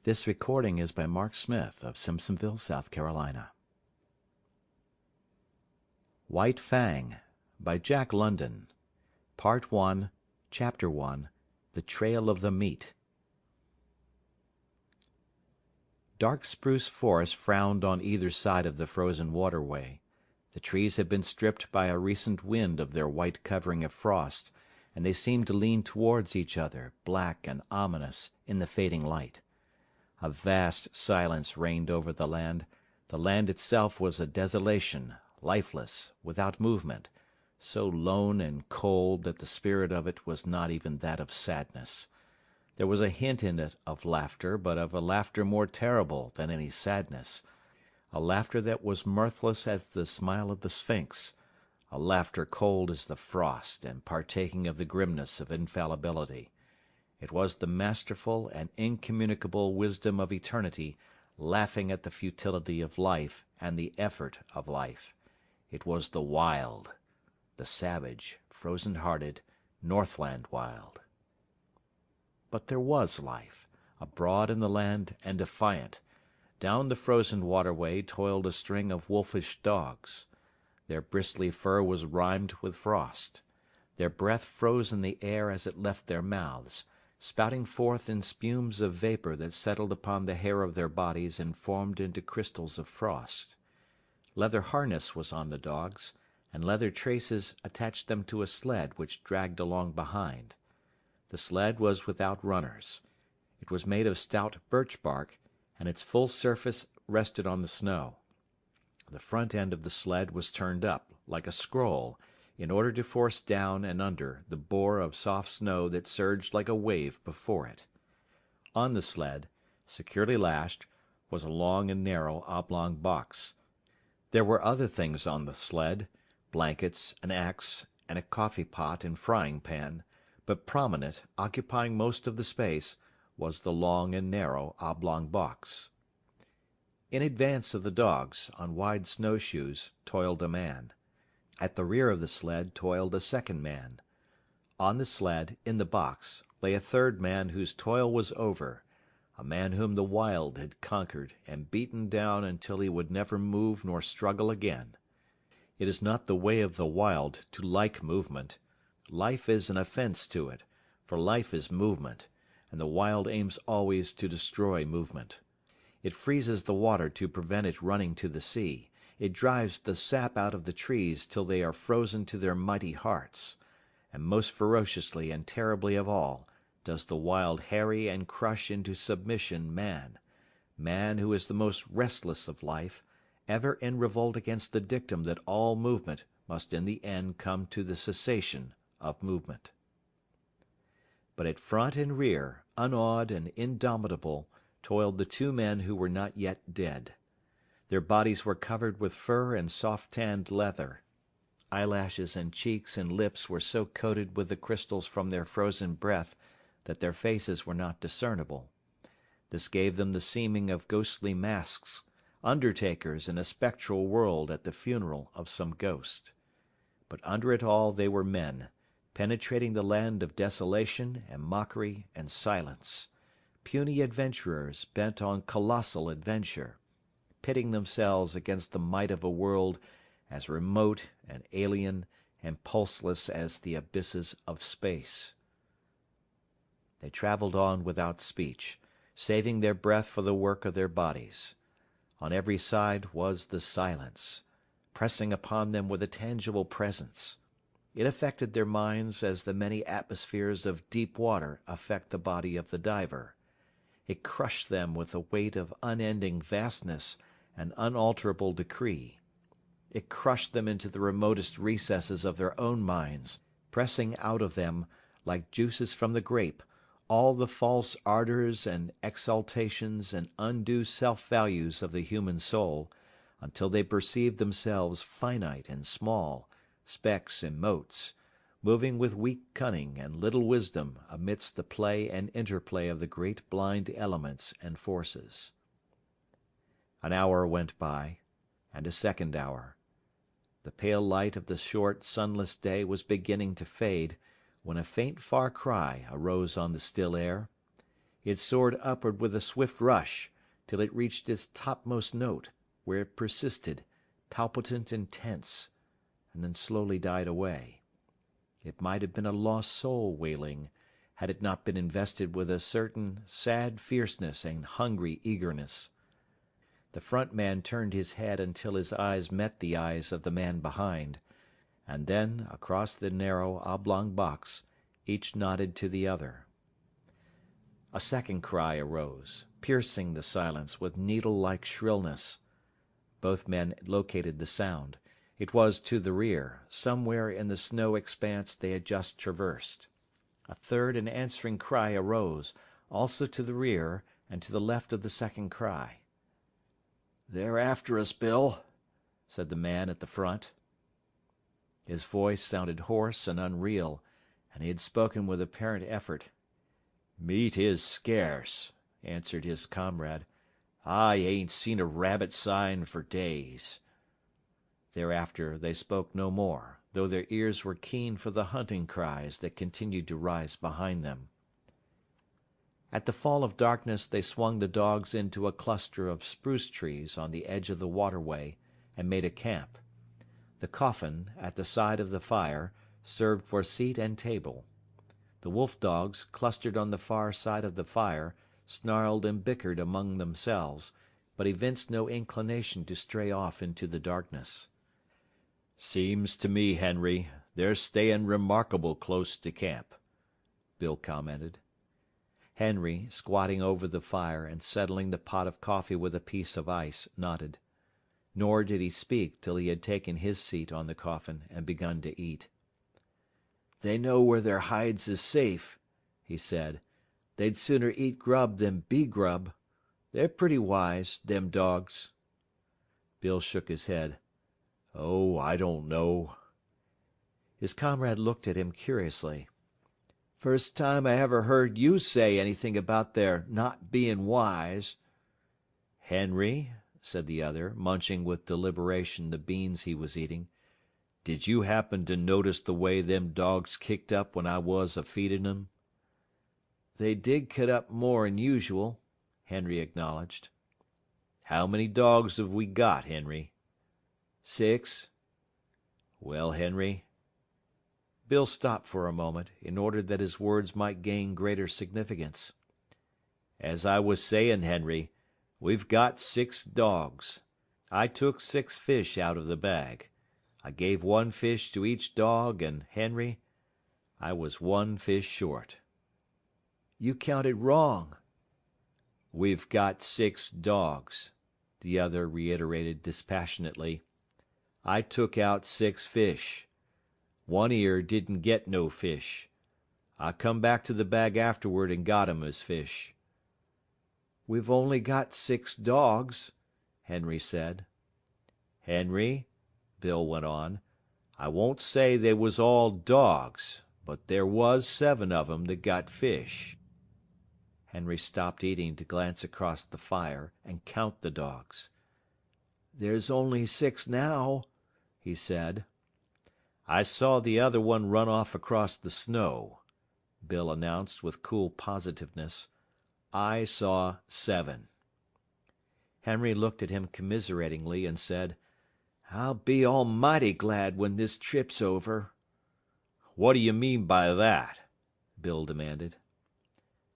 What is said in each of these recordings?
This recording is by Mark Smith of Simpsonville, South Carolina. White Fang by Jack London. Part 1, Chapter 1, The Trail of the Meat. Dark spruce forest frowned on either side of the frozen waterway. The trees had been stripped by a recent wind of their white covering of frost, and they seemed to lean towards each other, black and ominous, in the fading light. A vast silence reigned over the land. The land itself was a desolation, lifeless, without movement, so lone and cold that the spirit of it was not even that of sadness. There was a hint in it of laughter, but of a laughter more terrible than any sadness, a laughter that was mirthless as the smile of the Sphinx, a laughter cold as the frost and partaking of the grimness of infallibility. It was the masterful and incommunicable wisdom of eternity laughing at the futility of life and the effort of life. It was the wild, the savage, frozen-hearted, Northland wild. But there was life, abroad in the land and defiant. Down the frozen waterway toiled a string of wolfish dogs. Their bristly fur was rimed with frost. Their breath froze in the air as it left their mouths, spouting forth in spumes of vapor that settled upon the hair of their bodies and formed into crystals of frost. Leather harness was on the dogs, and leather traces attached them to a sled which dragged along behind. The sled was without runners. It was made of stout birch bark, and its full surface rested on the snow. The front end of the sled was turned up, like a scroll, in order to force down and under the bore of soft snow that surged like a wave before it. On the sled, securely lashed, was a long and narrow oblong box. There were other things on the sled, blankets, an axe, and a coffee-pot and frying-pan, but prominent, occupying most of the space, was the long and narrow oblong box. In advance of the dogs, on wide snowshoes, toiled a man. At the rear of the sled toiled a second man. On the sled, in the box, lay a third man whose toil was over, a man whom the wild had conquered and beaten down until he would never move nor struggle again. It is not the way of the wild to like movement. Life is an offence to it, for life is movement, and the wild aims always to destroy movement. It freezes the water to prevent it running to the sea. It drives the sap out of the trees till they are frozen to their mighty hearts. And most ferociously and terribly of all does the wild harry and crush into submission man who is the most restless of life, ever in revolt against the dictum that all movement must in the end come to the cessation of movement. But at front and rear, unawed and indomitable, toiled the two men who were not yet dead. Their bodies were covered with fur and soft-tanned leather. Eyelashes and cheeks and lips were so coated with the crystals from their frozen breath that their faces were not discernible. This gave them the seeming of ghostly masks, undertakers in a spectral world at the funeral of some ghost. But under it all they were men, penetrating the land of desolation and mockery and silence, puny adventurers bent on colossal adventure, pitting themselves against the might of a world as remote and alien and pulseless as the abysses of space. They travelled on without speech, saving their breath for the work of their bodies. On every side was the silence, pressing upon them with a tangible presence. It affected their minds as the many atmospheres of deep water affect the body of the diver. It crushed them with the weight of unending vastness and unalterable decree. It crushed them into the remotest recesses of their own minds, pressing out of them, like juices from the grape, all the false ardours and exaltations and undue self-values of the human soul, until they perceived themselves finite and small, specks and motes, moving with weak cunning and little wisdom amidst the play and interplay of the great blind elements and forces. An hour went by, and a second hour. The pale light of the short, sunless day was beginning to fade, when a faint far cry arose on the still air. It soared upward with a swift rush, till it reached its topmost note, where it persisted, palpitant and tense, and then slowly died away. It might have been a lost soul wailing, had it not been invested with a certain sad fierceness and hungry eagerness. The front man turned his head until his eyes met the eyes of the man behind, and then, across the narrow oblong box, each nodded to the other. A second cry arose, piercing the silence with needle-like shrillness. Both men located the sound. It was to the rear, somewhere in the snow expanse they had just traversed. A third and answering cry arose, also to the rear and to the left of the second cry. "They're after us, Bill," said the man at the front. His voice sounded hoarse and unreal, and he had spoken with apparent effort. "Meat is scarce," answered his comrade. "I ain't seen a rabbit sign for days." Thereafter they spoke no more, though their ears were keen for the hunting cries that continued to rise behind them. At the fall of darkness they swung the dogs into a cluster of spruce trees on the edge of the waterway and made a camp. The coffin, at the side of the fire, served for seat and table. The wolf dogs, clustered on the far side of the fire, snarled and bickered among themselves, but evinced no inclination to stray off into the darkness. "Seems to me, Henry, they're stayin' remarkable close to camp," Bill commented. Henry, squatting over the fire and settling the pot of coffee with a piece of ice, nodded. Nor did he speak till he had taken his seat on the coffin and begun to eat. "They know where their hides is safe," he said. "They'd sooner eat grub than be grub. They're pretty wise, them dogs." Bill shook his head. "Oh, I don't know." His comrade looked at him curiously. "First time I ever heard you say anything about their not being wise." "Henry," said the other, munching with deliberation the beans he was eating, "did you happen to notice the way them dogs kicked up when I was a-feedin' 'em?" "They did cut up more'n usual," Henry acknowledged. "How many dogs have we got, Henry?" "6." "Well, Henry—" Bill stopped for a moment, in order that his words might gain greater significance. "As I was sayin', Henry, we've got 6 dogs. I took 6 fish out of the bag. I gave 1 fish to each dog, and, Henry, I was 1 fish short." "You counted wrong." "We've got 6 dogs," the other reiterated dispassionately. "I took out 6 fish. One ear didn't get no fish. I come back to the bag afterward and got 'em as fish." "We've only got 6 dogs," Henry said. "Henry," Bill went on, "I won't say they was all dogs, but there was 7 of 'em that got fish." Henry stopped eating to glance across the fire and count the dogs. "There's only 6 now," he said. "I saw the other one run off across the snow," Bill announced with cool positiveness. "I saw 7. Henry looked at him commiseratingly and said, "I'll be almighty glad when this trip's over." "What do you mean by that?" Bill demanded.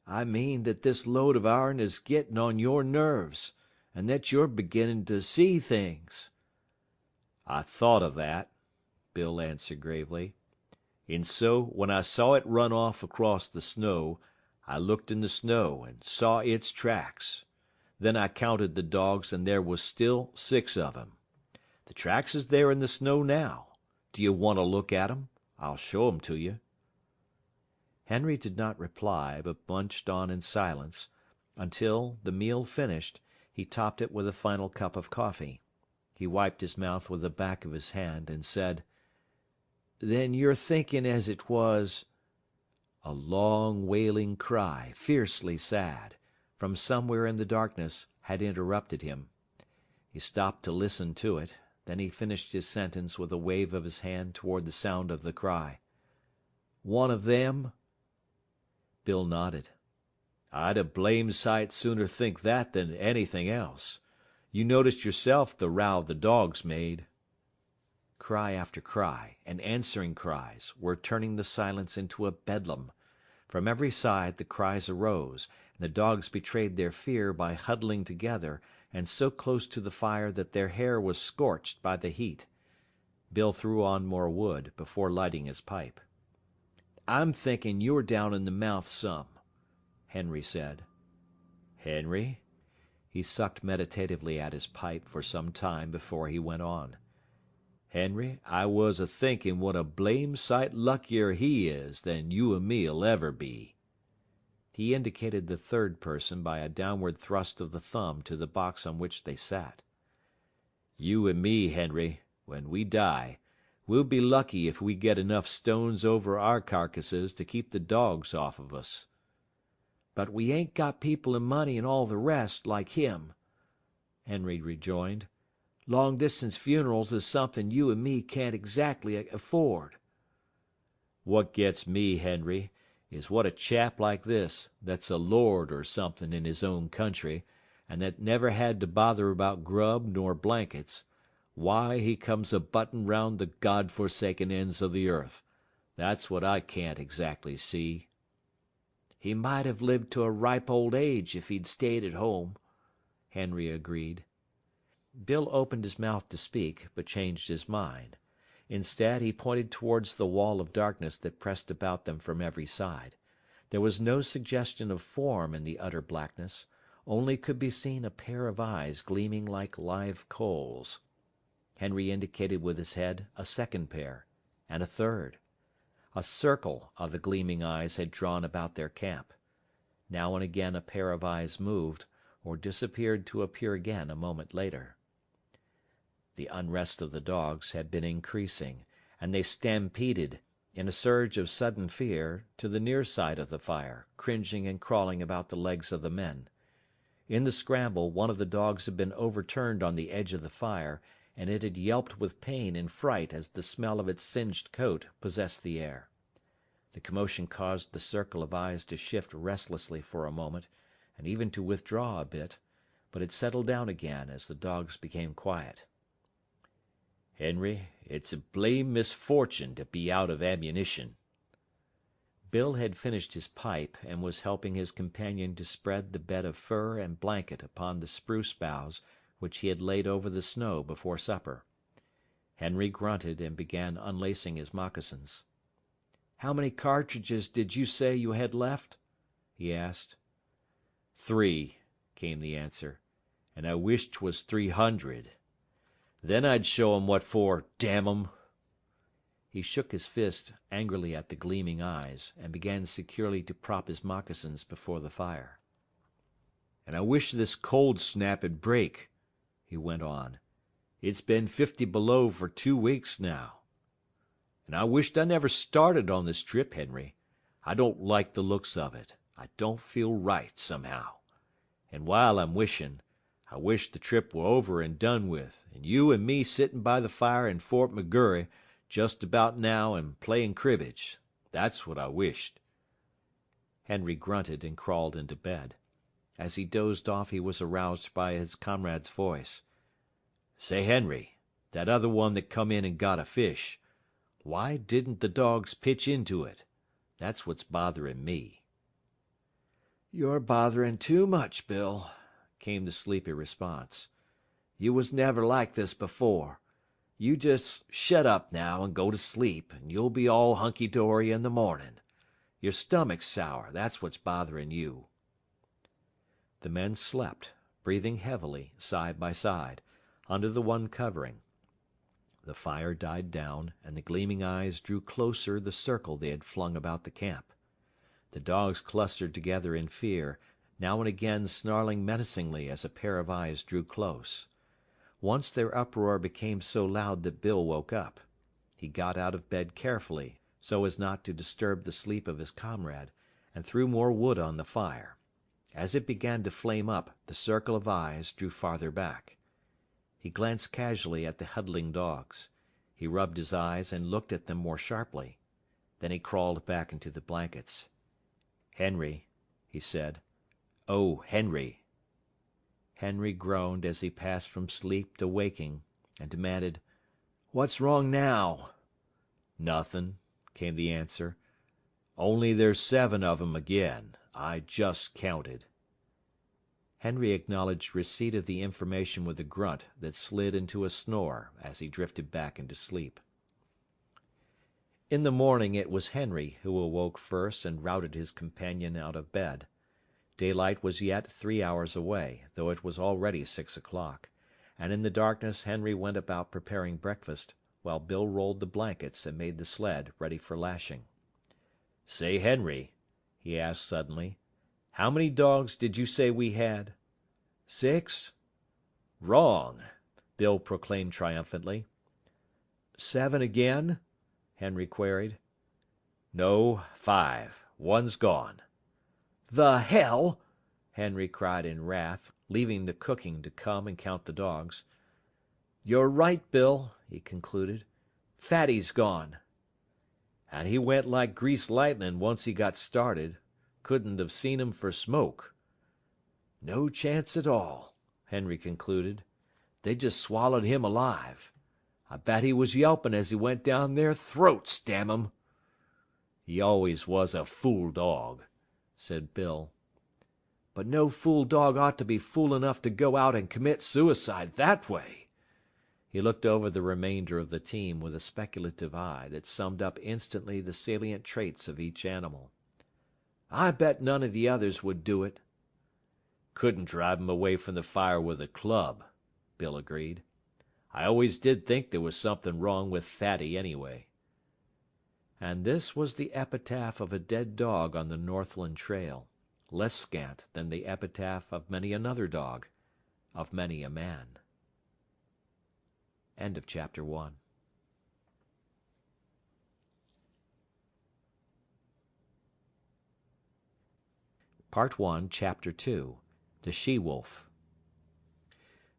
"I mean that this load of ourn is getting on your nerves, and that you're beginning to see things." "I thought of that," Bill answered gravely. "And so, when I saw it run off across the snow, I looked in the snow and saw its tracks. Then I counted the dogs, and there was still 6 of 'em. The tracks is there in the snow now. Do you want to look at 'em? I'll show 'em to you." Henry did not reply, but munched on in silence, until, the meal finished, he topped it with a final cup of coffee. He wiped his mouth with the back of his hand, and said, "Then you're thinking as it was—" A long wailing cry, fiercely sad, from somewhere in the darkness, had interrupted him. He stopped to listen to it, then he finished his sentence with a wave of his hand toward the sound of the cry. "One of them?" Bill nodded. I'd a blamed sight sooner think that than anything else. You noticed yourself the row the dogs made." Cry after cry, and answering cries, were turning the silence into a bedlam. From every side the cries arose, and the dogs betrayed their fear by huddling together, and so close to the fire that their hair was scorched by the heat. Bill threw on more wood, before lighting his pipe. "I'm thinking you're down in the mouth some," Henry said. "Henry?" He sucked meditatively at his pipe for some time before he went on. "Henry, I was a-thinking what a blame sight luckier he is than you and me'll ever be." He indicated the third person by a downward thrust of the thumb to the box on which they sat. "You and me, Henry, when we die, we'll be lucky if we get enough stones over our carcasses to keep the dogs off of us." "But we ain't got people and money and all the rest, like him," Henry rejoined. "Long distance funerals is something you and me can't exactly afford." "What gets me, Henry, is what a chap like this, that's a lord or something in his own country, and that never had to bother about grub nor blankets, why he comes a-butting round the God-forsaken ends of the earth. That's what I can't exactly see." "He might have lived to a ripe old age if he'd stayed at home," Henry agreed. Bill opened his mouth to speak, but changed his mind. Instead, he pointed towards the wall of darkness that pressed about them from every side. There was no suggestion of form in the utter blackness, only could be seen a pair of eyes gleaming like live coals. Henry indicated with his head a second pair, and a third. A circle of the gleaming eyes had drawn about their camp. Now and again a pair of eyes moved, or disappeared to appear again a moment later. The unrest of the dogs had been increasing, and they stampeded, in a surge of sudden fear, to the near side of the fire, cringing and crawling about the legs of the men. In the scramble, one of the dogs had been overturned on the edge of the fire, and it had yelped with pain and fright as the smell of its singed coat possessed the air. The commotion caused the circle of eyes to shift restlessly for a moment, and even to withdraw a bit, but it settled down again as the dogs became quiet. "Henry, it's a blame misfortune to be out of ammunition." Bill had finished his pipe, and was helping his companion to spread the bed of fur and blanket upon the spruce boughs which he had laid over the snow before supper. Henry grunted and began unlacing his moccasins. "How many cartridges did you say you had left?" he asked. "3," came the answer, "and I wish 'twas 300. Then I'd show 'em what for, damn 'em!" He shook his fist angrily at the gleaming eyes, and began securely to prop his moccasins before the fire. "And I wish this cold snap'd break," he went on. "It's been 50 below for 2 weeks now. And I wished I never started on this trip, Henry. I don't like the looks of it. I don't feel right, somehow. And while I'm wishing, I wish the trip were over and done with, and you and me sitting by the fire in Fort McGurry just about now and playing cribbage. That's what I wished." Henry grunted and crawled into bed. As he dozed off he was aroused by his comrade's voice. "Say, Henry, that other one that come in and got a fish, why didn't the dogs pitch into it? That's what's bothering me." "You're bothering too much, Bill," came the sleepy response. "You was never like this before. You just shut up now and go to sleep, and you'll be all hunky-dory in the morning. Your stomach's sour, that's what's bothering you." The men slept, breathing heavily, side by side, under the one covering. The fire died down, and the gleaming eyes drew closer the circle they had flung about the camp. The dogs clustered together in fear, now and again snarling menacingly as a pair of eyes drew close. Once their uproar became so loud that Bill woke up. He got out of bed carefully, so as not to disturb the sleep of his comrade, and threw more wood on the fire. As it began to flame up, the circle of eyes drew farther back. He glanced casually at the huddling dogs. He rubbed his eyes and looked at them more sharply. Then he crawled back into the blankets. "Henry," he said, "Oh, Henry." Henry groaned as he passed from sleep to waking, and demanded, "What's wrong now?" "Nothin'," came the answer. "Only there's 7 of 'em again. I just counted." Henry acknowledged receipt of the information with a grunt that slid into a snore as he drifted back into sleep. In the morning it was Henry who awoke first and routed his companion out of bed. Daylight was yet 3 hours away, though it was already 6 o'clock, and in the darkness Henry went about preparing breakfast, while Bill rolled the blankets and made the sled ready for lashing. "Say, Henry," he asked suddenly, "how many dogs did you say we had?" "6." "Wrong," Bill proclaimed triumphantly. "7 again?" Henry queried. "No, 5. One's gone." "The hell!" Henry cried in wrath, leaving the cooking to come and count the dogs. "You're right, Bill," he concluded. "Fatty's gone." "And he went like greased lightning once he got started. Couldn't have seen him for smoke." "No chance at all," Henry concluded. "They just swallowed him alive. I bet he was yelping as he went down their throats, damn 'em." "He always was a fool dog," said Bill. "But no fool dog ought to be fool enough to go out and commit suicide that way." He looked over the remainder of the team with a speculative eye that summed up instantly the salient traits of each animal. "I bet none of the others would do it." "Couldn't drive 'em away from the fire with a club," Bill agreed. "I always did think there was something wrong with Fatty anyway." And this was the epitaph of a dead dog on the Northland Trail, less scant than the epitaph of many another dog, of many a man. End of chapter 1. Part 1, Chapter 2. The She-Wolf.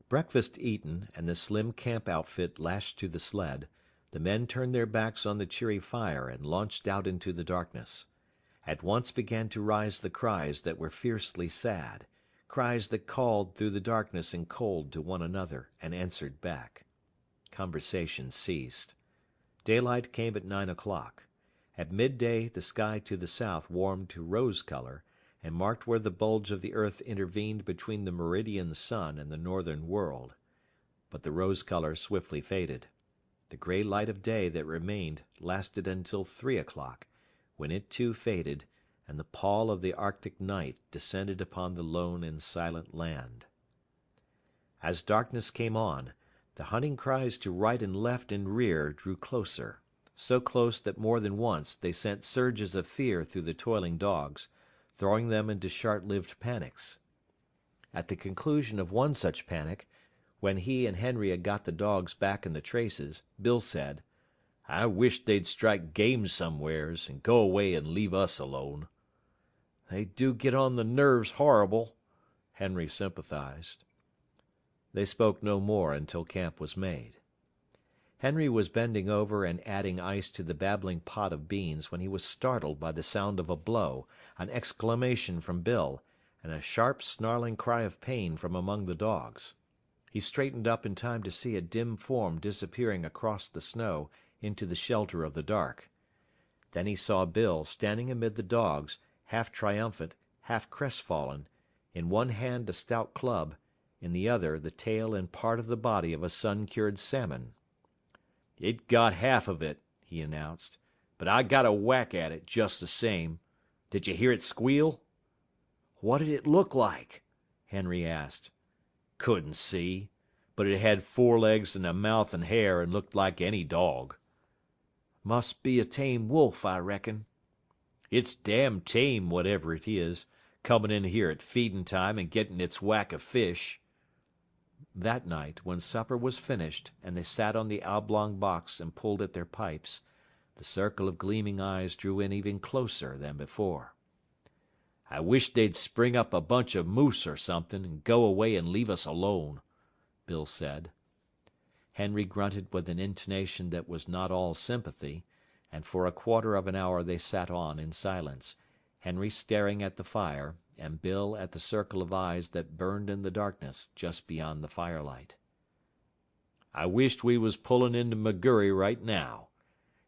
Breakfast eaten, and the slim camp outfit lashed to the sled, the men turned their backs on the cheery fire and launched out into the darkness. At once began to rise the cries that were fiercely sad, cries that called through the darkness and cold to one another, and answered back. Conversation ceased. Daylight came at 9 o'clock. At midday the sky to the south warmed to rose color, and marked where the bulge of the earth intervened between the meridian sun and the northern world. But the rose color swiftly faded. The grey light of day that remained lasted until 3 o'clock, when it too faded, and the pall of the Arctic night descended upon the lone and silent land. As darkness came on, the hunting cries to right and left and rear drew closer, so close that more than once they sent surges of fear through the toiling dogs, throwing them into short-lived panics. At the conclusion of one such panic, when he and Henry had got the dogs back in the traces, Bill said, "I wish they'd strike game somewheres, and go away and leave us alone." "They do get on the nerves horrible," Henry sympathized. They spoke no more until camp was made. Henry was bending over and adding ice to the babbling pot of beans when he was startled by the sound of a blow, an exclamation from Bill, and a sharp snarling cry of pain from among the dogs. He straightened up in time to see a dim form disappearing across the snow into the shelter of the dark. Then he saw Bill standing amid the dogs, half triumphant, half crestfallen, in one hand a stout club, in the other the tail and part of the body of a sun-cured salmon. "It got half of it," he announced, "but I got a whack at it just the same. Did you hear it squeal?" "What did it look like?" Henry asked. "Couldn't see, but it had 4 legs and a mouth and hair and looked like any dog." "Must be a tame wolf, I reckon." "It's damn tame, whatever it is, coming in here at feeding time and getting its whack of fish." That night, when supper was finished and they sat on the oblong box and pulled at their pipes, the circle of gleaming eyes drew in even closer than before. "I wish they'd spring up a bunch of moose or something, and go away and leave us alone," Bill said. Henry grunted with an intonation that was not all sympathy, and for a quarter of an hour they sat on in silence, Henry staring at the fire, and Bill at the circle of eyes that burned in the darkness just beyond the firelight. "I wisht we was pullin' into Missouri right now,"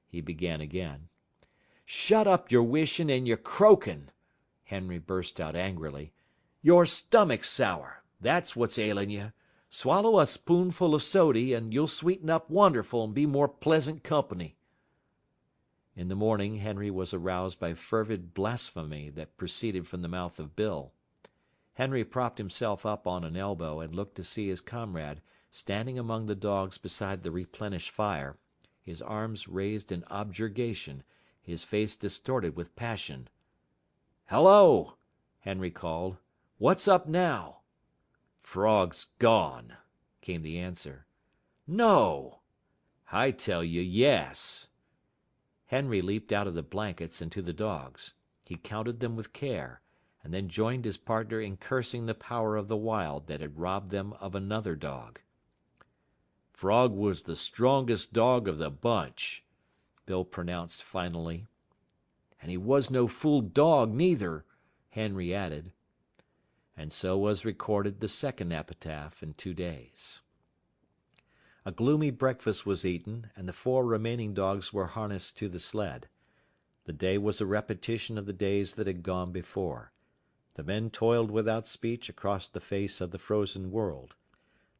he began again. "Shut up your wishin' and your croakin'!" Henry burst out angrily. "Your stomach's sour. That's what's ailin' you. Swallow a spoonful of sody, and you'll sweeten up wonderful and be more pleasant company." In the morning Henry was aroused by fervid blasphemy that proceeded from the mouth of Bill. Henry propped himself up on an elbow and looked to see his comrade standing among the dogs beside the replenished fire, his arms raised in objurgation, his face distorted with passion. "Hello!" Henry called. "What's up now?" "Frog's gone," came the answer. "No!" "I tell you, yes." Henry leaped out of the blankets and to the dogs. He counted them with care, and then joined his partner in cursing the power of the wild that had robbed them of another dog. "Frog was the strongest dog of the bunch," Bill pronounced finally. "And he was no fool dog, neither," Henry added. And so was recorded the second epitaph in 2 days. A gloomy breakfast was eaten, and the 4 remaining dogs were harnessed to the sled. The day was a repetition of the days that had gone before. The men toiled without speech across the face of the frozen world.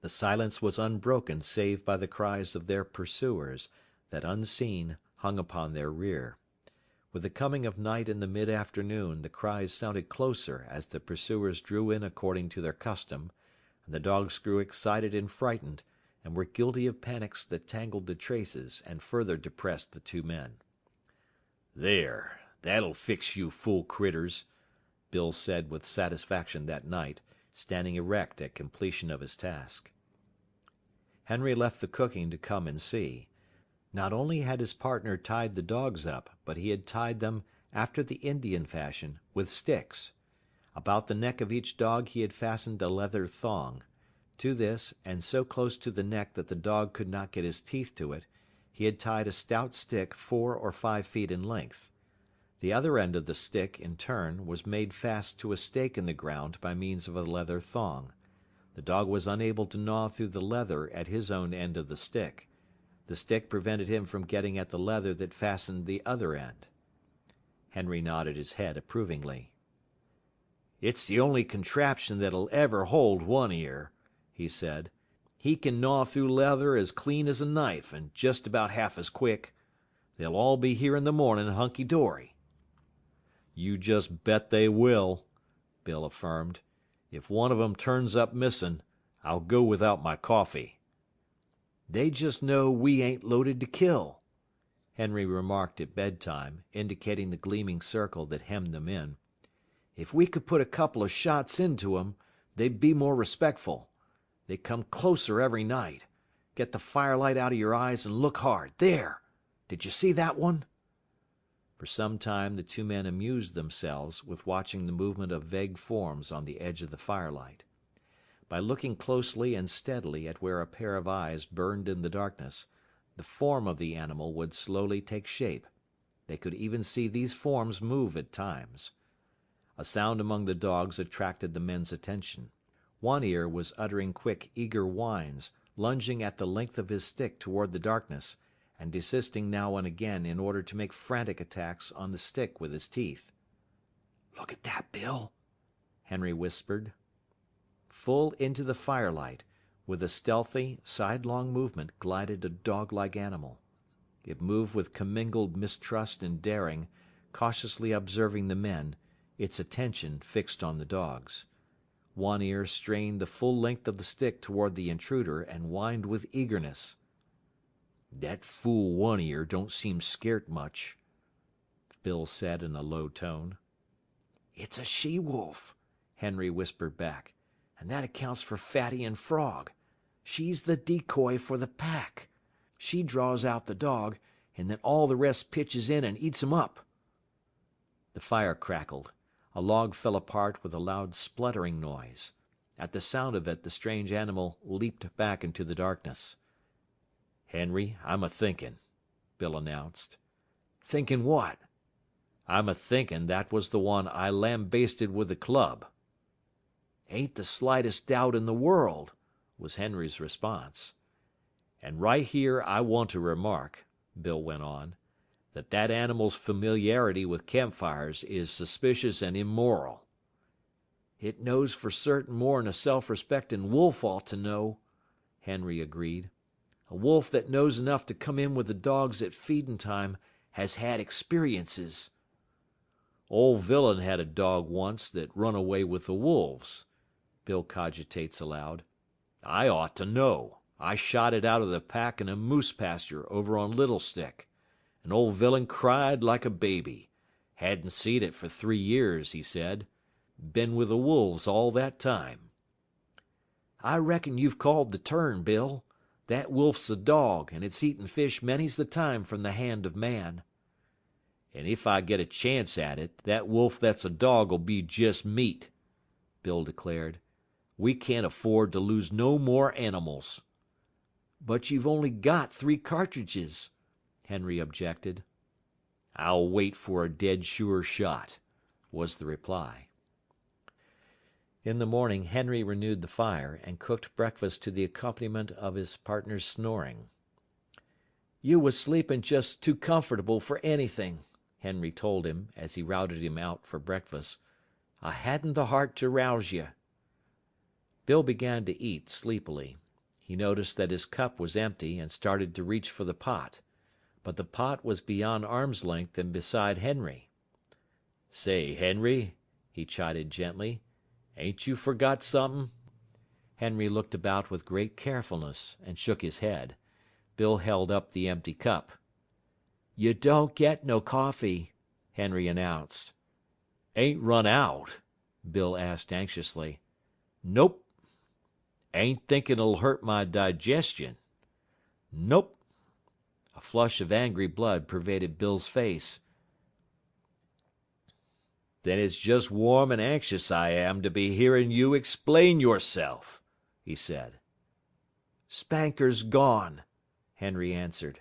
The silence was unbroken save by the cries of their pursuers, that unseen hung upon their rear. With the coming of night in the mid-afternoon the cries sounded closer as the pursuers drew in according to their custom, and the dogs grew excited and frightened, and were guilty of panics that tangled the traces and further depressed the 2 men. "There, that'll fix you fool critters," Bill said with satisfaction that night, standing erect at completion of his task. Henry left the cooking to come and see. Not only had his partner tied the dogs up, but he had tied them, after the Indian fashion, with sticks. About the neck of each dog he had fastened a leather thong. To this, and so close to the neck that the dog could not get his teeth to it, he had tied a stout stick 4 or 5 feet in length. The other end of the stick, in turn, was made fast to a stake in the ground by means of a leather thong. The dog was unable to gnaw through the leather at his own end of the stick. The stick prevented him from getting at the leather that fastened the other end. Henry nodded his head approvingly. "It's the only contraption that'll ever hold One Ear," he said. "He can gnaw through leather as clean as a knife, and just about half as quick. They'll all be here in the morning hunky-dory." "You just bet they will," Bill affirmed. "If one of 'em turns up missing, I'll go without my coffee." "They just know we ain't loaded to kill," Henry remarked at bedtime, indicating the gleaming circle that hemmed them in. "If we could put a couple of shots into 'em, they'd be more respectful. They come closer every night. Get the firelight out of your eyes and look hard. There! Did you see that one?" For some time the 2 men amused themselves with watching the movement of vague forms on the edge of the firelight. By looking closely and steadily at where a pair of eyes burned in the darkness, the form of the animal would slowly take shape. They could even see these forms move at times. A sound among the dogs attracted the men's attention. One Ear was uttering quick, eager whines, lunging at the length of his stick toward the darkness, and desisting now and again in order to make frantic attacks on the stick with his teeth. "Look at that, Bill," Henry whispered. Full into the firelight, with a stealthy, sidelong movement, glided a dog-like animal. It moved with commingled mistrust and daring, cautiously observing the men, its attention fixed on the dogs. One Ear strained the full length of the stick toward the intruder and whined with eagerness. "That fool One Ear don't seem scairt much," Bill said in a low tone. "It's a she-wolf," Henry whispered back, "and that accounts for Fatty and Frog. She's the decoy for the pack. She draws out the dog, and then all the rest pitches in and eats 'em up." The fire crackled. A log fell apart with a loud spluttering noise. At the sound of it the strange animal leaped back into the darkness. "Henry, I'm a-thinkin'," Bill announced. "Thinking what?" I'm a-thinking that was the one I lambasted with the club." "Ain't the slightest doubt in the world," was Henry's response. "And right here I want to remark," Bill went on, "that animal's familiarity with campfires is suspicious and immoral." "It knows for certain more'n a self-respectin' wolf ought to know," Henry agreed. "A wolf that knows enough to come in with the dogs at feedin' time has had experiences." "Old Villain had a dog once that run away with the wolves," Bill cogitates aloud. "I ought to know. I shot it out of the pack in a moose pasture over on Little Stick, and old Villain cried like a baby. Hadn't seen it for 3 years, he said. Been with the wolves all that time." "I reckon you've called the turn, Bill. That wolf's a dog, and it's eaten fish many's the time from the hand of man." "And if I get a chance at it, that wolf that's a dog'll be just meat," Bill declared. "We can't afford to lose no more animals." "But you've only got 3 cartridges," Henry objected. "I'll wait for a dead sure shot," was the reply. In the morning Henry renewed the fire, and cooked breakfast to the accompaniment of his partner's snoring. "You was sleeping just too comfortable for anything," Henry told him, as he routed him out for breakfast. "I hadn't the heart to rouse you." Bill began to eat sleepily. He noticed that his cup was empty, and started to reach for the pot. But the pot was beyond arm's length and beside Henry. "Say, Henry," he chided gently, "ain't you forgot something?" Henry looked about with great carefulness, and shook his head. Bill held up the empty cup. "You don't get no coffee," Henry announced. "Ain't run out?" Bill asked anxiously. "Nope." "Ain't thinking it'll hurt my digestion?" "Nope." A flush of angry blood pervaded Bill's face. "Then it's just warm and anxious I am to be hearing you explain yourself," he said. "Spanker's gone," Henry answered.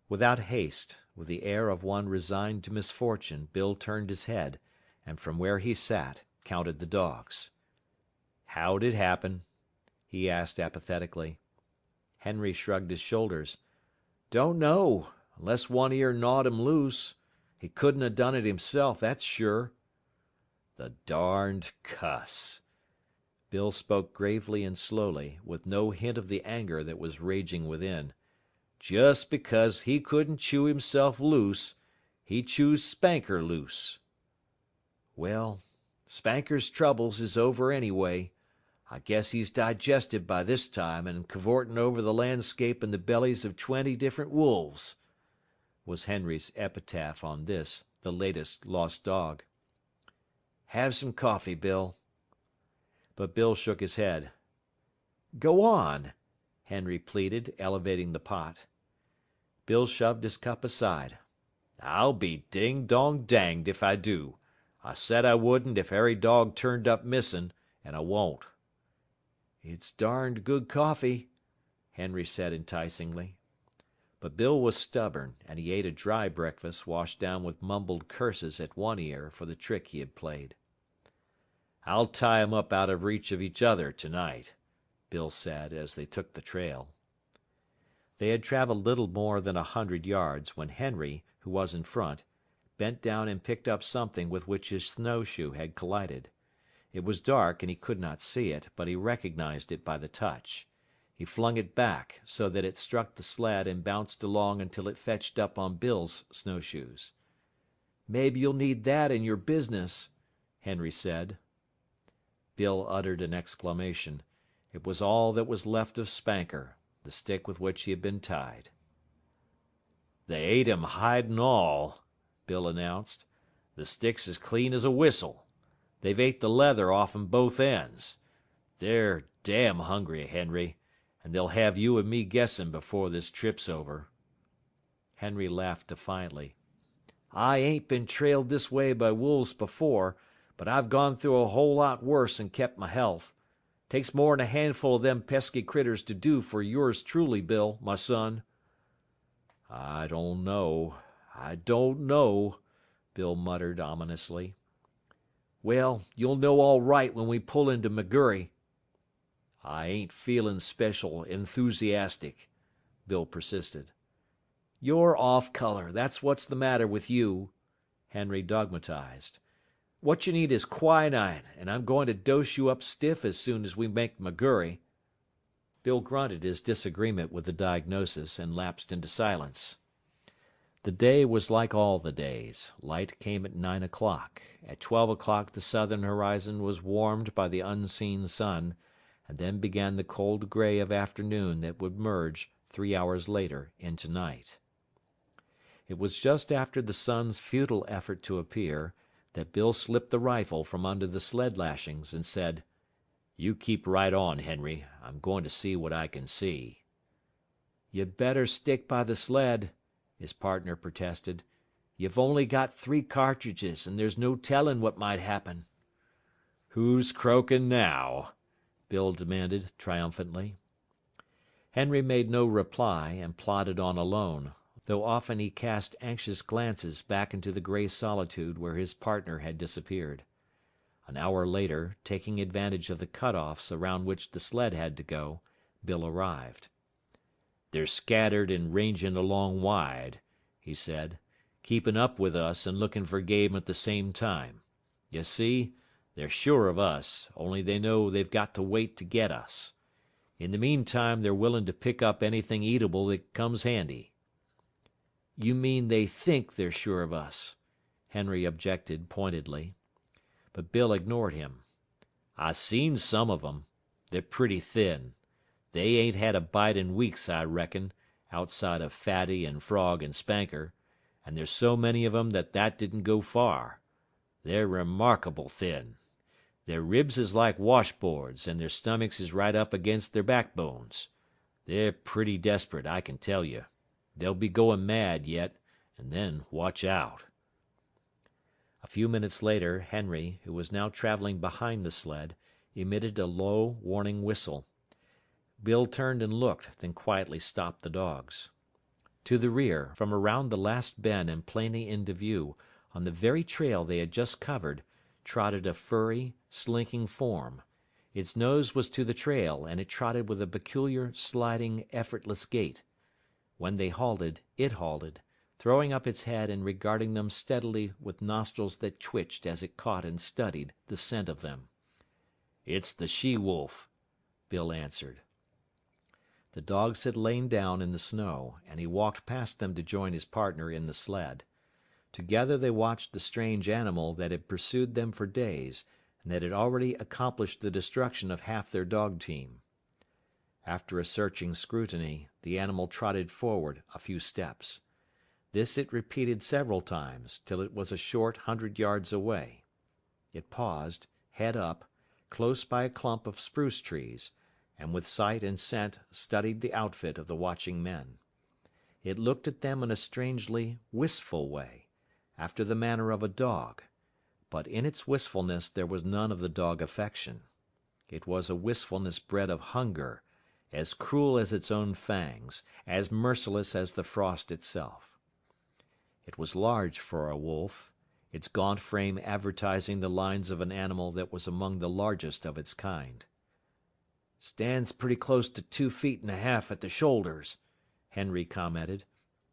Without haste, with the air of one resigned to misfortune, Bill turned his head, and from where he sat, counted the dogs. "How'd it happen?" he asked apathetically. Henry shrugged his shoulders. "Don't know, unless one ear gnawed him loose. He couldn't have done it himself, that's sure." "The darned cuss." Bill spoke gravely and slowly, with no hint of the anger that was raging within. "Just because he couldn't chew himself loose, he chews Spanker loose." "Well, Spanker's troubles is over anyway. I guess he's digested by this time and cavorting over the landscape in the bellies of 20 different wolves," was Henry's epitaph on this, the latest lost dog. "Have some coffee, Bill." But Bill shook his head. "Go on," Henry pleaded, elevating the pot. Bill shoved his cup aside. "I'll be ding-dong danged if I do. I said I wouldn't if every dog turned up missing, and I won't." "It's darned good coffee," Henry said enticingly. But Bill was stubborn, and he ate a dry breakfast washed down with mumbled curses at one ear for the trick he had played. "I'll tie 'em up out of reach of each other tonight," Bill said, as they took the trail. They had traveled little more than 100 yards when Henry, who was in front, bent down and picked up something with which his snowshoe had collided. It was dark and he could not see it, but he recognized it by the touch. He flung it back, so that it struck the sled and bounced along until it fetched up on Bill's snowshoes. "Maybe you'll need that in your business," Henry said. Bill uttered an exclamation. It was all that was left of Spanker, the stick with which he had been tied. "They ate him hide and all," Bill announced. "The stick's as clean as a whistle. They've ate the leather off'n both ends. They're damn hungry, Henry, and they'll have you and me guessing before this trip's over." Henry laughed defiantly. "I ain't been trailed this way by wolves before, but I've gone through a whole lot worse and kept my health. Takes more'n a handful of them pesky critters to do for yours truly, Bill, my son." I don't know," Bill muttered ominously. Well, you'll know all right when we pull into McGurry. I ain't feelin' special enthusiastic, Bill persisted. You're off color, that's what's the matter with you, Henry dogmatized. What you need is quinine, and I'm going to dose you up stiff as soon as we make McGurry. Bill grunted his disagreement with the diagnosis and lapsed into silence. The day was like all the days. Light came at 9 o'clock. At 12 o'clock the southern horizon was warmed by the unseen sun, and then began the cold gray of afternoon that would merge, 3 hours later, into night. It was just after the sun's futile effort to appear that Bill slipped the rifle from under the sled lashings and said, "You keep right on, Henry. I'm going to see what I can see." "You'd better stick by the sled," his partner protested. "You've only got 3 cartridges, and there's no tellin' what might happen." "Who's croaking now?" Bill demanded triumphantly. Henry made no reply and plodded on alone, though often he cast anxious glances back into the gray solitude where his partner had disappeared. An hour later, taking advantage of the cut-offs around which the sled had to go, Bill arrived. "They're scattered and rangin' along wide," he said, "keepin' up with us and lookin' for game at the same time. You see, they're sure of us, only they know they've got to wait to get us. In the meantime they're willin' to pick up anything eatable that comes handy." "You mean they think they're sure of us," Henry objected pointedly. But Bill ignored him. "I seen some of 'em. They're pretty thin. They ain't had a bite in weeks, I reckon, outside of Fatty and Frog and Spanker, and there's so many of 'em that didn't go far. They're remarkable thin. Their ribs is like washboards, and their stomachs is right up against their backbones. They're pretty desperate, I can tell you. They'll be goin' mad yet, and then watch out." A few minutes later, Henry, who was now traveling behind the sled, emitted a low, warning whistle. Bill turned and looked, then quietly stopped the dogs. To the rear, from around the last bend and plainly into view, on the very trail they had just covered, trotted a furry, slinking form. Its nose was to the trail, and it trotted with a peculiar, sliding, effortless gait. When they halted, it halted, throwing up its head and regarding them steadily with nostrils that twitched as it caught and studied the scent of them. "It's the she-wolf," Bill answered. The dogs had lain down in the snow, and he walked past them to join his partner in the sled. Together they watched the strange animal that had pursued them for days, and that had already accomplished the destruction of half their dog team. After a searching scrutiny, the animal trotted forward a few steps. This it repeated several times, till it was a short 100 yards away. It paused, head up, close by a clump of spruce trees, and with sight and scent studied the outfit of the watching men. It looked at them in a strangely wistful way, after the manner of a dog, but in its wistfulness there was none of the dog affection. It was a wistfulness bred of hunger, as cruel as its own fangs, as merciless as the frost itself. It was large for a wolf, its gaunt frame advertising the lines of an animal that was among the largest of its kind. "Stands pretty close to 2.5 feet at the shoulders," Henry commented,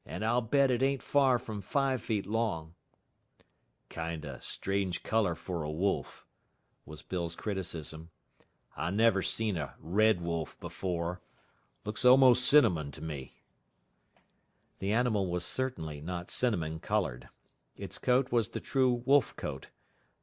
"and I'll bet it ain't far from 5 feet long." "Kinda strange color for a wolf," was Bill's criticism. "I never seen a red wolf before. Looks almost cinnamon to me." The animal was certainly not cinnamon colored. Its coat was the true wolf coat.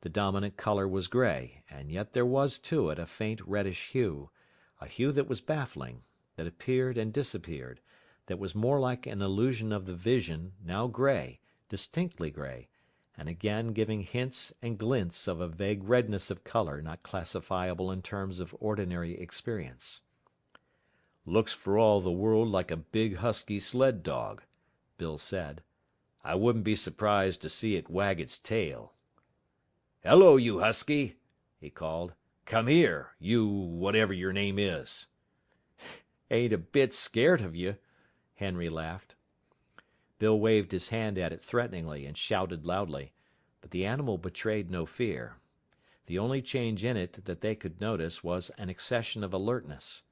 The dominant color was gray, and yet there was to it a faint reddish hue, a hue that was baffling, that appeared and disappeared, that was more like an illusion of the vision, now gray, distinctly gray, and again giving hints and glints of a vague redness of color not classifiable in terms of ordinary experience. "Looks for all the world like a big husky sled dog," Bill said. "I wouldn't be surprised to see it wag its tail." "Hello, you husky," he called. "Come here, you whatever your name is." "Ain't a bit scared of you," Henry laughed. Bill waved his hand at it threateningly and shouted loudly. But the animal betrayed no fear. The only change in it that they could notice was an accession of alertness.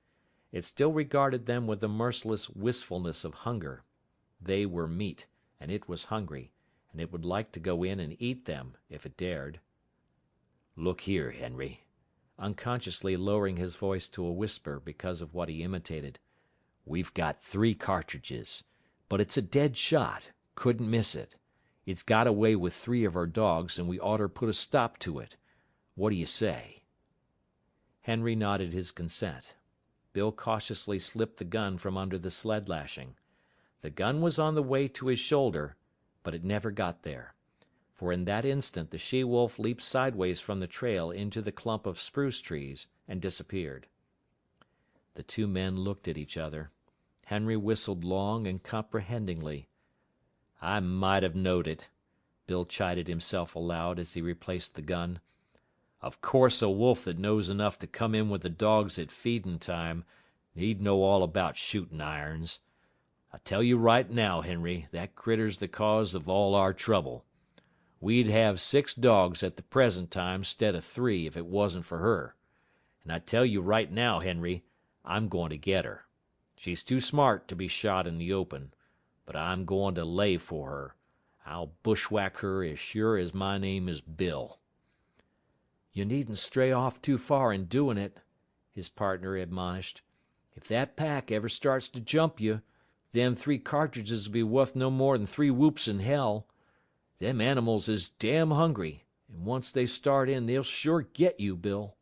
It still regarded them with the merciless wistfulness of hunger. They were meat, and it was hungry, and it would like to go in and eat them, if it dared. "Look here, Henry," unconsciously lowering his voice to a whisper because of what he imitated. "We've got 3 cartridges, but it's a dead shot. Couldn't miss it. It's got away with 3 of our dogs, and we oughter put a stop to it. What do you say?" Henry nodded his consent. Bill cautiously slipped the gun from under the sled lashing. The gun was on the way to his shoulder, but it never got there. For in that instant the she-wolf leaped sideways from the trail into the clump of spruce trees and disappeared. The 2 men looked at each other. Henry whistled long and comprehendingly. "I might have knowed it," Bill chided himself aloud as he replaced the gun. "Of course a wolf that knows enough to come in with the dogs at feedin' time need know all about shootin' irons. I tell you right now, Henry, that critter's the cause of all our trouble. We'd have 6 dogs at the present time 'stead of 3 if it wasn't for her. And I tell you right now, Henry, I'm going to get her. She's too smart to be shot in the open, but I'm going to lay for her. I'll bushwhack her as sure as my name is Bill." "You needn't stray off too far in doing it," his partner admonished. "If that pack ever starts to jump you, them 3 cartridges'll be wuth no more than 3 whoops in hell. Them animals is damn hungry, and once they start in they'll sure get you, Bill."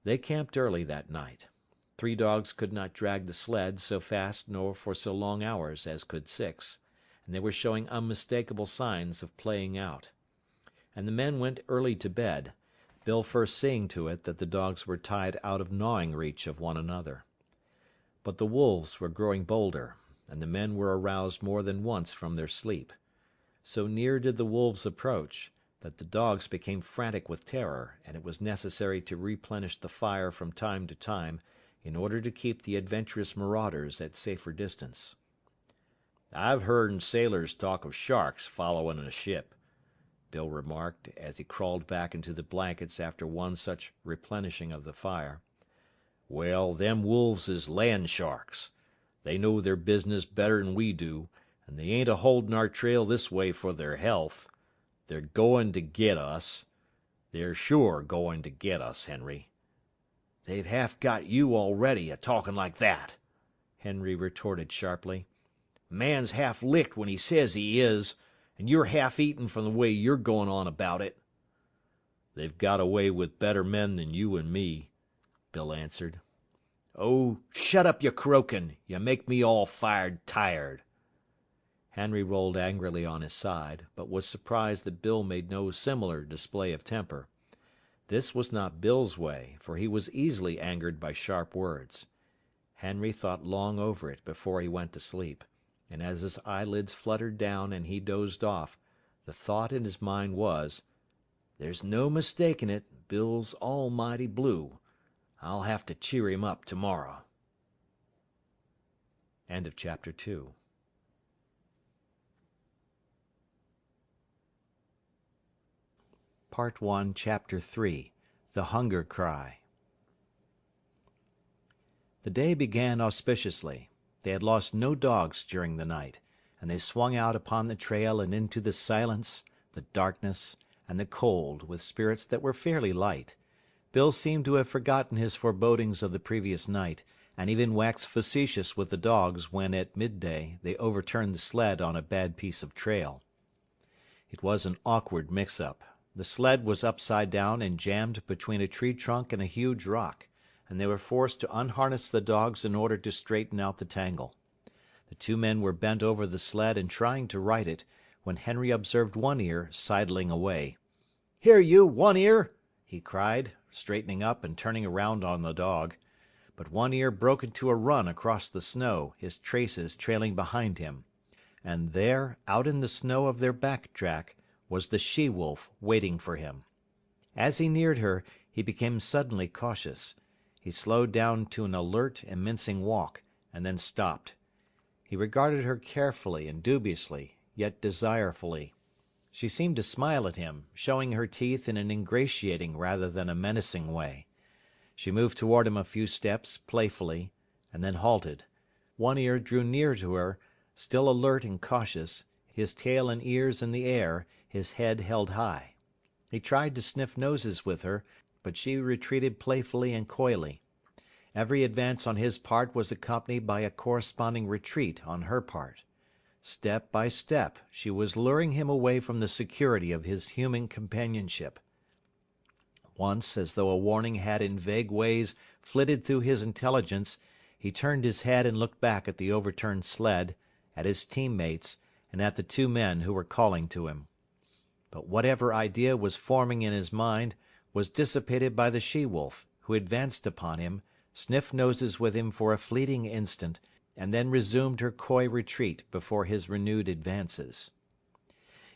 They camped early that night. 3 dogs could not drag the sled so fast nor for so long hours as could 6, and they were showing unmistakable signs of playing out. And the men went early to bed, Bill first seeing to it that the dogs were tied out of gnawing reach of one another. But the wolves were growing bolder, and the men were aroused more than once from their sleep. So near did the wolves approach, that the dogs became frantic with terror, and it was necessary to replenish the fire from time to time in order to keep the adventurous marauders at safer distance. "I've hearn sailors talk of sharks following a ship," Bill remarked, as he crawled back into the blankets after one such replenishing of the fire. "Well, them wolves is land sharks. They know their business better'n we do, and they ain't a-holding our trail this way for their health. They're going to get us. They're sure going to get us, Henry." "They've half got you already, a-talking like that," Henry retorted sharply. "Man's half licked when he says he is, and you're half eaten from the way you're going on about it." "They've got away with better men than you and me," Bill answered. "Oh, shut up your croaking. You make me all fired tired." Henry rolled angrily on his side, but was surprised that Bill made no similar display of temper. This was not Bill's way, for he was easily angered by sharp words. Henry thought long over it before he went to sleep, and as his eyelids fluttered down and he dozed off, the thought in his mind was, "There's no mistaking it, Bill's almighty blue. I'll have to cheer him up tomorrow." End of chapter 2. Part 1, Chapter 3. The Hunger Cry. The day began auspiciously. They had lost no dogs during the night, and they swung out upon the trail and into the silence, the darkness, and the cold with spirits that were fairly light. Bill seemed to have forgotten his forebodings of the previous night, and even waxed facetious with the dogs when at midday they overturned the sled on a bad piece of trail. It was an awkward mix-up. The sled was upside down and jammed between a tree trunk and a huge rock, and they were forced to unharness the dogs in order to straighten out the tangle. The 2 men were bent over the sled and trying to right it, when Henry observed One Ear sidling away. "Here, you, One Ear!" he cried, straightening up and turning around on the dog. But One Ear broke into a run across the snow, his traces trailing behind him. And there, out in the snow of their back track, was the she-wolf waiting for him. As he neared her, he became suddenly cautious. He slowed down to an alert and mincing walk, and then stopped. He regarded her carefully and dubiously, yet desirefully. She seemed to smile at him, showing her teeth in an ingratiating rather than a menacing way. She moved toward him a few steps, playfully, and then halted. One Ear drew near to her, still alert and cautious, his tail and ears in the air, his head held high. He tried to sniff noses with her, but she retreated playfully and coyly. Every advance on his part was accompanied by a corresponding retreat on her part. Step by step, she was luring him away from the security of his human companionship. Once, as though a warning had in vague ways flitted through his intelligence, he turned his head and looked back at the overturned sled, at his teammates, and at the two men who were calling to him. But whatever idea was forming in his mind was dissipated by the she-wolf, who advanced upon him, sniffed noses with him for a fleeting instant, and then resumed her coy retreat before his renewed advances.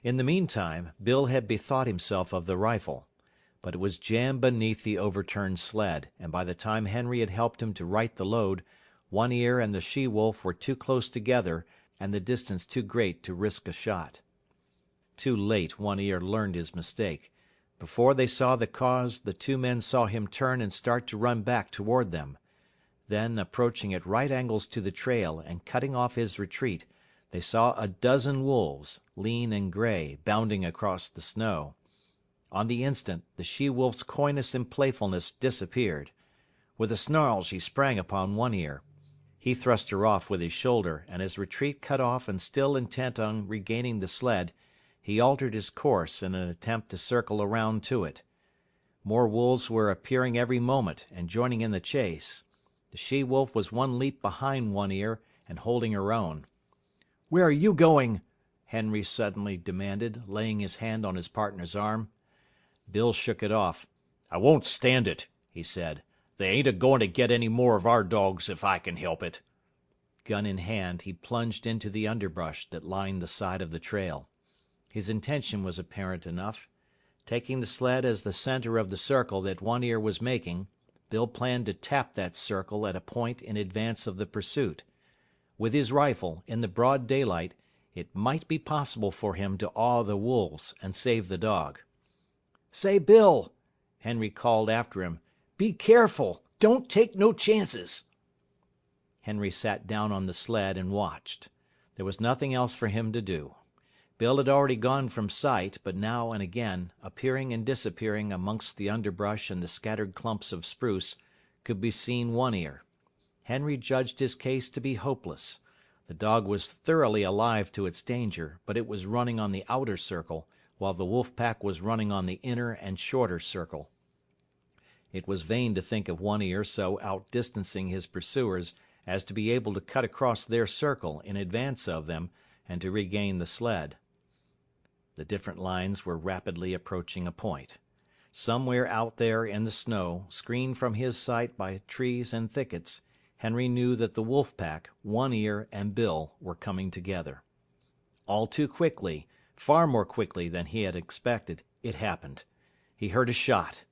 In the meantime, Bill had bethought himself of the rifle, but it was jammed beneath the overturned sled, and by the time Henry had helped him to right the load, One Ear and the she-wolf were too close together and the distance too great to risk a shot. Too late One Ear learned his mistake. Before they saw the cause, the two men saw him turn and start to run back toward them. Then, approaching at right angles to the trail and cutting off his retreat, they saw a dozen wolves, lean and gray, bounding across the snow. On the instant, the she-wolf's coyness and playfulness disappeared. With a snarl she sprang upon One Ear. He thrust her off with his shoulder, and his retreat cut off and still intent on regaining the sled, he altered his course in an attempt to circle around to it. More wolves were appearing every moment and joining in the chase. The she-wolf was one leap behind One Ear and holding her own. "Where are you going?" Henry suddenly demanded, laying his hand on his partner's arm. Bill shook it off. "I won't stand it," he said. "They ain't a-goin' to get any more of our dogs if I can help it." Gun in hand, he plunged into the underbrush that lined the side of the trail. His intention was apparent enough. Taking the sled as the center of the circle that One Ear was making, Bill planned to tap that circle at a point in advance of the pursuit. With his rifle, in the broad daylight, it might be possible for him to awe the wolves and save the dog. "Say, Bill," Henry called after him, "be careful. Don't take no chances." Henry sat down on the sled and watched. There was nothing else for him to do. Bill had already gone from sight, but now and again, appearing and disappearing amongst the underbrush and the scattered clumps of spruce, could be seen One Ear. Henry judged his case to be hopeless. The dog was thoroughly alive to its danger, but it was running on the outer circle, while the wolf pack was running on the inner and shorter circle. It was vain to think of One Ear so outdistancing his pursuers as to be able to cut across their circle in advance of them and to regain the sled. The different lines were rapidly approaching a point. Somewhere out there in the snow, screened from his sight by trees and thickets, Henry knew that the wolf pack, One Ear, and Bill were coming together. All too quickly, far more quickly than he had expected, it happened. He heard a shot,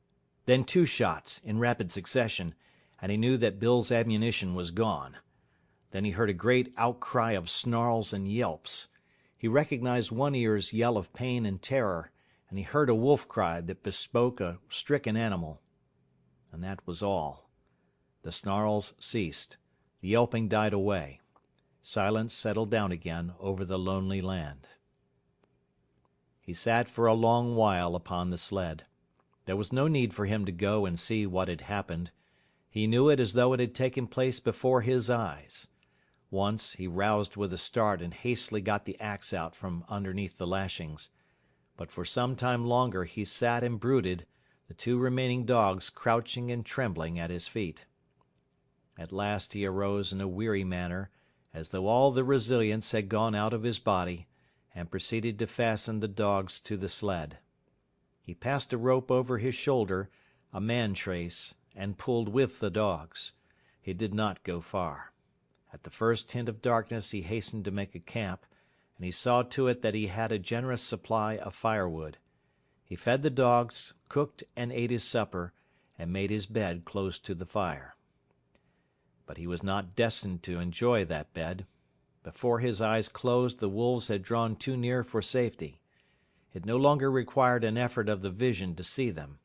then two shots, in rapid succession, and he knew that Bill's ammunition was gone. Then he heard a great outcry of snarls and yelps. He recognized One Ear's yell of pain and terror, and he heard a wolf cry that bespoke a stricken animal. And that was all. The snarls ceased. The yelping died away. Silence settled down again over the lonely land. He sat for a long while upon the sled. There was no need for him to go and see what had happened. He knew it as though it had taken place before his eyes. Once, he roused with a start and hastily got the axe out from underneath the lashings. But for some time longer he sat and brooded, the two remaining dogs crouching and trembling at his feet. At last he arose in a weary manner, as though all the resilience had gone out of his body, and proceeded to fasten the dogs to the sled. He passed a rope over his shoulder, a man trace, and pulled with the dogs. He did not go far. At the first hint of darkness he hastened to make a camp, and he saw to it that he had a generous supply of firewood. He fed the dogs, cooked and ate his supper, and made his bed close to the fire. But he was not destined to enjoy that bed. Before his eyes closed the wolves had drawn too near for safety. It no longer required an effort of the vision to see them.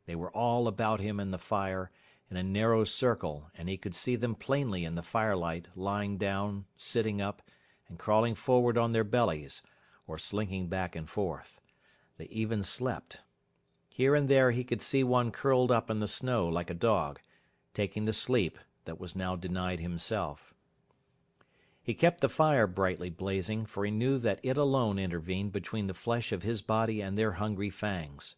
They were all about him in the fire, in a narrow circle, and he could see them plainly in the firelight, lying down, sitting up, and crawling forward on their bellies, or slinking back and forth. They even slept. Here and there he could see one curled up in the snow like a dog, taking the sleep that was now denied himself. He kept the fire brightly blazing, for he knew that it alone intervened between the flesh of his body and their hungry fangs.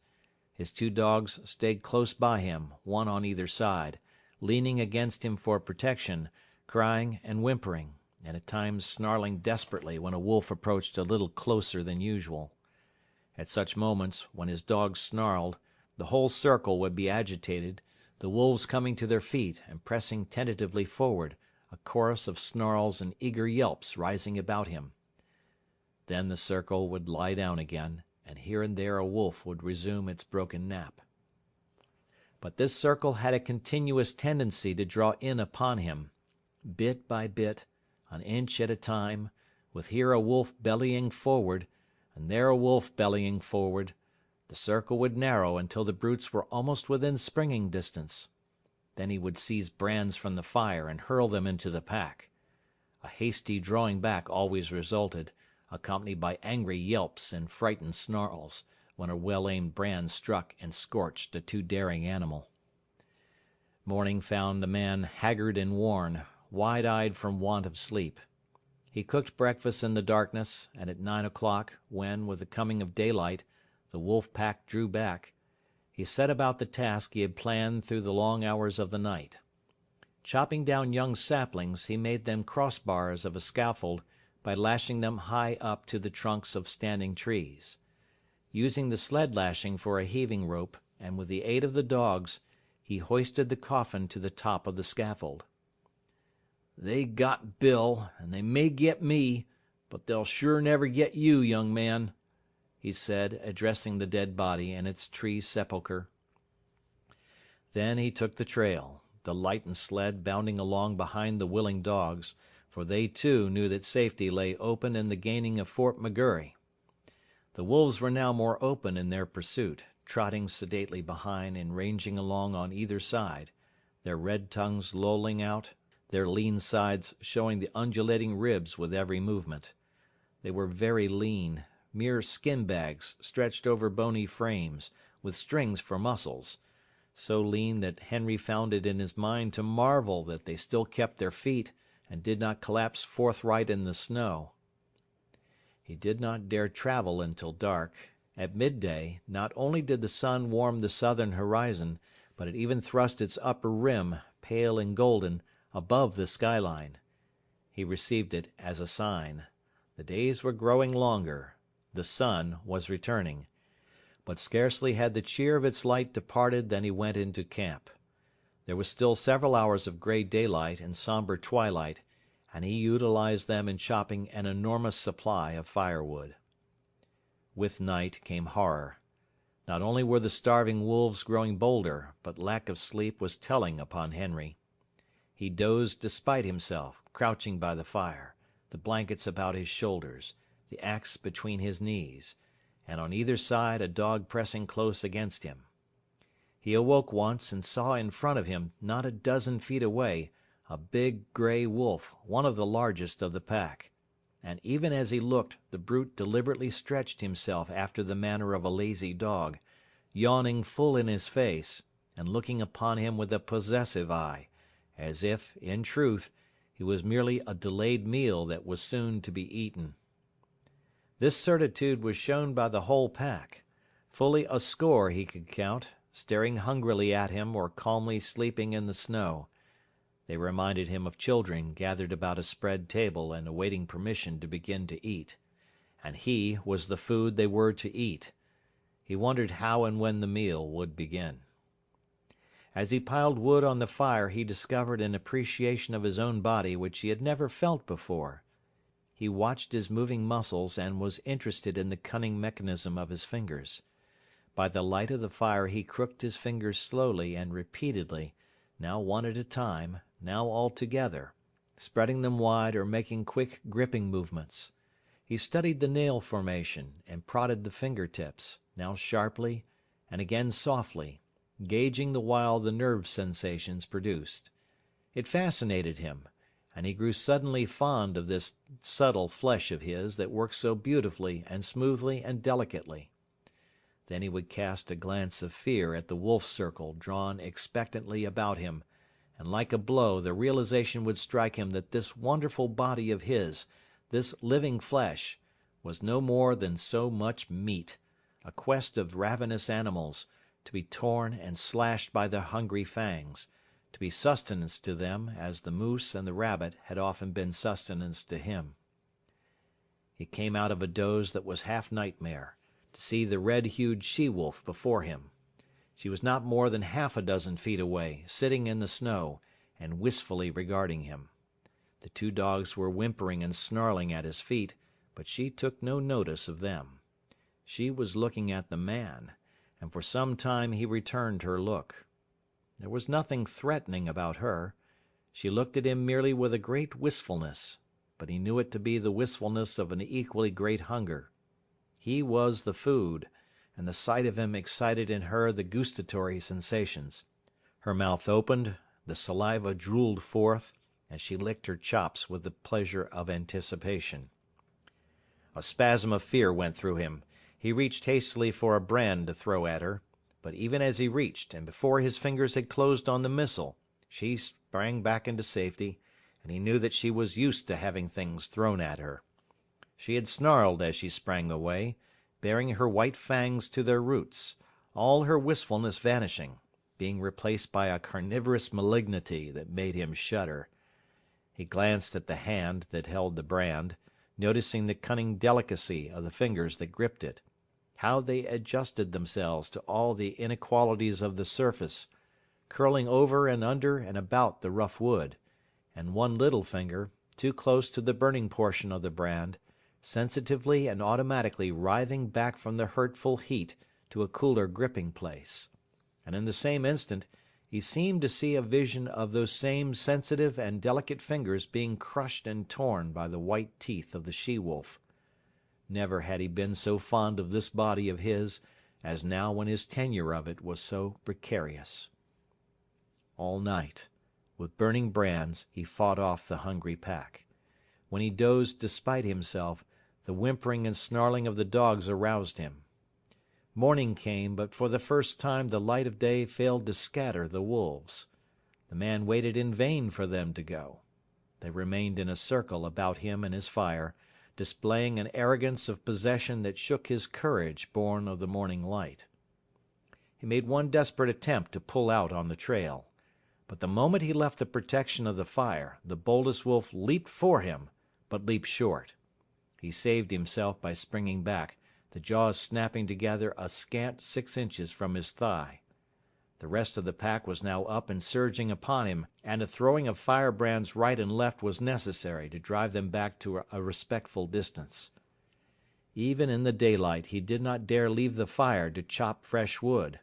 His 2 dogs stayed close by him, one on either side, leaning against him for protection, crying and whimpering, and at times snarling desperately when a wolf approached a little closer than usual. At such moments, when his dogs snarled, the whole circle would be agitated, the wolves coming to their feet and pressing tentatively forward, a chorus of snarls and eager yelps rising about him. Then the circle would lie down again, and here and there a wolf would resume its broken nap. But this circle had a continuous tendency to draw in upon him. Bit by bit, an inch at a time, with here a wolf bellying forward, and there a wolf bellying forward, the circle would narrow until the brutes were almost within springing distance. Then he would seize brands from the fire and hurl them into the pack. A hasty drawing back always resulted, accompanied by angry yelps and frightened snarls, when a well-aimed brand struck and scorched a too daring animal. Morning found the man haggard and worn, wide-eyed from want of sleep. He cooked breakfast in the darkness, and at 9 o'clock, when, with the coming of daylight, the wolf pack drew back, he set about the task he had planned through the long hours of the night. Chopping down young saplings, he made them crossbars of a scaffold by lashing them high up to the trunks of standing trees. Using the sled lashing for a heaving rope, and with the aid of the dogs, he hoisted the coffin to the top of the scaffold. "They got Bill, and they may get me, but they'll sure never get you, young man," he said, addressing the dead body in its tree sepulchre. Then he took the trail, the lightened sled bounding along behind the willing dogs, for they too knew that safety lay open in the gaining of Fort McGurry. The wolves were now more open in their pursuit, trotting sedately behind and ranging along on either side, their red tongues lolling out, their lean sides showing the undulating ribs with every movement. They were very lean, mere skin bags stretched over bony frames, with strings for muscles, so lean that Henry found it in his mind to marvel that they still kept their feet and did not collapse forthright in the snow. He did not dare travel until dark. At midday, not only did the sun warm the southern horizon, but it even thrust its upper rim, pale and golden, above the skyline. He received it as a sign. The days were growing longer. The sun was returning. But scarcely had the cheer of its light departed than he went into camp. There was still several hours of grey daylight and somber twilight, and he utilized them in chopping an enormous supply of firewood. With night came horror. Not only were the starving wolves growing bolder, but lack of sleep was telling upon Henry. He dozed despite himself, crouching by the fire, the blankets about his shoulders, the axe between his knees, and on either side a dog pressing close against him. He awoke once and saw in front of him, not a dozen feet away, a big grey wolf, one of the largest of the pack, and even as he looked the brute deliberately stretched himself after the manner of a lazy dog, yawning full in his face, and looking upon him with a possessive eye, as if, in truth, he was merely a delayed meal that was soon to be eaten. This certitude was shown by the whole pack. Fully a score he could count, staring hungrily at him or calmly sleeping in the snow. They reminded him of children gathered about a spread table and awaiting permission to begin to eat. And he was the food they were to eat. He wondered how and when the meal would begin. As he piled wood on the fire he discovered an appreciation of his own body which he had never felt before. He watched his moving muscles and was interested in the cunning mechanism of his fingers. By the light of the fire he crooked his fingers slowly and repeatedly, now one at a time, now all together, spreading them wide or making quick gripping movements. He studied the nail formation, and prodded the finger tips, now sharply and again softly, gauging the while the nerve sensations produced. It fascinated him, and he grew suddenly fond of this subtle flesh of his that worked so beautifully and smoothly and delicately. Then he would cast a glance of fear at the wolf circle drawn expectantly about him, and like a blow the realization would strike him that this wonderful body of his, this living flesh, was no more than so much meat, a quest of ravenous animals, to be torn and slashed by the hungry fangs, to be sustenance to them as the moose and the rabbit had often been sustenance to him. He came out of a doze that was half nightmare, to see the red-hued she-wolf before him. She was not more than half a dozen feet away, sitting in the snow, and wistfully regarding him. The two dogs were whimpering and snarling at his feet, but she took no notice of them. She was looking at the man, and for some time he returned her look. There was nothing threatening about her. She looked at him merely with a great wistfulness, but he knew it to be the wistfulness of an equally great hunger. He was the food, and the sight of him excited in her the gustatory sensations. Her mouth opened, the saliva drooled forth, and she licked her chops with the pleasure of anticipation. A spasm of fear went through him. He reached hastily for a brand to throw at her, but even as he reached, and before his fingers had closed on the missile, she sprang back into safety, and he knew that she was used to having things thrown at her. She had snarled as she sprang away, baring her white fangs to their roots, all her wistfulness vanishing, being replaced by a carnivorous malignity that made him shudder. He glanced at the hand that held the brand, noticing the cunning delicacy of the fingers that gripped it, how they adjusted themselves to all the inequalities of the surface, curling over and under and about the rough wood, and one little finger, too close to the burning portion of the brand, sensitively and automatically writhing back from the hurtful heat to a cooler gripping place. And in the same instant he seemed to see a vision of those same sensitive and delicate fingers being crushed and torn by the white teeth of the she-wolf. Never had he been so fond of this body of his as now when his tenure of it was so precarious. All night, with burning brands, he fought off the hungry pack. When he dozed despite himself, the whimpering and snarling of the dogs aroused him. Morning came, but for the first time the light of day failed to scatter the wolves. The man waited in vain for them to go. They remained in a circle about him and his fire, displaying an arrogance of possession that shook his courage born of the morning light. He made one desperate attempt to pull out on the trail, but the moment he left the protection of the fire, the boldest wolf leaped for him, but leaped short. He saved himself by springing back, the jaws snapping together a scant 6 inches from his thigh. The rest of the pack was now up and surging upon him, and a throwing of firebrands right and left was necessary to drive them back to a respectful distance. Even in the daylight he did not dare leave the fire to chop fresh wood.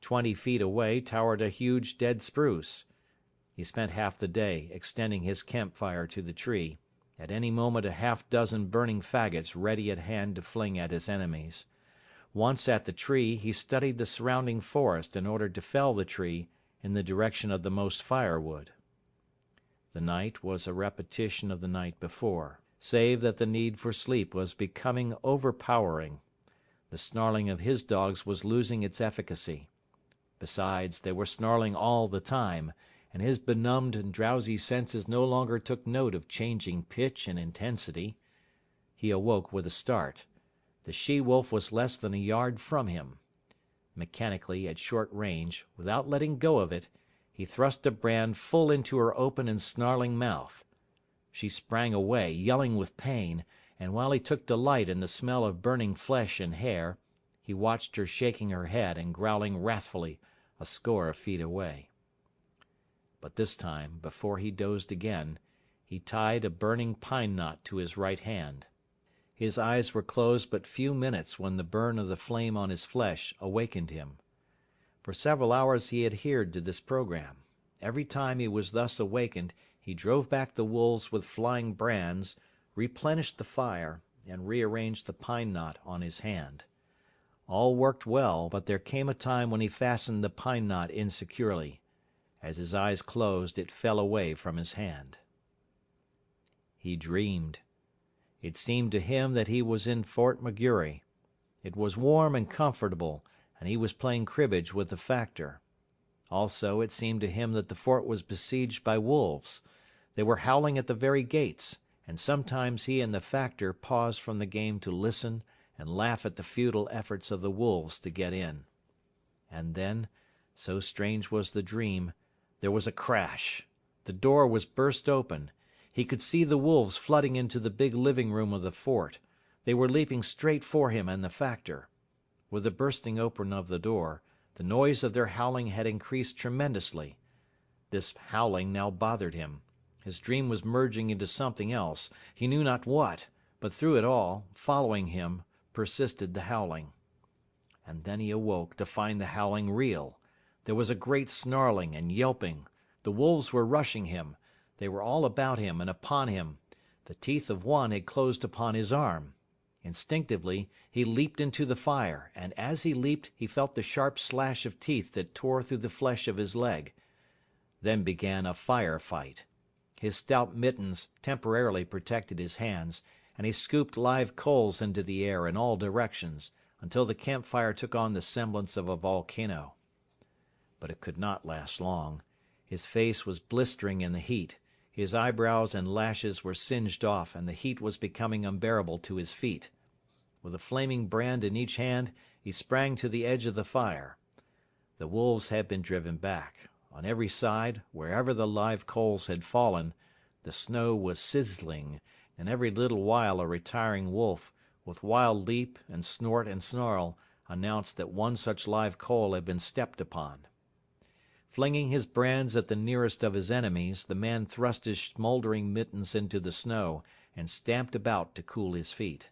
20 feet away towered a huge dead spruce. He spent half the day extending his campfire to the tree, at any moment a half-dozen burning faggots ready at hand to fling at his enemies. Once at the tree, he studied the surrounding forest in order to fell the tree in the direction of the most firewood. The night was a repetition of the night before, save that the need for sleep was becoming overpowering. The snarling of his dogs was losing its efficacy. Besides, they were snarling all the time, and his benumbed and drowsy senses no longer took note of changing pitch and intensity. He awoke with a start. The she-wolf was less than a yard from him. Mechanically, at short range, without letting go of it, he thrust a brand full into her open and snarling mouth. She sprang away, yelling with pain, and while he took delight in the smell of burning flesh and hair, he watched her shaking her head and growling wrathfully a score of feet away. But this time, before he dozed again, he tied a burning pine knot to his right hand. His eyes were closed but few minutes when the burn of the flame on his flesh awakened him. For several hours he adhered to this program. Every time he was thus awakened, he drove back the wolves with flying brands, replenished the fire, and rearranged the pine knot on his hand. All worked well, but there came a time when he fastened the pine knot insecurely. As his eyes closed, it fell away from his hand. He dreamed. It seemed to him that he was in Fort McGurry. It was warm and comfortable, and he was playing cribbage with the factor. Also, it seemed to him that the fort was besieged by wolves. They were howling at the very gates, and sometimes he and the factor paused from the game to listen and laugh at the futile efforts of the wolves to get in. And then, so strange was the dream, there was a crash. The door was burst open. He could see the wolves flooding into the big living room of the fort. They were leaping straight for him and the factor. With the bursting open of the door, the noise of their howling had increased tremendously. This howling now bothered him. His dream was merging into something else, he knew not what, but through it all, following him, persisted the howling. And then he awoke to find the howling real. There was a great snarling and yelping. The wolves were rushing him. They were all about him and upon him. The teeth of one had closed upon his arm. Instinctively, he leaped into the fire, and as he leaped, he felt the sharp slash of teeth that tore through the flesh of his leg. Then began a fire fight. His stout mittens temporarily protected his hands, and he scooped live coals into the air in all directions, until the campfire took on the semblance of a volcano. But it could not last long. His face was blistering in the heat. His eyebrows and lashes were singed off, and the heat was becoming unbearable to his feet. With a flaming brand in each hand, he sprang to the edge of the fire. The wolves had been driven back. On every side, wherever the live coals had fallen, the snow was sizzling, and every little while a retiring wolf, with wild leap and snort and snarl, announced that one such live coal had been stepped upon. Flinging his brands at the nearest of his enemies, the man thrust his smouldering mittens into the snow, and stamped about to cool his feet.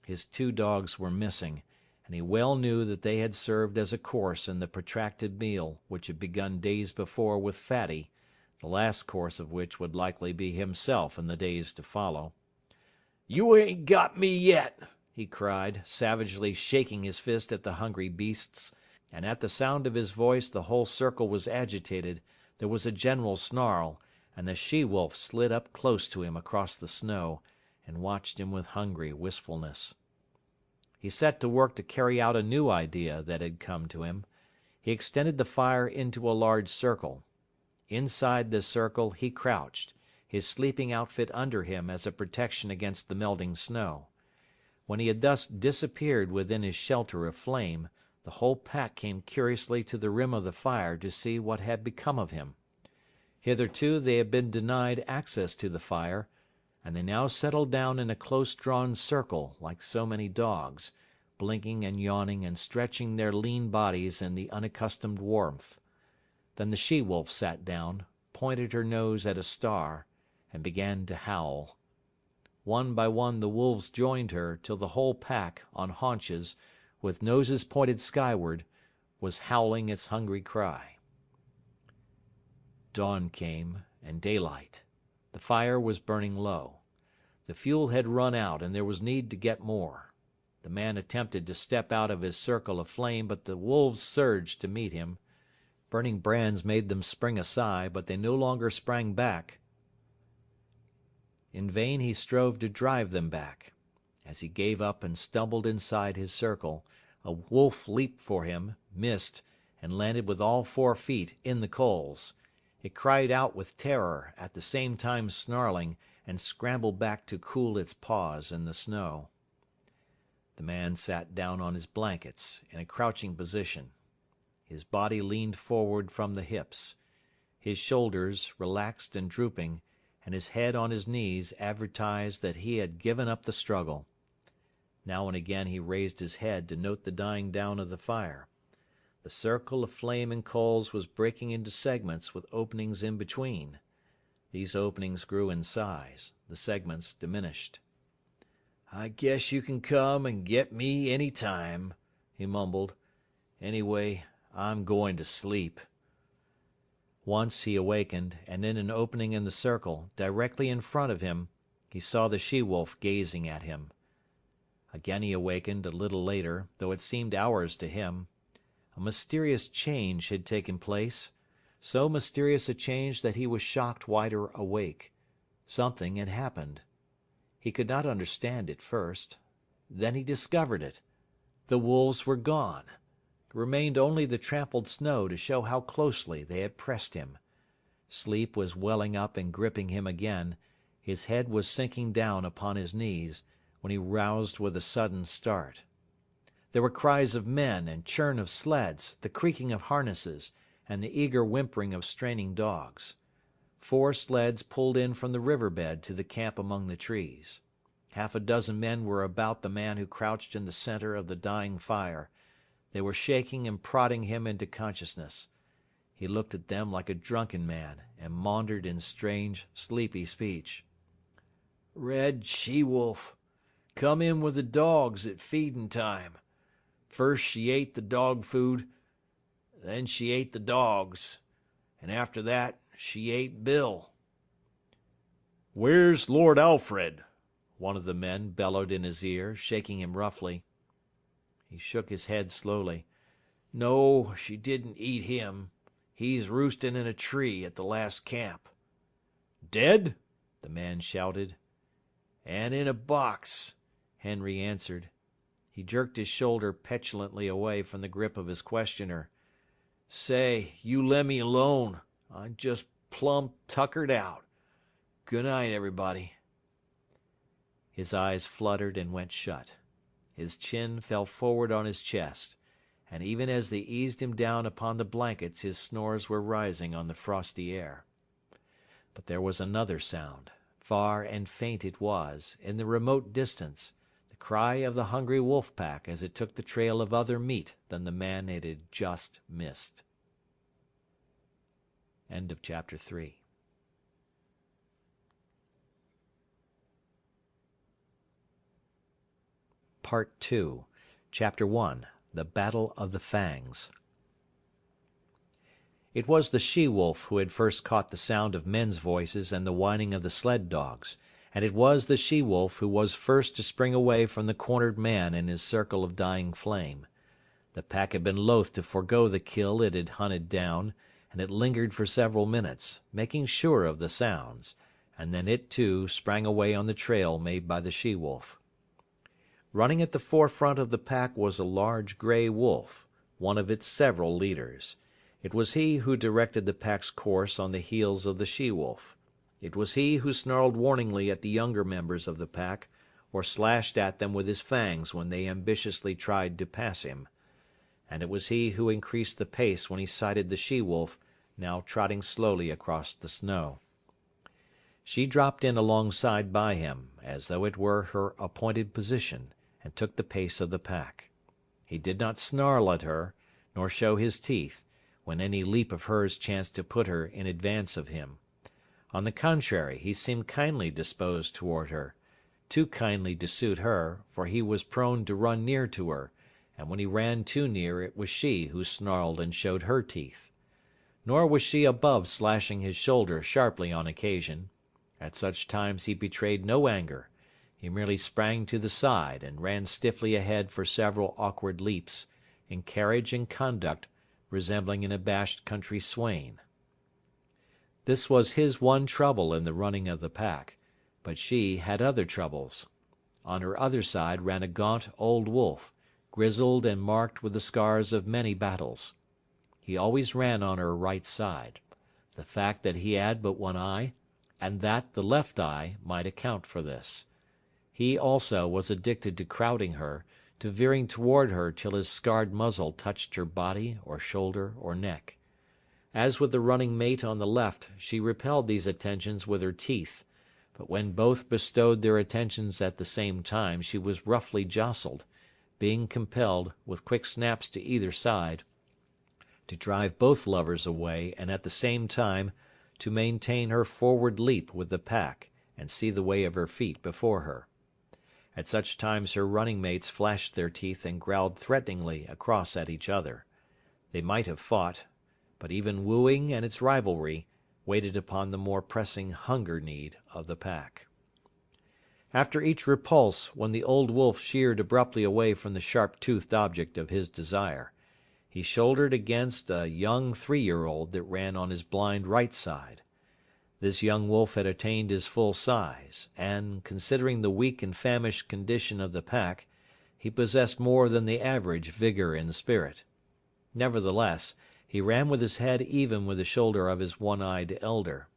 His 2 dogs were missing, and he well knew that they had served as a course in the protracted meal which had begun days before with Fatty, the last course of which would likely be himself in the days to follow. "You ain't got me yet," he cried, savagely shaking his fist at the hungry beasts, and at the sound of his voice the whole circle was agitated, there was a general snarl, and the she-wolf slid up close to him across the snow, and watched him with hungry wistfulness. He set to work to carry out a new idea that had come to him. He extended the fire into a large circle. Inside this circle he crouched, his sleeping outfit under him as a protection against the melting snow. When he had thus disappeared within his shelter of flame, the whole pack came curiously to the rim of the fire to see what had become of him. Hitherto they had been denied access to the fire, and they now settled down in a close-drawn circle like so many dogs, blinking and yawning and stretching their lean bodies in the unaccustomed warmth. Then the she-wolf sat down, pointed her nose at a star, and began to howl. One by one the wolves joined her, till the whole pack, on haunches, with noses pointed skyward, was howling its hungry cry. Dawn came, and daylight. The fire was burning low. The fuel had run out, and there was need to get more. The man attempted to step out of his circle of flame, but the wolves surged to meet him. Burning brands made them spring aside, but they no longer sprang back. In vain he strove to drive them back. As he gave up and stumbled inside his circle, a wolf leaped for him, missed, and landed with all 4 feet in the coals. It cried out with terror, at the same time snarling, and scrambled back to cool its paws in the snow. The man sat down on his blankets, in a crouching position. His body leaned forward from the hips. His shoulders, relaxed and drooping, and his head on his knees advertised that he had given up the struggle. Now and again he raised his head to note the dying down of the fire. The circle of flame and coals was breaking into segments with openings in between. These openings grew in size. The segments diminished. "I guess you can come and get me any time," he mumbled. "Anyway, I'm going to sleep." Once he awakened, and in an opening in the circle, directly in front of him, he saw the she-wolf gazing at him. Again he awakened a little later, though it seemed hours to him. A mysterious change had taken place, so mysterious a change that he was shocked wider awake. Something had happened. He could not understand it first. Then he discovered it. The wolves were gone. Remained only the trampled snow to show how closely they had pressed him. Sleep was welling up and gripping him again. His head was sinking down upon his knees, when he roused with a sudden start. There were cries of men and churn of sleds, the creaking of harnesses, and the eager whimpering of straining dogs. 4 sleds pulled in from the river bed to the camp among the trees. Half a dozen men were about the man who crouched in the center of the dying fire. They were shaking and prodding him into consciousness. He looked at them like a drunken man, and maundered in strange, sleepy speech. "Red she-wolf. Come in with the dogs at feedin' time. First she ate the dog food, then she ate the dogs, and after that she ate Bill." "Where's Lord Alfred?" one of the men bellowed in his ear, shaking him roughly. He shook his head slowly. "No, she didn't eat him. He's roosting in a tree at the last camp." "Dead?" the man shouted. "And in a box," Henry answered. He jerked his shoulder petulantly away from the grip of his questioner. "Say, you lemme alone. I'm just plumb tuckered out. Good night, everybody." His eyes fluttered and went shut. His chin fell forward on his chest, and even as they eased him down upon the blankets his snores were rising on the frosty air. But there was another sound. Far and faint it was, in the remote distance, the cry of the hungry wolf pack as it took the trail of other meat than the man it had just missed. End of chapter 3. Part 2, Chapter 1, The Battle of the Fangs. It was the she-wolf who had first caught the sound of men's voices and the whining of the sled dogs, and it was the she-wolf who was first to spring away from the cornered man in his circle of dying flame. The pack had been loath to forego the kill it had hunted down, and it lingered for several minutes, making sure of the sounds, and then it too sprang away on the trail made by the she-wolf. Running at the forefront of the pack was a large grey wolf, one of its several leaders. It was he who directed the pack's course on the heels of the she-wolf. It was he who snarled warningly at the younger members of the pack, or slashed at them with his fangs when they ambitiously tried to pass him. And it was he who increased the pace when he sighted the she-wolf, now trotting slowly across the snow. She dropped in alongside by him, as though it were her appointed position, and took the pace of the pack. He did not snarl at her, nor show his teeth, when any leap of hers chanced to put her in advance of him. On the contrary, he seemed kindly disposed toward her, too kindly to suit her, for he was prone to run near to her, and when he ran too near it was she who snarled and showed her teeth. Nor was she above slashing his shoulder sharply on occasion. At such times he betrayed no anger. He merely sprang to the side and ran stiffly ahead for several awkward leaps, in carriage and conduct resembling an abashed country swain. This was his one trouble in the running of the pack, but she had other troubles. On her other side ran a gaunt old wolf, grizzled and marked with the scars of many battles. He always ran on her right side. The fact that he had but one eye, and that the left eye, might account for this. He also was addicted to crowding her, to veering toward her till his scarred muzzle touched her body or shoulder or neck. As with the running mate on the left, she repelled these attentions with her teeth, but when both bestowed their attentions at the same time she was roughly jostled, being compelled, with quick snaps to either side, to drive both lovers away and at the same time to maintain her forward leap with the pack and see the way of her feet before her. At such times her running mates flashed their teeth and growled threateningly across at each other. They might have fought, but even wooing and its rivalry waited upon the more pressing hunger need of the pack. After each repulse, when the old wolf sheered abruptly away from the sharp-toothed object of his desire, he shouldered against a young 3-year-old that ran on his blind right side. This young wolf had attained his full size, and, considering the weak and famished condition of the pack, he possessed more than the average vigor and spirit. Nevertheless, he ran with his head even with the shoulder of his one-eyed elder.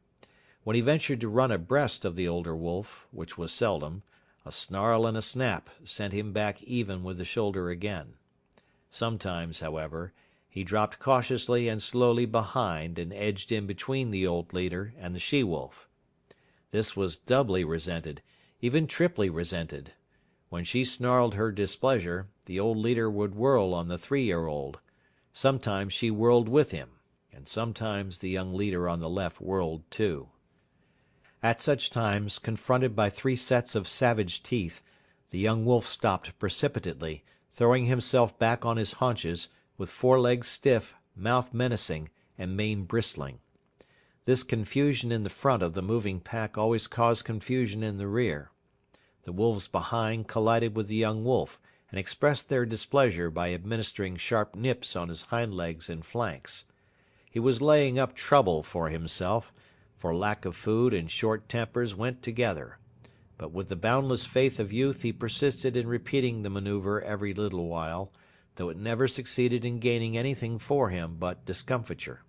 When he ventured to run abreast of the older wolf, which was seldom, a snarl and a snap sent him back even with the shoulder again. Sometimes, however, he dropped cautiously and slowly behind and edged in between the old leader and the she-wolf. This was doubly resented, even triply resented. When she snarled her displeasure, the old leader would whirl on the 3-year-old. Sometimes she whirled with him, and sometimes the young leader on the left whirled too. At such times, confronted by 3 sets of savage teeth, the young wolf stopped precipitately, throwing himself back on his haunches, with forelegs stiff, mouth menacing, and mane bristling. This confusion in the front of the moving pack always caused confusion in the rear. The wolves behind collided with the young wolf, and expressed their displeasure by administering sharp nips on his hind legs and flanks. He was laying up trouble for himself, for lack of food and short tempers went together. But with the boundless faith of youth he persisted in repeating the maneuver every little while, though it never succeeded in gaining anything for him but discomfiture.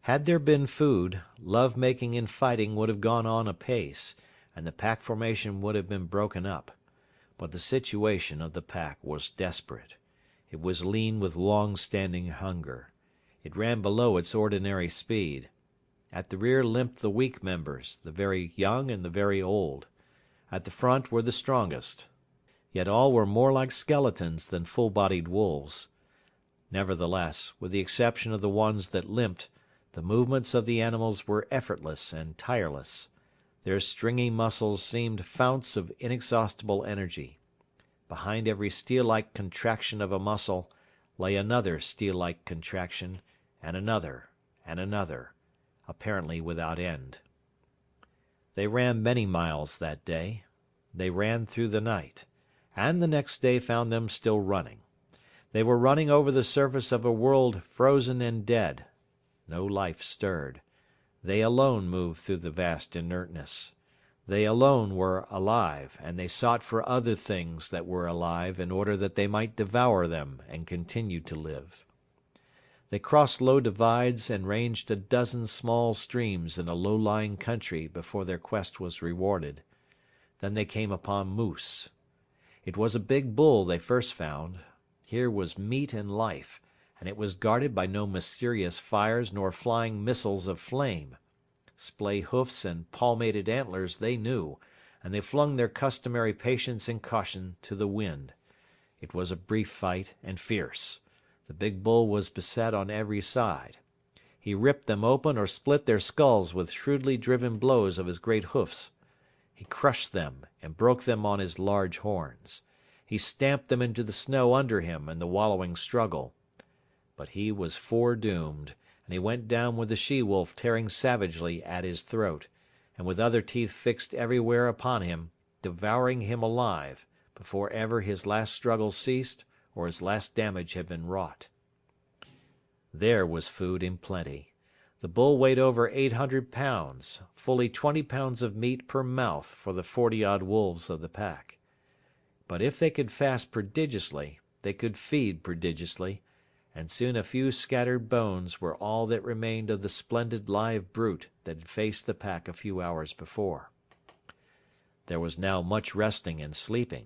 Had there been food, love-making and fighting would have gone on apace, and the pack formation would have been broken up. But the situation of the pack was desperate. It was lean with long-standing hunger. It ran below its ordinary speed. At the rear limped the weak members, the very young and the very old. At the front were the strongest. Yet all were more like skeletons than full-bodied wolves. Nevertheless, with the exception of the ones that limped, the movements of the animals were effortless and tireless. Their stringy muscles seemed founts of inexhaustible energy. Behind every steel-like contraction of a muscle lay another steel-like contraction, and another, apparently without end. They ran many miles that day. They ran through the night, and the next day found them still running. They were running over the surface of a world frozen and dead. No life stirred. They alone moved through the vast inertness. They alone were alive, and they sought for other things that were alive in order that they might devour them and continue to live. They crossed low divides and ranged a dozen small streams in a low-lying country before their quest was rewarded. Then they came upon moose. It was a big bull they first found. Here was meat and life, and it was guarded by no mysterious fires nor flying missiles of flame. Splay hoofs and palmated antlers they knew, and they flung their customary patience and caution to the wind. It was a brief fight and fierce. The big bull was beset on every side. He ripped them open or split their skulls with shrewdly driven blows of his great hoofs. He crushed them and broke them on his large horns. He stamped them into the snow under him in the wallowing struggle. But he was foredoomed, and he went down with the she-wolf tearing savagely at his throat, and with other teeth fixed everywhere upon him, devouring him alive, before ever his last struggle ceased or his last damage had been wrought. There was food in plenty. The bull weighed over 800 pounds, fully 20 pounds of meat per mouth for the 40-odd wolves of the pack. But if they could fast prodigiously, they could feed prodigiously, and soon a few scattered bones were all that remained of the splendid live brute that had faced the pack a few hours before. There was now much resting and sleeping.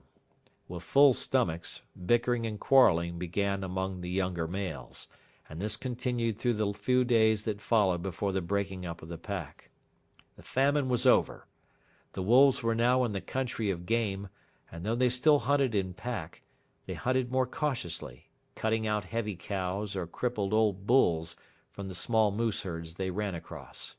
With full stomachs, bickering and quarreling began among the younger males, and this continued through the few days that followed before the breaking up of the pack. The famine was over. The wolves were now in the country of game, and though they still hunted in pack, they hunted more cautiously, cutting out heavy cows or crippled old bulls from the small moose herds they ran across.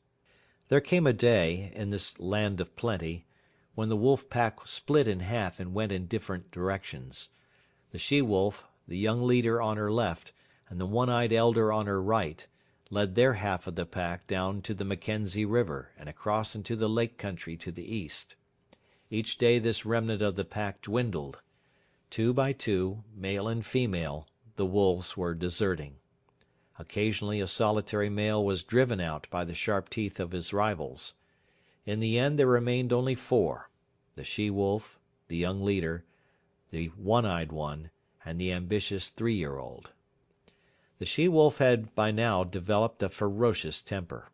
There came a day, in this land of plenty, when the wolf pack split in half and went in different directions. The she-wolf, the young leader on her left, and the one-eyed elder on her right, led their half of the pack down to the Mackenzie River and across into the lake country to the east. Each day this remnant of the pack dwindled. 2 by 2, male and female, the wolves were deserting. Occasionally a solitary male was driven out by the sharp teeth of his rivals. In the end there remained only 4: the she-wolf, the young leader, the one-eyed one, and the ambitious 3-year-old. The she-wolf had by now developed a ferocious temper.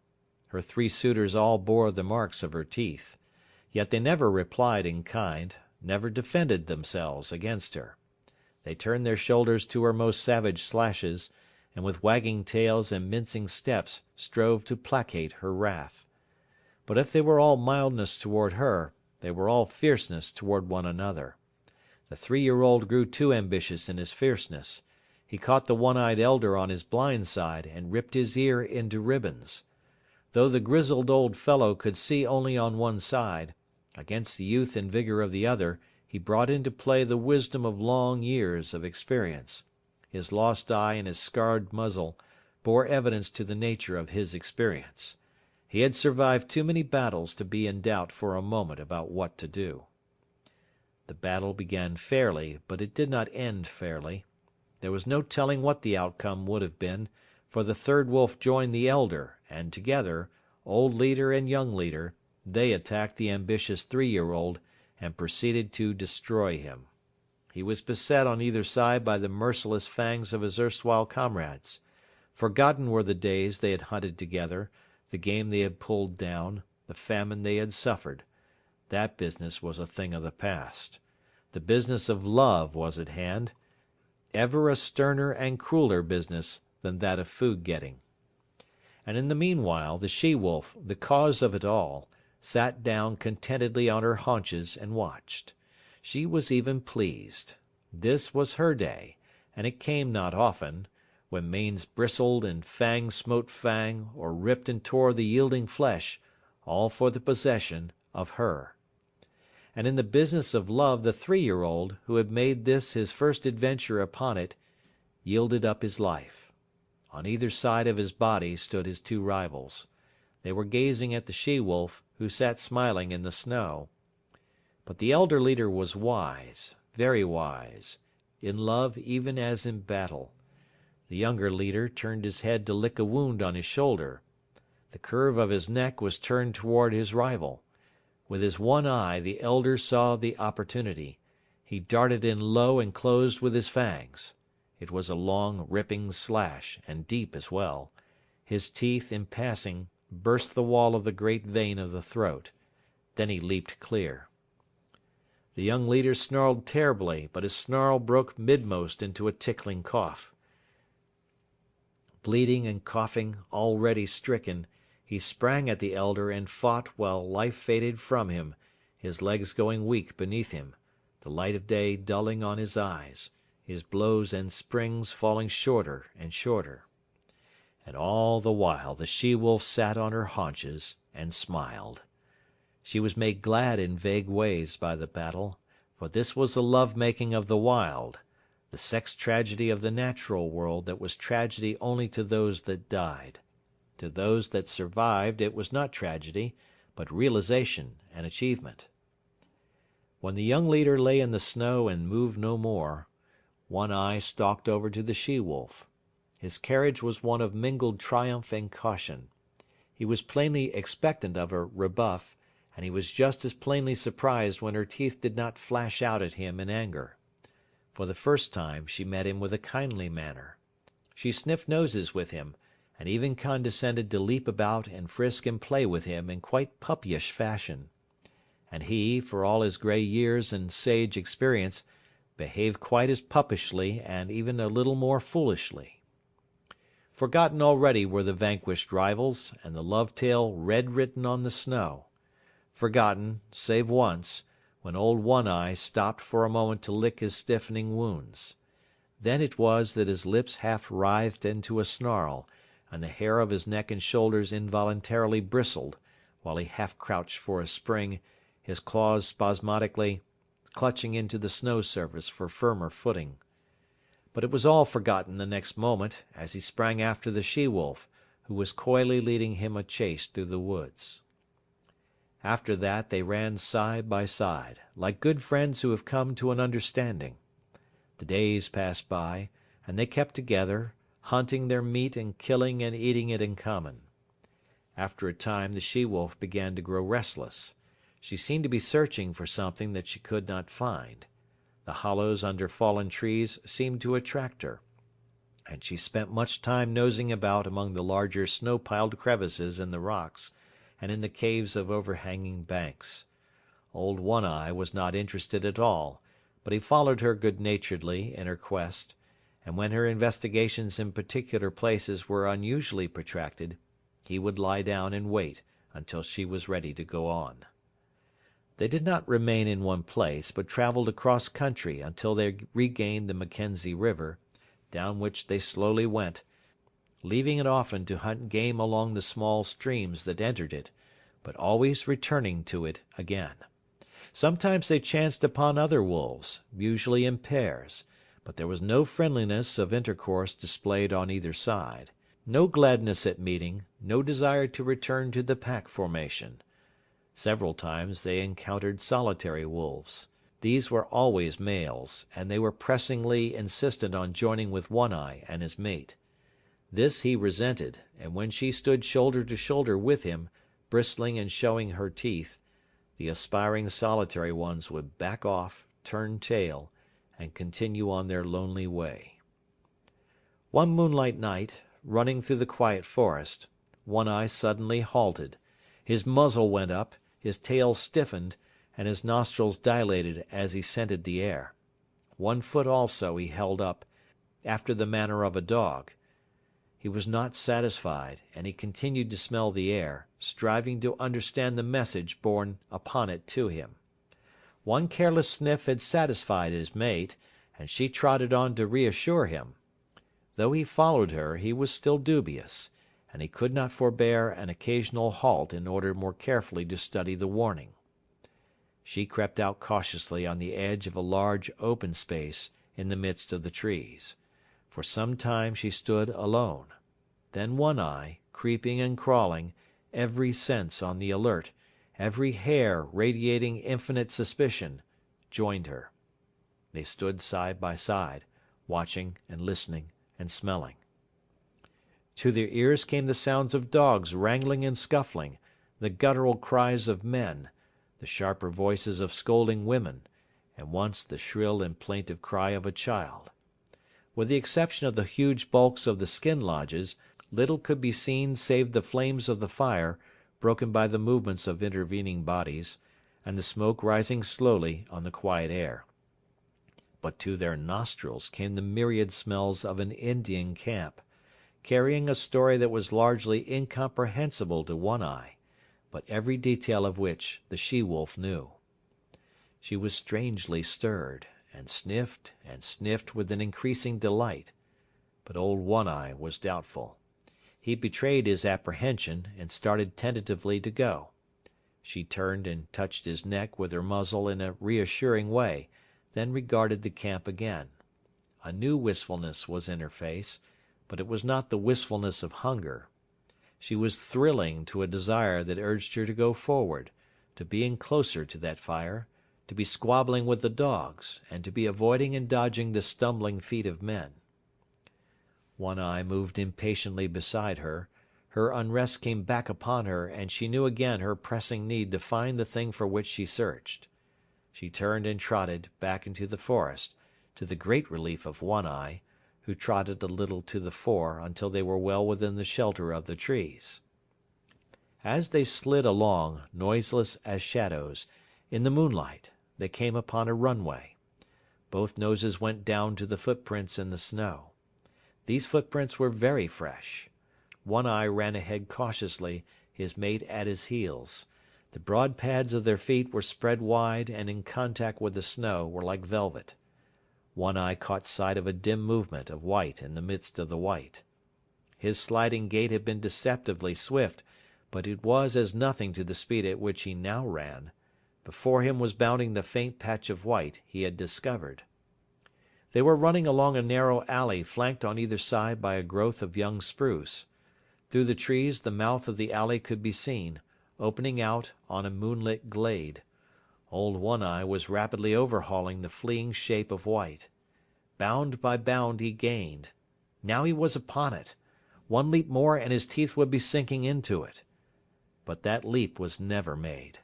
Her 3 suitors all bore the marks of her teeth. Yet they never replied in kind, never defended themselves against her. They turned their shoulders to her most savage slashes, and with wagging tails and mincing steps strove to placate her wrath. But if they were all mildness toward her, they were all fierceness toward one another. The 3-year-old grew too ambitious in his fierceness. He caught the one-eyed elder on his blind side and ripped his ear into ribbons. Though the grizzled old fellow could see only on one side, against the youth and vigor of the other he brought into play the wisdom of long years of experience. His lost eye and his scarred muzzle bore evidence to the nature of his experience. He had survived too many battles to be in doubt for a moment about what to do. The battle began fairly, but it did not end fairly. There was no telling what the outcome would have been, for the third wolf joined the elder, and together, old leader and young leader, they attacked the ambitious 3-year-old and proceeded to destroy him. He was beset on either side by the merciless fangs of his erstwhile comrades. Forgotten were the days they had hunted together, the game they had pulled down, the famine they had suffered. That business was a thing of the past. The business of love was at hand, ever a sterner and crueler business than that of food-getting. And in the meanwhile the she-wolf, the cause of it all, sat down contentedly on her haunches and watched. She was even pleased. This was her day, and it came not often, when manes bristled and fang smote fang, or ripped and tore the yielding flesh, all for the possession of her. And in the business of love the 3-year-old, who had made this his first adventure upon it, yielded up his life. On either side of his body stood his 2 rivals. They were gazing at the she-wolf, who sat smiling in the snow. But the elder leader was wise, very wise, in love even as in battle. The younger leader turned his head to lick a wound on his shoulder. The curve of his neck was turned toward his rival. With his one eye the elder saw the opportunity. He darted in low and closed with his fangs. It was a long, ripping slash, and deep as well. His teeth, in passing, burst the wall of the great vein of the throat. Then he leaped clear. The young leader snarled terribly, but his snarl broke midmost into a tickling cough. Bleeding and coughing, already stricken, he sprang at the elder and fought while life faded from him, his legs going weak beneath him, the light of day dulling on his eyes, his blows and springs falling shorter and shorter. And all the while the she-wolf sat on her haunches and smiled. She was made glad in vague ways by the battle, for this was the love-making of the wild, the sex tragedy of the natural world that was tragedy only to those that died. To those that survived it was not tragedy, but realization and achievement. When the young leader lay in the snow and moved no more, One Eye stalked over to the she-wolf. His carriage was one of mingled triumph and caution. He was plainly expectant of a rebuff, and he was just as plainly surprised when her teeth did not flash out at him in anger. For the first time she met him with a kindly manner. She sniffed noses with him, and even condescended to leap about and frisk and play with him in quite puppyish fashion. And he, for all his grey years and sage experience, behaved quite as puppishly and even a little more foolishly. Forgotten already were the vanquished rivals, and the love-tale red-written on the snow. Forgotten, save once, when old One Eye stopped for a moment to lick his stiffening wounds. Then it was that his lips half writhed into a snarl, and the hair of his neck and shoulders involuntarily bristled, while he half crouched for a spring, his claws spasmodically clutching into the snow surface for firmer footing. But it was all forgotten the next moment, as he sprang after the she-wolf, who was coyly leading him a chase through the woods. After that they ran side by side, like good friends who have come to an understanding. The days passed by, and they kept together, hunting their meat and killing and eating it in common. After a time the she-wolf began to grow restless. She seemed to be searching for something that she could not find. The hollows under fallen trees seemed to attract her, and she spent much time nosing about among the larger snow-piled crevices in the rocks and in the caves of overhanging banks. Old One-Eye was not interested at all, but he followed her good-naturedly in her quest, and when her investigations in particular places were unusually protracted, he would lie down and wait until she was ready to go on. They did not remain in one place, but traveled across country until they regained the Mackenzie River, down which they slowly went, leaving it often to hunt game along the small streams that entered it, but always returning to it again. Sometimes they chanced upon other wolves, usually in pairs, but there was no friendliness of intercourse displayed on either side, no gladness at meeting, no desire to return to the pack formation. Several times they encountered solitary wolves. These were always males, and they were pressingly insistent on joining with One-Eye and his mate. This he resented, and when she stood shoulder to shoulder with him, bristling and showing her teeth, the aspiring solitary ones would back off, turn tail, and continue on their lonely way. One moonlight night, running through the quiet forest, One-Eye suddenly halted. His muzzle went up, his tail stiffened, and his nostrils dilated as he scented the air. 1 foot also he held up, after the manner of a dog. He was not satisfied, and he continued to smell the air, striving to understand the message borne upon it to him. One careless sniff had satisfied his mate, and she trotted on to reassure him. Though he followed her, he was still dubious, and he could not forbear an occasional halt in order more carefully to study the warning. She crept out cautiously on the edge of a large open space in the midst of the trees. For some time she stood alone. Then One-Eye, creeping and crawling, every sense on the alert, every hair radiating infinite suspicion, joined her. They stood side by side, watching and listening and smelling. To their ears came the sounds of dogs wrangling and scuffling, the guttural cries of men, the sharper voices of scolding women, and once the shrill and plaintive cry of a child. With the exception of the huge bulks of the skin lodges, little could be seen save the flames of the fire, broken by the movements of intervening bodies, and the smoke rising slowly on the quiet air. But to their nostrils came the myriad smells of an Indian camp, carrying a story that was largely incomprehensible to One-Eye, but every detail of which the she-wolf knew. She was strangely stirred, and sniffed with an increasing delight, but old One-Eye was doubtful. He betrayed his apprehension, and started tentatively to go. She turned and touched his neck with her muzzle in a reassuring way, then regarded the camp again. A new wistfulness was in her face, but it was not the wistfulness of hunger. She was thrilling to a desire that urged her to go forward, to be in closer to that fire, to be squabbling with the dogs, and to be avoiding and dodging the stumbling feet of men. One-Eye moved impatiently beside her. Her unrest came back upon her, and she knew again her pressing need to find the thing for which she searched. She turned and trotted back into the forest, to the great relief of One-Eye, who trotted a little to the fore until they were well within the shelter of the trees. As they slid along, noiseless as shadows, in the moonlight, they came upon a runway. Both noses went down to the footprints in the snow. These footprints were very fresh. One-Eye ran ahead cautiously, his mate at his heels. The broad pads of their feet were spread wide and in contact with the snow were like velvet. One-Eye caught sight of a dim movement of white in the midst of the white. His sliding gait had been deceptively swift, but it was as nothing to the speed at which he now ran. Before him was bounding the faint patch of white he had discovered. They were running along a narrow alley flanked on either side by a growth of young spruce. Through the trees the mouth of the alley could be seen, opening out on a moonlit glade. Old One Eye was rapidly overhauling the fleeing shape of White. Bound by bound he gained. Now he was upon it. One leap more and his teeth would be sinking into it. But that leap was never made.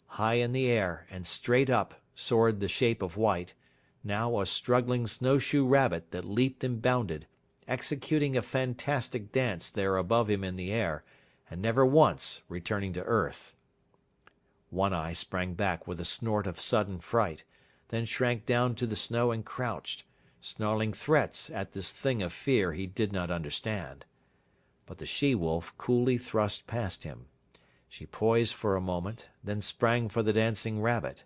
High in the air and straight up soared the shape of White, now a struggling snowshoe rabbit that leaped and bounded, executing a fantastic dance there above him in the air, and never once returning to earth. One Eye sprang back with a snort of sudden fright, then shrank down to the snow and crouched, snarling threats at this thing of fear he did not understand. But the she-wolf coolly thrust past him. She poised for a moment, then sprang for the dancing rabbit.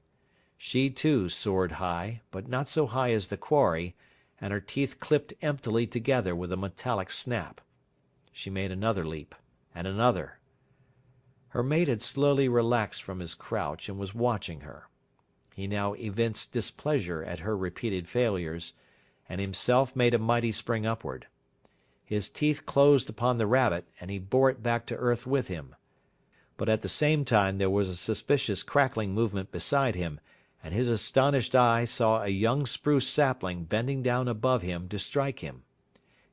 She too soared high, but not so high as the quarry, and her teeth clipped emptily together with a metallic snap. She made another leap, and another. Her mate had slowly relaxed from his crouch and was watching her. He now evinced displeasure at her repeated failures, and himself made a mighty spring upward. His teeth closed upon the rabbit, and he bore it back to earth with him. But at the same time there was a suspicious crackling movement beside him, and his astonished eye saw a young spruce sapling bending down above him to strike him.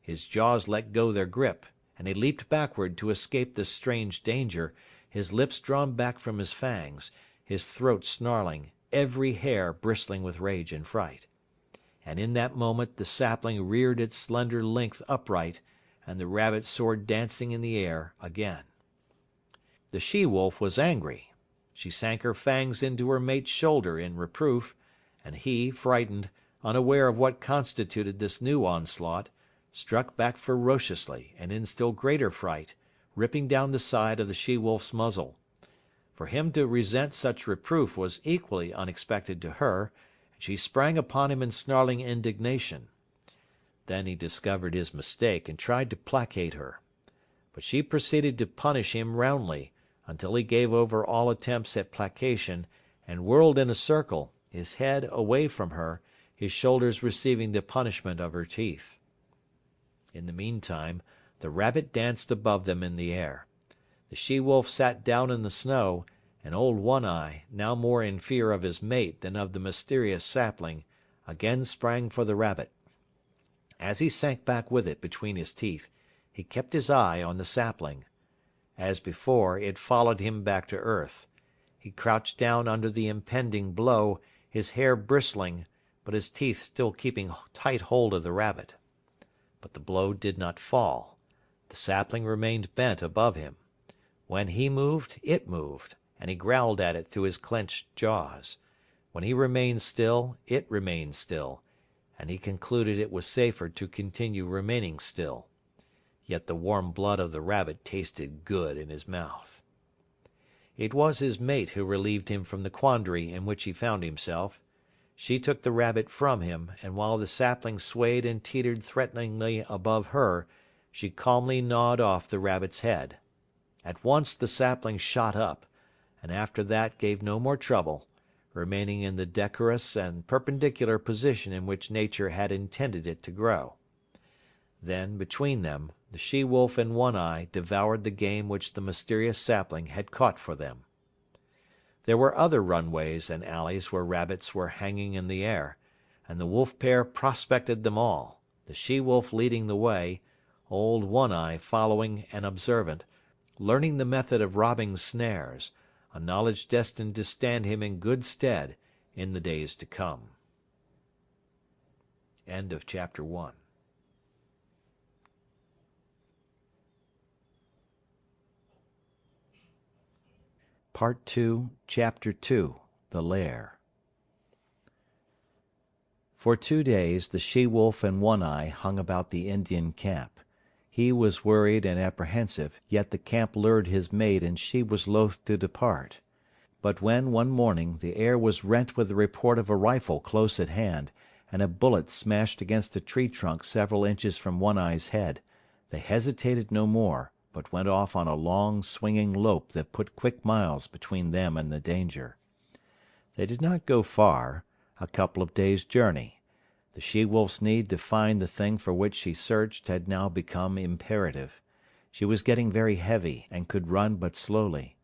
His jaws let go their grip, and he leaped backward to escape this strange danger, his lips drawn back from his fangs, his throat snarling, every hair bristling with rage and fright. And in that moment the sapling reared its slender length upright, and the rabbit soared dancing in the air again. The she-wolf was angry. She sank her fangs into her mate's shoulder in reproof, and he, frightened, unaware of what constituted this new onslaught, struck back ferociously and in still greater fright, ripping down the side of the she-wolf's muzzle. For him to resent such reproof was equally unexpected to her, and she sprang upon him in snarling indignation. Then he discovered his mistake and tried to placate her. But she proceeded to punish him roundly, until he gave over all attempts at placation, and whirled in a circle, his head away from her, his shoulders receiving the punishment of her teeth. In the meantime, the rabbit danced above them in the air. The she-wolf sat down in the snow, and old One Eye, now more in fear of his mate than of the mysterious sapling, again sprang for the rabbit. As he sank back with it between his teeth, he kept his eye on the sapling. As before, it followed him back to earth. He crouched down under the impending blow, his hair bristling, but his teeth still keeping tight hold of the rabbit. But the blow did not fall. The sapling remained bent above him. When he moved, it moved, and he growled at it through his clenched jaws. When he remained still, it remained still, and he concluded it was safer to continue remaining still. Yet the warm blood of the rabbit tasted good in his mouth. It was his mate who relieved him from the quandary in which he found himself. She took the rabbit from him, and while the sapling swayed and teetered threateningly above her, she calmly gnawed off the rabbit's head. At once the sapling shot up, and after that gave no more trouble, remaining in the decorous and perpendicular position in which nature had intended it to grow. Then, between them, the she-wolf and One Eye devoured the game which the mysterious sapling had caught for them. There were other runways and alleys where rabbits were hanging in the air, and the wolf pair prospected them all, the she-wolf leading the way, old One Eye following and observant, learning the method of robbing snares, a knowledge destined to stand him in good stead in the days to come. End of chapter 1. Part 2, Chapter 2, The Lair. For 2 days the she-wolf and One Eye hung about the Indian camp. He was worried and apprehensive, yet the camp lured his mate and she was loath to depart. But when, one morning, the air was rent with the report of a rifle close at hand, and a bullet smashed against a tree trunk several inches from One Eye's head, they hesitated no more, but went off on a long, swinging lope that put quick miles between them and the danger. They did not go far, a couple of days' journey. The she-wolf's need to find the thing for which she searched had now become imperative. She was getting very heavy and could run but slowly.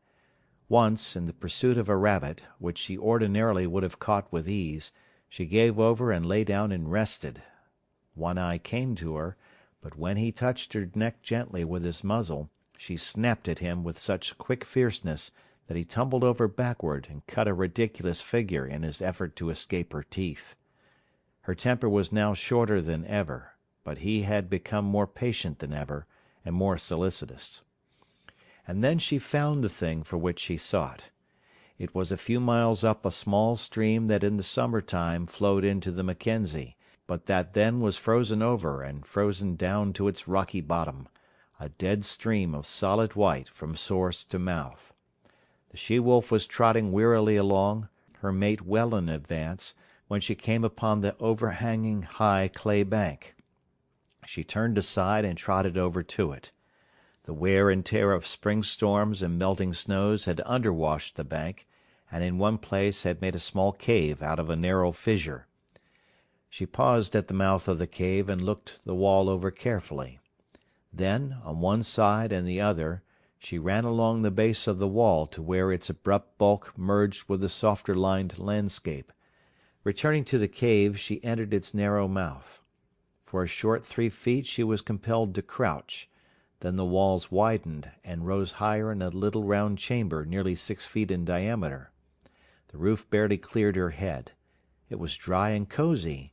Once, in the pursuit of a rabbit, which she ordinarily would have caught with ease, she gave over and lay down and rested. One Eye came to her, but when he touched her neck gently with his muzzle, she snapped at him with such quick fierceness that he tumbled over backward and cut a ridiculous figure in his effort to escape her teeth. Her temper was now shorter than ever, but he had become more patient than ever, and more solicitous. And then she found the thing for which she sought. It was a few miles up a small stream that in the summer time flowed into the Mackenzie, but that then was frozen over and frozen down to its rocky bottom, a dead stream of solid white from source to mouth. The she-wolf was trotting wearily along, her mate well in advance, when she came upon the overhanging high clay bank. She turned aside and trotted over to it. The wear and tear of spring storms and melting snows had underwashed the bank, and in one place had made a small cave out of a narrow fissure. She paused at the mouth of the cave and looked the wall over carefully. Then, on one side and the other, she ran along the base of the wall to where its abrupt bulk merged with the softer-lined landscape. Returning to the cave, she entered its narrow mouth. For a short 3 feet she was compelled to crouch. Then the walls widened and rose higher in a little round chamber nearly 6 feet in diameter. The roof barely cleared her head. It was dry and cosy.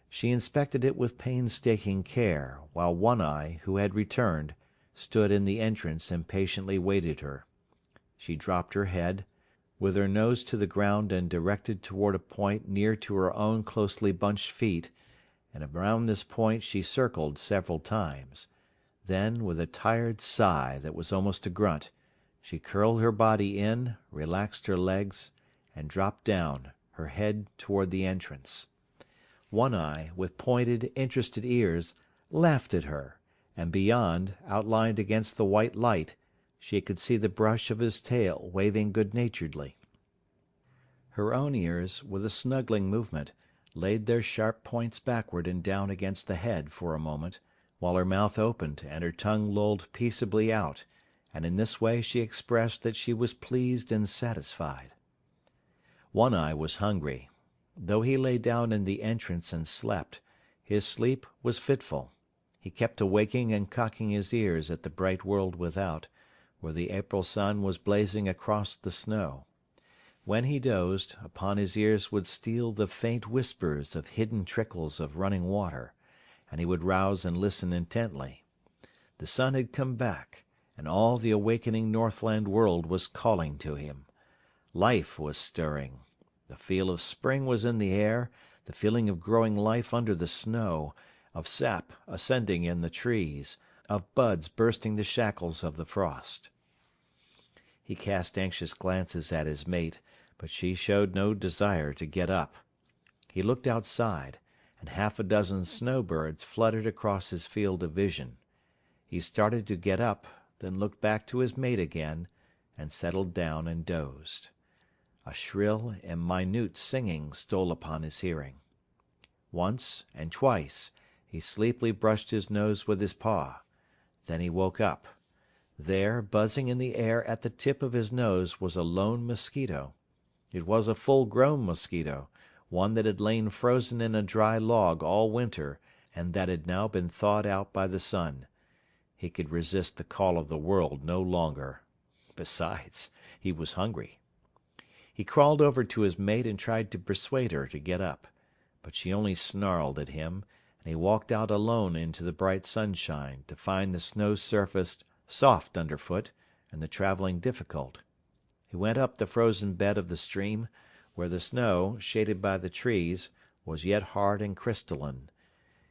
She inspected it with painstaking care, while One Eye, who had returned, stood in the entrance and patiently waited her. She dropped her head, with her nose to the ground and directed toward a point near to her own closely bunched feet, and around this point she circled several times. Then, with a tired sigh that was almost a grunt, she curled her body in, relaxed her legs, and dropped down, her head toward the entrance. One Eye, with pointed, interested ears, laughed at her, and beyond, outlined against the white light, she could see the brush of his tail waving good-naturedly. Her own ears, with a snuggling movement, laid their sharp points backward and down against the head for a moment, while her mouth opened and her tongue lolled peaceably out, and in this way she expressed that she was pleased and satisfied. One Eye was hungry. Though he lay down in the entrance and slept, his sleep was fitful. He kept awaking and cocking his ears at the bright world without, where the April sun was blazing across the snow. When he dozed, upon his ears would steal the faint whispers of hidden trickles of running water, and he would rouse and listen intently. The sun had come back, and all the awakening Northland world was calling to him. Life was stirring. The feel of spring was in the air, the feeling of growing life under the snow, of sap ascending in the trees, of buds bursting the shackles of the frost. He cast anxious glances at his mate, but she showed no desire to get up. He looked outside, and half a dozen snowbirds fluttered across his field of vision. He started to get up, then looked back to his mate again, and settled down and dozed. A shrill and minute singing stole upon his hearing. Once and twice he sleepily brushed his nose with his paw. Then he woke up. There, buzzing in the air at the tip of his nose, was a lone mosquito. It was a full-grown mosquito, one that had lain frozen in a dry log all winter, and that had now been thawed out by the sun. He could resist the call of the world no longer. Besides, he was hungry. He crawled over to his mate and tried to persuade her to get up, but she only snarled at him, and he walked out alone into the bright sunshine to find the snow surface soft underfoot and the travelling difficult. He went up the frozen bed of the stream, where the snow, shaded by the trees, was yet hard and crystalline.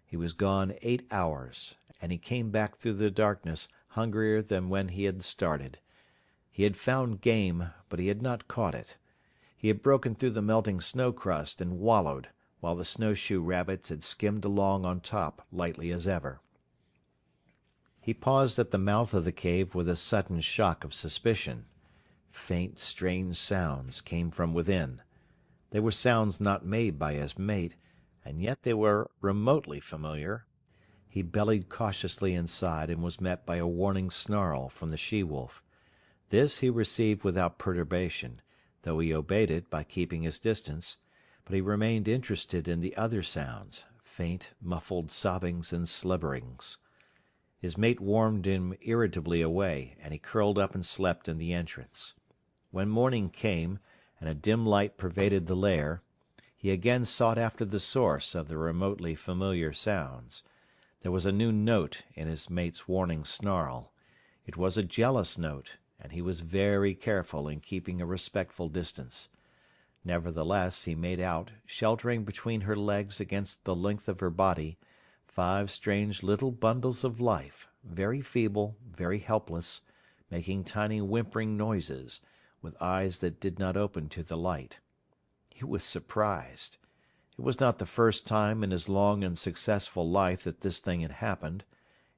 He was gone 8 hours, and he came back through the darkness hungrier than when he had started. He had found game, but he had not caught it. He had broken through the melting snow crust and wallowed, while the snowshoe rabbits had skimmed along on top lightly as ever. He paused at the mouth of the cave with a sudden shock of suspicion. Faint, strange sounds came from within. They were sounds not made by his mate, and yet they were remotely familiar. He bellied cautiously inside and was met by a warning snarl from the she-wolf. This he received without perturbation, though he obeyed it by keeping his distance, but he remained interested in the other sounds, faint, muffled sobbings and slibberings. His mate warned him irritably away, and he curled up and slept in the entrance. When morning came, and a dim light pervaded the lair, he again sought after the source of the remotely familiar sounds. There was a new note in his mate's warning snarl. It was a jealous note, and he was very careful in keeping a respectful distance. Nevertheless, he made out, sheltering between her legs against the length of her body, 5 strange little bundles of life, very feeble, very helpless, making tiny whimpering noises, with eyes that did not open to the light. He was surprised. It was not the first time in his long and successful life that this thing had happened.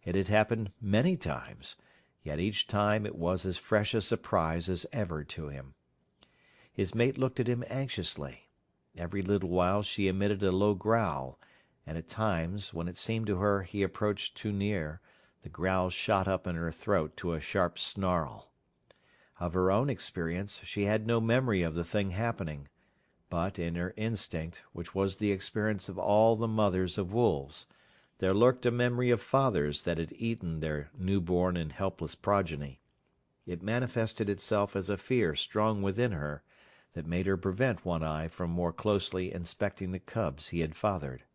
It had happened many times, yet each time it was as fresh a surprise as ever to him. His mate looked at him anxiously. Every little while she emitted a low growl, and at times, when it seemed to her he approached too near, the growl shot up in her throat to a sharp snarl. Of her own experience she had no memory of the thing happening, but in her instinct, which was the experience of all the mothers of wolves, there lurked a memory of fathers that had eaten their new-born and helpless progeny. It manifested itself as a fear strong within her, that made her prevent One Eye from more closely inspecting the cubs he had fathered.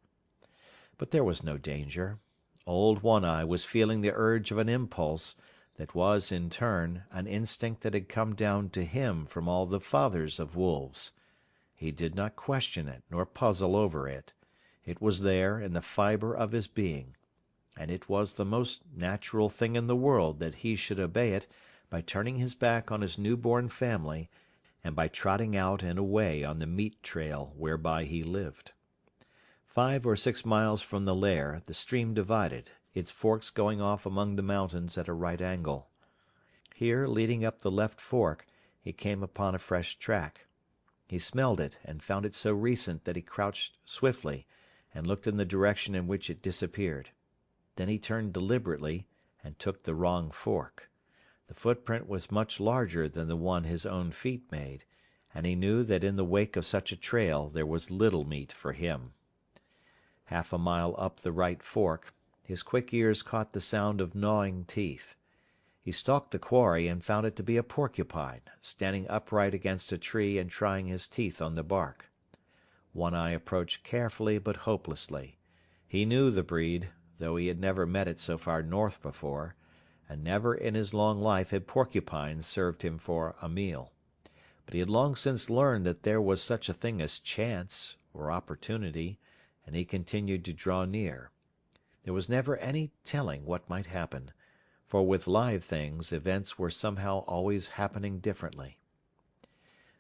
But there was no danger. Old One Eye was feeling the urge of an impulse that was, in turn, an instinct that had come down to him from all the fathers of wolves. He did not question it, nor puzzle over it. It was there, in the fibre of his being, and it was the most natural thing in the world that he should obey it by turning his back on his new-born family, and by trotting out and away on the meat trail whereby he lived. 5 or 6 miles from the lair the stream divided, its forks going off among the mountains at a right angle. Here, leading up the left fork, he came upon a fresh track. He smelled it, and found it so recent that he crouched swiftly, and looked in the direction in which it disappeared. Then he turned deliberately, and took the wrong fork. The footprint was much larger than the one his own feet made, and he knew that in the wake of such a trail there was little meat for him. Half a mile up the right fork, his quick ears caught the sound of gnawing teeth. He stalked the quarry, and found it to be a porcupine, standing upright against a tree and trying his teeth on the bark. One Eye approached carefully but hopelessly. He knew the breed, though he had never met it so far north before, and never in his long life had porcupines served him for a meal. But he had long since learned that there was such a thing as chance, or opportunity, and he continued to draw near. There was never any telling what might happen, for with live things events were somehow always happening differently.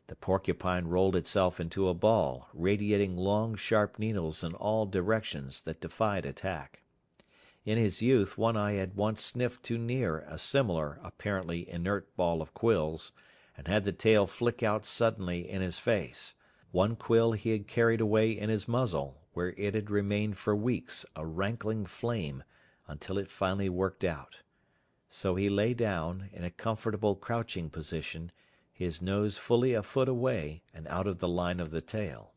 The porcupine rolled itself into a ball, radiating long, sharp needles in all directions that defied attack. In his youth One Eye had once sniffed too near a similar, apparently inert ball of quills, and had the tail flick out suddenly in his face. One quill he had carried away in his muzzle, where it had remained for weeks a rankling flame, until it finally worked out. So he lay down, in a comfortable crouching position, his nose fully a foot away and out of the line of the tail.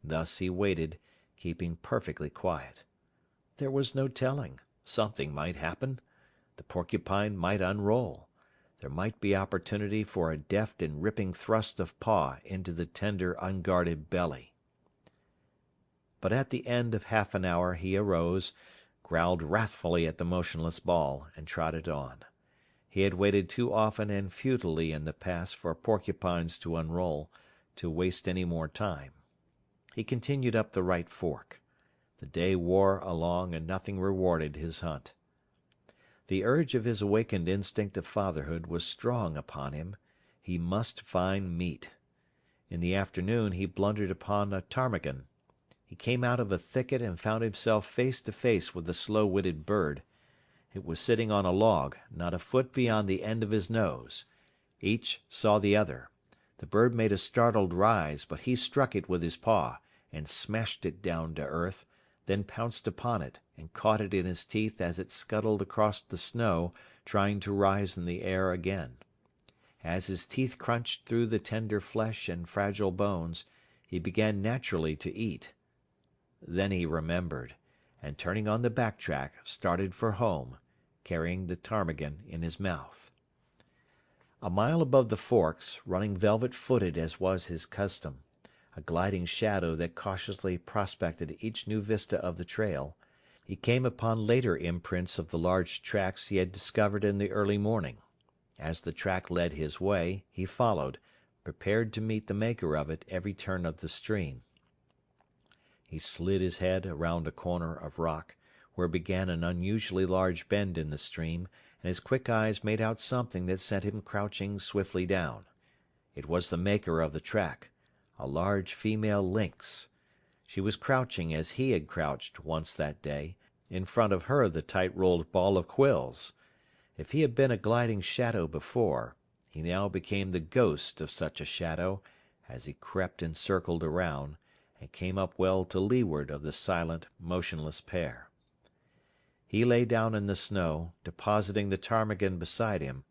Thus he waited, keeping perfectly quiet. There was no telling. Something might happen. The porcupine might unroll. There might be opportunity for a deft and ripping thrust of paw into the tender, unguarded belly. But at the end of half an hour he arose, growled wrathfully at the motionless ball, and trotted on. He had waited too often and futilely in the past for porcupines to unroll, to waste any more time. He continued up the right fork. The day wore along, and nothing rewarded his hunt. The urge of his awakened instinct of fatherhood was strong upon him. He must find meat. In the afternoon he blundered upon a ptarmigan. He came out of a thicket and found himself face to face with the slow-witted bird. It was sitting on a log, not a foot beyond the end of his nose. Each saw the other. The bird made a startled rise, but he struck it with his paw, and smashed it down to earth, then pounced upon it, and caught it in his teeth as it scuttled across the snow, trying to rise in the air again. As his teeth crunched through the tender flesh and fragile bones, he began naturally to eat. Then he remembered, and turning on the back track, started for home, carrying the ptarmigan in his mouth. A mile above the forks, running velvet-footed as was his custom, a gliding shadow that cautiously prospected each new vista of the trail, he came upon later imprints of the large tracks he had discovered in the early morning. As the track led his way, he followed, prepared to meet the maker of it every turn of the stream. He slid his head around a corner of rock, where began an unusually large bend in the stream, and his quick eyes made out something that sent him crouching swiftly down. It was the maker of the track, a large female lynx. She was crouching as he had crouched once that day, in front of her the tight-rolled ball of quills. If he had been a gliding shadow before, he now became the ghost of such a shadow, as he crept and circled around, and came up well to leeward of the silent, motionless pair. He lay down in the snow, depositing the ptarmigan beside him,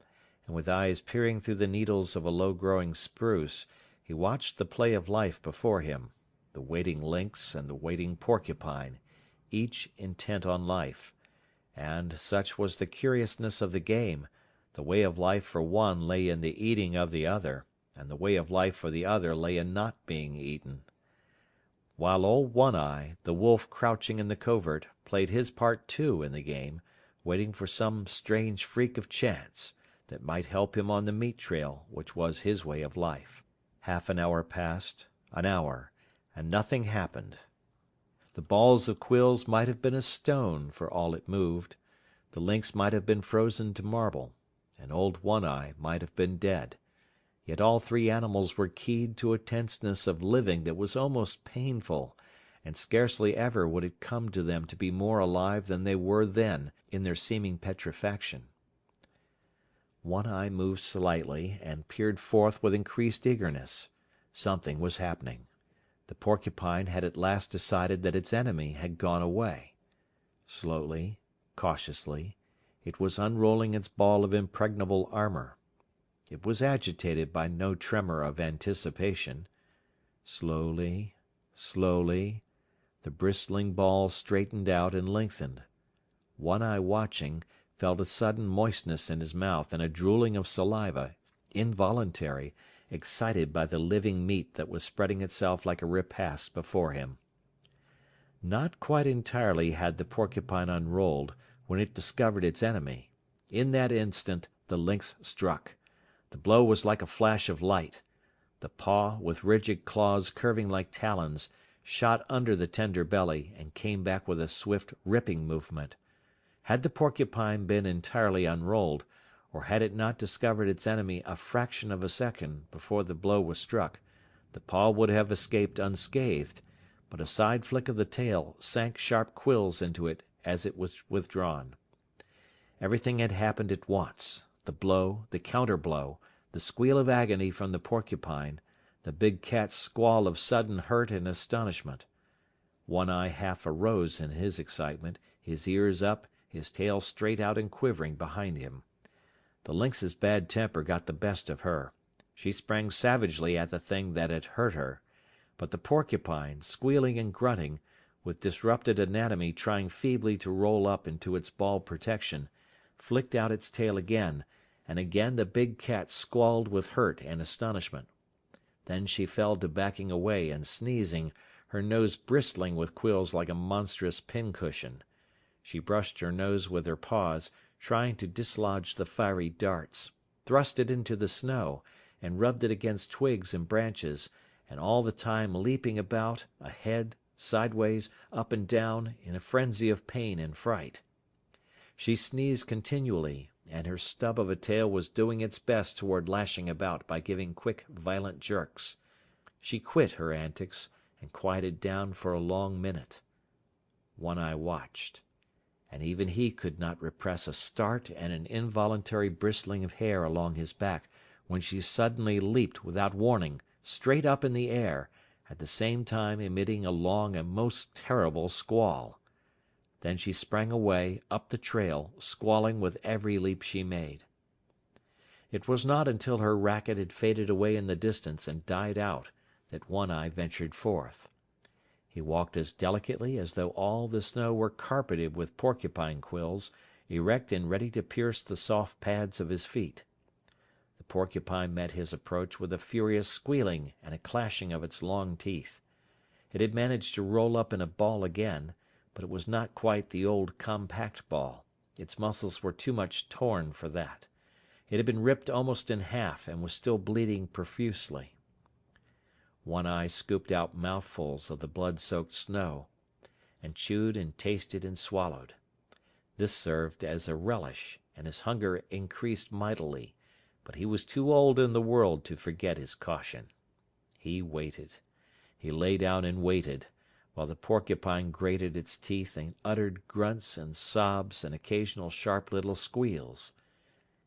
and with eyes peering through the needles of a low-growing spruce, he watched the play of life before him, the waiting lynx and the waiting porcupine, each intent on life. And, such was the curiousness of the game, the way of life for one lay in the eating of the other, and the way of life for the other lay in not being eaten. While old One Eye, the wolf crouching in the covert, played his part too in the game, waiting for some strange freak of chance that might help him on the meat trail which was his way of life. Half an hour passed, an hour, and nothing happened. The balls of quills might have been a stone for all it moved, the lynx might have been frozen to marble, and old One Eye might have been dead. Yet all three animals were keyed to a tenseness of living that was almost painful, and scarcely ever would it come to them to be more alive than they were then in their seeming petrifaction. One Eye moved slightly, and peered forth with increased eagerness. Something was happening. The porcupine had at last decided that its enemy had gone away. Slowly, cautiously, it was unrolling its ball of impregnable armor. It was agitated by no tremor of anticipation. Slowly, slowly, the bristling ball straightened out and lengthened. One Eye, watching, felt a sudden moistness in his mouth and a drooling of saliva, involuntary, excited by the living meat that was spreading itself like a repast before him. Not quite entirely had the porcupine unrolled when it discovered its enemy. In that instant the lynx struck. The blow was like a flash of light. The paw, with rigid claws curving like talons, shot under the tender belly and came back with a swift, ripping movement. Had the porcupine been entirely unrolled, or had it not discovered its enemy a fraction of a second before the blow was struck, the paw would have escaped unscathed, but a side flick of the tail sank sharp quills into it as it was withdrawn. Everything had happened at once. The blow, the counter-blow, the squeal of agony from the porcupine, the big cat's squall of sudden hurt and astonishment. One Eye half arose in his excitement, his ears up, his tail straight out and quivering behind him. The lynx's bad temper got the best of her. She sprang savagely at the thing that had hurt her. But the porcupine, squealing and grunting, with disrupted anatomy trying feebly to roll up into its ball protection, flicked out its tail again, and again the big cat squalled with hurt and astonishment. Then she fell to backing away and sneezing, her nose bristling with quills like a monstrous pincushion. She brushed her nose with her paws, trying to dislodge the fiery darts, thrust it into the snow, and rubbed it against twigs and branches, and all the time leaping about, ahead, sideways, up and down, in a frenzy of pain and fright. She sneezed continually, and her stub of a tail was doing its best toward lashing about by giving quick, violent jerks. She quit her antics, and quieted down for a long minute. One Eye watched, and even he could not repress a start and an involuntary bristling of hair along his back when she suddenly leaped without warning straight up in the air, at the same time emitting a long and most terrible squall. Then she sprang away, up the trail, squalling with every leap she made. It was not until her racket had faded away in the distance and died out that One Eye ventured forth. He walked as delicately as though all the snow were carpeted with porcupine quills, erect and ready to pierce the soft pads of his feet. The porcupine met his approach with a furious squealing and a clashing of its long teeth. It had managed to roll up in a ball again, but it was not quite the old compact ball. Its muscles were too much torn for that. It had been ripped almost in half and was still bleeding profusely. One Eye scooped out mouthfuls of the blood-soaked snow, and chewed and tasted and swallowed. This served as a relish, and his hunger increased mightily, but he was too old in the world to forget his caution. He waited. He lay down and waited, while the porcupine grated its teeth and uttered grunts and sobs and occasional sharp little squeals.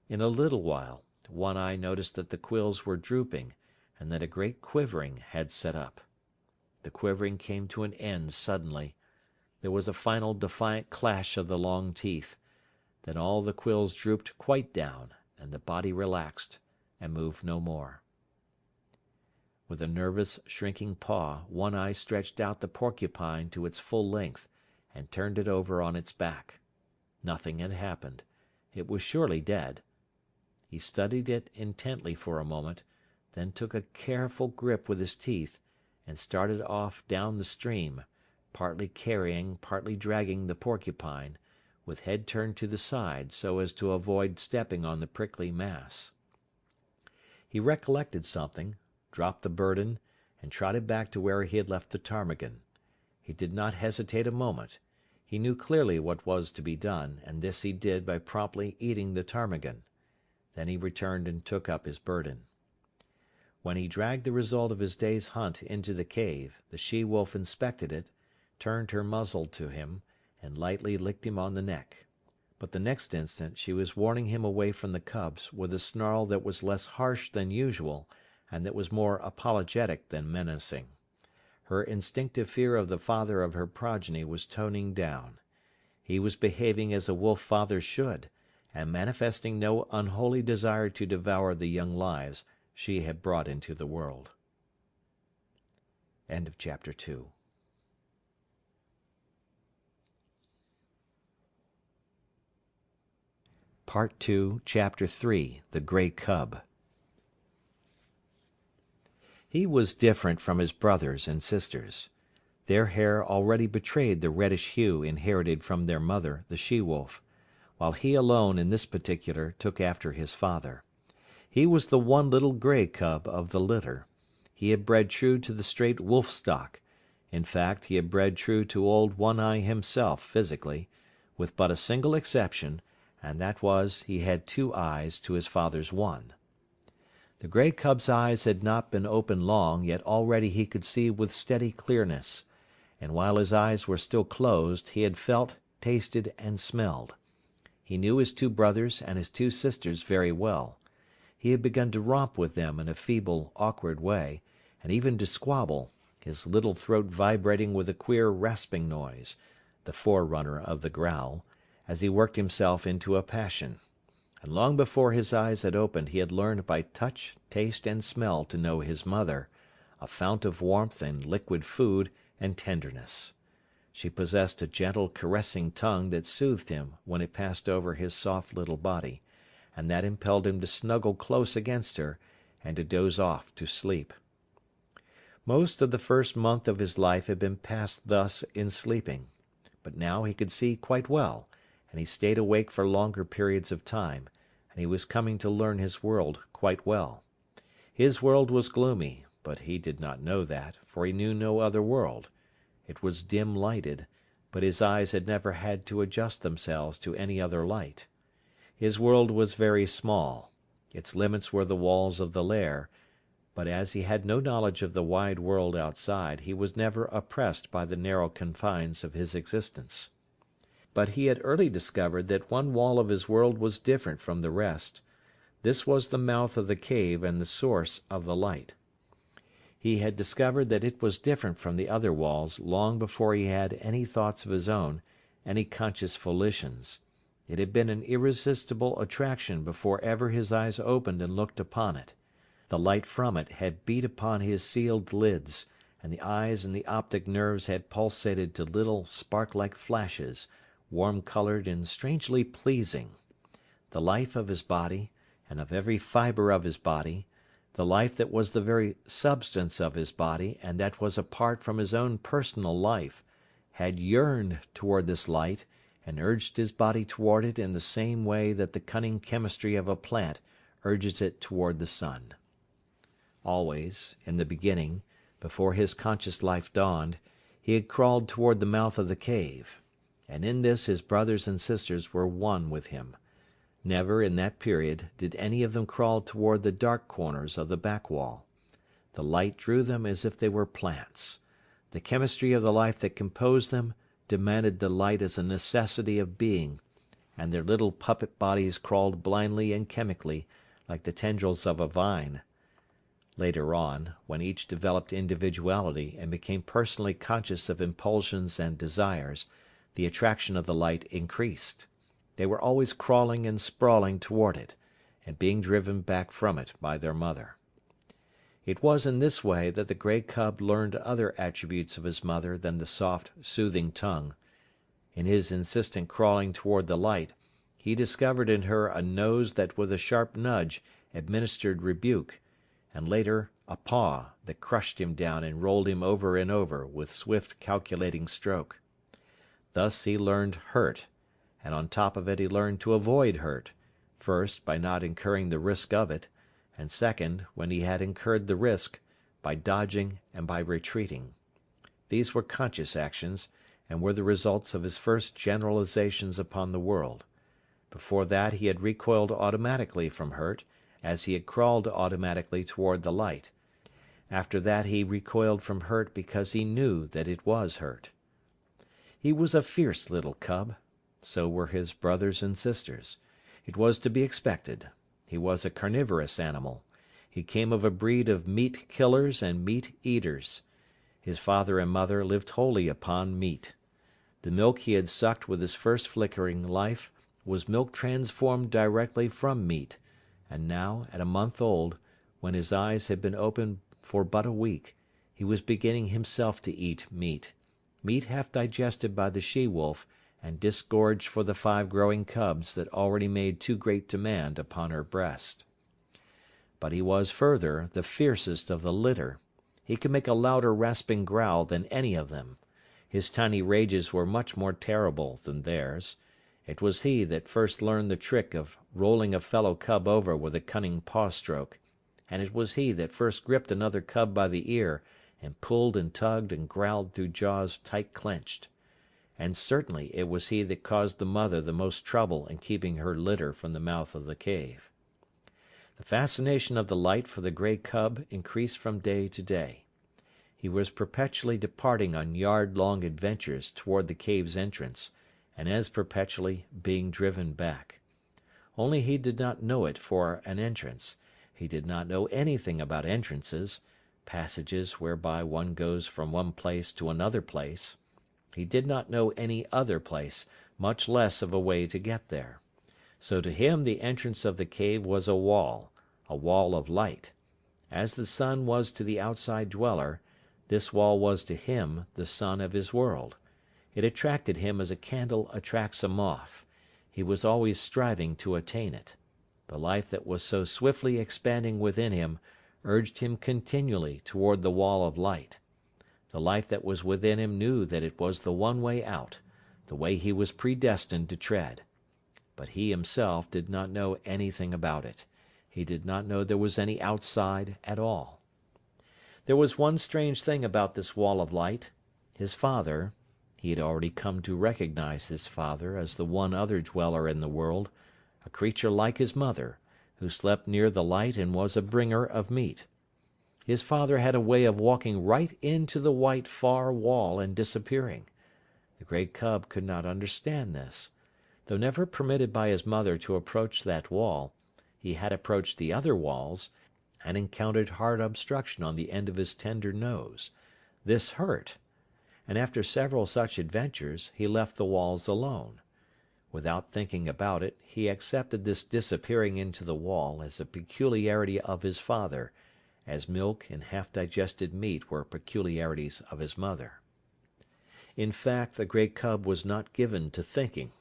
In a little while, One Eye noticed that the quills were drooping, and that a great quivering had set up. The quivering came to an end suddenly. There was a final defiant clash of the long teeth. Then all the quills drooped quite down, and the body relaxed and moved no more. With a nervous, shrinking paw, One Eye stretched out the porcupine to its full length, and turned it over on its back. Nothing had happened. It was surely dead. He studied it intently for a moment, then took a careful grip with his teeth, and started off down the stream, partly carrying, partly dragging the porcupine, with head turned to the side so as to avoid stepping on the prickly mass. He recollected something, dropped the burden, and trotted back to where he had left the ptarmigan. He did not hesitate a moment. He knew clearly what was to be done, and this he did by promptly eating the ptarmigan. Then he returned and took up his burden. When he dragged the result of his day's hunt into the cave, the she-wolf inspected it, turned her muzzle to him, and lightly licked him on the neck. But the next instant she was warning him away from the cubs with a snarl that was less harsh than usual, and that was more apologetic than menacing. Her instinctive fear of the father of her progeny was toning down. He was behaving as a wolf father should, and manifesting no unholy desire to devour the young lives she had brought into the world. End of chapter 2. Part 2, Chapter 3, The Grey Cub. He was different from his brothers and sisters. Their hair already betrayed the reddish hue inherited from their mother, the she-wolf, while he alone in this particular took after his father. He was the one little grey cub of the litter. He had bred true to the straight wolf stock. In fact, he had bred true to old One Eye himself physically, with but a single exception, and that was he had 2 eyes to his father's 1. The grey cub's eyes had not been open long, yet already he could see with steady clearness, and while his eyes were still closed he had felt, tasted, and smelled. He knew his 2 brothers and his 2 sisters very well. He had begun to romp with them in a feeble, awkward way, and even to squabble, his little throat vibrating with a queer rasping noise, the forerunner of the growl, as he worked himself into a passion. And long before his eyes had opened he had learned by touch, taste, and smell to know his mother, a fount of warmth and liquid food and tenderness. She possessed a gentle, caressing tongue that soothed him when it passed over his soft little body, and that impelled him to snuggle close against her, and to doze off to sleep. Most of the first month of his life had been passed thus in sleeping, but now he could see quite well, and he stayed awake for longer periods of time, and he was coming to learn his world quite well. His world was gloomy, but he did not know that, for he knew no other world. It was dim-lighted, but his eyes had never had to adjust themselves to any other light. His world was very small. Its limits were the walls of the Lair, but as he had no knowledge of the wide world outside, he was never oppressed by the narrow confines of his existence. But he had early discovered that one wall of his world was different from the rest. This was the mouth of the cave and the source of the light. He had discovered that it was different from the other walls long before he had any thoughts of his own, any conscious volitions. It had been an irresistible attraction before ever his eyes opened and looked upon it. The light from it had beat upon his sealed lids, and the eyes and the optic nerves had pulsated to little spark-like flashes, warm-coloured and strangely pleasing. The life of his body, and of every fibre of his body, the life that was the very substance of his body and that was apart from his own personal life, had yearned toward this light and urged his body toward it in the same way that the cunning chemistry of a plant urges it toward the sun. Always, in the beginning, before his conscious life dawned, he had crawled toward the mouth of the cave, and in this his brothers and sisters were one with him. Never, in that period, did any of them crawl toward the dark corners of the back wall. The light drew them as if they were plants. The chemistry of the life that composed them demanded the light as a necessity of being, and their little puppet bodies crawled blindly and chemically, like the tendrils of a vine. Later on, when each developed individuality and became personally conscious of impulsions and desires, the attraction of the light increased. They were always crawling and sprawling toward it, and being driven back from it by their mother. It was in this way that the grey cub learned other attributes of his mother than the soft, soothing tongue. In his insistent crawling toward the light, he discovered in her a nose that with a sharp nudge administered rebuke, and later a paw that crushed him down and rolled him over and over with swift calculating stroke. Thus he learned hurt, and on top of it he learned to avoid hurt, first by not incurring the risk of it, and second, when he had incurred the risk, by dodging and by retreating. These were conscious actions, and were the results of his first generalizations upon the world. Before that he had recoiled automatically from hurt, as he had crawled automatically toward the light. After that he recoiled from hurt because he knew that it was hurt. He was a fierce little cub. So were his brothers and sisters. It was to be expected. He was a carnivorous animal. He came of a breed of meat killers and meat eaters. His father and mother lived wholly upon meat. The milk he had sucked with his first flickering life was milk transformed directly from meat, and now, at a month old, when his eyes had been open for but a week, he was beginning himself to eat meat, meat half digested by the she-wolf and disgorged for the 5 growing cubs that already made too great demand upon her breast. But he was, further, the fiercest of the litter. He could make a louder rasping growl than any of them. His tiny rages were much more terrible than theirs. It was he that first learned the trick of rolling a fellow cub over with a cunning paw-stroke, and it was he that first gripped another cub by the ear and pulled and tugged and growled through jaws tight clenched. And certainly it was he that caused the mother the most trouble in keeping her litter from the mouth of the cave. The fascination of the light for the grey cub increased from day to day. He was perpetually departing on yard-long adventures toward the cave's entrance, and as perpetually being driven back. Only he did not know it for an entrance. He did not know anything about entrances, passages whereby one goes from one place to another place. He did not know any other place, much less of a way to get there. So to him the entrance of the cave was a wall of light. As the sun was to the outside dweller, this wall was to him the sun of his world. It attracted him as a candle attracts a moth. He was always striving to attain it. The life that was so swiftly expanding within him urged him continually toward the wall of light. The life that was within him knew that it was the one way out, the way he was predestined to tread. But he himself did not know anything about it. He did not know there was any outside at all. There was one strange thing about this wall of light. His father, he had already come to recognize his father as the one other dweller in the world, a creature like his mother, who slept near the light and was a bringer of meat. His father had a way of walking right into the white far wall and disappearing. The grey cub could not understand this. Though never permitted by his mother to approach that wall, he had approached the other walls, and encountered hard obstruction on the end of his tender nose. This hurt, and after several such adventures he left the walls alone. Without thinking about it, he accepted this disappearing into the wall as a peculiarity of his father, as milk and half-digested meat were peculiarities of his mother. In fact, the grey cub was not given to thinking,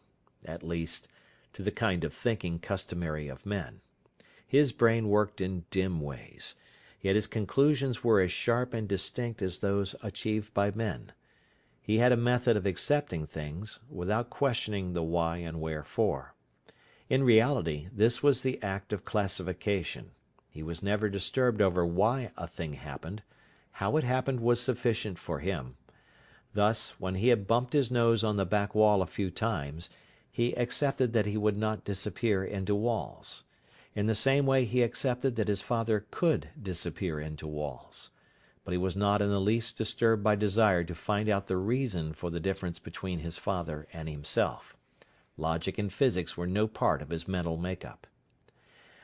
at least, to the kind of thinking customary of men. His brain worked in dim ways, yet his conclusions were as sharp and distinct as those achieved by men. He had a method of accepting things, without questioning the why and wherefore. In reality, this was the act of classification. He was never disturbed over why a thing happened. How it happened was sufficient for him. Thus, when he had bumped his nose on the back wall a few times, he accepted that he would not disappear into walls. In the same way he accepted that his father could disappear into walls. But he was not in the least disturbed by desire to find out the reason for the difference between his father and himself. Logic and physics were no part of his mental make-up.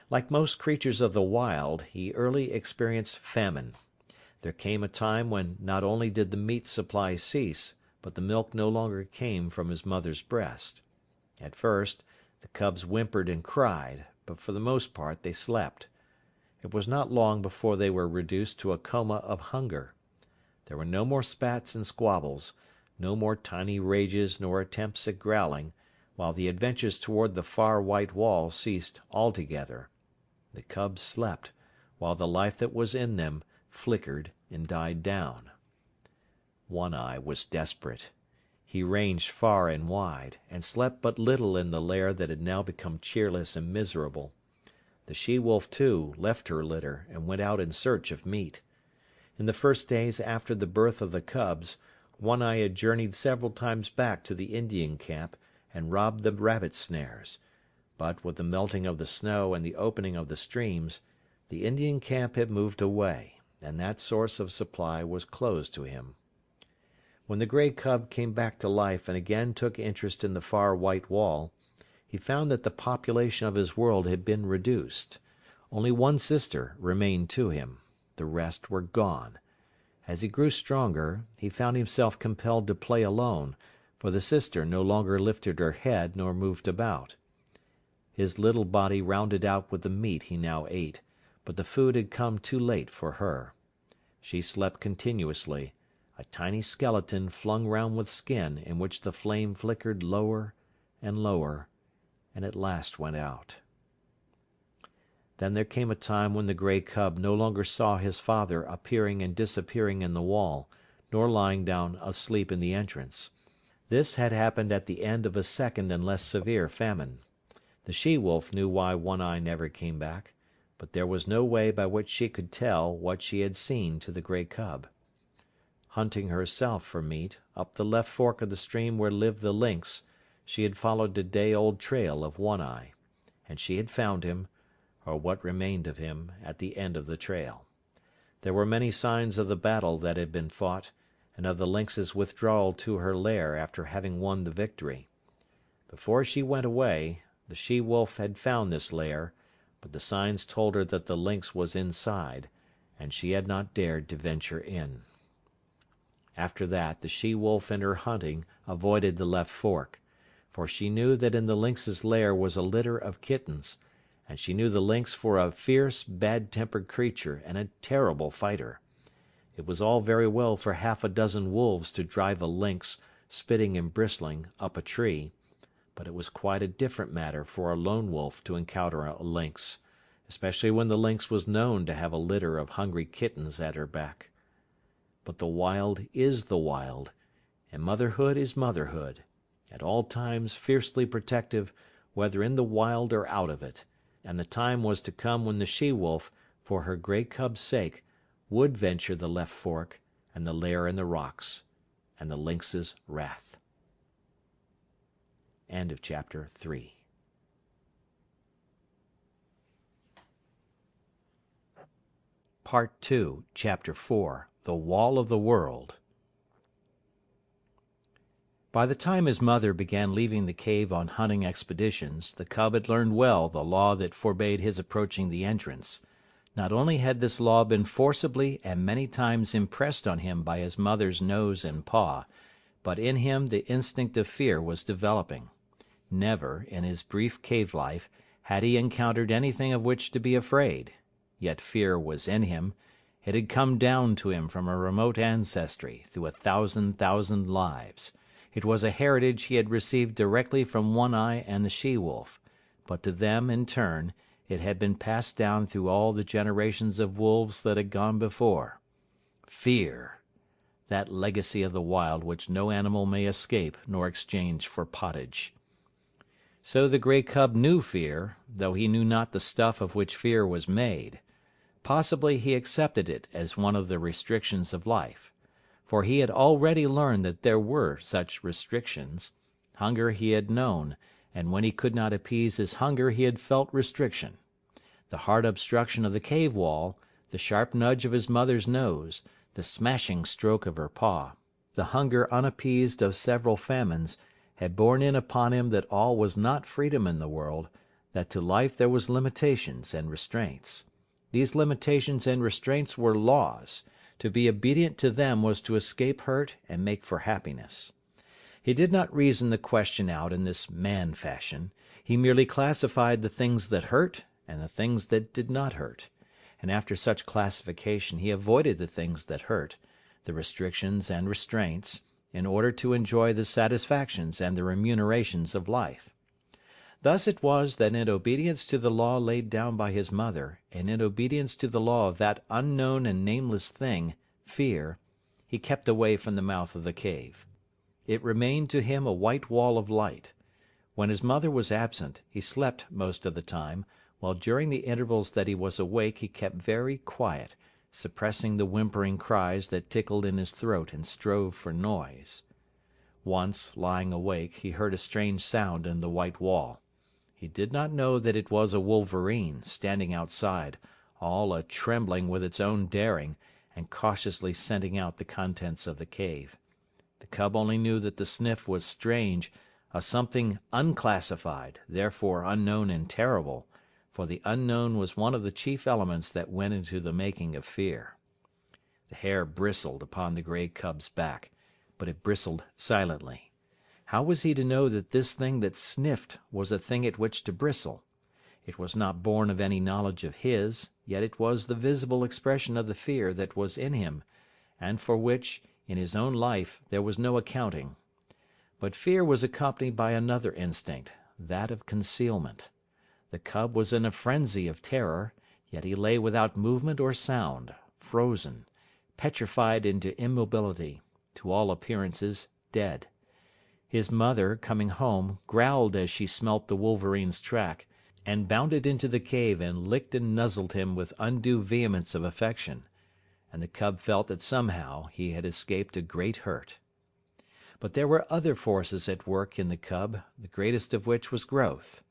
Like most creatures of the wild, he early experienced famine. There came a time when not only did the meat supply cease, but the milk no longer came from his mother's breast. At first, the cubs whimpered and cried, but for the most part they slept. It was not long before they were reduced to a coma of hunger. There were no more spats and squabbles, no more tiny rages nor attempts at growling, while the adventures toward the far white wall ceased altogether. The cubs slept, while the life that was in them flickered and died down. One Eye was desperate. He ranged far and wide, and slept but little in the lair that had now become cheerless and miserable. The she-wolf, too, left her litter, and went out in search of meat. In the first days after the birth of the cubs, One Eye had journeyed several times back to the Indian camp, and robbed the rabbit snares. But with the melting of the snow and the opening of the streams, the Indian camp had moved away, and that source of supply was closed to him. When the grey cub came back to life and again took interest in the far white wall, he found that the population of his world had been reduced. Only one sister remained to him. The rest were gone. As he grew stronger, he found himself compelled to play alone, for the sister no longer lifted her head nor moved about. His little body rounded out with the meat he now ate, but the food had come too late for her. She slept continuously, a tiny skeleton flung round with skin in which the flame flickered lower and lower, and at last went out. Then there came a time when the grey cub no longer saw his father appearing and disappearing in the wall, nor lying down asleep in the entrance. This had happened at the end of a second and less severe famine. The she-wolf knew why One Eye never came back, but there was no way by which she could tell what she had seen to the grey cub. Hunting herself for meat, up the left fork of the stream where lived the lynx, she had followed the day-old trail of One Eye, and she had found him, or what remained of him, at the end of the trail. There were many signs of the battle that had been fought, and of the lynx's withdrawal to her lair after having won the victory. Before she went away, the she-wolf had found this lair, but the signs told her that the lynx was inside, and she had not dared to venture in. After that, the she-wolf in her hunting avoided the left fork, for she knew that in the lynx's lair was a litter of kittens, and she knew the lynx for a fierce, bad-tempered creature and a terrible fighter. It was all very well for half a dozen wolves to drive a lynx, spitting and bristling, up a tree, but it was quite a different matter for a lone wolf to encounter a lynx, especially when the lynx was known to have a litter of hungry kittens at her back. But the wild is the wild, and motherhood is motherhood, at all times fiercely protective, whether in the wild or out of it, and the time was to come when the she-wolf, for her grey cub's sake, would venture the left fork, and the lair in the rocks, and the lynx's wrath. End of chapter 3. Part 2, Chapter 4, The Wall of the World. By the time his mother began leaving the cave on hunting expeditions, the cub had learned well the law that forbade his approaching the entrance. Not only had this law been forcibly and many times impressed on him by his mother's nose and paw, but in him the instinct of fear was developing. Never, in his brief cave life, had he encountered anything of which to be afraid. Yet fear was in him. It had come down to him from a remote ancestry, through 1,000,000 lives. It was a heritage he had received directly from One Eye and the she-wolf, but to them, in turn, it had been passed down through all the generations of wolves that had gone before. Fear! That legacy of the wild which no animal may escape nor exchange for pottage. So the grey cub knew fear, though he knew not the stuff of which fear was made. Possibly he accepted it as one of the restrictions of life. For he had already learned that there were such restrictions. Hunger he had known, and when he could not appease his hunger he had felt restriction. The hard obstruction of the cave wall, the sharp nudge of his mother's nose, the smashing stroke of her paw, the hunger unappeased of several famines, had borne in upon him that all was not freedom in the world, that to life there was limitations and restraints. These limitations and restraints were laws. To be obedient to them was to escape hurt and make for happiness. He did not reason the question out in this man fashion. He merely classified the things that hurt and the things that did not hurt. And after such classification he avoided the things that hurt, the restrictions and restraints, in order to enjoy the satisfactions and the remunerations of life. Thus it was that in obedience to the law laid down by his mother, and in obedience to the law of that unknown and nameless thing, fear, he kept away from the mouth of the cave. It remained to him a white wall of light. When his mother was absent, he slept most of the time, while during the intervals that he was awake he kept very quiet, suppressing the whimpering cries that tickled in his throat and strove for noise. Once, lying awake, he heard a strange sound in the white wall. He did not know that it was a wolverine, standing outside, all a-trembling with its own daring, and cautiously scenting out the contents of the cave. The cub only knew that the sniff was strange, a something unclassified, therefore unknown and terrible, for the unknown was one of the chief elements that went into the making of fear. The hair bristled upon the grey cub's back, but it bristled silently. How was he to know that this thing that sniffed was a thing at which to bristle? It was not born of any knowledge of his, yet it was the visible expression of the fear that was in him, and for which, in his own life, there was no accounting. But fear was accompanied by another instinct, that of concealment. The cub was in a frenzy of terror, yet he lay without movement or sound, frozen, petrified into immobility, to all appearances dead. His mother, coming home, growled as she smelt the wolverine's track, and bounded into the cave and licked and nuzzled him with undue vehemence of affection, and the cub felt that somehow he had escaped a great hurt. But there were other forces at work in the cub, the greatest of which was growth.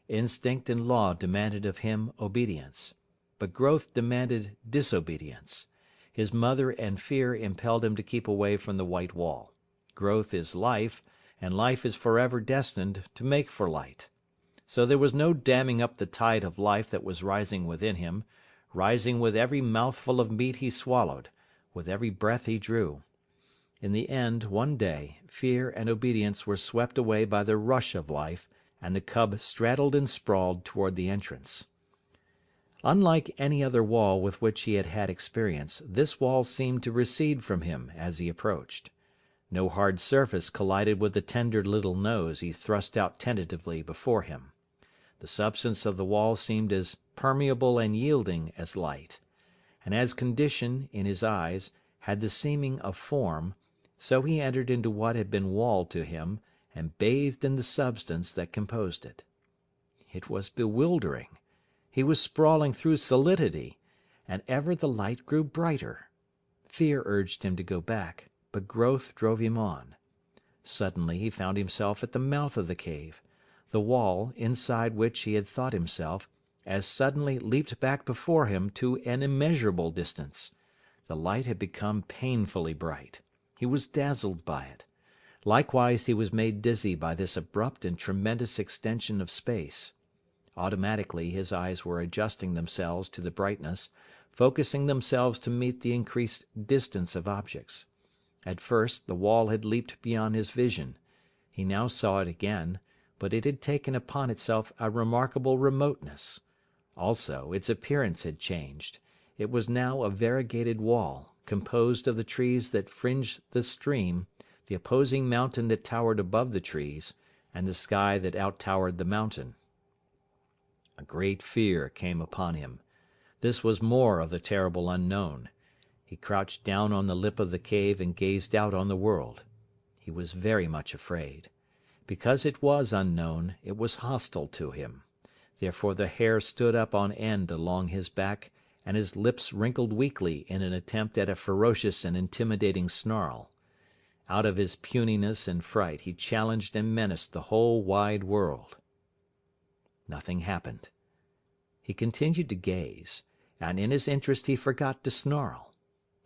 Instinct and law demanded of him obedience, but growth demanded disobedience. His mother and fear impelled him to keep away from the white wall. Growth is life, and life is forever destined to make for light. So there was no damming up the tide of life that was rising within him, rising with every mouthful of meat he swallowed, with every breath he drew. In the end, one day, fear and obedience were swept away by the rush of life, and the cub straddled and sprawled toward the entrance. Unlike any other wall with which he had had experience, this wall seemed to recede from him as he approached. No hard surface collided with the tender little nose he thrust out tentatively before him. The substance of the wall seemed as permeable and yielding as light, and as condition, in his eyes, had the seeming of form, so he entered into what had been wall to him, and bathed in the substance that composed it. It was bewildering. He was sprawling through solidity, and ever the light grew brighter. Fear urged him to go back, but growth drove him on. Suddenly he found himself at the mouth of the cave. The wall, inside which he had thought himself, as suddenly leaped back before him to an immeasurable distance. The light had become painfully bright. He was dazzled by it. Likewise he was made dizzy by this abrupt and tremendous extension of space. Automatically his eyes were adjusting themselves to the brightness, focusing themselves to meet the increased distance of objects. At first the wall had leaped beyond his vision. He now saw it again, but it had taken upon itself a remarkable remoteness. Also, its appearance had changed. It was now a variegated wall, composed of the trees that fringed the stream, the opposing mountain that towered above the trees, and the sky that outtowered the mountain. A great fear came upon him. This was more of the terrible unknown. He crouched down on the lip of the cave and gazed out on the world. He was very much afraid. Because it was unknown, it was hostile to him. Therefore the hair stood up on end along his back, and his lips wrinkled weakly in an attempt at a ferocious and intimidating snarl. Out of his puniness and fright he challenged and menaced the whole wide world. Nothing happened. He continued to gaze, and in his interest he forgot to snarl.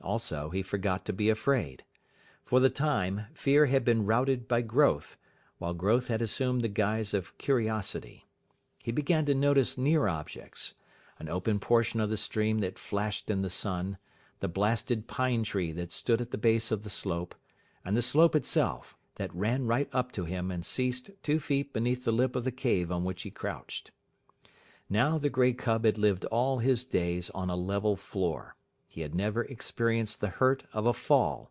Also, he forgot to be afraid. For the time, fear had been routed by growth, while growth had assumed the guise of curiosity. He began to notice near objects: an open portion of the stream that flashed in the sun, the blasted pine tree that stood at the base of the slope, and the slope itself, that ran right up to him and ceased 2 feet beneath the lip of the cave on which he crouched. Now the grey cub had lived all his days on a level floor. He had never experienced the hurt of a fall.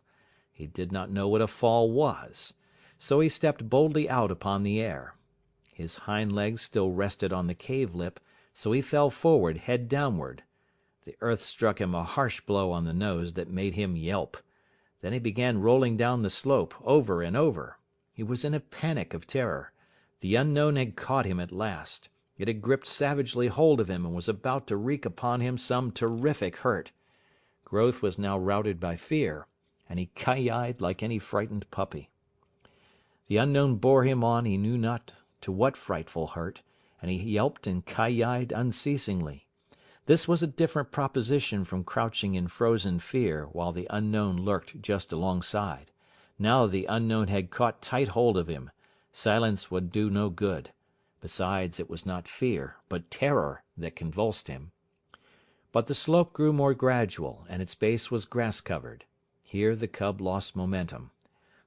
He did not know what a fall was. So he stepped boldly out upon the air. His hind legs still rested on the cave lip, so he fell forward head downward. The earth struck him a harsh blow on the nose that made him yelp. Then he began rolling down the slope, over and over. He was in a panic of terror. The unknown had caught him at last. It had gripped savagely hold of him and was about to wreak upon him some terrific hurt. Growth was now routed by fear, and he ki-yied like any frightened puppy. The unknown bore him on he knew not to what frightful hurt, and he yelped and ki-yied unceasingly. This was a different proposition from crouching in frozen fear while the unknown lurked just alongside. Now the unknown had caught tight hold of him. Silence would do no good. Besides, it was not fear, but terror that convulsed him. But the slope grew more gradual, and its base was grass-covered. Here the cub lost momentum.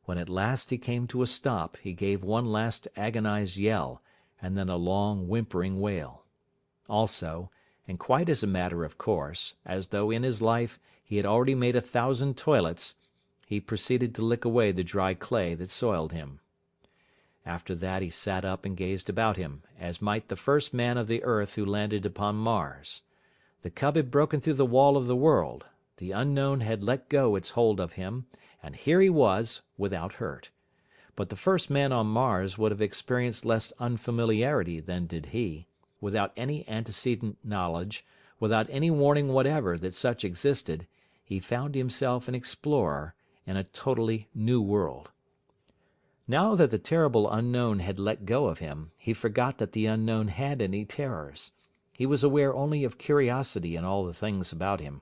When at last he came to a stop, he gave one last agonized yell, and then a long, whimpering wail. Also, and quite as a matter of course, as though in his life he had already made 1,000 toilets, he proceeded to lick away the dry clay that soiled him. After that he sat up and gazed about him, as might the first man of the earth who landed upon Mars. The cub had broken through the wall of the world. The unknown had let go its hold of him, and here he was, without hurt. But the first man on Mars would have experienced less unfamiliarity than did he. Without any antecedent knowledge, without any warning whatever that such existed, he found himself an explorer in a totally new world. Now that the terrible unknown had let go of him, he forgot that the unknown had any terrors. He was aware only of curiosity in all the things about him.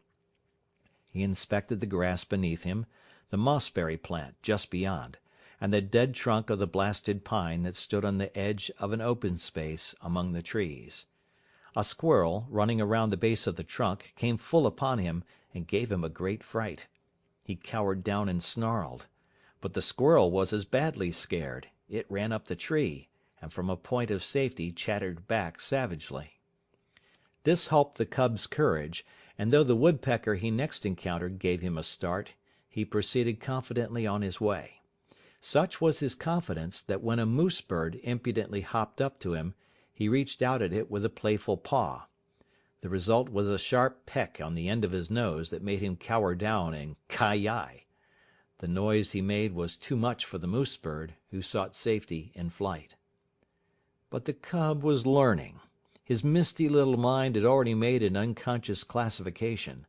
He inspected the grass beneath him, the mossberry plant just beyond, and the dead trunk of the blasted pine that stood on the edge of an open space among the trees. A squirrel, running around the base of the trunk, came full upon him and gave him a great fright. He cowered down and snarled. But the squirrel was as badly scared. It ran up the tree, and from a point of safety chattered back savagely. This helped the cub's courage, and though the woodpecker he next encountered gave him a start, he proceeded confidently on his way. Such was his confidence that when a moose bird impudently hopped up to him, he reached out at it with a playful paw. The result was a sharp peck on the end of his nose that made him cower down and ki-yi. The noise he made was too much for the moose bird, who sought safety in flight. But the cub was learning. His misty little mind had already made an unconscious classification.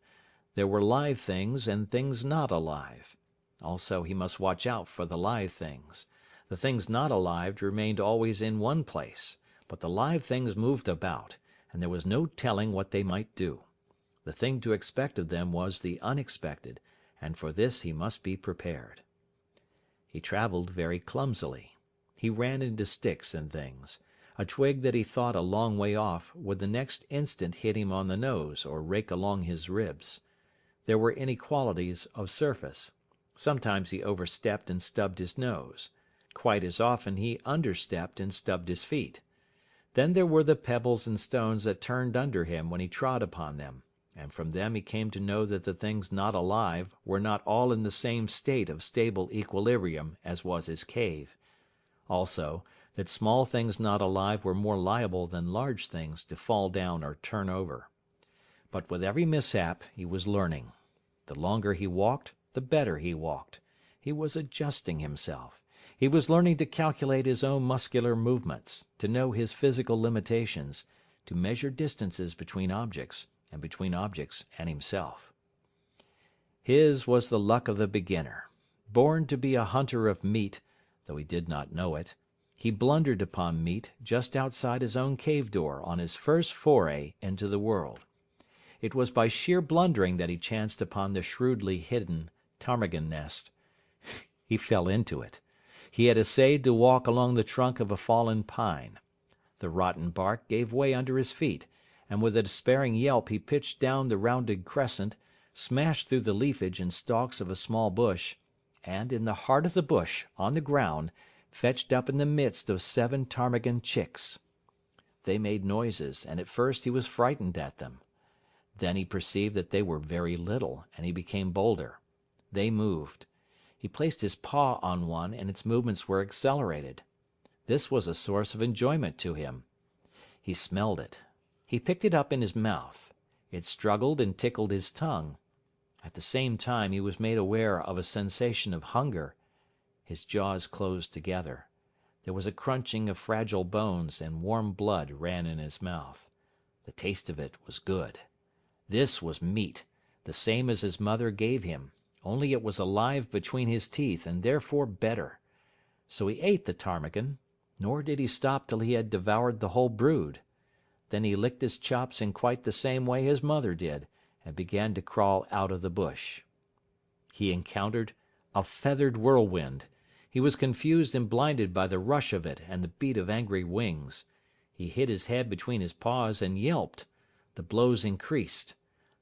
There were live things and things not alive. Also, he must watch out for the live things. The things not alive remained always in one place, but the live things moved about, and there was no telling what they might do. The thing to expect of them was the unexpected, and for this he must be prepared. He traveled very clumsily. He ran into sticks and things. A twig that he thought a long way off would the next instant hit him on the nose or rake along his ribs. There were inequalities of surface. Sometimes he overstepped and stubbed his nose. Quite as often he understepped and stubbed his feet. Then there were the pebbles and stones that turned under him when he trod upon them, and from them he came to know that the things not alive were not all in the same state of stable equilibrium as was his cave. Also, that small things not alive were more liable than large things to fall down or turn over. But with every mishap he was learning. The longer he walked, the better he walked. He was adjusting himself. He was learning to calculate his own muscular movements, to know his physical limitations, to measure distances between objects, and between objects and himself. His was the luck of the beginner. Born to be a hunter of meat, though he did not know it, he blundered upon meat just outside his own cave door on his first foray into the world. It was by sheer blundering that he chanced upon the shrewdly hidden ptarmigan nest. He fell into it. He had essayed to walk along the trunk of a fallen pine. The rotten bark gave way under his feet, and with a despairing yelp he pitched down the rounded crescent, smashed through the leafage and stalks of a small bush, and, in the heart of the bush, on the ground, fetched up in the midst of 7 ptarmigan chicks. They made noises, and at first he was frightened at them. Then he perceived that they were very little, and he became bolder. They moved. He placed his paw on one, and its movements were accelerated. This was a source of enjoyment to him. He smelled it. He picked it up in his mouth. It struggled and tickled his tongue. At the same time he was made aware of a sensation of hunger. His jaws closed together. There was a crunching of fragile bones, and warm blood ran in his mouth. The taste of it was good. This was meat, the same as his mother gave him, only it was alive between his teeth, and therefore better. So he ate the ptarmigan, nor did he stop till he had devoured the whole brood. Then he licked his chops in quite the same way his mother did, and began to crawl out of the bush. He encountered a feathered whirlwind. He was confused and blinded by the rush of it and the beat of angry wings. He hid his head between his paws and yelped. The blows increased.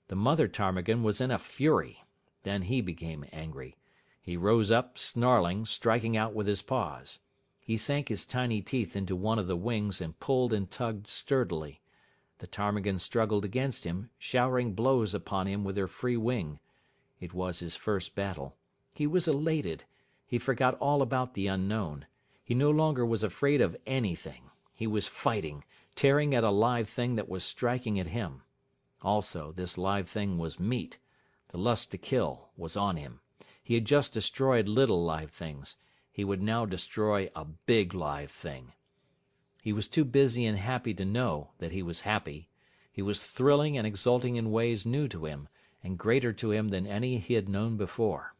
The mother ptarmigan was in a fury. Then he became angry. He rose up, snarling, striking out with his paws. He sank his tiny teeth into one of the wings and pulled and tugged sturdily. The ptarmigan struggled against him, showering blows upon him with her free wing. It was his first battle. He was elated. He forgot all about the unknown. He no longer was afraid of anything. He was fighting, tearing at a live thing that was striking at him. Also, this live thing was meat. The lust to kill was on him. He had just destroyed little live things. He would now destroy a big live thing. He was too busy and happy to know that he was happy. He was thrilling and exulting in ways new to him, and greater to him than any he had known before.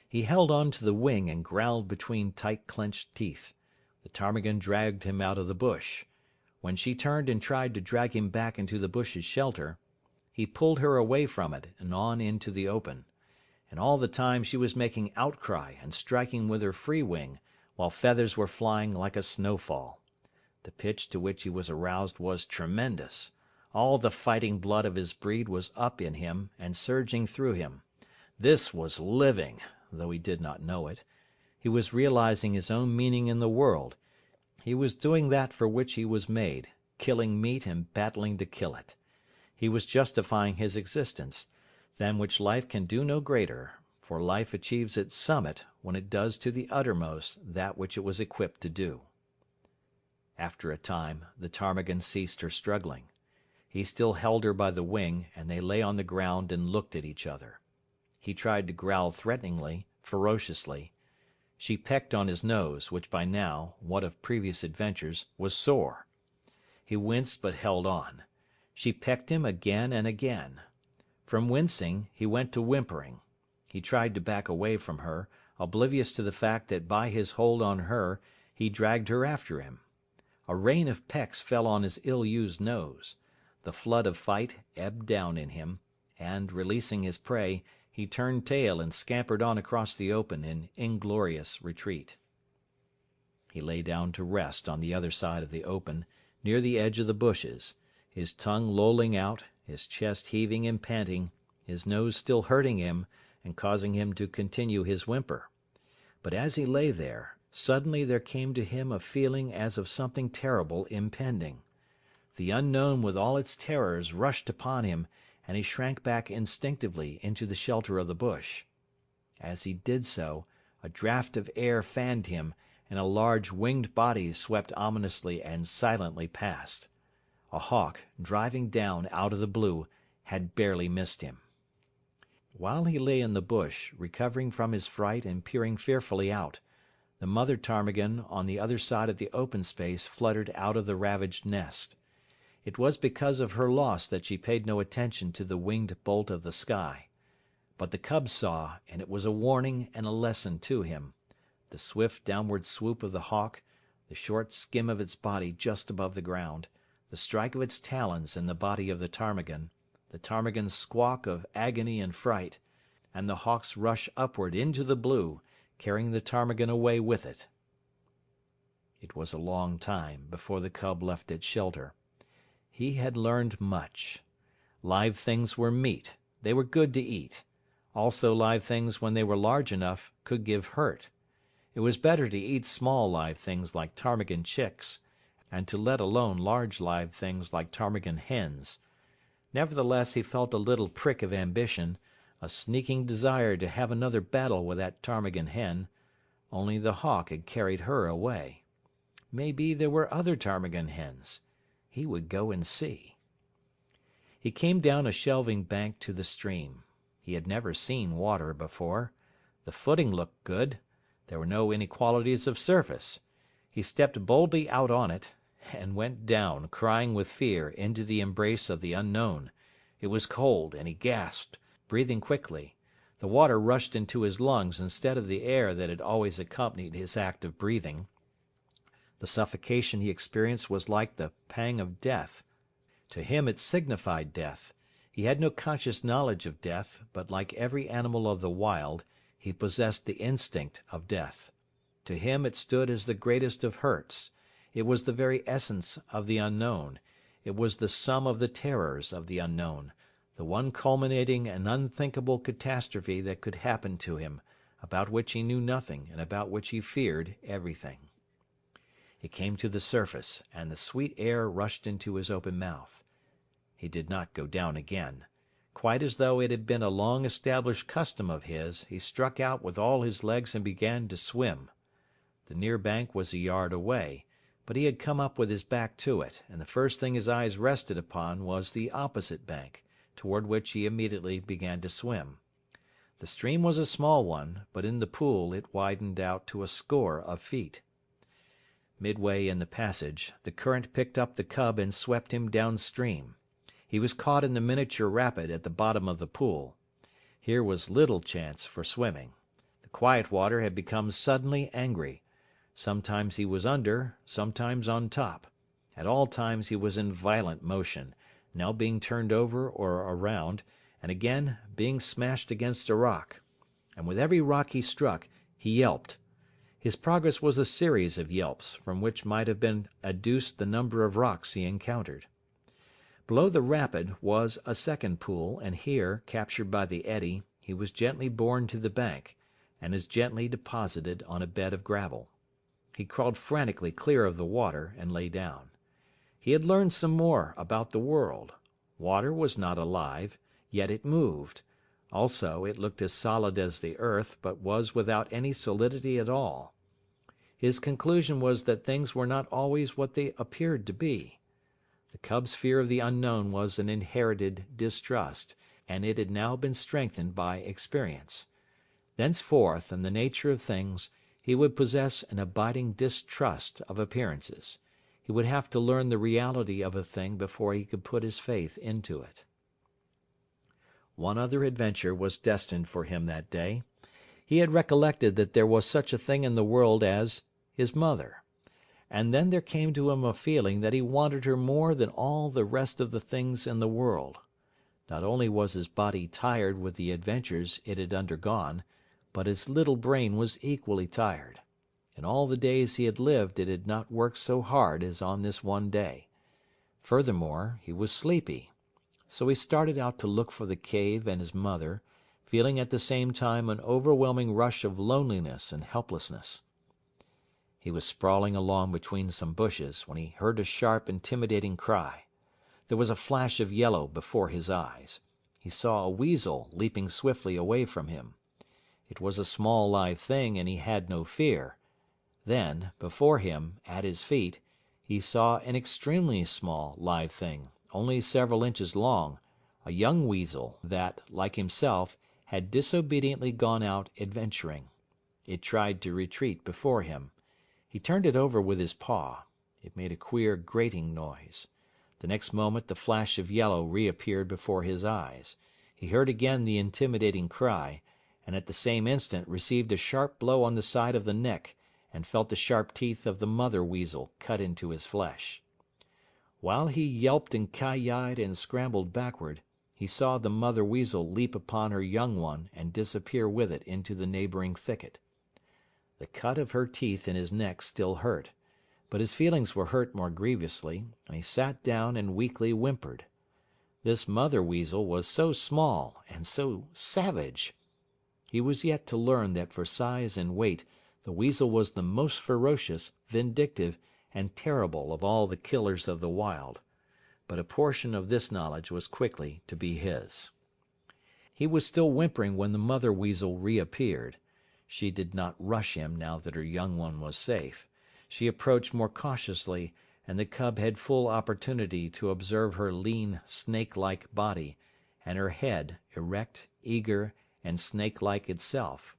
He held on to the wing and growled between tight-clenched teeth. The ptarmigan dragged him out of the bush. When she turned and tried to drag him back into the bush's shelter, he pulled her away from it and on into the open. And all the time she was making outcry and striking with her free wing, while feathers were flying like a snowfall. The pitch to which he was aroused was tremendous. All the fighting blood of his breed was up in him and surging through him. This was living, though he did not know it. He was realizing his own meaning in the world. He was doing that for which he was made, killing meat and battling to kill it. He was justifying his existence, than which life can do no greater, for life achieves its summit when it does to the uttermost that which it was equipped to do. After a time, the ptarmigan ceased her struggling. He still held her by the wing, and they lay on the ground and looked at each other. He tried to growl threateningly, ferociously. She pecked on his nose, which by now, what of previous adventures, was sore. He winced but held on. She pecked him again and again. From wincing, he went to whimpering. He tried to back away from her, oblivious to the fact that by his hold on her he dragged her after him. A rain of pecks fell on his ill-used nose. The flood of fight ebbed down in him, and, releasing his prey, he turned tail and scampered on across the open in inglorious retreat. He lay down to rest on the other side of the open, near the edge of the bushes, his tongue lolling out, his chest heaving and panting, his nose still hurting him and causing him to continue his whimper. But as he lay there, Suddenly there came to him a feeling as of something terrible impending. The unknown with all its terrors rushed upon him, and he shrank back instinctively into the shelter of the bush. As he did so, a draught of air fanned him, and a large winged body swept ominously and silently past. A hawk, driving down out of the blue, had barely missed him. While he lay in the bush, recovering from his fright and peering fearfully out, the mother ptarmigan on the other side of the open space fluttered out of the ravaged nest. It was because of her loss that she paid no attention to the winged bolt of the sky. But the cub saw, and it was a warning and a lesson to him. The swift downward swoop of the hawk, the short skim of its body just above the ground, the strike of its talons in the body of the ptarmigan's squawk of agony and fright, and the hawk's rush upward into the blue, carrying the ptarmigan away with it. It was a long time before the cub left its shelter. He had learned much. Live things were meat. They were good to eat. Also live things, when they were large enough, could give hurt. It was better to eat small live things like ptarmigan chicks, and to let alone large live things like ptarmigan hens. Nevertheless he felt a little prick of ambition, a sneaking desire to have another battle with that ptarmigan hen. Only the hawk had carried her away. Maybe there were other ptarmigan hens. He would go and see. He came down a shelving bank to the stream. He had never seen water before. The footing looked good. There were no inequalities of surface. He stepped boldly out on it, and went down, crying with fear, into the embrace of the unknown. It was cold, and he gasped, breathing quickly. The water rushed into his lungs instead of the air that had always accompanied his act of breathing. The suffocation he experienced was like the pang of death. To him it signified death. He had no conscious knowledge of death, but like every animal of the wild, he possessed the instinct of death. To him it stood as the greatest of hurts. It was the very essence of the unknown. It was the sum of the terrors of the unknown, the one culminating and unthinkable catastrophe that could happen to him, about which he knew nothing and about which he feared everything. He came to the surface, and the sweet air rushed into his open mouth. He did not go down again. Quite as though it had been a long-established custom of his, he struck out with all his legs and began to swim. The near bank was a yard away, but he had come up with his back to it, and the first thing his eyes rested upon was the opposite bank, toward which he immediately began to swim. The stream was a small one, but in the pool it widened out to a score of feet. Midway in the passage, the current picked up the cub and swept him downstream. He was caught in the miniature rapid at the bottom of the pool. Here was little chance for swimming. The quiet water had become suddenly angry. Sometimes he was under, sometimes on top. At all times he was in violent motion, now being turned over or around, and again being smashed against a rock. And with every rock he struck, he yelped. His progress was a series of yelps, from which might have been adduced the number of rocks he encountered. Below the rapid was a second pool, and here, captured by the eddy, he was gently borne to the bank, and as gently deposited on a bed of gravel. He crawled frantically clear of the water, and lay down. He had learned some more about the world. Water was not alive, yet it moved. Also, it looked as solid as the earth, but was without any solidity at all. His conclusion was that things were not always what they appeared to be. The cub's fear of the unknown was an inherited distrust, and it had now been strengthened by experience. Thenceforth, in the nature of things, he would possess an abiding distrust of appearances. He would have to learn the reality of a thing before he could put his faith into it. One other adventure was destined for him that day. He had recollected that there was such a thing in the world as his mother. And then there came to him a feeling that he wanted her more than all the rest of the things in the world. Not only was his body tired with the adventures it had undergone, but his little brain was equally tired. In all the days he had lived it had not worked so hard as on this one day. Furthermore, he was sleepy. So he started out to look for the cave and his mother, feeling at the same time an overwhelming rush of loneliness and helplessness. He was sprawling along between some bushes when he heard a sharp, intimidating cry. There was a flash of yellow before his eyes. He saw a weasel leaping swiftly away from him. It was a small live thing, and he had no fear. Then, before him, at his feet, he saw an extremely small live thing, only several inches long, a young weasel that, like himself, had disobediently gone out adventuring. It tried to retreat before him. He turned it over with his paw. It made a queer grating noise. The next moment the flash of yellow reappeared before his eyes. He heard again the intimidating cry, and at the same instant received a sharp blow on the side of the neck, and felt the sharp teeth of the mother weasel cut into his flesh. While he yelped and ki-yied and scrambled backward, he saw the mother weasel leap upon her young one and disappear with it into the neighboring thicket. The cut of her teeth in his neck still hurt, but his feelings were hurt more grievously, and he sat down and weakly whimpered. This mother weasel was so small and so savage. He was yet to learn that for size and weight the weasel was the most ferocious, vindictive, and terrible of all the killers of the wild, but a portion of this knowledge was quickly to be his. He was still whimpering when the mother weasel reappeared. She did not rush him now that her young one was safe. She approached more cautiously, and the cub had full opportunity to observe her lean, snake-like body, and her head, erect, eager, and snake-like itself.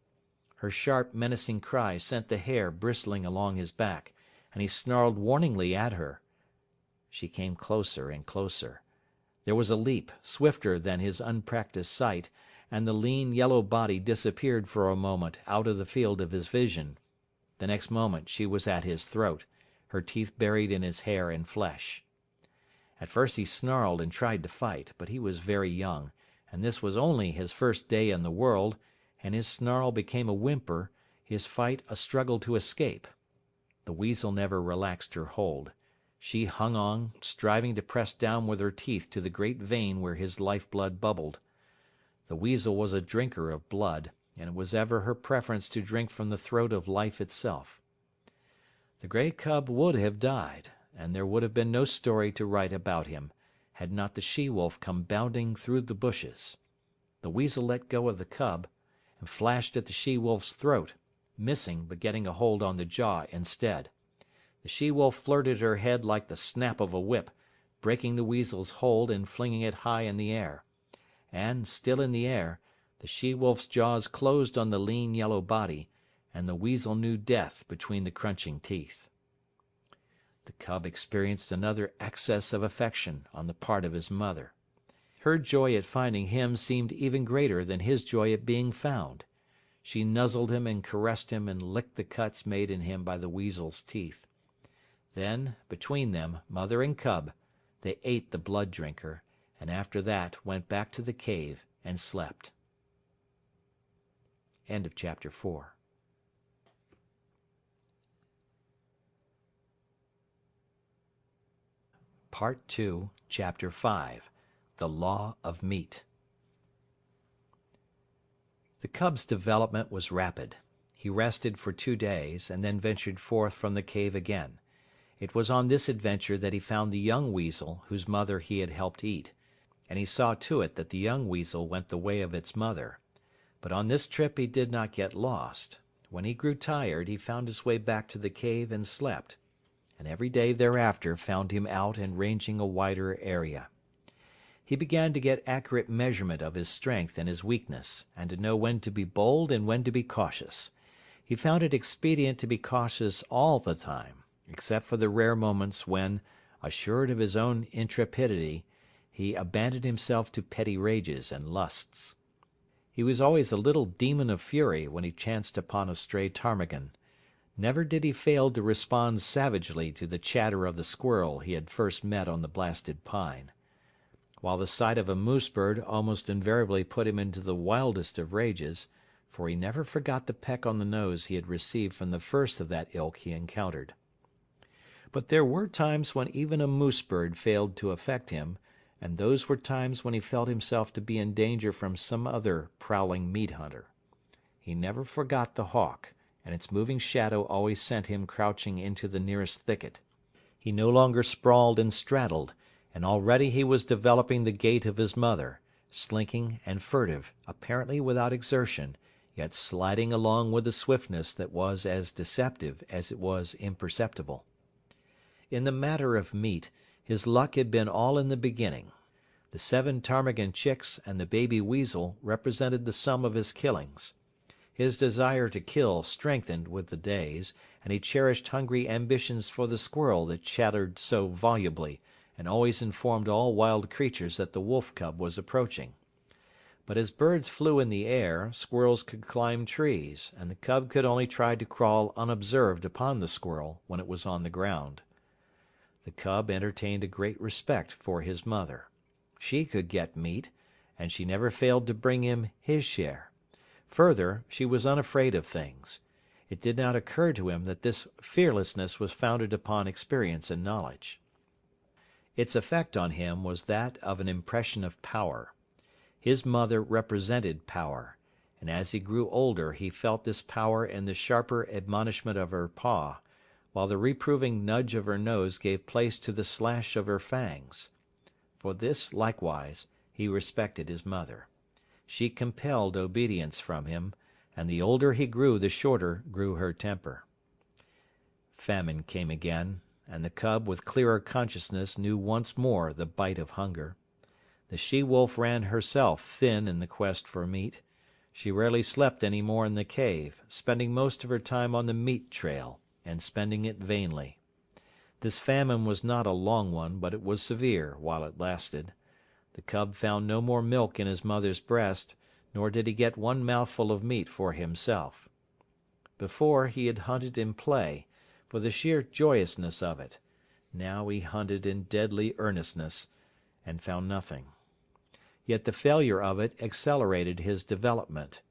Her sharp, menacing cry sent the hair bristling along his back, and he snarled warningly at her. She came closer and closer. There was a leap, swifter than his unpracticed sight, and the lean, yellow body disappeared for a moment out of the field of his vision. The next moment she was at his throat, her teeth buried in his hair and flesh. At first he snarled and tried to fight, but he was very young, and this was only his first day in the world, and his snarl became a whimper, his fight a struggle to escape. The weasel never relaxed her hold. She hung on, striving to press down with her teeth to the great vein where his lifeblood bubbled. The weasel was a drinker of blood, and it was ever her preference to drink from the throat of life itself. The grey cub would have died, and there would have been no story to write about him, had not the she-wolf come bounding through the bushes. The weasel let go of the cub, and flashed at the she-wolf's throat, missing but getting a hold on the jaw instead. The she-wolf flirted her head like the snap of a whip, breaking the weasel's hold and flinging it high in the air. And, still in the air, the she-wolf's jaws closed on the lean yellow body, and the weasel knew death between the crunching teeth. The cub experienced another access of affection on the part of his mother. Her joy at finding him seemed even greater than his joy at being found. She nuzzled him and caressed him and licked the cuts made in him by the weasel's teeth. Then, between them, mother and cub, they ate the blood drinker, and after that went back to the cave and slept. End of chapter 4. Part 2, Chapter 5. The Law of Meat. The cub's development was rapid. He rested for 2 days, and then ventured forth from the cave again. It was on this adventure that he found the young weasel whose mother he had helped eat, and he saw to it that the young weasel went the way of its mother. But on this trip he did not get lost. When he grew tired, he found his way back to the cave and slept, and every day thereafter found him out and ranging a wider area. He began to get accurate measurement of his strength and his weakness, and to know when to be bold and when to be cautious. He found it expedient to be cautious all the time, except for the rare moments when, assured of his own intrepidity, he abandoned himself to petty rages and lusts. He was always a little demon of fury when he chanced upon a stray ptarmigan. Never did he fail to respond savagely to the chatter of the squirrel he had first met on the blasted pine. While the sight of a moose bird almost invariably put him into the wildest of rages, for he never forgot the peck on the nose he had received from the first of that ilk he encountered. But there were times when even a moose bird failed to affect him, and those were times when he felt himself to be in danger from some other prowling meat hunter. He never forgot the hawk, and its moving shadow always sent him crouching into the nearest thicket. He no longer sprawled and straddled, and already he was developing the gait of his mother, slinking and furtive, apparently without exertion, yet sliding along with a swiftness that was as deceptive as it was imperceptible. In the matter of meat, his luck had been all in the beginning. The 7 ptarmigan chicks and the baby weasel represented the sum of his killings. His desire to kill strengthened with the days, and he cherished hungry ambitions for the squirrel that chattered so volubly, and always informed all wild creatures that the wolf cub was approaching. But as birds flew in the air, squirrels could climb trees, and the cub could only try to crawl unobserved upon the squirrel when it was on the ground. The cub entertained a great respect for his mother. She could get meat, and she never failed to bring him his share. Further, she was unafraid of things. It did not occur to him that this fearlessness was founded upon experience and knowledge. Its effect on him was that of an impression of power. His mother represented power, and as he grew older he felt this power in the sharper admonishment of her paw, while the reproving nudge of her nose gave place to the slash of her fangs. For this, likewise, he respected his mother. She compelled obedience from him, and the older he grew the shorter grew her temper. Famine came again, and the cub with clearer consciousness knew once more the bite of hunger. The she-wolf ran herself thin in the quest for meat. She rarely slept any more in the cave, spending most of her time on the meat trail, and spending it vainly. This famine was not a long one, but it was severe while it lasted. The cub found no more milk in his mother's breast, nor did he get one mouthful of meat for himself. Before, he had hunted in play, for the sheer joyousness of it. Now he hunted in deadly earnestness, and found nothing. Yet the failure of it accelerated his development.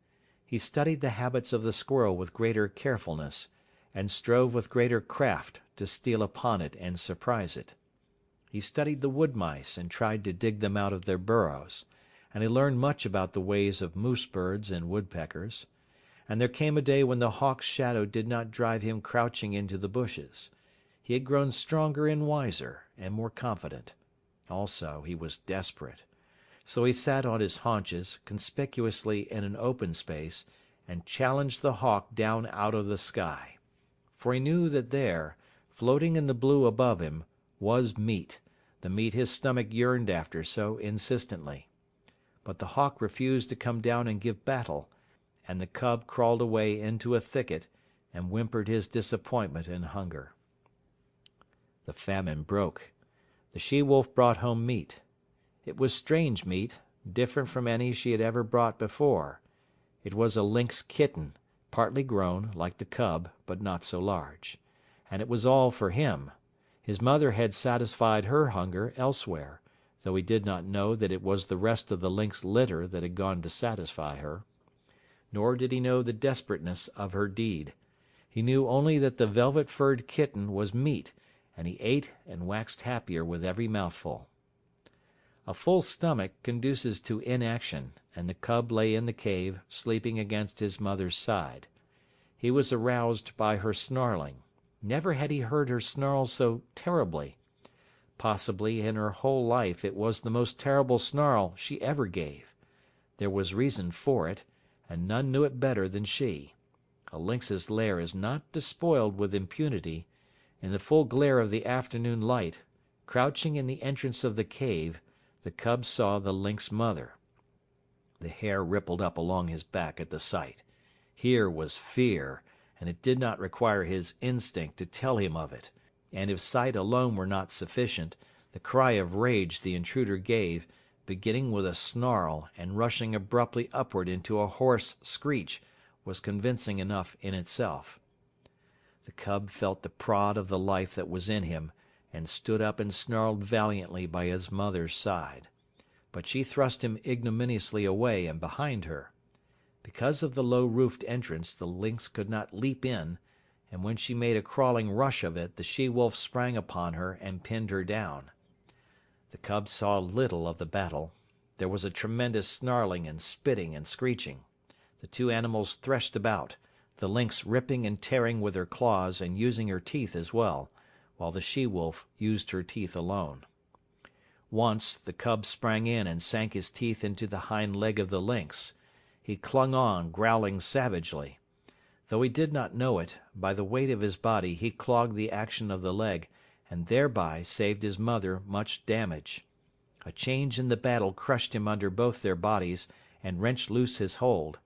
He studied the habits of the squirrel with greater carefulness, and strove with greater craft to steal upon it and surprise it. He studied the wood mice and tried to dig them out of their burrows, and he learned much about the ways of moose birds and woodpeckers. And there came a day when the hawk's shadow did not drive him crouching into the bushes. He had grown stronger and wiser, and more confident. Also, he was desperate. So he sat on his haunches, conspicuously in an open space, and challenged the hawk down out of the sky. For he knew that there, floating in the blue above him, was meat, the meat his stomach yearned after so insistently. But the hawk refused to come down and give battle, and the cub crawled away into a thicket, and whimpered his disappointment and hunger. The famine broke. The she-wolf brought home meat. It was strange meat, different from any she had ever brought before. It was a lynx kitten, partly grown, like the cub, but not so large. And it was all for him. His mother had satisfied her hunger elsewhere, though he did not know that it was the rest of the lynx litter that had gone to satisfy her. Nor did he know the desperateness of her deed. He knew only that the velvet-furred kitten was meat, and he ate and waxed happier with every mouthful. A full stomach conduces to inaction, and the cub lay in the cave, sleeping against his mother's side. He was aroused by her snarling. Never had he heard her snarl so terribly. Possibly in her whole life it was the most terrible snarl she ever gave. There was reason for it, and none knew it better than she. A lynx's lair is not despoiled with impunity. In the full glare of the afternoon light, crouching in the entrance of the cave, the cub saw the lynx mother. The hair rippled up along his back at the sight. Here was fear, and it did not require his instinct to tell him of it. And if sight alone were not sufficient, the cry of rage the intruder gave, beginning with a snarl and rushing abruptly upward into a hoarse screech, was convincing enough in itself. The cub felt the prod of the life that was in him, and stood up and snarled valiantly by his mother's side. But she thrust him ignominiously away and behind her. Because of the low-roofed entrance the lynx could not leap in, and when she made a crawling rush of it the she-wolf sprang upon her and pinned her down. The cub saw little of the battle. There was a tremendous snarling and spitting and screeching. The two animals threshed about. the lynx ripping and tearing with her claws and using her teeth as well, while the she-wolf used her teeth alone. Once, the cub sprang in and sank his teeth into the hind leg of the lynx. He clung on, growling savagely. Though he did not know it, by the weight of his body he clogged the action of the leg, and thereby saved his mother much damage. A change in the battle crushed him under both their bodies, and wrenched loose his hold.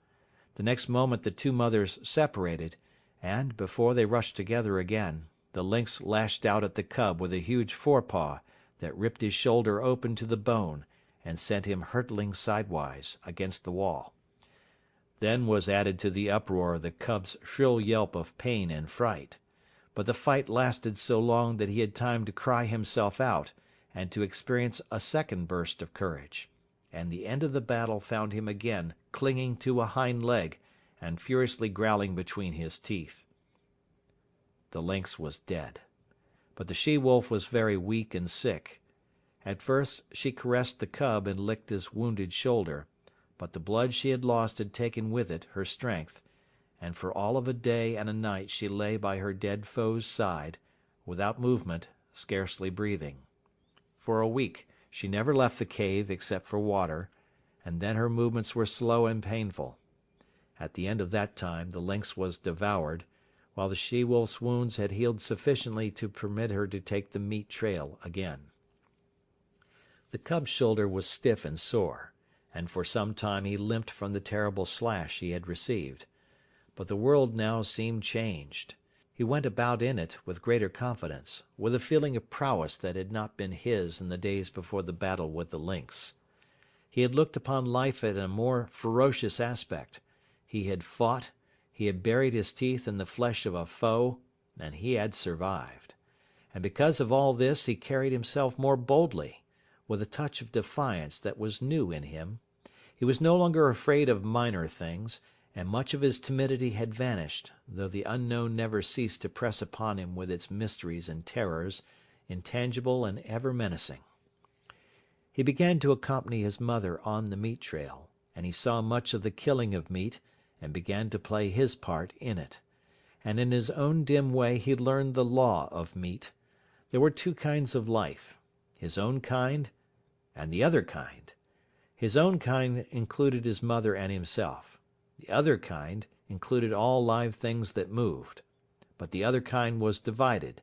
The next moment the two mothers separated, and, before they rushed together again, the lynx lashed out at the cub with a huge forepaw that ripped his shoulder open to the bone and sent him hurtling sidewise against the wall. Then was added to the uproar the cub's shrill yelp of pain and fright. But the fight lasted so long that he had time to cry himself out, and to experience a second burst of courage, and the end of the battle found him again clinging to a hind leg and furiously growling between his teeth. The lynx was dead, but the she-wolf was very weak and sick. At first she caressed the cub and licked his wounded shoulder, but the blood she had lost had taken with it her strength, and for all of a day and a night she lay by her dead foe's side, without movement, scarcely breathing. For a week she never left the cave except for water, and then her movements were slow and painful. At the end of that time the lynx was devoured, while the she-wolf's wounds had healed sufficiently to permit her to take the meat trail again. The cub's shoulder was stiff and sore, and for some time he limped from the terrible slash he had received. But the world now seemed changed. He went about in it with greater confidence, with a feeling of prowess that had not been his in the days before the battle with the lynx. He had looked upon life in a more ferocious aspect. He had fought, he had buried his teeth in the flesh of a foe, and he had survived. And because of all this he carried himself more boldly, with a touch of defiance that was new in him. He was no longer afraid of minor things, and much of his timidity had vanished, though the unknown never ceased to press upon him with its mysteries and terrors, intangible and ever menacing. He began to accompany his mother on the meat trail, and he saw much of the killing of meat, and began to play his part in it. And in his own dim way he learned the law of meat. There were two kinds of life, his own kind and the other kind. His own kind included his mother and himself. The other kind included all live things that moved. But the other kind was divided.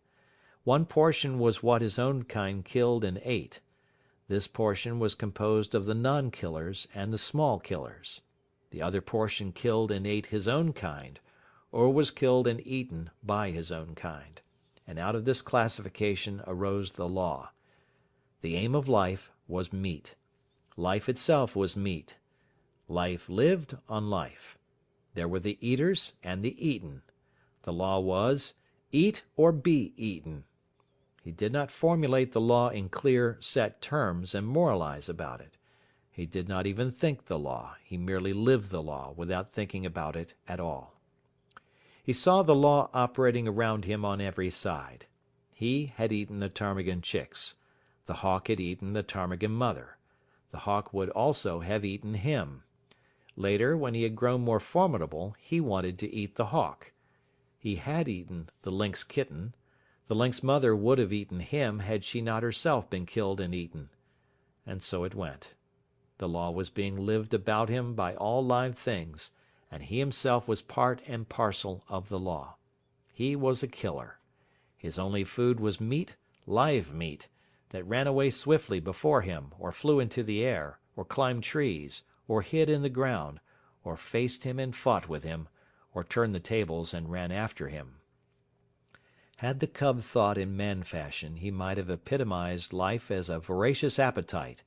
One portion was what his own kind killed and ate. This portion was composed of the non-killers and the small killers. The other portion killed and ate his own kind, or was killed and eaten by his own kind. And out of this classification arose the law. The aim of life was meat. Life itself was meat. Life lived on life. There were the eaters and the eaten. The law was, eat or be eaten. He did not formulate the law in clear, set terms and moralize about it. He did not even think the law, he merely lived the law without thinking about it at all. He saw the law operating around him on every side. He had eaten the ptarmigan chicks. The hawk had eaten the ptarmigan mother. The hawk would also have eaten him. Later, when he had grown more formidable, he wanted to eat the hawk. He had eaten the lynx kitten. The lynx mother would have eaten him had she not herself been killed and eaten. And so it went. The law was being lived about him by all live things, and he himself was part and parcel of the law. He was a killer. His only food was meat, live meat, that ran away swiftly before him, or flew into the air, or climbed trees, or hid in the ground, or faced him and fought with him, or turned the tables and ran after him. Had the cub thought in man fashion, he might have epitomized life as a voracious appetite,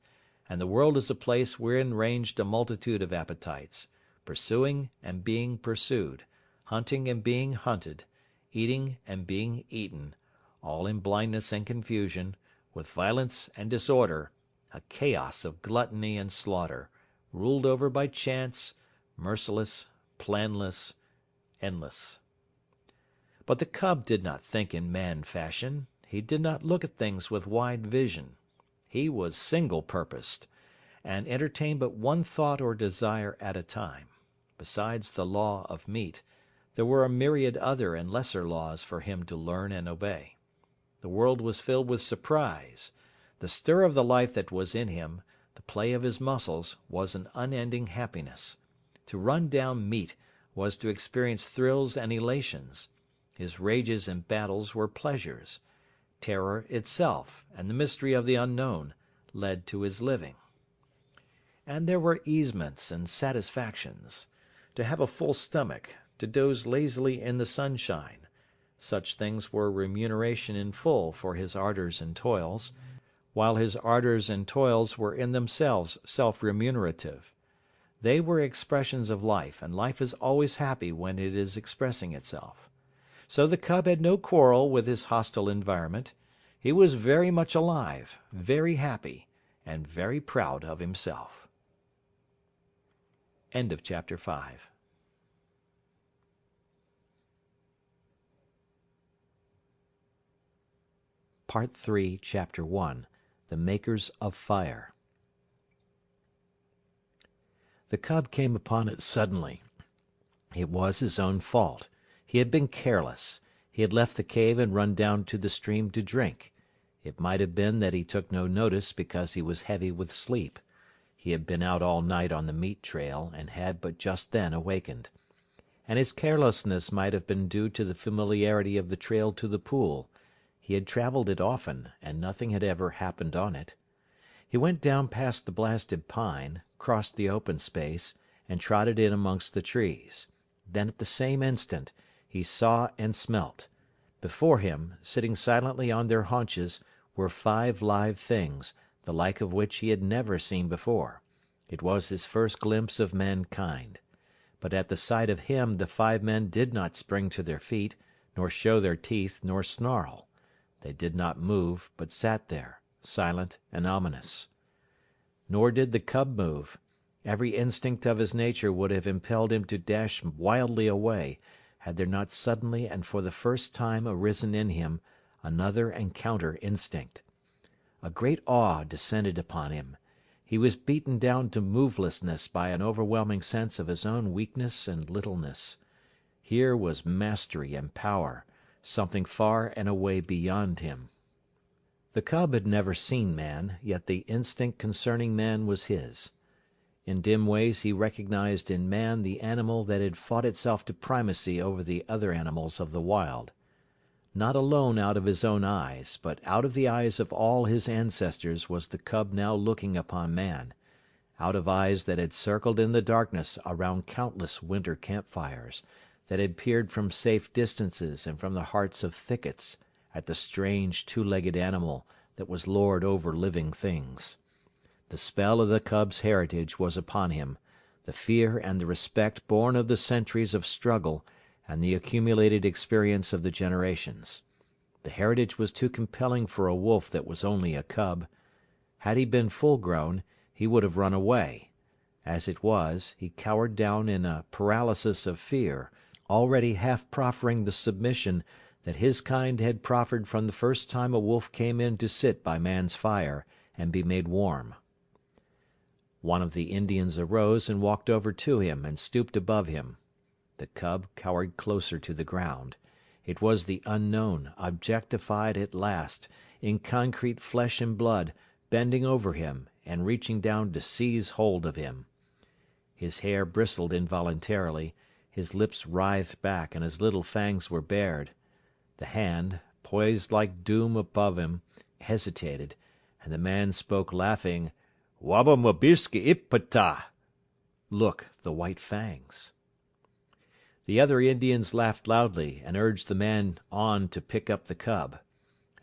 and the world as a place wherein ranged a multitude of appetites, pursuing and being pursued, hunting and being hunted, eating and being eaten, all in blindness and confusion, with violence and disorder, a chaos of gluttony and slaughter, ruled over by chance, merciless, planless, endless. But the cub did not think in man fashion. He did not look at things with wide vision. He was single-purposed, and entertained but one thought or desire at a time. Besides the law of meat, There were a myriad other and lesser laws for him to learn and obey. The world was filled with surprise. The stir of the life that was in him, the play of his muscles, was an unending happiness. To run down meat was to experience thrills and elations. His rages and battles were pleasures. Terror itself, and the mystery of the unknown, led to his living. And there were easements and satisfactions. To have a full stomach, to doze lazily in the sunshine, such things were remuneration in full for his ardours and toils, while his ardours and toils were in themselves self-remunerative. They were expressions of life, and life is always happy when it is expressing itself. So the cub had no quarrel with his hostile environment. He was very much alive, very happy, and very proud of himself. End of chapter 5. Part 3, Chapter 1. The Makers of Fire. The cub came upon it suddenly. It was his own fault. He had been careless. He had left the cave and run down to the stream to drink. It might have been that he took no notice because he was heavy with sleep. He had been out all night on the meat trail, and had but just then awakened. And his carelessness might have been due to the familiarity of the trail to the pool. He had travelled it often, and nothing had ever happened on it. He went down past the blasted pine, crossed the open space, and trotted in amongst the trees. Then at the same instant he saw and smelt. Before him, sitting silently on their haunches, were 5 live things, the like of which he had never seen before. It was his first glimpse of mankind. But at the sight of him the 5 men did not spring to their feet, nor show their teeth, nor snarl. They did not move, but sat there, silent and ominous. Nor did the cub move. Every instinct of his nature would have impelled him to dash wildly away, had there not suddenly and for the first time arisen in him another and counter instinct. A great awe descended upon him. He was beaten down to movelessness by an overwhelming sense of his own weakness and littleness. Here was mastery and power, something far and away beyond him. The cub had never seen man, yet the instinct concerning man was his. In dim ways he recognized in man the animal that had fought itself to primacy over the other animals of the wild. Not alone out of his own eyes, but out of the eyes of all his ancestors was the cub now looking upon man, out of eyes that had circled in the darkness around countless winter campfires, that had peered from safe distances and from the hearts of thickets at the strange 2-legged animal that was lord over living things. The spell of the cub's heritage was upon him, the fear and the respect born of the centuries of struggle and the accumulated experience of the generations. The heritage was too compelling for a wolf that was only a cub. Had he been full grown, he would have run away. As it was, he cowered down in a paralysis of fear, already half proffering the submission that his kind had proffered from the first time a wolf came in to sit by man's fire and be made warm. One of the Indians arose and walked over to him and stooped above him. The cub cowered closer to the ground. It was the unknown, objectified at last, in concrete flesh and blood, bending over him and reaching down to seize hold of him. His hair bristled involuntarily, his lips writhed back, and his little fangs were bared. The hand, poised like doom above him, hesitated, and the man spoke laughing, "Wabamabirski ipata!" Look, the White Fangs. The other Indians laughed loudly and urged the man on to pick up the cub.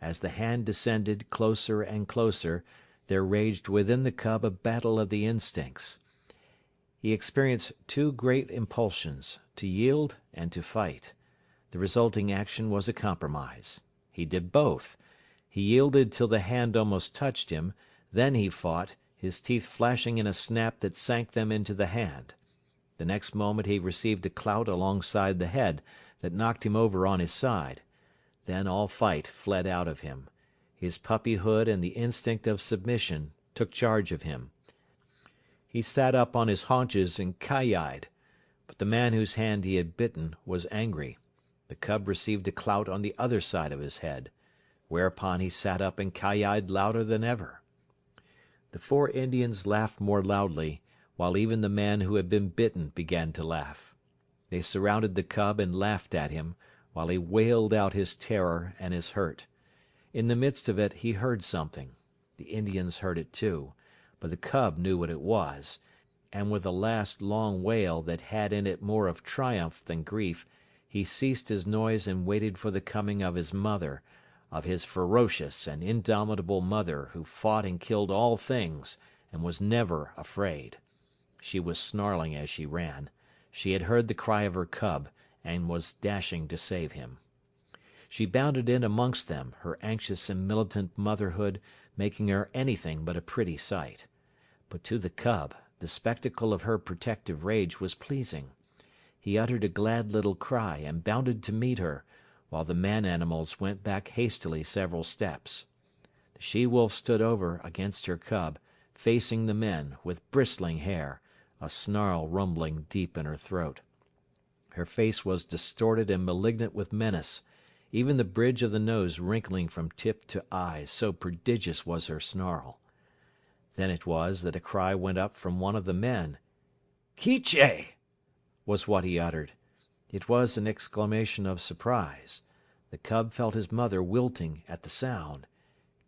As the hand descended closer and closer, there raged within the cub a battle of the instincts. He experienced 2 great impulsions, to yield and to fight. The resulting action was a compromise. He did both. He yielded till the hand almost touched him, then he fought, his teeth flashing in a snap that sank them into the hand. The next moment he received a clout alongside the head that knocked him over on his side. Then all fight fled out of him. His puppyhood and the instinct of submission took charge of him. He sat up on his haunches and ki-yied. But the man whose hand he had bitten was angry. The cub received a clout on the other side of his head, whereupon he sat up and ki-yied louder than ever. The 4 Indians laughed more loudly, while even the man who had been bitten began to laugh. They surrounded the cub and laughed at him, while he wailed out his terror and his hurt. In the midst of it he heard something. The Indians heard it too, but the cub knew what it was, and with a last long wail that had in it more of triumph than grief, he ceased his noise and waited for the coming of his mother, of his ferocious and indomitable mother who fought and killed all things and was never afraid. She was snarling as she ran. She had heard the cry of her cub, and was dashing to save him. She bounded in amongst them, her anxious and militant motherhood making her anything but a pretty sight. But to the cub, the spectacle of her protective rage was pleasing. He uttered a glad little cry and bounded to meet her, while the man-animals went back hastily several steps. The she-wolf stood over against her cub, facing the men, with bristling hair, a snarl rumbling deep in her throat. Her face was distorted and malignant with menace, even the bridge of the nose wrinkling from tip to eye, so prodigious was her snarl. Then it was that a cry went up from one of the men. "Quiche!" was what he uttered. It was an exclamation of surprise. The cub felt his mother wilting at the sound.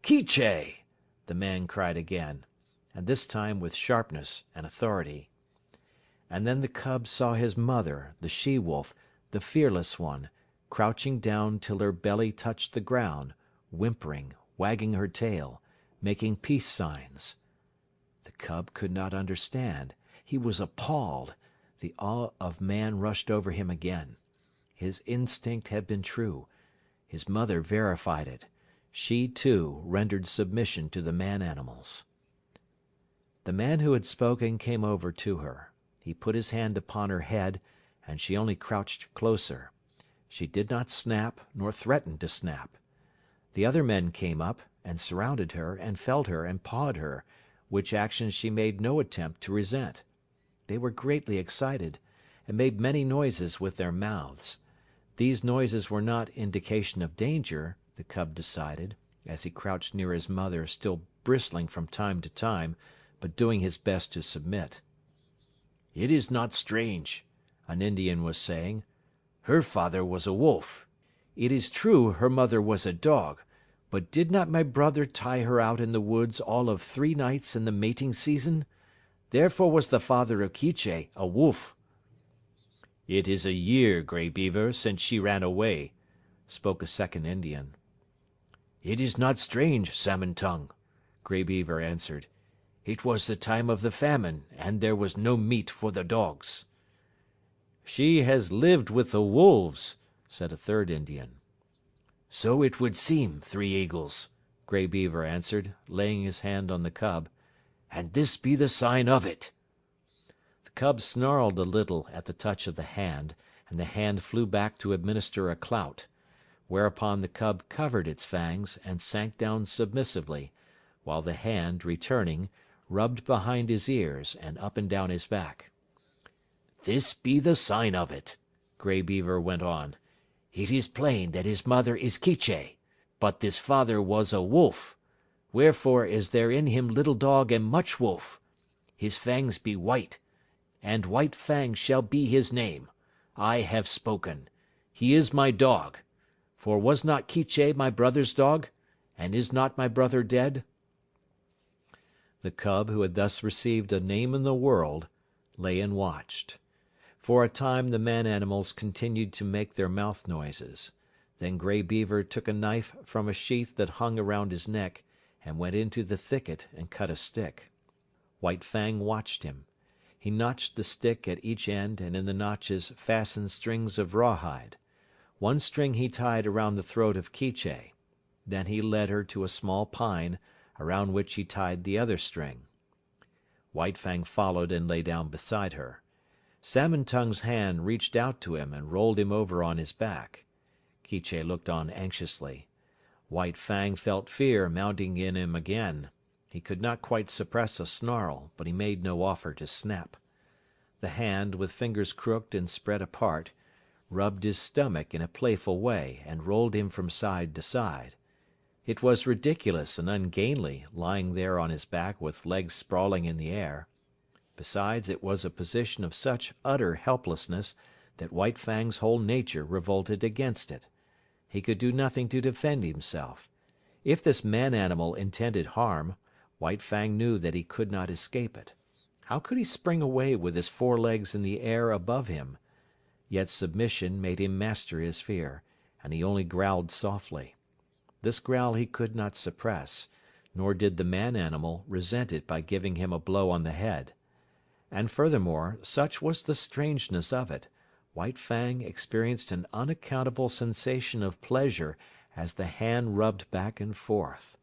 "Quiche!" the man cried again, and this time with sharpness and authority. And then the cub saw his mother, the she-wolf, the fearless one, crouching down till her belly touched the ground, whimpering, wagging her tail, making peace signs. The cub could not understand. He was appalled. The awe of man rushed over him again. His instinct had been true. His mother verified it. She, too, rendered submission to the man-animals. The man who had spoken came over to her. He put his hand upon her head, and she only crouched closer. She did not snap, nor threaten to snap. The other men came up, and surrounded her, and felt her, and pawed her, which actions she made no attempt to resent. They were greatly excited, and made many noises with their mouths. These noises were not indication of danger, the cub decided, as he crouched near his mother, still bristling from time to time, but doing his best to submit. "It is not strange," an Indian was saying. "Her father was a wolf. It is true her mother was a dog, but did not my brother tie her out in the woods all of 3 nights in the mating season? Therefore was the father of Quiche a wolf." "It is a year, Grey Beaver, since she ran away," spoke a second Indian. "It is not strange, Salmon Tongue," Grey Beaver answered. "It was the time of the famine, and there was no meat for the dogs." "She has lived with the wolves," said a third Indian. "So it would seem, Three Eagles," Grey Beaver answered, laying his hand on the cub, "and this be the sign of it." The cub snarled a little at the touch of the hand, and the hand flew back to administer a clout, whereupon the cub covered its fangs and sank down submissively, while the hand, returning, rubbed behind his ears and up and down his back. "This be the sign of it," Grey Beaver went on. "It is plain that his mother is Quiche, but this father was a wolf. Wherefore is there in him little dog and much wolf. His fangs be white, and White Fang shall be his name. I have spoken. He is my dog. For was not Quiche my brother's dog? And is not my brother dead?" The cub, who had thus received a name in the world, lay and watched. For a time the man-animals continued to make their mouth noises. Then Grey Beaver took a knife from a sheath that hung around his neck, and went into the thicket and cut a stick. White Fang watched him. He notched the stick at each end, and in the notches fastened strings of rawhide. One string he tied around the throat of Quiche. Then he led her to a small pine, around which he tied the other string. White Fang followed and lay down beside her. Salmon Tongue's hand reached out to him and rolled him over on his back. Quiche looked on anxiously. White Fang felt fear mounting in him again. He could not quite suppress a snarl, but he made no offer to snap. The hand, with fingers crooked and spread apart, rubbed his stomach in a playful way and rolled him from side to side. It was ridiculous and ungainly, lying there on his back with legs sprawling in the air. Besides, it was a position of such utter helplessness that White Fang's whole nature revolted against it. He could do nothing to defend himself. If this man-animal intended harm, White Fang knew that he could not escape it. How could he spring away with his four legs in the air above him? Yet submission made him master his fear, and he only growled softly. This growl he could not suppress, nor did the man-animal resent it by giving him a blow on the head. And furthermore, such was the strangeness of it, White Fang experienced an unaccountable sensation of pleasure as the hand rubbed back and forth.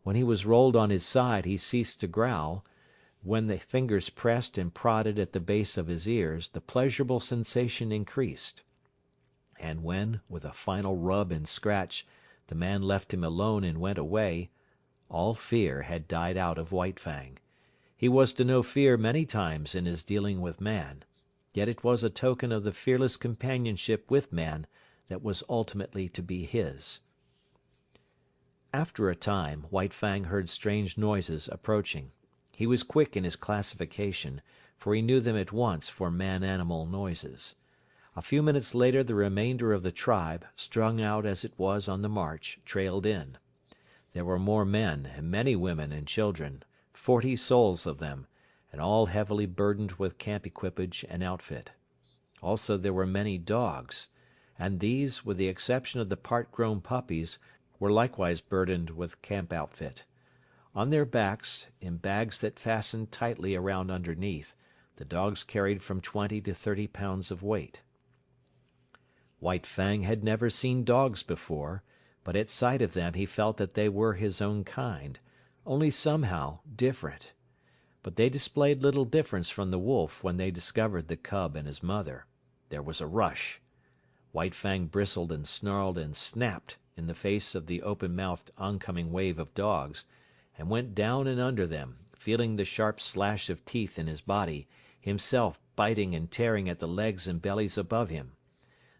When he was rolled on his side he ceased to growl. When the fingers pressed and prodded at the base of his ears, the pleasurable sensation increased. And when, with a final rub and scratch, the man left him alone and went away, all fear had died out of White Fang. He was to know fear many times in his dealing with man, yet it was a token of the fearless companionship with man that was ultimately to be his. After a time, White Fang heard strange noises approaching. He was quick in his classification, for he knew them at once for man-animal noises. A few minutes later the remainder of the tribe, strung out as it was on the march, trailed in. There were more men, and many women and children, 40 souls of them, and all heavily burdened with camp equipage and outfit. Also there were many dogs, and these, with the exception of the part-grown puppies, were likewise burdened with camp outfit. On their backs, in bags that fastened tightly around underneath, the dogs carried from 20 to 30 pounds of weight. White Fang had never seen dogs before, but at sight of them he felt that they were his own kind, only somehow different. But they displayed little difference from the wolf when they discovered the cub and his mother. There was a rush. White Fang bristled and snarled and snapped in the face of the open-mouthed oncoming wave of dogs, and went down and under them, feeling the sharp slash of teeth in his body, himself biting and tearing at the legs and bellies above him.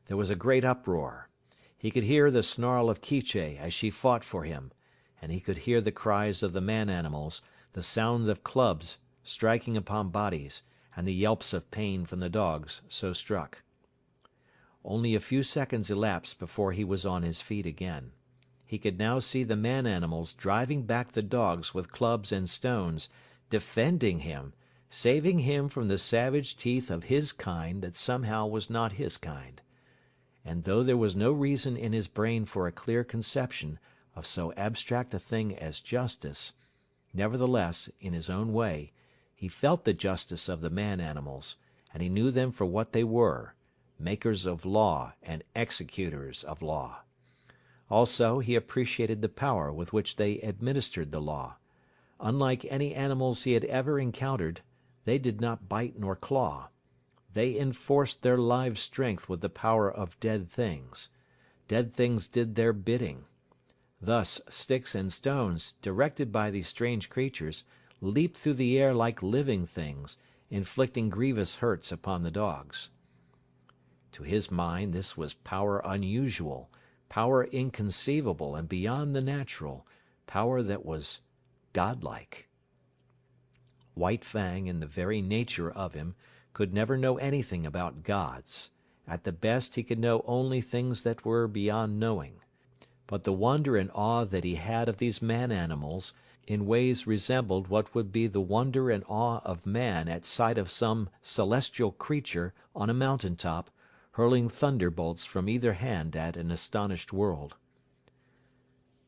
There was a great uproar. He could hear the snarl of Quiche as she fought for him, and he could hear the cries of the man-animals, the sound of clubs striking upon bodies, and the yelps of pain from the dogs so struck. Only a few seconds elapsed before he was on his feet again. He could now see the man-animals driving back the dogs with clubs and stones, defending him, saving him from the savage teeth of his kind that somehow was not his kind. And though there was no reason in his brain for a clear conception of so abstract a thing as justice, nevertheless, in his own way, he felt the justice of the man-animals, and he knew them for what they were, makers of law and executors of law. Also, he appreciated the power with which they administered the law. Unlike any animals he had ever encountered, they did not bite nor claw. They enforced their live strength with the power of dead things. Dead things did their bidding. Thus, sticks and stones, directed by these strange creatures, leaped through the air like living things, inflicting grievous hurts upon the dogs. To his mind this was power unusual, power inconceivable and beyond the natural, power that was godlike. White Fang, in the very nature of him, could never know anything about gods. At the best he could know only things that were beyond knowing. But the wonder and awe that he had of these man-animals in ways resembled what would be the wonder and awe of man at sight of some celestial creature on a mountain-top hurling thunderbolts from either hand at an astonished world.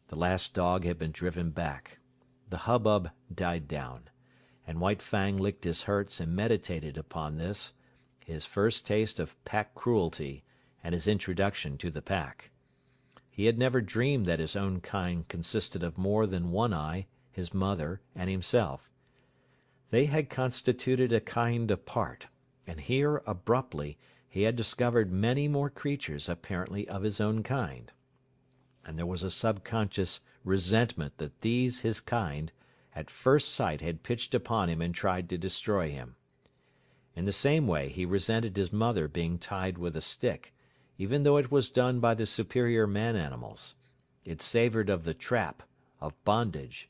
The last dog had been driven back. The hubbub died down, and White Fang licked his hurts and meditated upon this, his first taste of pack cruelty and his introduction to the pack. He had never dreamed that his own kind consisted of more than One Eye, his mother, and himself. They had constituted a kind apart, and here, abruptly, he had discovered many more creatures apparently of his own kind. And there was a subconscious resentment that these, his kind, at first sight had pitched upon him and tried to destroy him. In the same way he resented his mother being tied with a stick, even though it was done by the superior man-animals. It savoured of the trap, of bondage.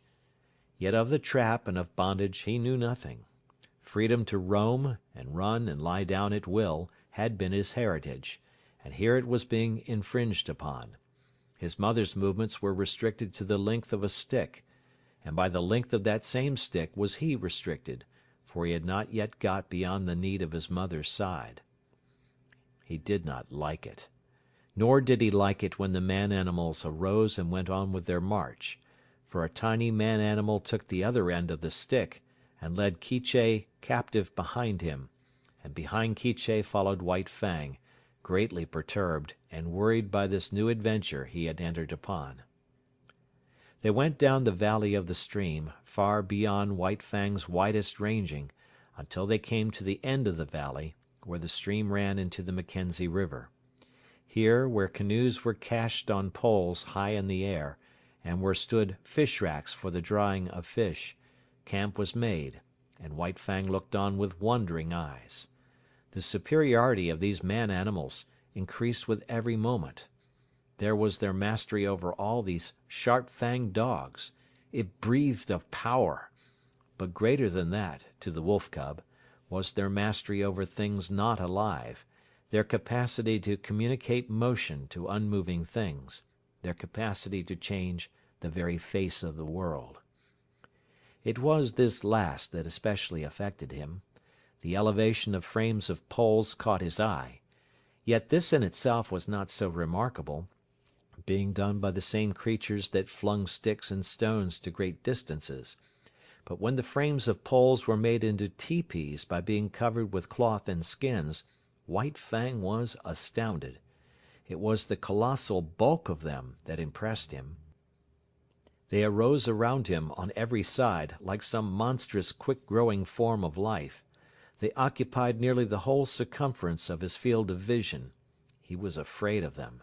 Yet of the trap and of bondage he knew nothing. Freedom to roam and run and lie down at will had been his heritage, and here it was being infringed upon. His mother's movements were restricted to the length of a stick, and by the length of that same stick was he restricted, for he had not yet got beyond the need of his mother's side. He did not like it. Nor did he like it when the man-animals arose and went on with their march, for a tiny man-animal took the other end of the stick and led Quiche captive behind him, and behind Quiche followed White Fang, greatly perturbed and worried by this new adventure he had entered upon. They went down the valley of the stream, far beyond White Fang's widest ranging, until they came to the end of the valley, where the stream ran into the Mackenzie River. Here, where canoes were cached on poles high in the air, and where stood fish racks for the drying of fish, camp was made, and White Fang looked on with wondering eyes. The superiority of these man-animals increased with every moment. There was their mastery over all these sharp-fanged dogs. It breathed of power. But greater than that, to the wolf cub, was their mastery over things not alive, their capacity to communicate motion to unmoving things, their capacity to change the very face of the world. It was this last that especially affected him. The elevation of frames of poles caught his eye. Yet this in itself was not so remarkable, being done by the same creatures that flung sticks and stones to great distances. But when the frames of poles were made into teepees by being covered with cloth and skins, White Fang was astounded. It was the colossal bulk of them that impressed him. They arose around him on every side like some monstrous quick-growing form of life. They occupied nearly the whole circumference of his field of vision. He was afraid of them.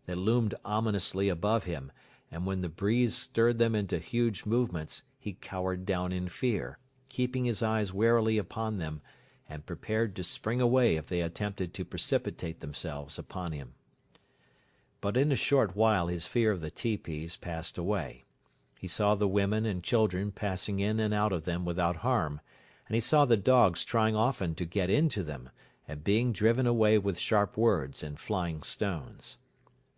They loomed ominously above him, and when the breeze stirred them into huge movements, he cowered down in fear, keeping his eyes warily upon them, and prepared to spring away if they attempted to precipitate themselves upon him. But in a short while his fear of the teepees passed away. He saw the women and children passing in and out of them without harm, and he saw the dogs trying often to get into them, and being driven away with sharp words and flying stones.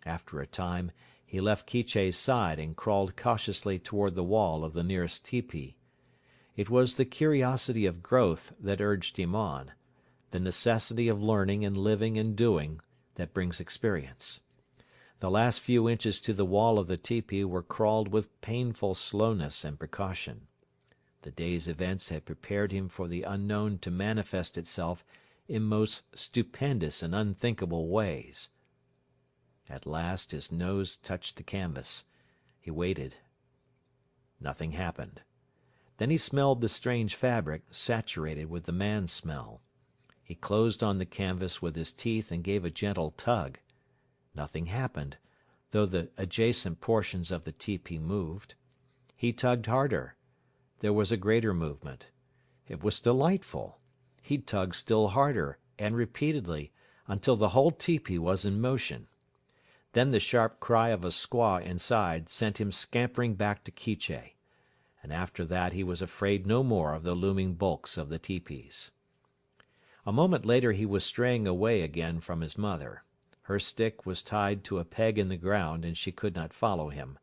After a time he left Quiche's side and crawled cautiously toward the wall of the nearest tepee. It was the curiosity of growth that urged him on, the necessity of learning and living and doing that brings experience. The last few inches to the wall of the tepee were crawled with painful slowness and precaution. The day's events had prepared him for the unknown to manifest itself in most stupendous and unthinkable ways. At last his nose touched the canvas. He waited. Nothing happened. Then he smelled the strange fabric, saturated with the man smell. He closed on the canvas with his teeth and gave a gentle tug. Nothing happened, though the adjacent portions of the tepee moved. He tugged harder. There was a greater movement. It was delightful. He tugged still harder, and repeatedly, until the whole tepee was in motion. Then the sharp cry of a squaw inside sent him scampering back to Quiche, and after that he was afraid no more of the looming bulks of the tepees. A moment later he was straying away again from his mother. Her stick was tied to a peg in the ground, and she could not follow him.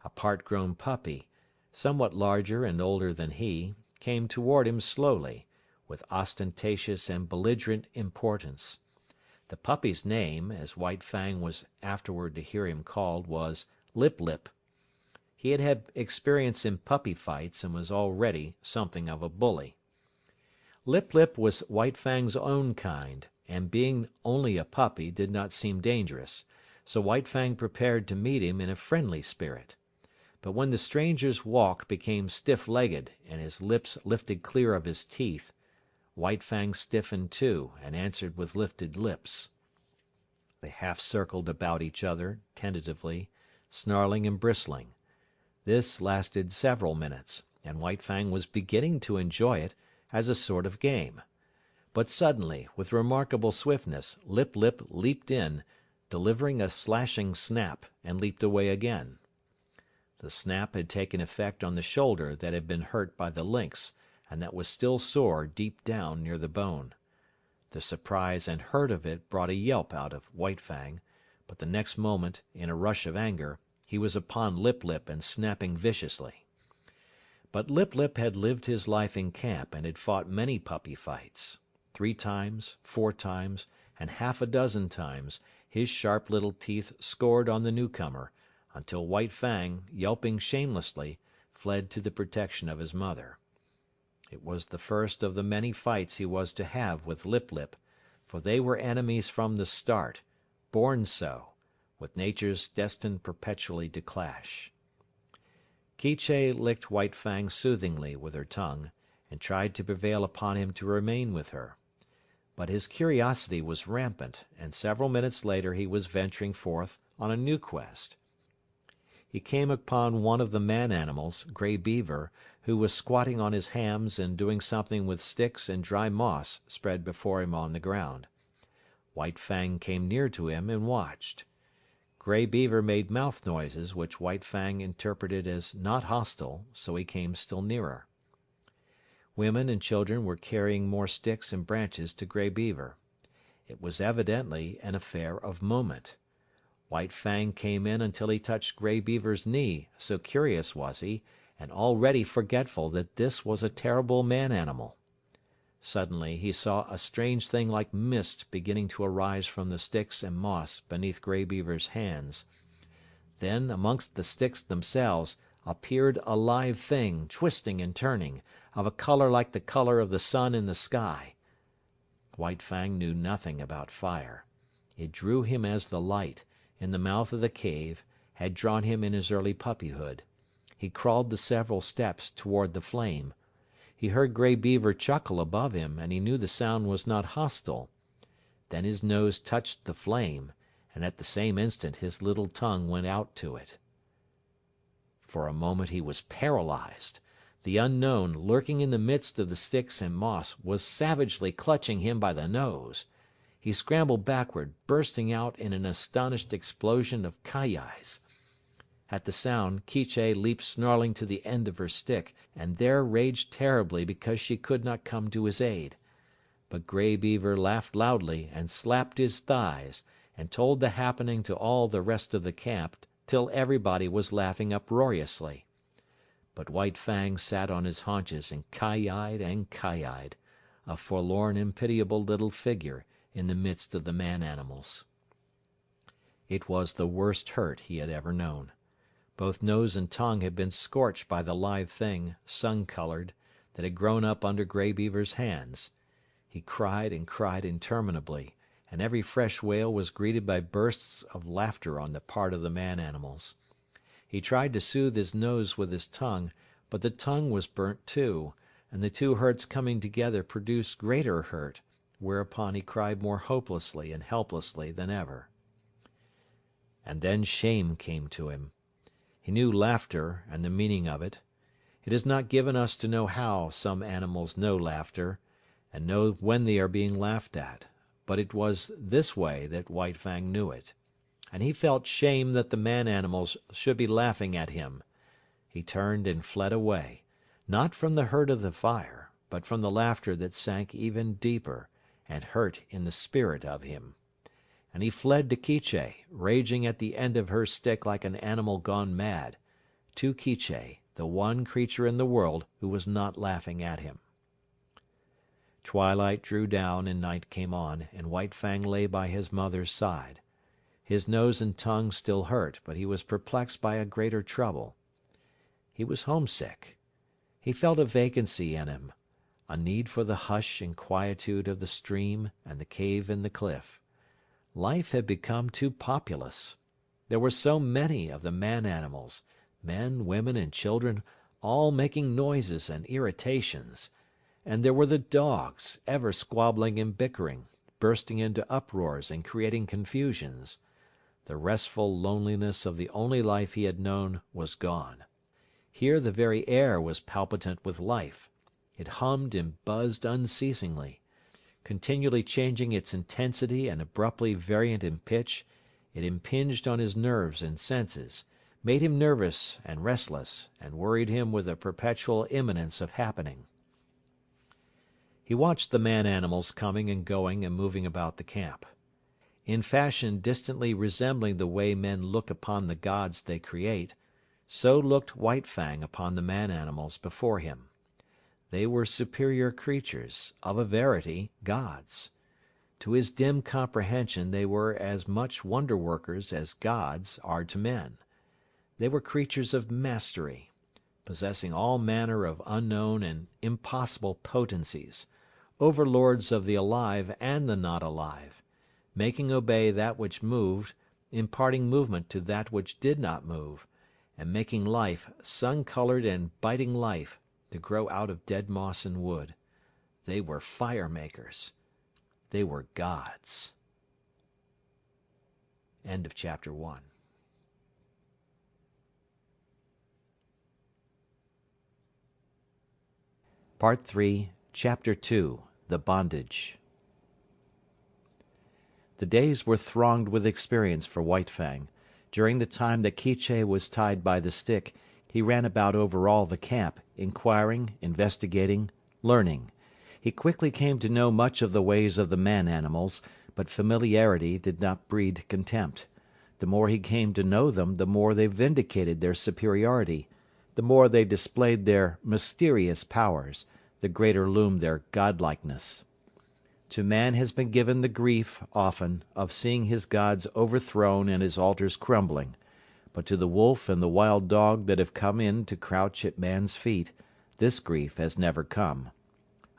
A part-grown puppy, somewhat larger and older than he, came toward him slowly, with ostentatious and belligerent importance. The puppy's name, as White Fang was afterward to hear him called, was Lip Lip. He had had experience in puppy fights and was already something of a bully. Lip Lip was White Fang's own kind, and being only a puppy did not seem dangerous, so White Fang prepared to meet him in a friendly spirit. But when the stranger's walk became stiff-legged and his lips lifted clear of his teeth, White Fang stiffened too, and answered with lifted lips. They half-circled about each other, tentatively, snarling and bristling. This lasted several minutes, and White Fang was beginning to enjoy it as a sort of game. But suddenly, with remarkable swiftness, Lip Lip leaped in, delivering a slashing snap, and leaped away again. The snap had taken effect on the shoulder that had been hurt by the lynx, and that was still sore deep down near the bone. The surprise and hurt of it brought a yelp out of White Fang, but the next moment, in a rush of anger, he was upon Lip Lip and snapping viciously. But Lip Lip had lived his life in camp and had fought many puppy fights. 3 times, 4 times, and half a dozen times his sharp little teeth scored on the newcomer, until White Fang, yelping shamelessly, fled to the protection of his mother. It was the first of the many fights he was to have with Lip Lip, for they were enemies from the start, born so, with natures destined perpetually to clash. Quiche licked White Fang soothingly with her tongue, and tried to prevail upon him to remain with her. But his curiosity was rampant, and several minutes later he was venturing forth on a new quest. He came upon one of the man-animals, Grey Beaver, who was squatting on his hams and doing something with sticks and dry moss spread before him on the ground. White Fang came near to him and watched. Grey Beaver made mouth noises which White Fang interpreted as not hostile, so he came still nearer. Women and children were carrying more sticks and branches to Grey Beaver. It was evidently an affair of moment. White Fang came in until he touched Grey Beaver's knee, so curious was he, and already forgetful that this was a terrible man-animal. Suddenly he saw a strange thing like mist beginning to arise from the sticks and moss beneath Grey Beaver's hands. Then, amongst the sticks themselves, appeared a live thing, twisting and turning, of a color like the color of the sun in the sky. White Fang knew nothing about fire. It drew him as the light, in the mouth of the cave, had drawn him in his early puppyhood. He crawled the several steps toward the flame. He heard Grey Beaver chuckle above him, and he knew the sound was not hostile. Then his nose touched the flame, and at the same instant his little tongue went out to it. For a moment he was paralyzed. The unknown, lurking in the midst of the sticks and moss, was savagely clutching him by the nose. He scrambled backward, bursting out in an astonished explosion of ki-yis. At the sound, Quiche leaped snarling to the end of her stick, and there raged terribly because she could not come to his aid. But Grey Beaver laughed loudly and slapped his thighs, and told the happening to all the rest of the camp, till everybody was laughing uproariously. But White Fang sat on his haunches and ki-yied, a forlorn and pitiable little figure in the midst of the man-animals. It was the worst hurt he had ever known. Both nose and tongue had been scorched by the live thing, sun-colored, that had grown up under Grey Beaver's hands. He cried and cried interminably, and every fresh wail was greeted by bursts of laughter on the part of the man-animals. He tried to soothe his nose with his tongue, but the tongue was burnt too, and the two hurts coming together produced greater hurt, whereupon he cried more hopelessly and helplessly than ever. And then shame came to him. He knew laughter and the meaning of it. It is not given us to know how some animals know laughter, and know when they are being laughed at, but it was this way that White Fang knew it, and he felt shame that the man-animals should be laughing at him. He turned and fled away, not from the hurt of the fire, but from the laughter that sank even deeper and hurt in the spirit of him. And he fled to Quiche, raging at the end of her stick like an animal gone mad, to Quiche, the one creature in the world who was not laughing at him. Twilight drew down and night came on, and White Fang lay by his mother's side. His nose and tongue still hurt, but he was perplexed by a greater trouble. He was homesick. He felt a vacancy in him, a need for the hush and quietude of the stream and the cave in the cliff. Life had become too populous. There were so many of the man-animals, men, women, and children, all making noises and irritations. And there were the dogs, ever squabbling and bickering, bursting into uproars and creating confusions. The restful loneliness of the only life he had known was gone. Here the very air was palpitant with life. It hummed and buzzed unceasingly. Continually changing its intensity and abruptly variant in pitch, it impinged on his nerves and senses, made him nervous and restless, and worried him with a perpetual imminence of happening. He watched the man-animals coming and going and moving about the camp. In fashion distantly resembling the way men look upon the gods they create, so looked White Fang upon the man-animals before him. They were superior creatures, of a verity, gods. To his dim comprehension they were as much wonder-workers as gods are to men. They were creatures of mastery, possessing all manner of unknown and impossible potencies, overlords of the alive and the not alive, making obey that which moved, imparting movement to that which did not move, and making life, sun-colored and biting life, to grow out of dead moss and wood. They were fire-makers. They were gods. End of chapter 1. Part 3, Chapter 2, The Bondage. The days were thronged with experience for White Fang. During the time that Quiche was tied by the stick, he ran about over all the camp, inquiring, investigating, learning. He quickly came to know much of the ways of the man-animals, but familiarity did not breed contempt. The more he came to know them, the more they vindicated their superiority, the more they displayed their mysterious powers, the greater loomed their godlikeness. To man has been given the grief, often, of seeing his gods overthrown and his altars crumbling, but to the wolf and the wild dog that have come in to crouch at man's feet, this grief has never come.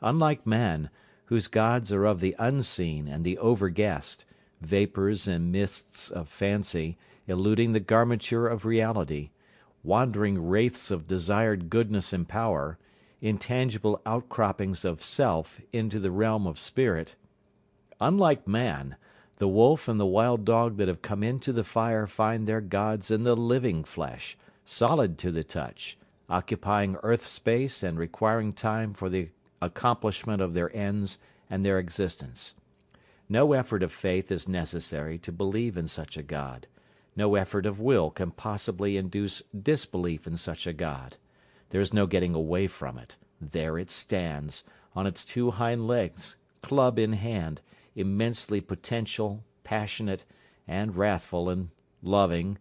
Unlike man, whose gods are of the unseen and the overguessed, vapors and mists of fancy, eluding the garmenture of reality, wandering wraiths of desired goodness and power, intangible outcroppings of self into the realm of spirit. Unlike man, the wolf and the wild dog that have come into the fire find their gods in the living flesh, solid to the touch, occupying earth space and requiring time for the accomplishment of their ends and their existence. No effort of faith is necessary to believe in such a god. No effort of will can possibly induce disbelief in such a god. There is no getting away from it. There it stands, on its two hind legs, club in hand, immensely potential, passionate, and wrathful and loving,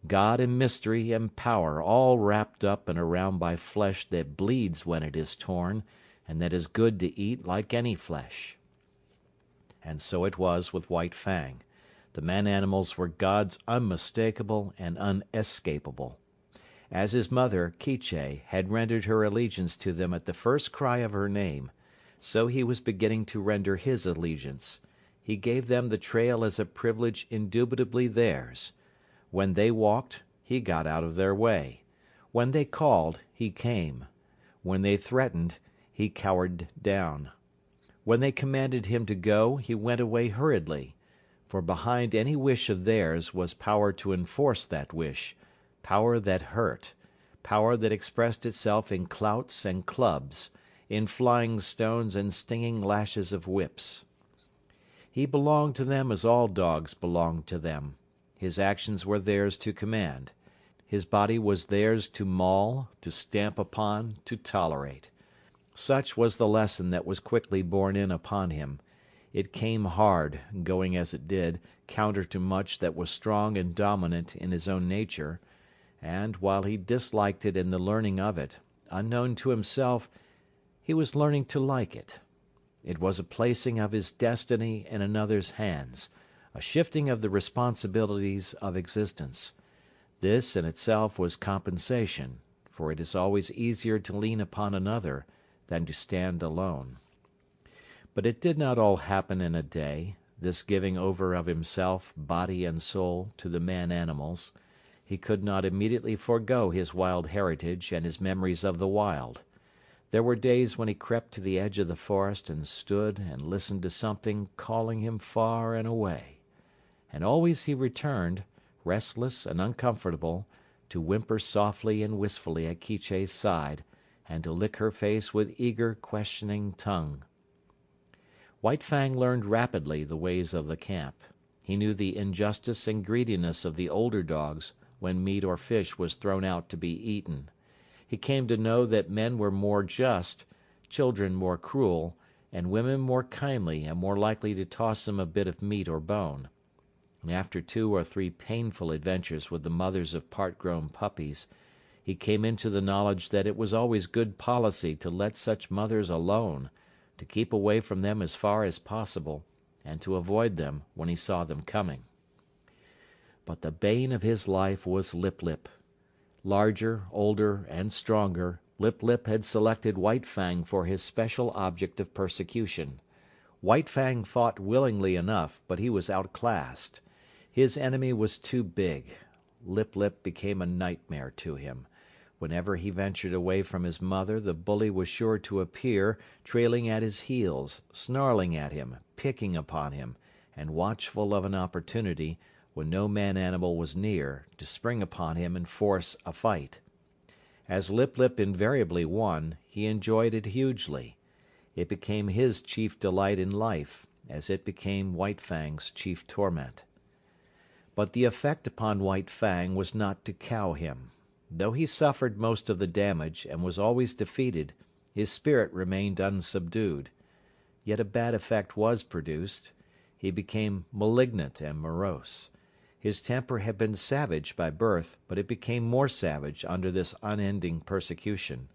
God and mystery and power all wrapped up and around by flesh that bleeds when it is torn, and that is good to eat like any flesh. And so it was with White Fang. The man-animals were gods unmistakable and unescapable. As his mother, Quiche, had rendered her allegiance to them at the first cry of her name, so he was beginning to render his allegiance. He gave them the trail as a privilege indubitably theirs. When they walked, he got out of their way. When they called, he came. When they threatened, he cowered down. When they commanded him to go, he went away hurriedly. For behind any wish of theirs was power to enforce that wish, power that hurt, power that expressed itself in clouts and clubs, in flying stones and stinging lashes of whips. He belonged to them as all dogs belonged to them. His actions were theirs to command. His body was theirs to maul, to stamp upon, to tolerate. Such was the lesson that was quickly borne in upon him. It came hard, going as it did, counter to much that was strong and dominant in his own nature, and, while he disliked it in the learning of it, unknown to himself, he was learning to like it. It was a placing of his destiny in another's hands, a shifting of the responsibilities of existence. This in itself was compensation, for it is always easier to lean upon another than to stand alone. But it did not all happen in a day, this giving over of himself, body and soul, to the man-animals. He could not immediately forego his wild heritage and his memories of the wild. There were days when he crept to the edge of the forest and stood and listened to something calling him far and away. And always he returned, restless and uncomfortable, to whimper softly and wistfully at Quiche's side, and to lick her face with eager, questioning tongue. White Fang learned rapidly the ways of the camp. He knew the injustice and greediness of the older dogs when meat or fish was thrown out to be eaten. He came to know that men were more just, children more cruel, and women more kindly and more likely to toss him a bit of meat or bone. And after 2 or 3 painful adventures with the mothers of part-grown puppies, he came into the knowledge that it was always good policy to let such mothers alone, to keep away from them as far as possible, and to avoid them when he saw them coming. But the bane of his life was Lip Lip. Larger, older, and stronger, Lip Lip had selected White Fang for his special object of persecution. White Fang fought willingly enough, but he was outclassed. His enemy was too big. Lip Lip became a nightmare to him. Whenever he ventured away from his mother, the bully was sure to appear, trailing at his heels, snarling at him, picking upon him, and watchful of an opportunity, when no man-animal was near, to spring upon him and force a fight. As Lip Lip invariably won, he enjoyed it hugely. It became his chief delight in life, as it became White Fang's chief torment. But the effect upon White Fang was not to cow him. Though he suffered most of the damage and was always defeated, his spirit remained unsubdued. Yet a bad effect was produced. He became malignant and morose. His temper had been savage by birth, but it became more savage under this unending persecution.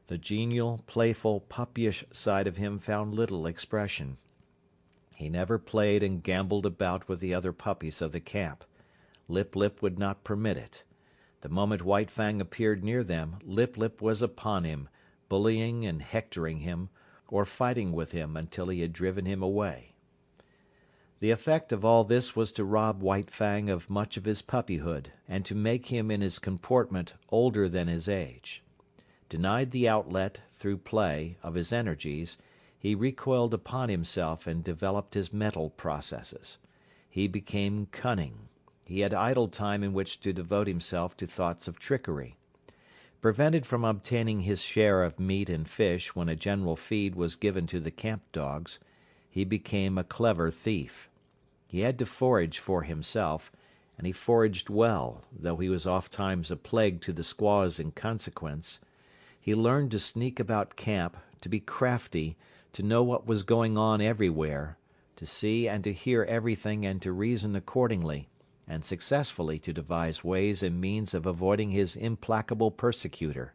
The genial, playful, puppyish side of him found little expression. He never played and gamboled about with the other puppies of the camp. Lip Lip would not permit it. The moment White Fang appeared near them, Lip Lip was upon him, bullying and hectoring him, or fighting with him until he had driven him away. The effect of all this was to rob White Fang of much of his puppyhood, and to make him in his comportment older than his age. Denied the outlet, through play, of his energies, he recoiled upon himself and developed his mental processes. He became cunning. He had idle time in which to devote himself to thoughts of trickery. Prevented from obtaining his share of meat and fish when a general feed was given to the camp dogs, he became a clever thief. He had to forage for himself, and he foraged well, though he was ofttimes a plague to the squaws in consequence. He learned to sneak about camp, to be crafty, to know what was going on everywhere, to see and to hear everything and to reason accordingly, and successfully to devise ways and means of avoiding his implacable persecutor.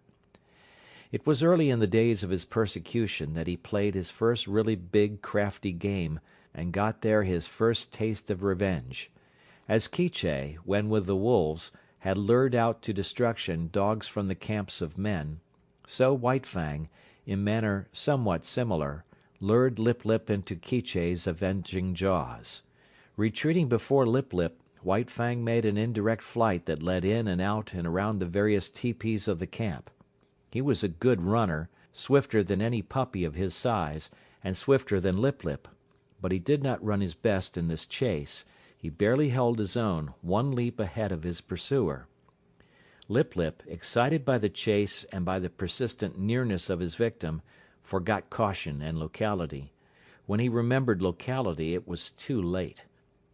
It was early in the days of his persecution that he played his first really big crafty game, and got there his first taste of revenge. As Quiche, when with the wolves, had lured out to destruction dogs from the camps of men, so White Fang, in manner somewhat similar, lured Lip Lip into Quiche's avenging jaws. Retreating before Lip Lip, White Fang made an indirect flight that led in and out and around the various teepees of the camp. He was a good runner, swifter than any puppy of his size, and swifter than Lip Lip. But he did not run his best in this chase. He barely held his own, one leap ahead of his pursuer. Lip Lip, excited by the chase and by the persistent nearness of his victim, forgot caution and locality. When he remembered locality, it was too late.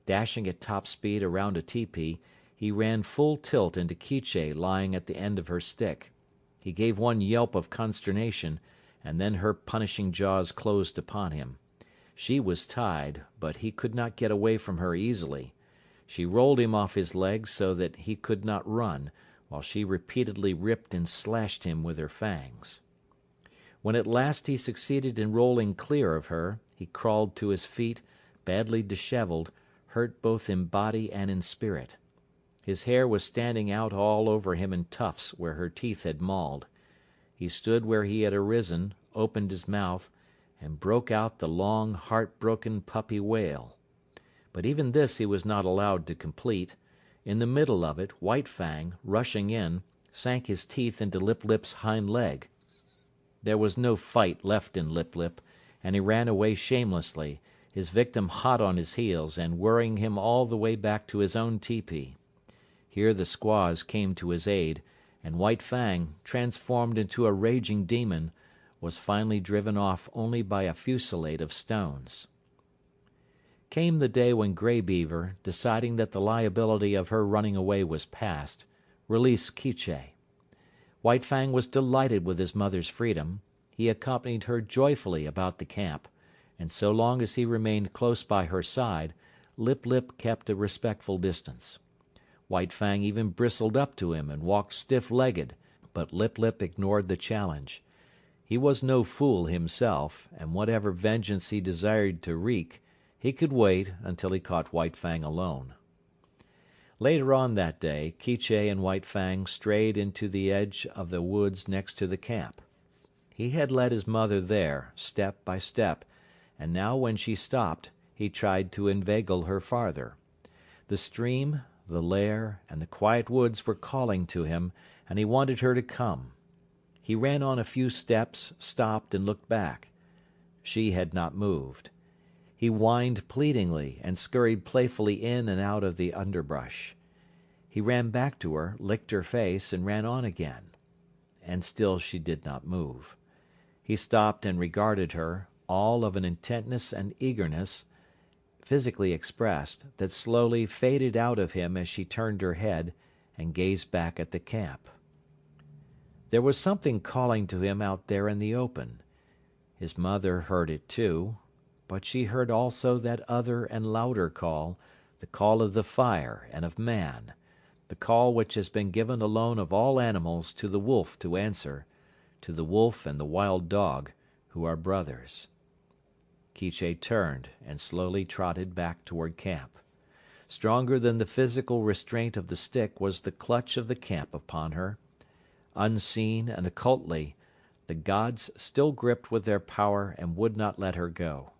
Dashing at top speed around a teepee, he ran full tilt into Quiche lying at the end of her stick. He gave one yelp of consternation, and then her punishing jaws closed upon him. She was tied, but he could not get away from her easily. She rolled him off his legs so that he could not run, while she repeatedly ripped and slashed him with her fangs. When at last he succeeded in rolling clear of her, he crawled to his feet, badly disheveled, hurt both in body and in spirit. His hair was standing out all over him in tufts where her teeth had mauled. He stood where he had arisen, opened his mouth, and broke out the long, heart-broken puppy wail. But even this he was not allowed to complete. In the middle of it, White Fang, rushing in, sank his teeth into Lip Lip's hind leg. There was no fight left in Lip Lip, and he ran away shamelessly, his victim hot on his heels and worrying him all the way back to his own teepee. Here the squaws came to his aid, and White Fang, transformed into a raging demon, was finally driven off only by a fusillade of stones. Came the day when Grey Beaver, deciding that the liability of her running away was past, released Quiche. White Fang was delighted with his mother's freedom. He accompanied her joyfully about the camp, and so long as he remained close by her side, Lip Lip kept a respectful distance. White Fang even bristled up to him and walked stiff-legged, but Lip Lip ignored the challenge. He was no fool himself, and whatever vengeance he desired to wreak, he could wait until he caught White Fang alone. Later on that day, Quiche and White Fang strayed into the edge of the woods next to the camp. He had led his mother there, step by step, and now when she stopped, he tried to inveigle her farther. The stream, the lair, and the quiet woods were calling to him, and he wanted her to come. He ran on a few steps, stopped, and looked back. She had not moved. He whined pleadingly, and scurried playfully in and out of the underbrush. He ran back to her, licked her face, and ran on again. And still she did not move. He stopped and regarded her, all of an intentness and eagerness, physically expressed, that slowly faded out of him as she turned her head and gazed back at the camp. There was something calling to him out there in the open. His mother heard it too, but she heard also that other and louder call, the call of the fire and of man, the call which has been given alone of all animals to the wolf to answer, to the wolf and the wild dog, who are brothers. Quiche turned and slowly trotted back toward camp. Stronger than the physical restraint of the stick was the clutch of the camp upon her. Unseen and occultly, the gods still gripped with their power and would not let her go.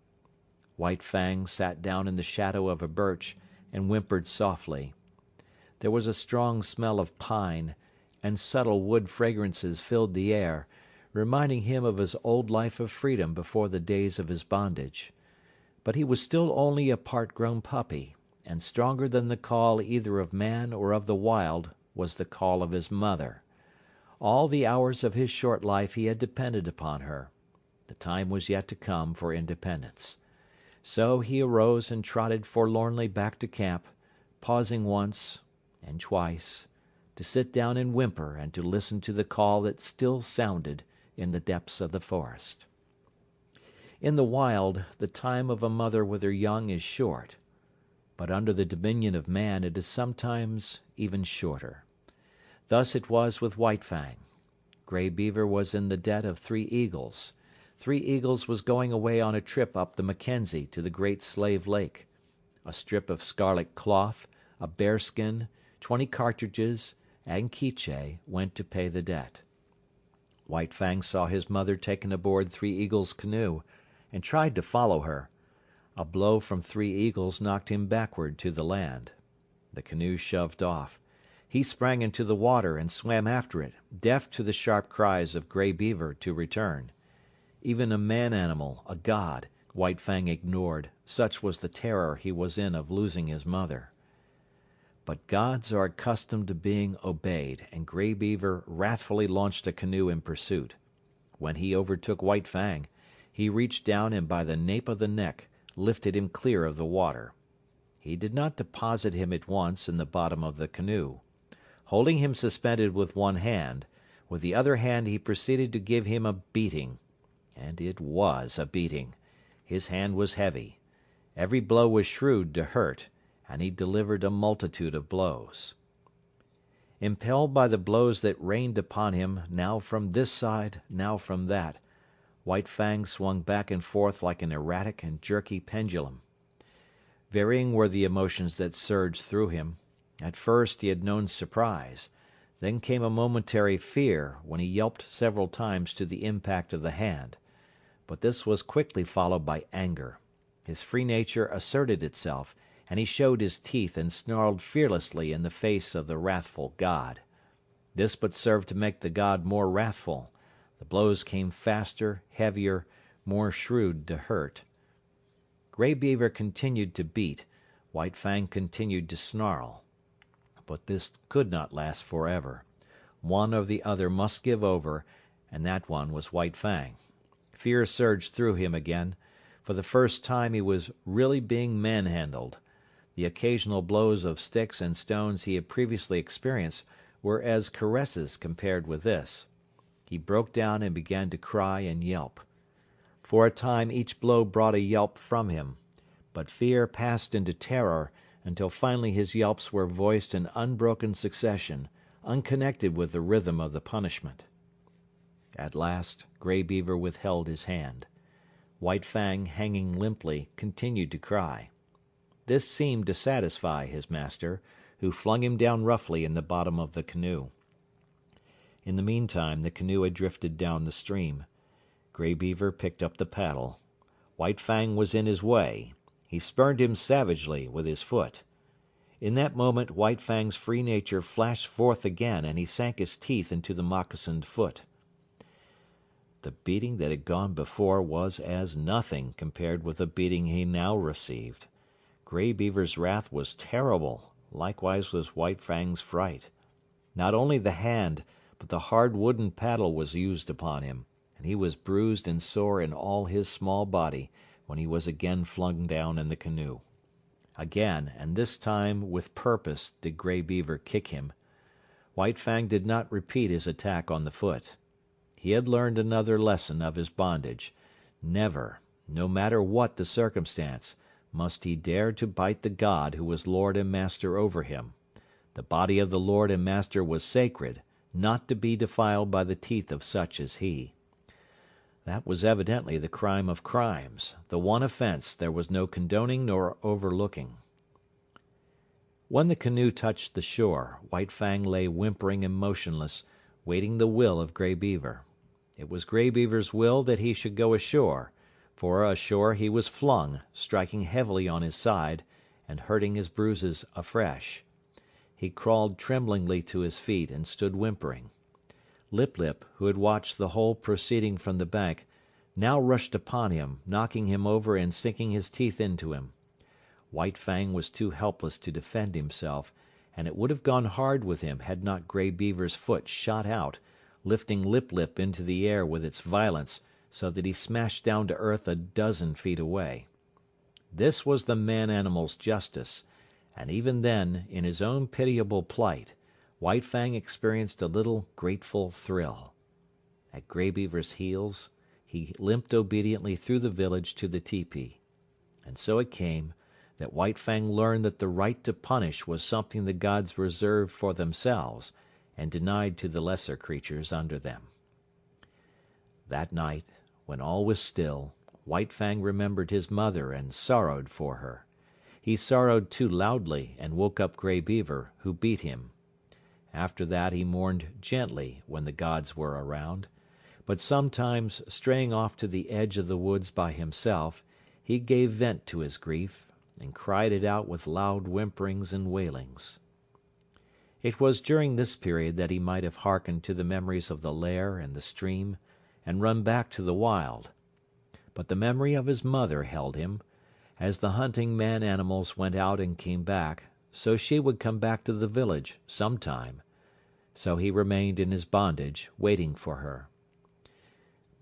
White Fang sat down in the shadow of a birch and whimpered softly. There was a strong smell of pine, and subtle wood fragrances filled the air, reminding him of his old life of freedom before the days of his bondage. But he was still only a part-grown puppy, and stronger than the call either of man or of the wild was the call of his mother. All the hours of his short life he had depended upon her. The time was yet to come for independence. So he arose and trotted forlornly back to camp, pausing once and twice, to sit down and whimper and to listen to the call that still sounded in the depths of the forest. In the wild, the time of a mother with her young is short, but under the dominion of man it is sometimes even shorter. Thus it was with White Fang. Grey Beaver was in the debt of 3 eagles. 3 Eagles was going away on a trip up the Mackenzie to the Great Slave Lake. A strip of scarlet cloth, a bearskin, 20 cartridges, and Quiche went to pay the debt. White Fang saw his mother taken aboard 3 Eagles' canoe, and tried to follow her. A blow from 3 Eagles knocked him backward to the land. The canoe shoved off. He sprang into the water and swam after it, deaf to the sharp cries of Grey Beaver to return. Even a man-animal, a god, White Fang ignored, such was the terror he was in of losing his mother. But gods are accustomed to being obeyed, and Grey Beaver wrathfully launched a canoe in pursuit. When he overtook White Fang, he reached down and by the nape of the neck lifted him clear of the water. He did not deposit him at once in the bottom of the canoe. Holding him suspended with one hand, with the other hand he proceeded to give him a beating. And it was a beating. His hand was heavy. Every blow was shrewd to hurt, and he delivered a multitude of blows. Impelled by the blows that rained upon him, now from this side, now from that, White Fang swung back and forth like an erratic and jerky pendulum. Varying were the emotions that surged through him. At first he had known surprise. Then came a momentary fear when he yelped several times to the impact of the hand. But this was quickly followed by anger. His free nature asserted itself, and he showed his teeth and snarled fearlessly in the face of the wrathful god. This but served to make the god more wrathful. The blows came faster, heavier, more shrewd to hurt. Grey Beaver continued to beat. White Fang continued to snarl. But this could not last forever. One or the other must give over, and that one was White Fang. Fear surged through him again. For the first time he was really being manhandled. The occasional blows of sticks and stones he had previously experienced were as caresses compared with this. He broke down and began to cry and yelp. For a time each blow brought a yelp from him, but fear passed into terror until finally his yelps were voiced in unbroken succession, unconnected with the rhythm of the punishment. At last Grey Beaver withheld his hand. White Fang, hanging limply, continued to cry. This seemed to satisfy his master, who flung him down roughly in the bottom of the canoe. In the meantime the canoe had drifted down the stream. Grey Beaver picked up the paddle. White Fang was in his way. He spurned him savagely with his foot. In that moment White Fang's free nature flashed forth again, and he sank his teeth into the moccasined foot. The beating that had gone before was as nothing compared with the beating he now received. Grey Beaver's wrath was terrible, likewise was White Fang's fright. Not only the hand, but the hard wooden paddle was used upon him, and he was bruised and sore in all his small body when he was again flung down in the canoe. Again, and this time with purpose, did Grey Beaver kick him. White Fang did not repeat his attack on the foot. He had learned another lesson of his bondage. Never, no matter what the circumstance, must he dare to bite the god who was lord and master over him. The body of the lord and master was sacred, not to be defiled by the teeth of such as he. That was evidently the crime of crimes, the one offense there was no condoning nor overlooking. When the canoe touched the shore, White Fang lay whimpering and motionless, waiting the will of Grey Beaver. It was Grey Beaver's will that he should go ashore, for ashore he was flung, striking heavily on his side, and hurting his bruises afresh. He crawled tremblingly to his feet, and stood whimpering. Lip Lip, who had watched the whole proceeding from the bank, now rushed upon him, knocking him over and sinking his teeth into him. White Fang was too helpless to defend himself, and it would have gone hard with him had not Grey Beaver's foot shot out, lifting Lip Lip into the air with its violence, so that he smashed down to earth a dozen feet away. This was the man-animal's justice, and even then, in his own pitiable plight, White Fang experienced a little grateful thrill. At Grey Beaver's heels, he limped obediently through the village to the tepee. And so it came that White Fang learned that the right to punish was something the gods reserved for themselves, and denied to the lesser creatures under them. That night, when all was still, White Fang remembered his mother and sorrowed for her. He sorrowed too loudly and woke up Grey Beaver, who beat him. After that he mourned gently when the gods were around, but sometimes, straying off to the edge of the woods by himself, he gave vent to his grief, and cried it out with loud whimperings and wailings. It was during this period that he might have hearkened to the memories of the lair and the stream, and run back to the wild. But the memory of his mother held him. As the hunting man-animals went out and came back, so she would come back to the village some time. So he remained in his bondage, waiting for her.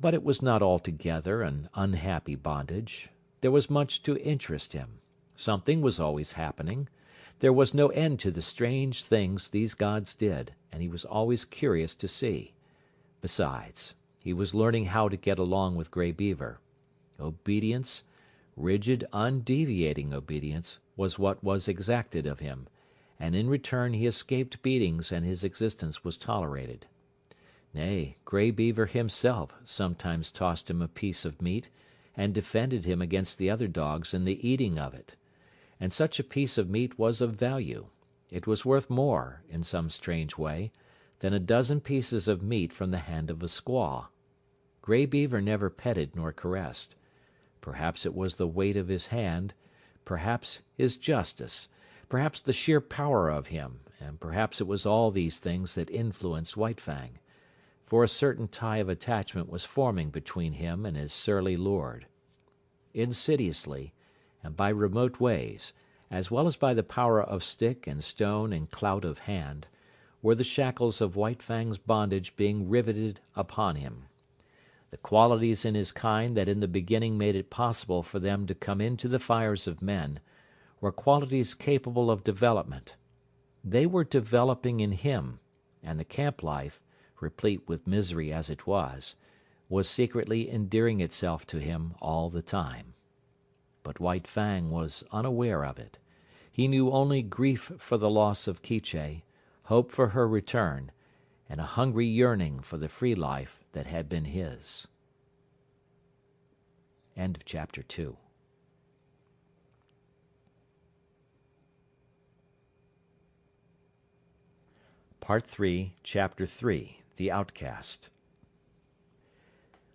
But it was not altogether an unhappy bondage. There was much to interest him. Something was always happening. There was no end to the strange things these gods did, and he was always curious to see. Besides, he was learning how to get along with Grey Beaver. Obedience, rigid, undeviating obedience, was what was exacted of him, and in return he escaped beatings and his existence was tolerated. Nay, Grey Beaver himself sometimes tossed him a piece of meat, and defended him against the other dogs in the eating of it. And such a piece of meat was of value. It was worth more, in some strange way, than a dozen pieces of meat from the hand of a squaw. Grey Beaver never petted nor caressed. Perhaps it was the weight of his hand, perhaps his justice, perhaps the sheer power of him, and perhaps it was all these things that influenced White Fang, for a certain tie of attachment was forming between him and his surly lord. Insidiously, and by remote ways, as well as by the power of stick and stone and clout of hand, were the shackles of White Fang's bondage being riveted upon him. The qualities in his kind that in the beginning made it possible for them to come into the fires of men, were qualities capable of development. They were developing in him, and the camp life, replete with misery as it was secretly endearing itself to him all the time. But White Fang was unaware of it. He knew only grief for the loss of Quiche, hope for her return, and a hungry yearning for the free life that had been his. End of chapter 2. Part 3, Chapter 3, The Outcast.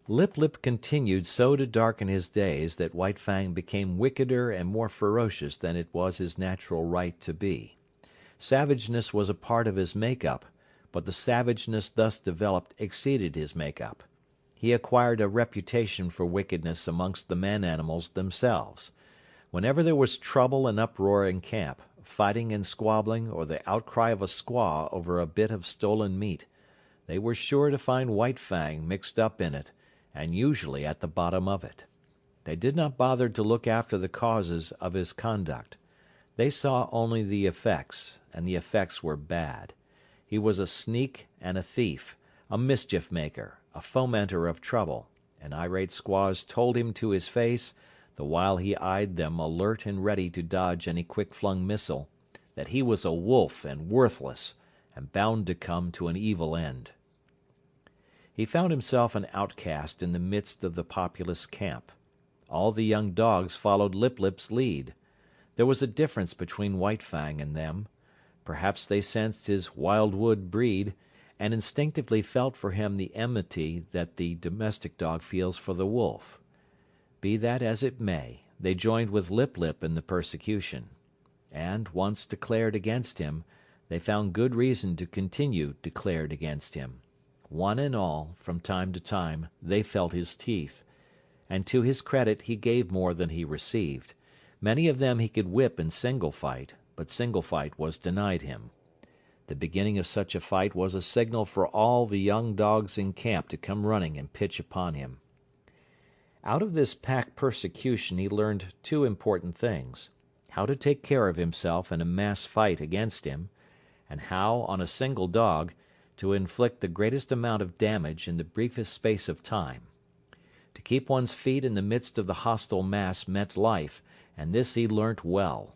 Lip Lip continued so to darken his days that White Fang became wickeder and more ferocious than it was his natural right to be. Savageness was a part of his make-up, but the savageness thus developed exceeded his make-up. He acquired a reputation for wickedness amongst the man-animals themselves. Whenever there was trouble and uproar in camp, fighting and squabbling, or the outcry of a squaw over a bit of stolen meat, they were sure to find White Fang mixed up in it, and usually at the bottom of it. They did not bother to look after the causes of his conduct. They saw only the effects, and the effects were bad. He was a sneak and a thief, a mischief-maker, a fomenter of trouble, and irate squaws told him to his face, the while he eyed them alert and ready to dodge any quick-flung missile, that he was a wolf and worthless, and bound to come to an evil end. He found himself an outcast in the midst of the populous camp. All the young dogs followed Lip Lip's lead. There was a difference between White Fang and them. Perhaps they sensed his wildwood breed, and instinctively felt for him the enmity that the domestic dog feels for the wolf. Be that as it may, they joined with Lip Lip in the persecution. And, once declared against him, they found good reason to continue declared against him. One and all, from time to time, they felt his teeth. And to his credit he gave more than he received. Many of them he could whip in single fight, but single fight was denied him. The beginning of such a fight was a signal for all the young dogs in camp to come running and pitch upon him. Out of this pack persecution he learned two important things: how to take care of himself in a mass fight against him, and how, on a single dog, to inflict the greatest amount of damage in the briefest space of time. To keep one's feet in the midst of the hostile mass meant life, and this he learnt well.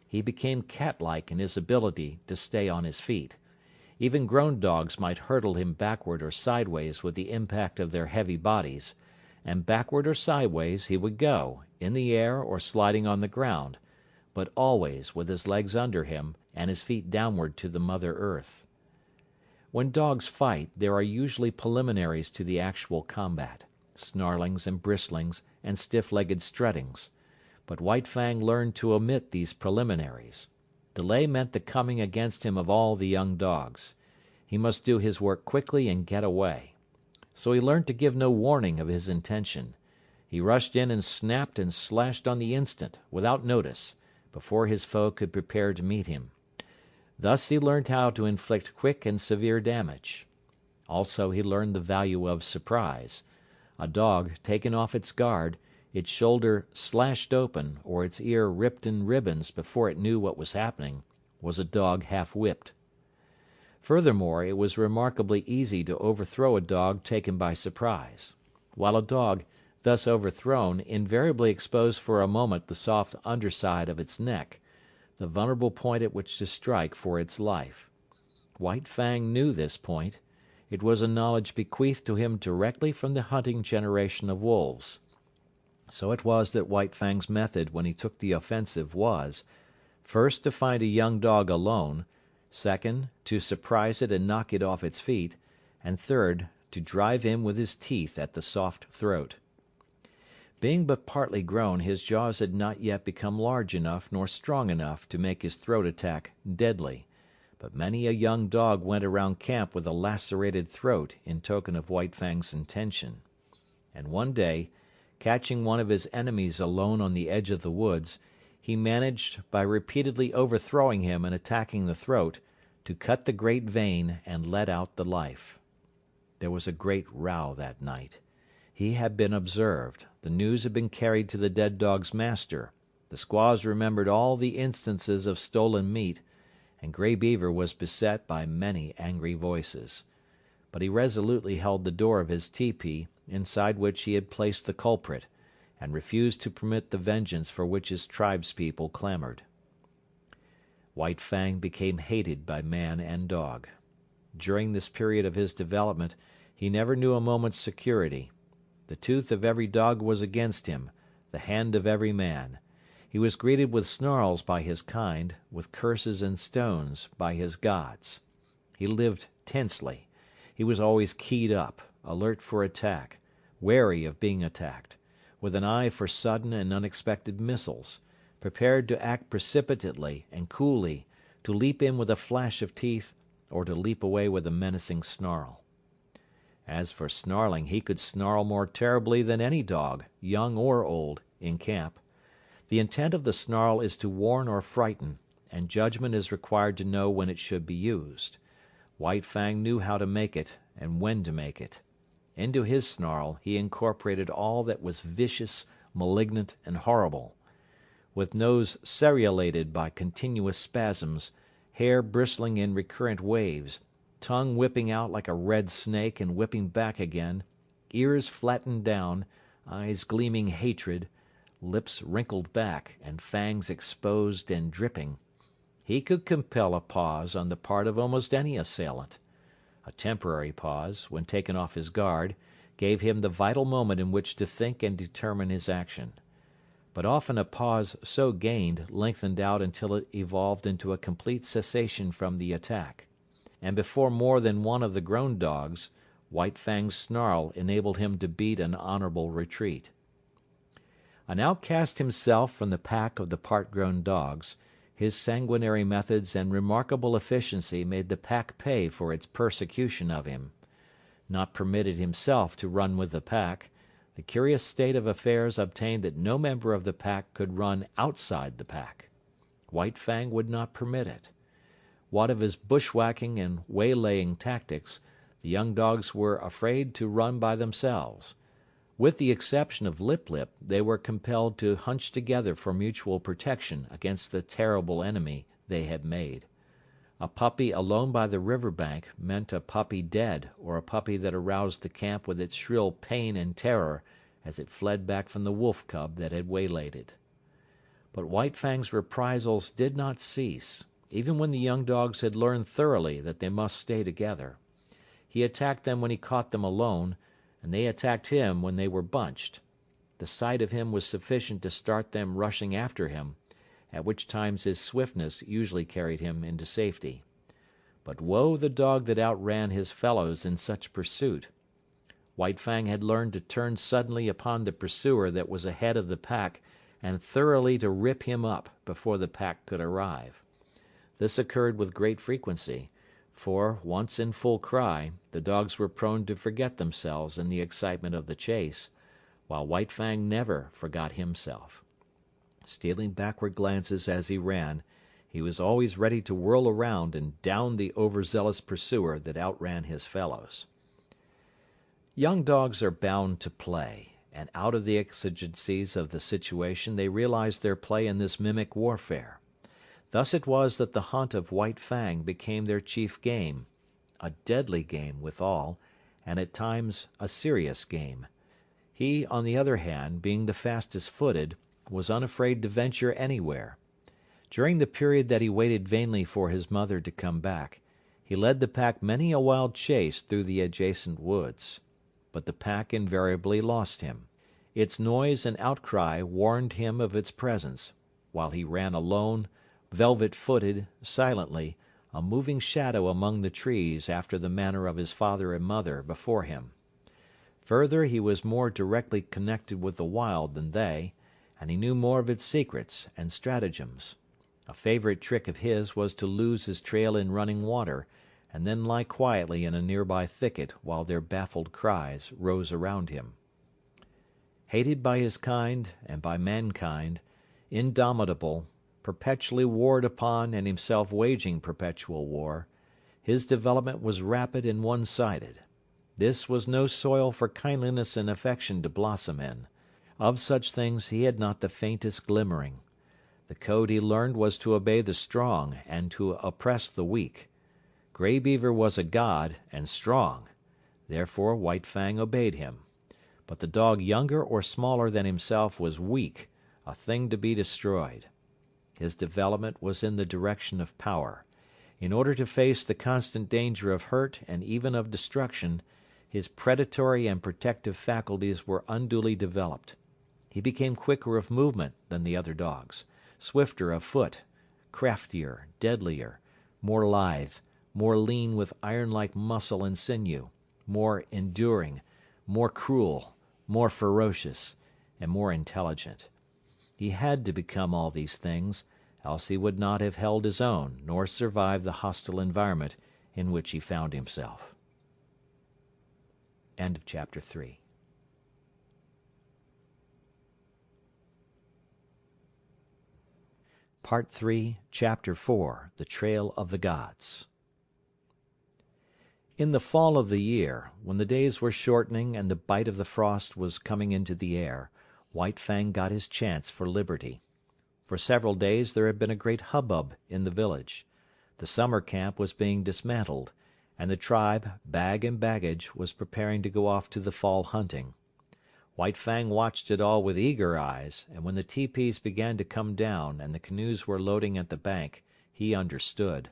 He became cat-like in his ability to stay on his feet. Even grown dogs might hurtle him backward or sideways with the impact of their heavy bodies, and backward or sideways he would go, in the air or sliding on the ground, but always with his legs under him and his feet downward to the Mother Earth. When dogs fight, there are usually preliminaries to the actual combat, snarlings and bristlings and stiff-legged struttings. But White Fang learned to omit these preliminaries. Delay meant the coming against him of all the young dogs. He must do his work quickly and get away. So he learned to give no warning of his intention. He rushed in and snapped and slashed on the instant, without notice, before his foe could prepare to meet him. Thus he learned how to inflict quick and severe damage. Also he learned the value of surprise. A dog, taken off its guard, its shoulder slashed open, or its ear ripped in ribbons before it knew what was happening, was a dog half-whipped. Furthermore, it was remarkably easy to overthrow a dog taken by surprise, while a dog, thus overthrown, invariably exposed for a moment the soft underside of its neck, the vulnerable point at which to strike for its life. White Fang knew this point. It was a knowledge bequeathed to him directly from the hunting generation of wolves. So it was that White Fang's method when he took the offensive was, first to find a young dog alone, second, to surprise it and knock it off its feet, and third, to drive in with his teeth at the soft throat. Being but partly grown, his jaws had not yet become large enough nor strong enough to make his throat attack deadly, but many a young dog went around camp with a lacerated throat in token of White Fang's intention. And one day, catching one of his enemies alone on the edge of the woods, he managed, by repeatedly overthrowing him and attacking the throat, to cut the great vein and let out the life. There was a great row that night. He had been observed, the news had been carried to the dead dog's master, the squaws remembered all the instances of stolen meat, and Grey Beaver was beset by many angry voices. But he resolutely held the door of his tepee, inside which he had placed the culprit, and refused to permit the vengeance for which his tribespeople clamored. White Fang became hated by man and dog. During this period of his development he never knew a moment's security. The tooth of every dog was against him, the hand of every man. He was greeted with snarls by his kind, with curses and stones by his gods. He lived tensely. He was always keyed up, alert for attack, wary of being attacked, with an eye for sudden and unexpected missiles, prepared to act precipitately and coolly, to leap in with a flash of teeth, or to leap away with a menacing snarl. As for snarling, he could snarl more terribly than any dog, young or old, in camp. The intent of the snarl is to warn or frighten, and judgment is required to know when it should be used. White Fang knew how to make it, and when to make it. Into his snarl he incorporated all that was vicious, malignant, and horrible. With nose seriated by continuous spasms, hair bristling in recurrent waves, tongue whipping out like a red snake and whipping back again, ears flattened down, eyes gleaming hatred, lips wrinkled back, and fangs exposed and dripping, he could compel a pause on the part of almost any assailant. A temporary pause, when taken off his guard, gave him the vital moment in which to think and determine his action. But often a pause so gained lengthened out until it evolved into a complete cessation from the attack, and before more than one of the grown dogs, White Fang's snarl enabled him to beat an honorable retreat. An outcast himself from the pack of the part-grown dogs, his sanguinary methods and remarkable efficiency made the pack pay for its persecution of him. Not permitted himself to run with the pack, the curious state of affairs obtained that no member of the pack could run outside the pack. White Fang would not permit it. What of his bushwhacking and waylaying tactics, the young dogs were afraid to run by themselves. With the exception of Lip Lip, they were compelled to hunch together for mutual protection against the terrible enemy they had made. A puppy alone by the river bank meant a puppy dead or a puppy that aroused the camp with its shrill pain and terror as it fled back from the wolf cub that had waylaid it. But White Fang's reprisals did not cease, even when the young dogs had learned thoroughly that they must stay together. He attacked them when he caught them alone, and they attacked him when they were bunched. The sight of him was sufficient to start them rushing after him, at which times his swiftness usually carried him into safety. But woe the dog that outran his fellows in such pursuit. White Fang had learned to turn suddenly upon the pursuer that was ahead of the pack and thoroughly to rip him up before the pack could arrive. This occurred with great frequency, for, once in full cry, the dogs were prone to forget themselves in the excitement of the chase, while White Fang never forgot himself. Stealing backward glances as he ran, he was always ready to whirl around and down the overzealous pursuer that outran his fellows. Young dogs are bound to play, and out of the exigencies of the situation they realized their play in this mimic warfare. Thus it was that the hunt of White Fang became their chief game, a deadly game withal, and at times a serious game. He, on the other hand, being the fastest footed, was unafraid to venture anywhere. During the period that he waited vainly for his mother to come back, he led the pack many a wild chase through the adjacent woods. But the pack invariably lost him. Its noise and outcry warned him of its presence, while he ran alone, velvet-footed, silently, a moving shadow among the trees after the manner of his father and mother before him. Further, he was more directly connected with the wild than they, and he knew more of its secrets and stratagems. A favorite trick of his was to lose his trail in running water, and then lie quietly in a nearby thicket while their baffled cries rose around him. Hated by his kind and by mankind, indomitable, perpetually warred upon and himself waging perpetual war, his development was rapid and one-sided. This was no soil for kindliness and affection to blossom in. Of such things he had not the faintest glimmering. The code he learned was to obey the strong and to oppress the weak. Grey Beaver was a god, and strong. Therefore White Fang obeyed him. But the dog younger or smaller than himself was weak, a thing to be destroyed. His development was in the direction of power. In order to face the constant danger of hurt and even of destruction, his predatory and protective faculties were unduly developed. He became quicker of movement than the other dogs, swifter of foot, craftier, deadlier, more lithe, more lean with iron-like muscle and sinew, more enduring, more cruel, more ferocious, and more intelligent. He had to become all these things, else he would not have held his own nor survived the hostile environment in which he found himself. End of chapter 3. Part 3, Chapter 4, The Trail of the Gods. In the fall of the year, when the days were shortening and the bite of the frost was coming into the air, White Fang got his chance for liberty. For several days there had been a great hubbub in the village. The summer camp was being dismantled, and the tribe, bag and baggage, was preparing to go off to the fall hunting. White Fang watched it all with eager eyes, and when the teepees began to come down and the canoes were loading at the bank, he understood.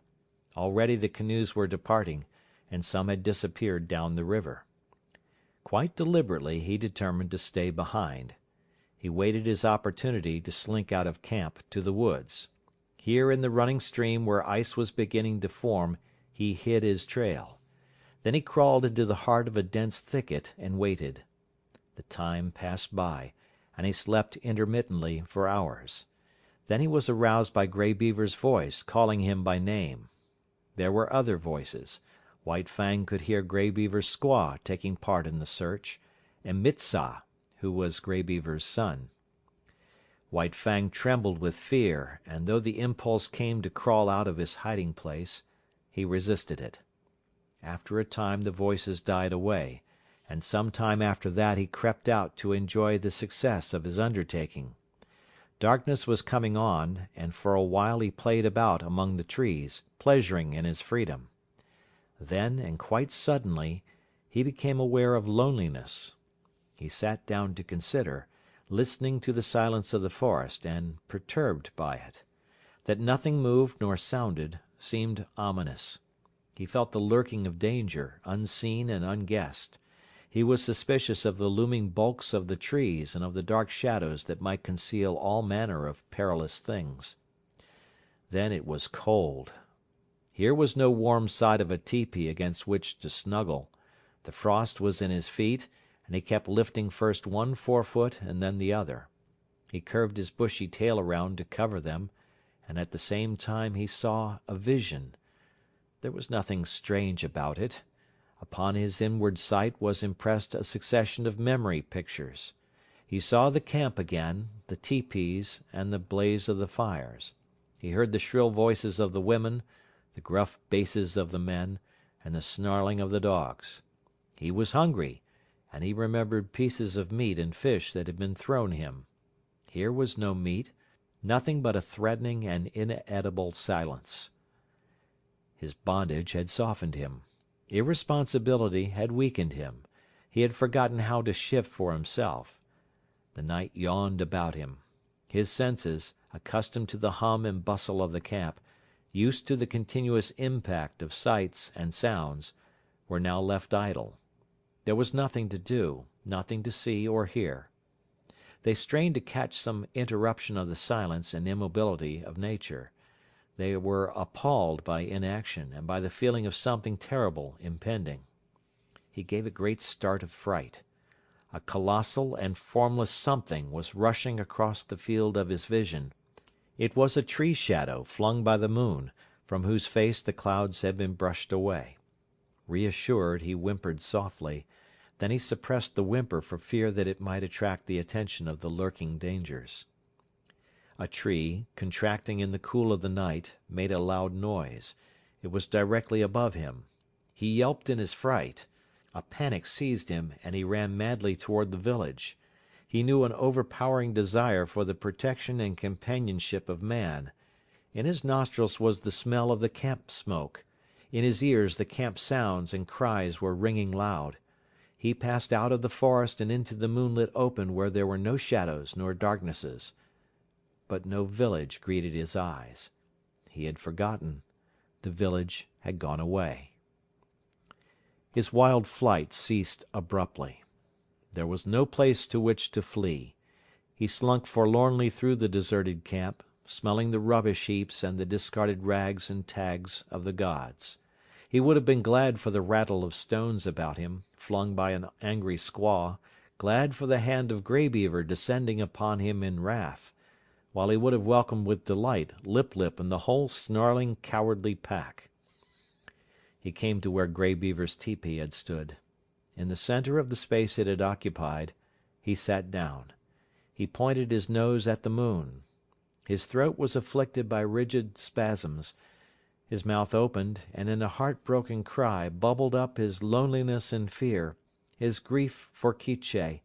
Already the canoes were departing, and some had disappeared down the river. Quite deliberately he determined to stay behind. He waited his opportunity to slink out of camp to the woods. Here in the running stream where ice was beginning to form he hid his trail. Then he crawled into the heart of a dense thicket and waited. The time passed by, and he slept intermittently for hours. Then he was aroused by Grey Beaver's voice calling him by name. There were other voices. White Fang could hear Grey Beaver's squaw taking part in the search, and Mitsah, who was Grey Beaver's son. White Fang trembled with fear, and though the impulse came to crawl out of his hiding place, he resisted it. After a time the voices died away, and some time after that he crept out to enjoy the success of his undertaking. Darkness was coming on, and for a while he played about among the trees, pleasuring in his freedom. Then, and quite suddenly, he became aware of loneliness. He sat down to consider, listening to the silence of the forest, and perturbed by it. That nothing moved nor sounded seemed ominous. He felt the lurking of danger, unseen and unguessed. He was suspicious of the looming bulks of the trees and of the dark shadows that might conceal all manner of perilous things. Then it was cold. Here was no warm side of a tepee against which to snuggle. The frost was in his feet, and he kept lifting first one forefoot and then the other. He curved his bushy tail around to cover them, and at the same time he saw a vision. There was nothing strange about it. Upon his inward sight was impressed a succession of memory pictures. He saw the camp again, the teepees, and the blaze of the fires. He heard the shrill voices of the women, the gruff basses of the men, and the snarling of the dogs. He was hungry, and he remembered pieces of meat and fish that had been thrown him. Here was no meat, nothing but a threatening and inedible silence. His bondage had softened him. Irresponsibility had weakened him. He had forgotten how to shift for himself. The night yawned about him. His senses, accustomed to the hum and bustle of the camp, used to the continuous impact of sights and sounds, were now left idle. There was nothing to do, nothing to see or hear. They strained to catch some interruption of the silence and immobility of nature. They were appalled by inaction and by the feeling of something terrible impending. He gave a great start of fright. A colossal and formless something was rushing across the field of his vision. It was a tree shadow flung by the moon, from whose face the clouds had been brushed away. Reassured, he whimpered softly. Then he suppressed the whimper for fear that it might attract the attention of the lurking dangers. A tree, contracting in the cool of the night, made a loud noise. It was directly above him. He yelped in his fright. A panic seized him, and he ran madly toward the village. He knew an overpowering desire for the protection and companionship of man. In his nostrils was the smell of the camp smoke. In his ears the camp sounds and cries were ringing loud. He passed out of the forest and into the moonlit open where there were no shadows nor darknesses. But no village greeted his eyes. He had forgotten. The village had gone away. His wild flight ceased abruptly. There was no place to which to flee. He slunk forlornly through the deserted camp, smelling the rubbish heaps and the discarded rags and tags of the gods. He would have been glad for the rattle of stones about him, flung by an angry squaw, glad for the hand of Grey Beaver descending upon him in wrath, while he would have welcomed with delight Lip Lip and the whole snarling, cowardly pack. He came to where Grey Beaver's tepee had stood. In the center of the space it had occupied, he sat down. He pointed his nose at the moon. His throat was afflicted by rigid spasms. His mouth opened, and in a heart-broken cry bubbled up his loneliness and fear, his grief for Quiche,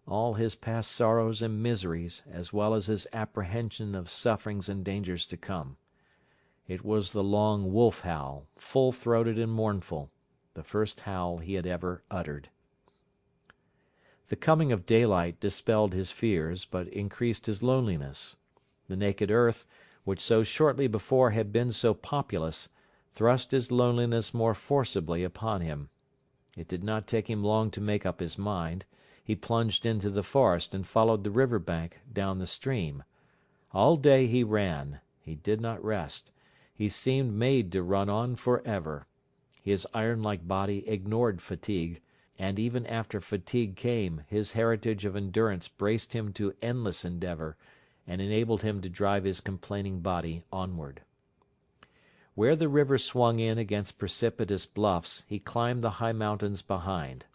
all his past sorrows and miseries, as well as his apprehension of sufferings and dangers to come. It was the long wolf howl, full-throated and mournful, the first howl he had ever uttered. The coming of daylight dispelled his fears, but increased his loneliness. The naked earth, which so shortly before had been so populous, thrust his loneliness more forcibly upon him. It did not take him long to make up his mind. He plunged into the forest and followed the river bank down the stream. All day he ran. He did not rest. He seemed made to run on for ever. His iron-like body ignored fatigue, and even after fatigue came, his heritage of endurance braced him to endless endeavor, and enabled him to drive his complaining body onward. Where the river swung in against precipitous bluffs, he climbed the high mountains behind.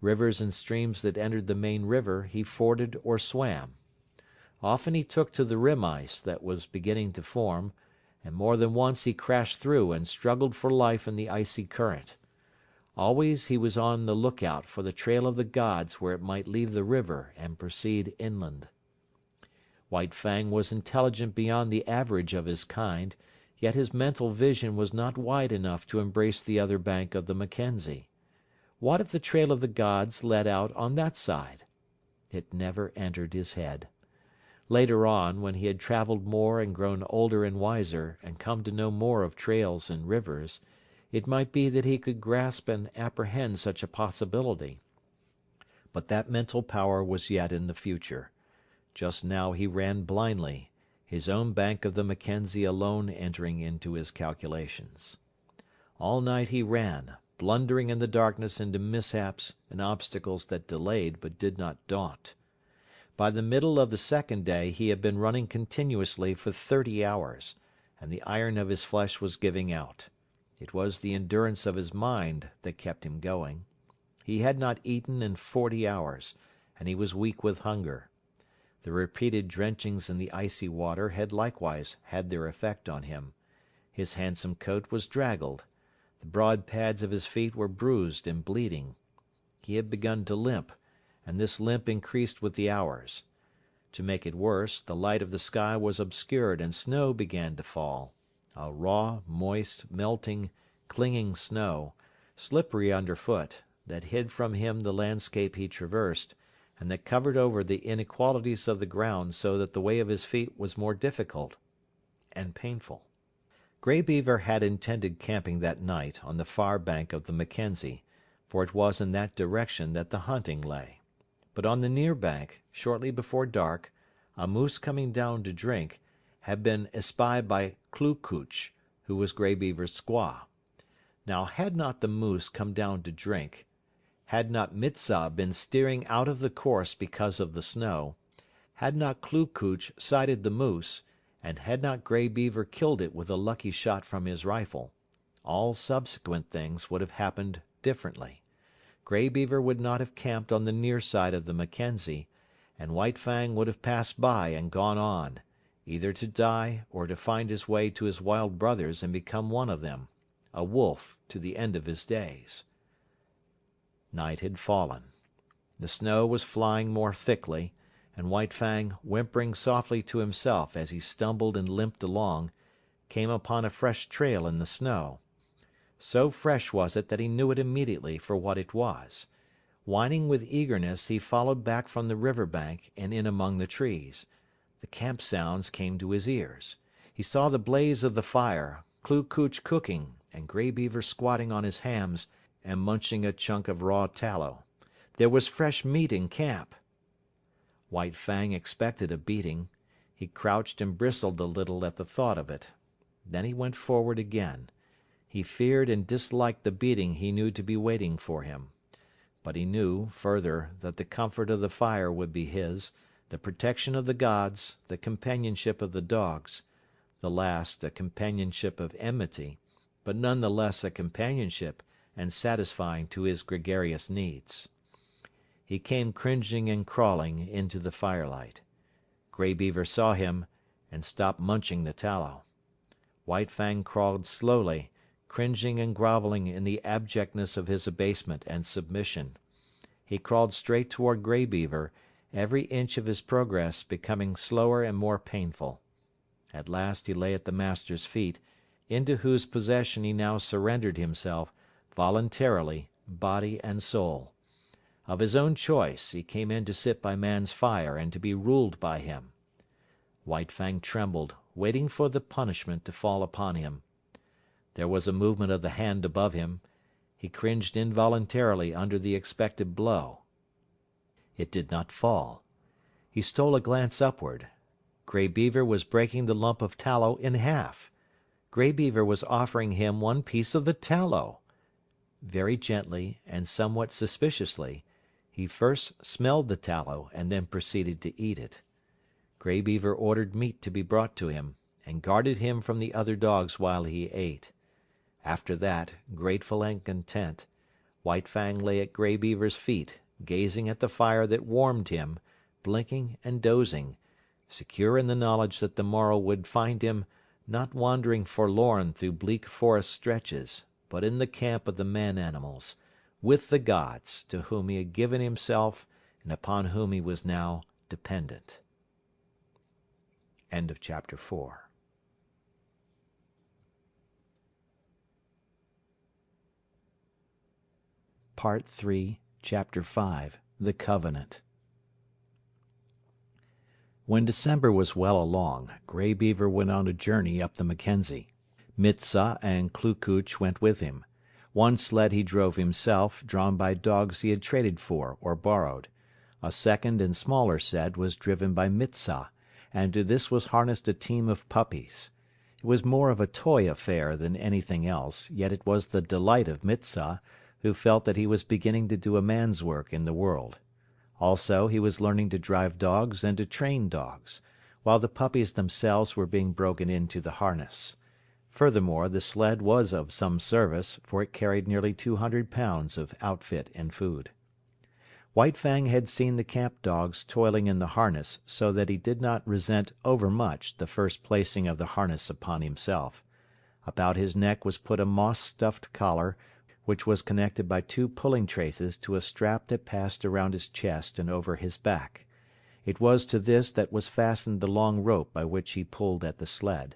Rivers and streams that entered the main river he forded or swam. Often he took to the rim ice that was beginning to form, and more than once he crashed through and struggled for life in the icy current. Always he was on the lookout for the trail of the gods where it might leave the river and proceed inland. White Fang was intelligent beyond the average of his kind, yet his mental vision was not wide enough to embrace the other bank of the Mackenzie. What if the trail of the gods led out on that side? It never entered his head. Later on, when he had travelled more and grown older and wiser, and come to know more of trails and rivers, it might be that he could grasp and apprehend such a possibility. But that mental power was yet in the future. Just now he ran blindly, his own bank of the Mackenzie alone entering into his calculations. All night he ran, blundering in the darkness into mishaps and obstacles that delayed but did not daunt. By the middle of the second day he had been running continuously for 30 hours, and the iron of his flesh was giving out. It was the endurance of his mind that kept him going. He had not eaten in 40 hours, and he was weak with hunger. The repeated drenchings in the icy water had likewise had their effect on him. His handsome coat was draggled. The broad pads of his feet were bruised and bleeding. He had begun to limp, and this limp increased with the hours. To make it worse, the light of the sky was obscured and snow began to fall. A raw, moist, melting, clinging snow, slippery underfoot, that hid from him the landscape he traversed, and that covered over the inequalities of the ground so that the way of his feet was more difficult and painful. Grey Beaver had intended camping that night on the far bank of the Mackenzie, for it was in that direction that the hunting lay. But on the near bank, shortly before dark, a moose coming down to drink had been espied by Klookuch, who was Grey Beaver's squaw. Now had not the moose come down to drink, had not Mitzah been steering out of the course because of the snow, had not Klookuch sighted the moose, and had not Grey Beaver killed it with a lucky shot from his rifle, all subsequent things would have happened differently. Grey Beaver would not have camped on the near side of the Mackenzie, and White Fang would have passed by and gone on, either to die or to find his way to his wild brothers and become one of them, a wolf to the end of his days. Night had fallen. The snow was flying more thickly, and White Fang, whimpering softly to himself as he stumbled and limped along, came upon a fresh trail in the snow. So fresh was it that he knew it immediately for what it was. Whining with eagerness, he followed back from the river bank and in among the trees. The camp sounds came to his ears. He saw the blaze of the fire, Kloo Kooch cooking, and Grey Beaver squatting on his hams and munching a chunk of raw tallow. There was fresh meat in camp. White Fang expected a beating. He crouched and bristled a little at the thought of it. Then he went forward again. He feared and disliked the beating he knew to be waiting for him. But he knew, further, that the comfort of the fire would be his, the protection of the gods, the companionship of the dogs, the last a companionship of enmity, but none the less a companionship and satisfying to his gregarious needs. He came cringing and crawling into the firelight. Grey Beaver saw him and stopped munching the tallow. White Fang crawled slowly, cringing and groveling in the abjectness of his abasement and submission. He crawled straight toward Grey Beaver, every inch of his progress becoming slower and more painful. At last he lay at the master's feet, into whose possession he now surrendered himself, voluntarily, body and soul. Of his own choice, he came in to sit by man's fire and to be ruled by him. White Fang trembled, waiting for the punishment to fall upon him. There was a movement of the hand above him. He cringed involuntarily under the expected blow. It did not fall. He stole a glance upward. Grey Beaver was breaking the lump of tallow in half. Grey Beaver was offering him one piece of the tallow. Very gently and somewhat suspiciously, he first smelled the tallow and then proceeded to eat it. Grey Beaver ordered meat to be brought to him, and guarded him from the other dogs while he ate. After that, grateful and content, White Fang lay at Grey Beaver's feet, gazing at the fire that warmed him, blinking and dozing, secure in the knowledge that the morrow would find him, not wandering forlorn through bleak forest stretches, but in the camp of the man-animals, with the gods, to whom he had given himself and upon whom he was now dependent. End of chapter 4. Part 3, Chapter 5, The Covenant. When December was well along, Grey Beaver went on a journey up the Mackenzie. Mitzah and Kloo Kooch went with him. One sled he drove himself, drawn by dogs he had traded for or borrowed. A second and smaller sled was driven by Mitzah, and to this was harnessed a team of puppies. It was more of a toy affair than anything else, yet it was the delight of Mitzah, who felt that he was beginning to do a man's work in the world. Also, he was learning to drive dogs and to train dogs, while the puppies themselves were being broken into the harness. Furthermore, the sled was of some service, for it carried nearly 200 pounds of outfit and food. White Fang had seen the camp dogs toiling in the harness, so that he did not resent overmuch the first placing of the harness upon himself. About his neck was put a moss-stuffed collar, which was connected by 2 pulling traces to a strap that passed around his chest and over his back. It was to this that was fastened the long rope by which he pulled at the sled.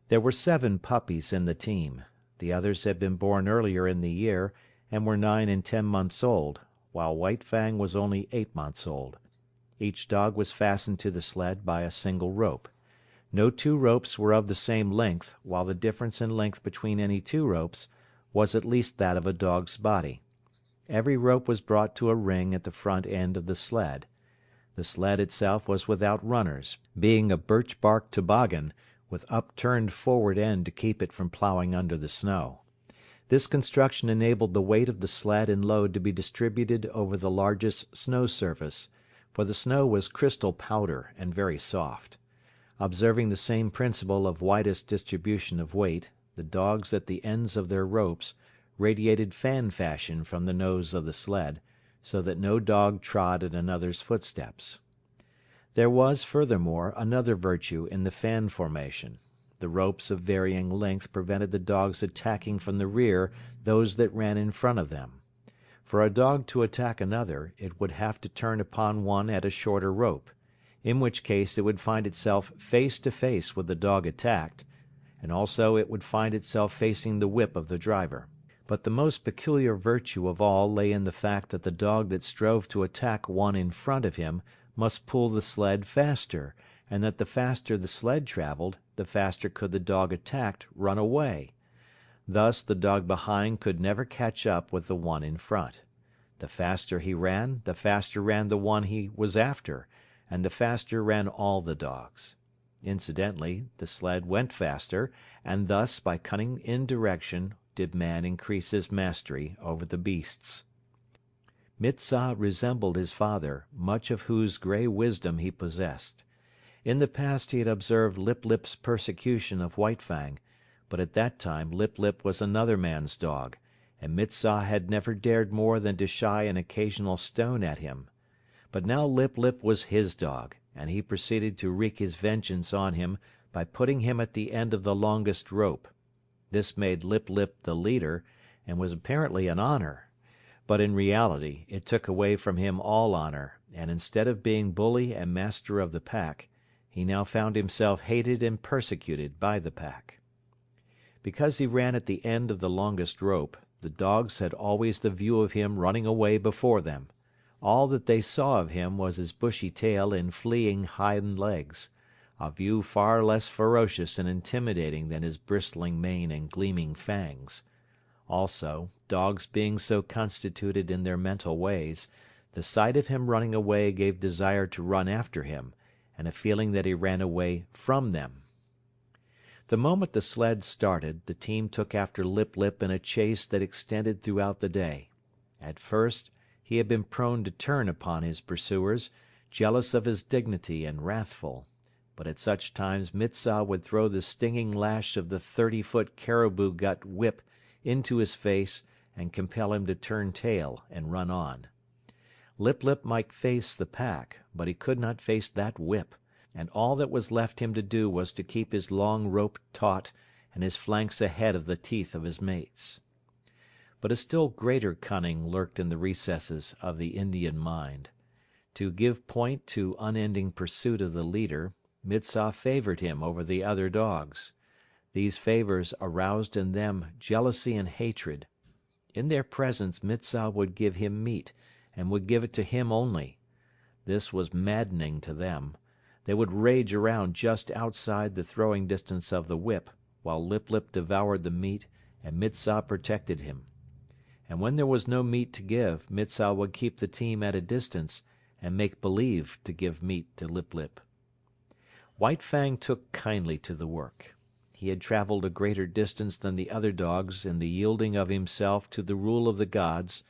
There were 7 puppies in the team. The others had been born earlier in the year, and were 9 and 10 months old, while White Fang was only 8 months old. Each dog was fastened to the sled by a single rope. No 2 ropes were of the same length, while the difference in length between any 2 ropes was at least that of a dog's body. Every rope was brought to a ring at the front end of the sled. The sled itself was without runners, being a birch-bark toboggan, with upturned forward end to keep it from plowing under the snow. This construction enabled the weight of the sled and load to be distributed over the largest snow surface, for the snow was crystal powder and very soft. Observing the same principle of widest distribution of weight, the dogs at the ends of their ropes radiated fan fashion from the nose of the sled, so that no dog trod in another's footsteps. There was, furthermore, another virtue in the fan formation. The ropes of varying length prevented the dogs attacking from the rear those that ran in front of them. For a dog to attack another, it would have to turn upon one at a shorter rope, in which case it would find itself face to face with the dog attacked, and also it would find itself facing the whip of the driver. But the most peculiar virtue of all lay in the fact that the dog that strove to attack one in front of him must pull the sled faster, and that the faster the sled traveled, the faster could the dog attacked run away. Thus the dog behind could never catch up with the one in front. The faster he ran, the faster ran the one he was after, and the faster ran all the dogs. Incidentally, the sled went faster, and thus, by cunning in direction, did man increase his mastery over the beasts. Mit-sah resembled his father, much of whose grey wisdom he possessed. In the past he had observed Lip-Lip's persecution of White Fang, but at that time Lip-Lip was another man's dog, and Mit-sah had never dared more than to shy an occasional stone at him. But now Lip-Lip was his dog, and he proceeded to wreak his vengeance on him by putting him at the end of the longest rope. This made Lip-Lip the leader, and was apparently an honor. But in reality it took away from him all honor, and instead of being bully and master of the pack, he now found himself hated and persecuted by the pack. Because he ran at the end of the longest rope, the dogs had always the view of him running away before them. All that they saw of him was his bushy tail and fleeing hind legs, a view far less ferocious and intimidating than his bristling mane and gleaming fangs. Also, dogs being so constituted in their mental ways, the sight of him running away gave desire to run after him, and a feeling that he ran away from them. The moment the sled started, the team took after Lip-Lip in a chase that extended throughout the day. At first, he had been prone to turn upon his pursuers, jealous of his dignity and wrathful, but at such times Mit-sah would throw the stinging lash of the 30-foot caribou gut whip into his face and compel him to turn tail and run on. Lip-Lip might face the pack, but he could not face that whip, and all that was left him to do was to keep his long rope taut and his flanks ahead of the teeth of his mates. But a still greater cunning lurked in the recesses of the Indian mind. To give point to unending pursuit of the leader, Mit-sah favored him over the other dogs. These favors aroused in them jealousy and hatred. In their presence Mit-sah would give him meat, and would give it to him only. This was maddening to them. They would rage around just outside the throwing distance of the whip, while Lip-Lip devoured the meat and Mit-sah protected him. And when there was no meat to give, Mit-sah would keep the team at a distance and make believe to give meat to Lip-Lip. White Fang took kindly to the work. He had traveled a greater distance than the other dogs in the yielding of himself to the rule of the gods,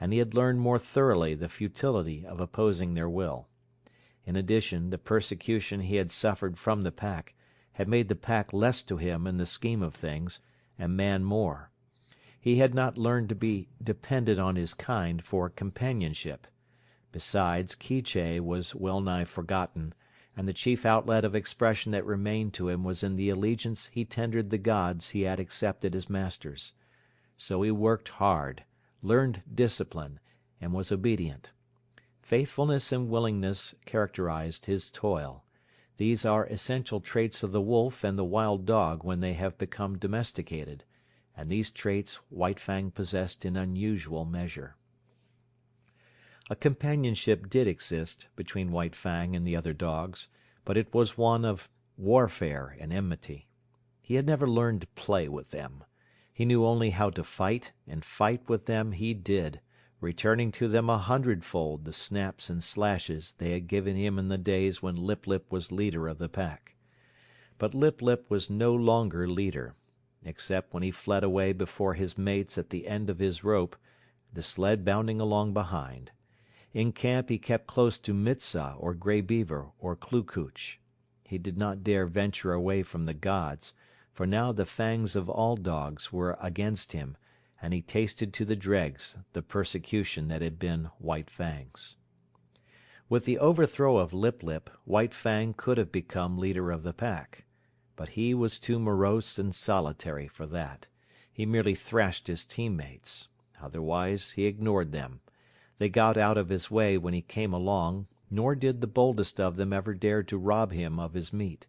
and he had learned more thoroughly the futility of opposing their will. In addition, the persecution he had suffered from the pack had made the pack less to him in the scheme of things, and man more. He had not learned to be dependent on his kind for companionship. Besides, Quiche was well nigh forgotten, and the chief outlet of expression that remained to him was in the allegiance he tendered the gods he had accepted as masters. So he worked hard, learned discipline, and was obedient. Faithfulness and willingness characterized his toil. These are essential traits of the wolf and the wild dog when they have become domesticated, and these traits White Fang possessed in unusual measure. A companionship did exist between White Fang and the other dogs, but it was one of warfare and enmity. He had never learned to play with them. He knew only how to fight, and fight with them he did, returning to them 100-fold the snaps and slashes they had given him in the days when Lip-Lip was leader of the pack. But Lip-Lip was no longer leader, except when he fled away before his mates at the end of his rope, the sled bounding along behind. In camp he kept close to Mit-sah or Grey Beaver or Klukooch. He did not dare venture away from the gods, for now the fangs of all dogs were against him, and he tasted to the dregs the persecution that had been White Fang's. With the overthrow of Lip-Lip, White Fang could have become leader of the pack. But he was too morose and solitary for that. He merely thrashed his teammates. Otherwise he ignored them. They got out of his way when he came along, nor did the boldest of them ever dare to rob him of his meat.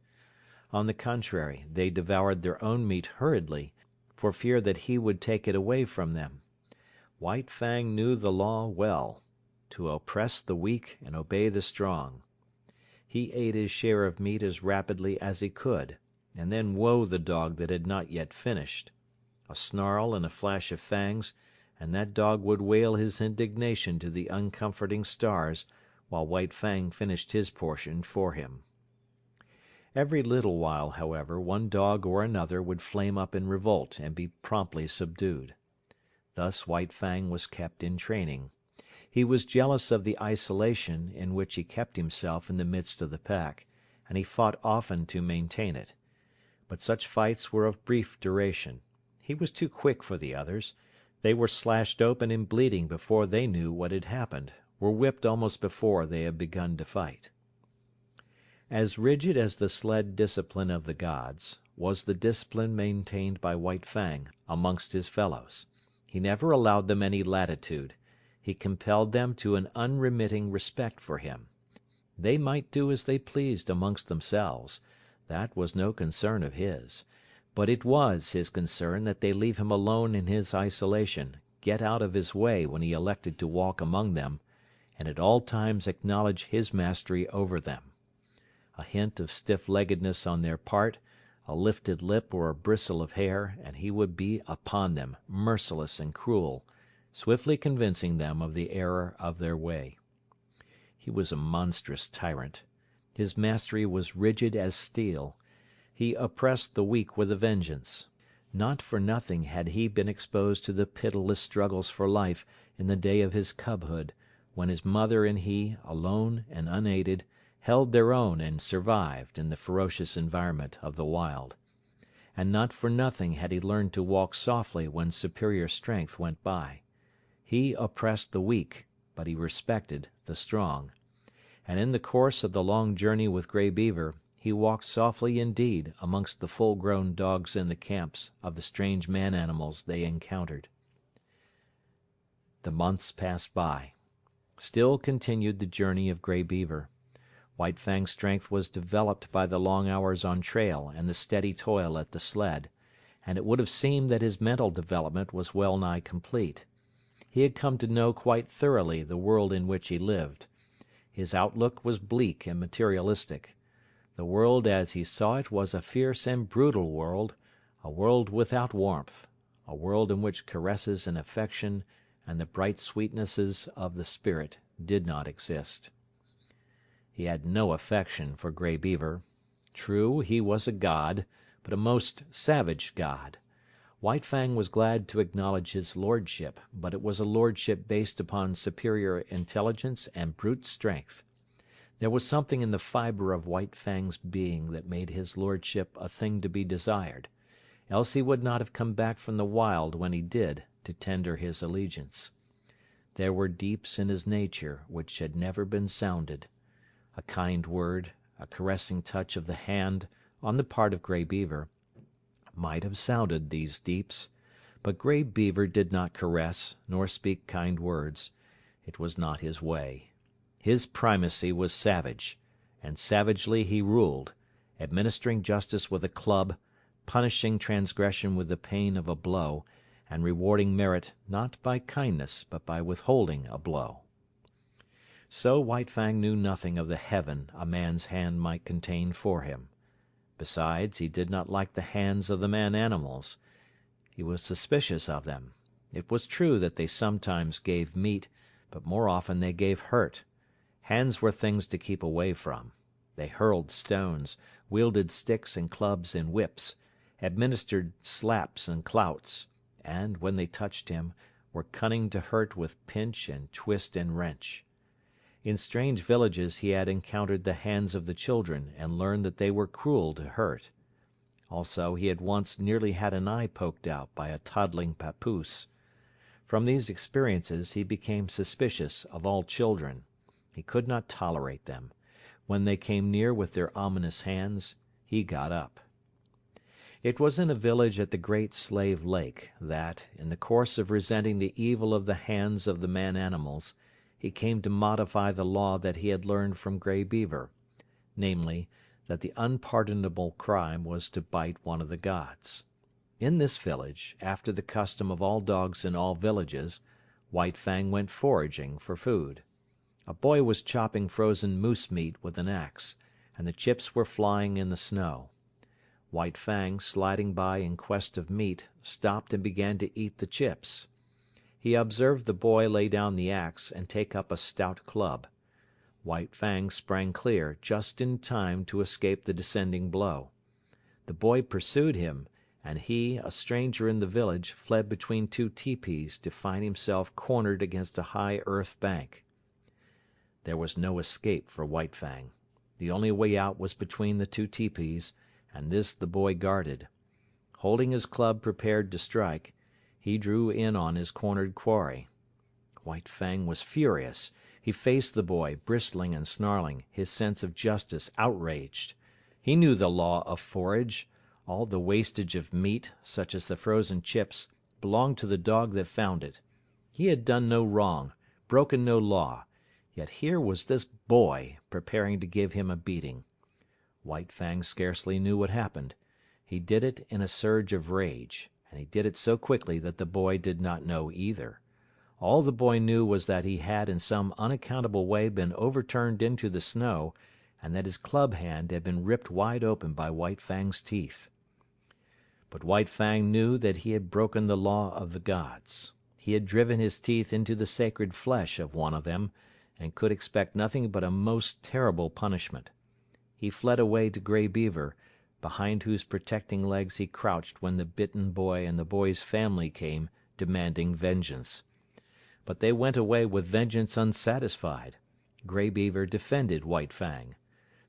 On the contrary, they devoured their own meat hurriedly, for fear that he would take it away from them. White Fang knew the law well, to oppress the weak and obey the strong. He ate his share of meat as rapidly as he could, and then woe the dog that had not yet finished. A snarl and a flash of fangs, and that dog would wail his indignation to the uncomforting stars while White Fang finished his portion for him. Every little while, however, one dog or another would flame up in revolt and be promptly subdued. Thus White Fang was kept in training. He was jealous of the isolation in which he kept himself in the midst of the pack, and he fought often to maintain it. But such fights were of brief duration. He was too quick for the others. They were slashed open and bleeding before they knew what had happened, were whipped almost before they had begun to fight. As rigid as the sled discipline of the gods, was the discipline maintained by White Fang amongst his fellows. He never allowed them any latitude. He compelled them to an unremitting respect for him. They might do as they pleased amongst themselves. That was no concern of his. But it was his concern that they leave him alone in his isolation, get out of his way when he elected to walk among them, and at all times acknowledge his mastery over them. A hint of stiff-leggedness on their part, a lifted lip or a bristle of hair, and he would be upon them, merciless and cruel, swiftly convincing them of the error of their way. He was a monstrous tyrant. His mastery was rigid as steel. He oppressed the weak with a vengeance. Not for nothing had he been exposed to the pitiless struggles for life in the day of his cubhood, when his mother and he, alone and unaided, held their own and survived in the ferocious environment of the wild. And not for nothing had he learned to walk softly when superior strength went by. He oppressed the weak, but he respected the strong. And in the course of the long journey with Grey Beaver, he walked softly indeed amongst the full-grown dogs in the camps of the strange man-animals they encountered. The months passed by. Still continued the journey of Grey Beaver. White Fang's strength was developed by the long hours on trail and the steady toil at the sled, and it would have seemed that his mental development was well nigh complete. He had come to know quite thoroughly the world in which he lived. His outlook was bleak and materialistic. The world as he saw it was a fierce and brutal world, a world without warmth, a world in which caresses and affection and the bright sweetnesses of the spirit did not exist. He had no affection for Grey Beaver. True, he was a god, but a most savage god. White Fang was glad to acknowledge his lordship, but it was a lordship based upon superior intelligence and brute strength. There was something in the fibre of White Fang's being that made his lordship a thing to be desired, else he would not have come back from the wild when he did to tender his allegiance. There were deeps in his nature which had never been sounded. A kind word, a caressing touch of the hand, on the part of Grey Beaver, might have sounded these deeps, but Grey Beaver did not caress nor speak kind words. It was not his way. His primacy was savage, and savagely he ruled, administering justice with a club, punishing transgression with the pain of a blow, and rewarding merit not by kindness but by withholding a blow. So White Fang knew nothing of the heaven a man's hand might contain for him. Besides, he did not like the hands of the man-animals. He was suspicious of them. It was true that they sometimes gave meat, but more often they gave hurt. Hands were things to keep away from. They hurled stones, wielded sticks and clubs and whips, administered slaps and clouts, and, when they touched him, were cunning to hurt with pinch and twist and wrench. In strange villages he had encountered the hands of the children and learned that they were cruel to hurt. Also, he had once nearly had an eye poked out by a toddling papoose. From these experiences he became suspicious of all children. He could not tolerate them. When they came near with their ominous hands, he got up. It was in a village at the Great Slave Lake that, in the course of resenting the evil of the hands of the man-animals, he came to modify the law that he had learned from Grey Beaver, namely, that the unpardonable crime was to bite one of the gods. In this village, after the custom of all dogs in all villages, White Fang went foraging for food. A boy was chopping frozen moose meat with an axe, and the chips were flying in the snow. White Fang, sliding by in quest of meat, stopped and began to eat the chips. He observed the boy lay down the axe and take up a stout club. White Fang sprang clear just in time to escape the descending blow. The boy pursued him, and he, a stranger in the village, fled between two teepees to find himself cornered against a high earth bank. There was no escape for White Fang. The only way out was between the two teepees, and this the boy guarded. Holding his club prepared to strike, he drew in on his cornered quarry. White Fang was furious. He faced the boy, bristling and snarling, his sense of justice outraged. He knew the law of forage. All the wastage of meat, such as the frozen chips, belonged to the dog that found it. He had done no wrong, broken no law, yet here was this boy preparing to give him a beating. White Fang scarcely knew what happened. He did it in a surge of rage, and he did it so quickly that the boy did not know either. All the boy knew was that he had in some unaccountable way been overturned into the snow, and that his club hand had been ripped wide open by White Fang's teeth. But White Fang knew that he had broken the law of the gods. He had driven his teeth into the sacred flesh of one of them, and could expect nothing but a most terrible punishment. He fled away to Grey Beaver, behind whose protecting legs he crouched when the bitten boy and the boy's family came, demanding vengeance. But they went away with vengeance unsatisfied. Grey Beaver defended White Fang.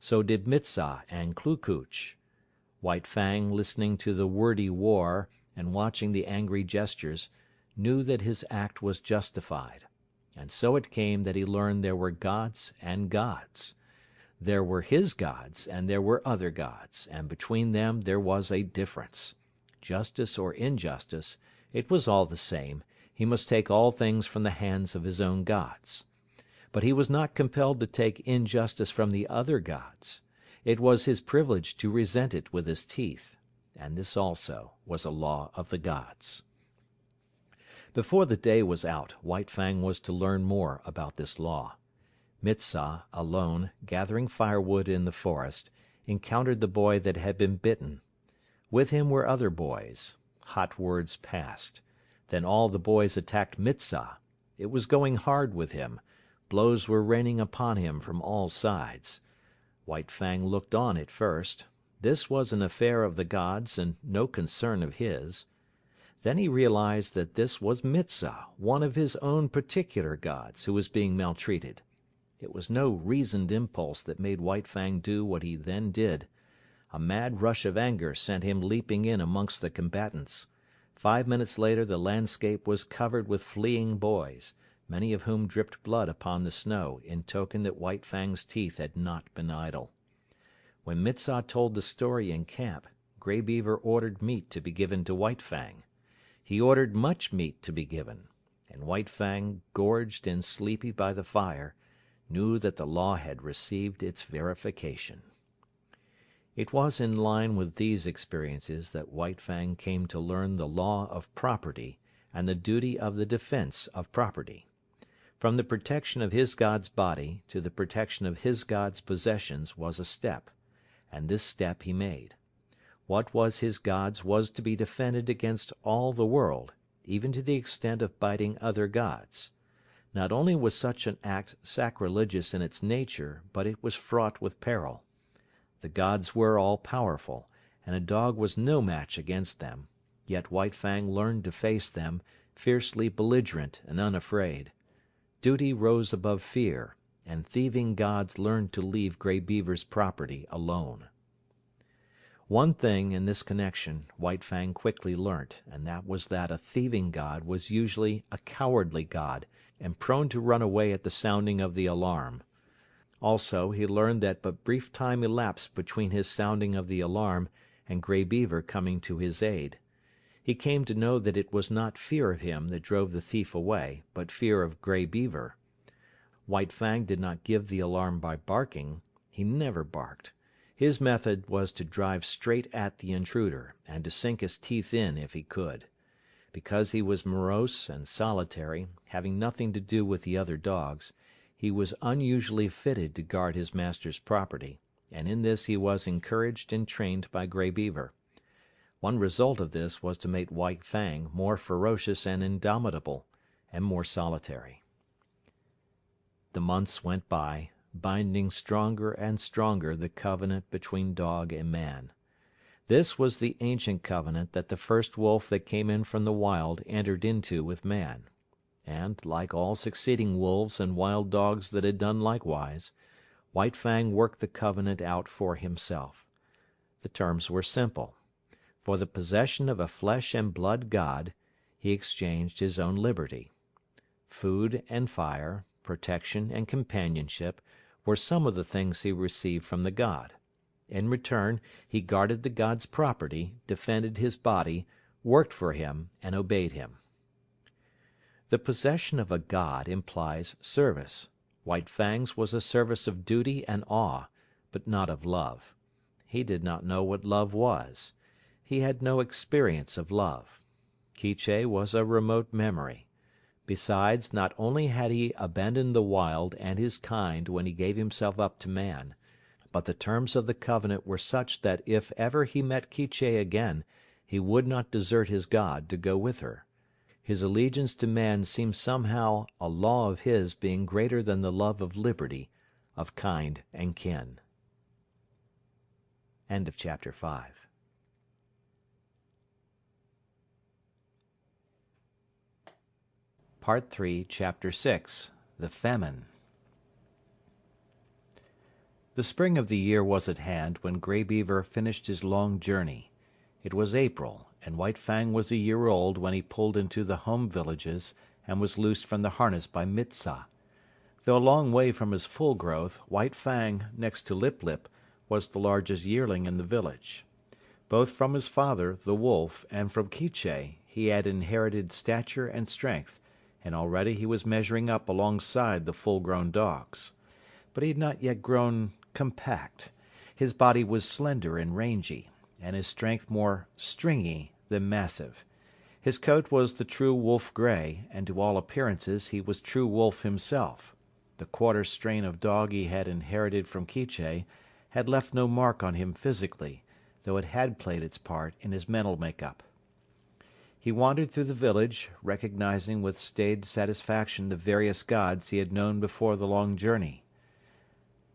So did Mitsa and Klukooch. White Fang, listening to the wordy war and watching the angry gestures, knew that his act was justified. And so it came that he learned there were gods and gods. There were his gods, and there were other gods, and between them there was a difference. Justice or injustice, it was all the same. He must take all things from the hands of his own gods. But he was not compelled to take injustice from the other gods. It was his privilege to resent it with his teeth, and this also was a law of the gods. Before the day was out, White Fang was to learn more about this law. Mitsa, alone, gathering firewood in the forest, encountered the boy that had been bitten. With him were other boys. Hot words passed. Then all the boys attacked Mitsa. It was going hard with him. Blows were raining upon him from all sides. White Fang looked on at first. This was an affair of the gods and no concern of his. Then he realized that this was Mitsa, one of his own particular gods, who was being maltreated. It was no reasoned impulse that made White Fang do what he then did. A mad rush of anger sent him leaping in amongst the combatants. 5 minutes later the landscape was covered with fleeing boys, many of whom dripped blood upon the snow in token that White Fang's teeth had not been idle. When Mitsa told the story in camp, Grey Beaver ordered meat to be given to White Fang. He ordered much meat to be given, and White Fang, gorged and sleepy by the fire, knew that the law had received its verification. It was in line with these experiences that White Fang came to learn the law of property and the duty of the defense of property. From the protection of his god's body to the protection of his god's possessions was a step, and this step he made. What was his god's was to be defended against all the world, even to the extent of biting other gods. Not only was such an act sacrilegious in its nature, but it was fraught with peril. The gods were all-powerful, and a dog was no match against them, yet White Fang learned to face them, fiercely belligerent and unafraid. Duty rose above fear, and thieving gods learned to leave Grey Beaver's property alone. One thing, in this connection, White Fang quickly learnt, and that was that a thieving god was usually a cowardly god, and prone to run away at the sounding of the alarm. Also, he learned that but brief time elapsed between his sounding of the alarm and Grey Beaver coming to his aid. He came to know that it was not fear of him that drove the thief away, but fear of Grey Beaver. White Fang did not give the alarm by barking. He never barked. His method was to drive straight at the intruder, and to sink his teeth in if he could. Because he was morose and solitary, having nothing to do with the other dogs, he was unusually fitted to guard his master's property, and in this he was encouraged and trained by Grey Beaver. One result of this was to make White Fang more ferocious and indomitable, and more solitary. The months went by, binding stronger and stronger the covenant between dog and man. This was the ancient covenant that the first wolf that came in from the wild entered into with man. And, like all succeeding wolves and wild dogs that had done likewise, White Fang worked the covenant out for himself. The terms were simple. For the possession of a flesh and blood god, he exchanged his own liberty. Food and fire, protection and companionship were some of the things he received from the god. In return, he guarded the god's property, defended his body, worked for him, and obeyed him. The possession of a god implies service. White Fang's was a service of duty and awe, but not of love. He did not know what love was. He had no experience of love. Quiche was a remote memory. Besides, not only had he abandoned the wild and his kind when he gave himself up to man, but the terms of the covenant were such that if ever he met Quiche again, he would not desert his god to go with her. His allegiance to man seemed somehow a law of his being greater than the love of liberty, of kind and kin. End of chapter 5. Part 3, Chapter 6, The Famine. The spring of the year was at hand when Grey Beaver finished his long journey. It was April, and White Fang was a year old when he pulled into the home villages and was loosed from the harness by Mitsa. Though a long way from his full growth, White Fang, next to Lip Lip, was the largest yearling in the village. Both from his father, the wolf, and from Quiche, he had inherited stature and strength, and already he was measuring up alongside the full-grown dogs. But he had not yet grown compact. His body was slender and rangy, and his strength more stringy than massive. His coat was the true wolf grey, and to all appearances he was true wolf himself. The quarter strain of dog he had inherited from Quiche had left no mark on him physically, though it had played its part in his mental make-up. He wandered through the village, recognizing with staid satisfaction the various gods he had known before the long journey.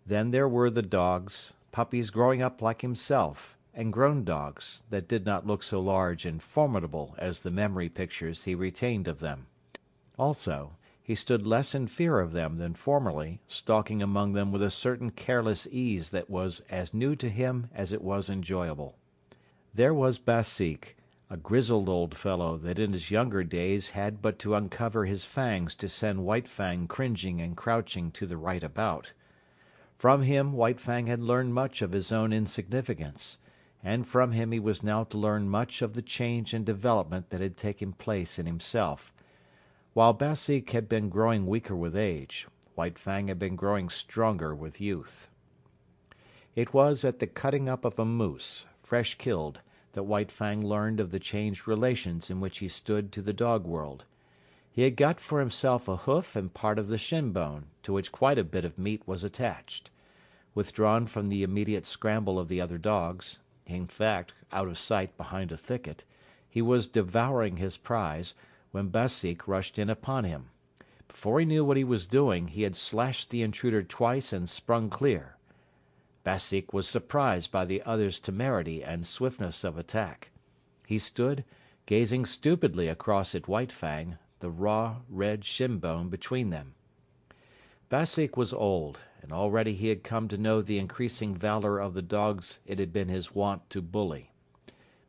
Then there were the dogs, puppies growing up like himself, and grown dogs that did not look so large and formidable as the memory pictures he retained of them. Also, he stood less in fear of them than formerly, stalking among them with a certain careless ease that was as new to him as it was enjoyable. There was Basik, a grizzled old fellow that in his younger days had but to uncover his fangs to send White Fang cringing and crouching to the right about. From him White Fang had learned much of his own insignificance, and from him he was now to learn much of the change and development that had taken place in himself. While Basik had been growing weaker with age, White Fang had been growing stronger with youth. It was at the cutting up of a moose, fresh killed, that White Fang learned of the changed relations in which he stood to the dog world. He had got for himself a hoof and part of the shin bone, to which quite a bit of meat was attached. Withdrawn from the immediate scramble of the other dogs, in fact, out of sight behind a thicket, he was devouring his prize, when Basik rushed in upon him. Before he knew what he was doing, he had slashed the intruder twice and sprung clear. Basik was surprised by the other's temerity and swiftness of attack. He stood, gazing stupidly across at White Fang, the raw, red shin bone between them. Basik was old, and already he had come to know the increasing valor of the dogs it had been his wont to bully.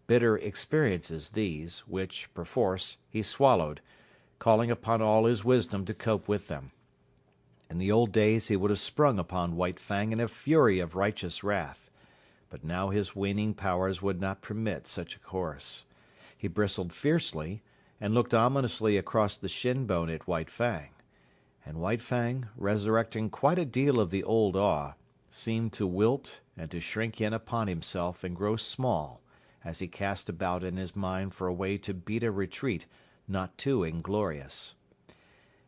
Bitter experiences these, which, perforce, he swallowed, calling upon all his wisdom to cope with them. In the old days he would have sprung upon White Fang in a fury of righteous wrath, but now his waning powers would not permit such a course. He bristled fiercely, and looked ominously across the shin bone at White Fang. And White Fang, resurrecting quite a deal of the old awe, seemed to wilt and to shrink in upon himself and grow small, as he cast about in his mind for a way to beat a retreat not too inglorious.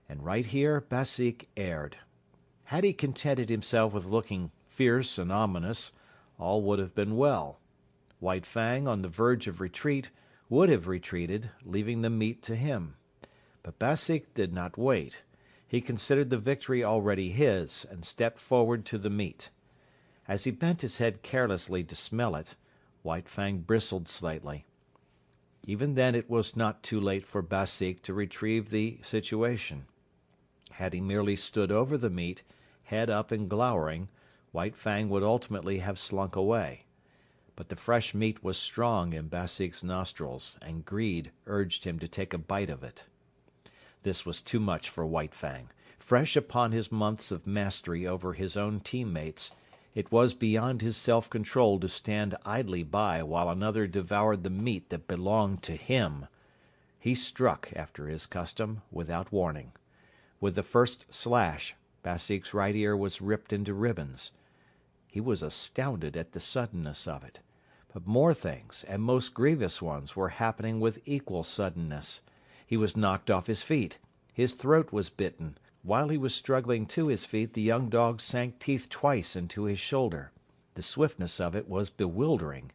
And right here Basik erred. Had he contented himself with looking fierce and ominous, all would have been well. White Fang, on the verge of retreat, would have retreated, leaving the meat to him. But Basik did not wait. He considered the victory already his, and stepped forward to the meat. As he bent his head carelessly to smell it, White Fang bristled slightly. Even then it was not too late for Basik to retrieve the situation. Had he merely stood over the meat, head up and glowering, White Fang would ultimately have slunk away. But the fresh meat was strong in Basik's nostrils, and greed urged him to take a bite of it. This was too much for White Fang. Fresh upon his months of mastery over his own teammates, it was beyond his self-control to stand idly by while another devoured the meat that belonged to him. He struck, after his custom, without warning. With the first slash, Basik's right ear was ripped into ribbons. He was astounded at the suddenness of it. But more things, and most grievous ones, were happening with equal suddenness. He was knocked off his feet. His throat was bitten. While he was struggling to his feet, the young dog sank teeth twice into his shoulder. The swiftness of it was bewildering.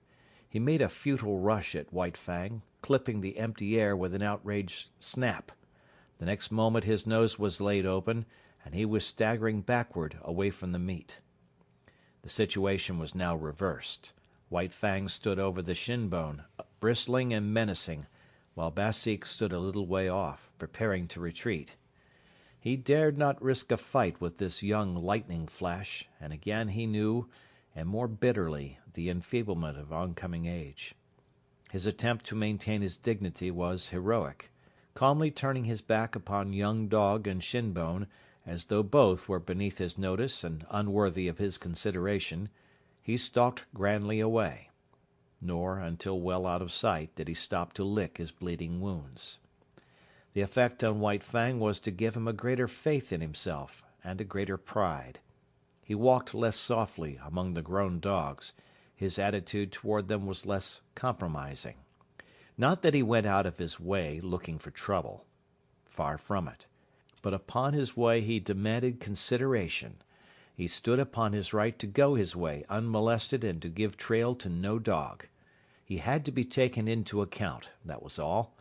He made a futile rush at White Fang, clipping the empty air with an outraged snap. The next moment his nose was laid open, and he was staggering backward away from the meat. The situation was now reversed. White Fang stood over the shin bone, bristling and menacing, while Basik stood a little way off, preparing to retreat. He dared not risk a fight with this young lightning flash, and again he knew, and more bitterly, the enfeeblement of oncoming age. His attempt to maintain his dignity was heroic. Calmly turning his back upon young dog and shin bone, as though both were beneath his notice and unworthy of his consideration, he stalked grandly away. Nor, until well out of sight, did he stop to lick his bleeding wounds. The effect on White Fang was to give him a greater faith in himself, and a greater pride. He walked less softly among the grown dogs. His attitude toward them was less compromising. Not that he went out of his way looking for trouble. Far from it. But upon his way he demanded consideration. He stood upon his right to go his way unmolested and to give trail to no dog. He had to be taken into account, that was all.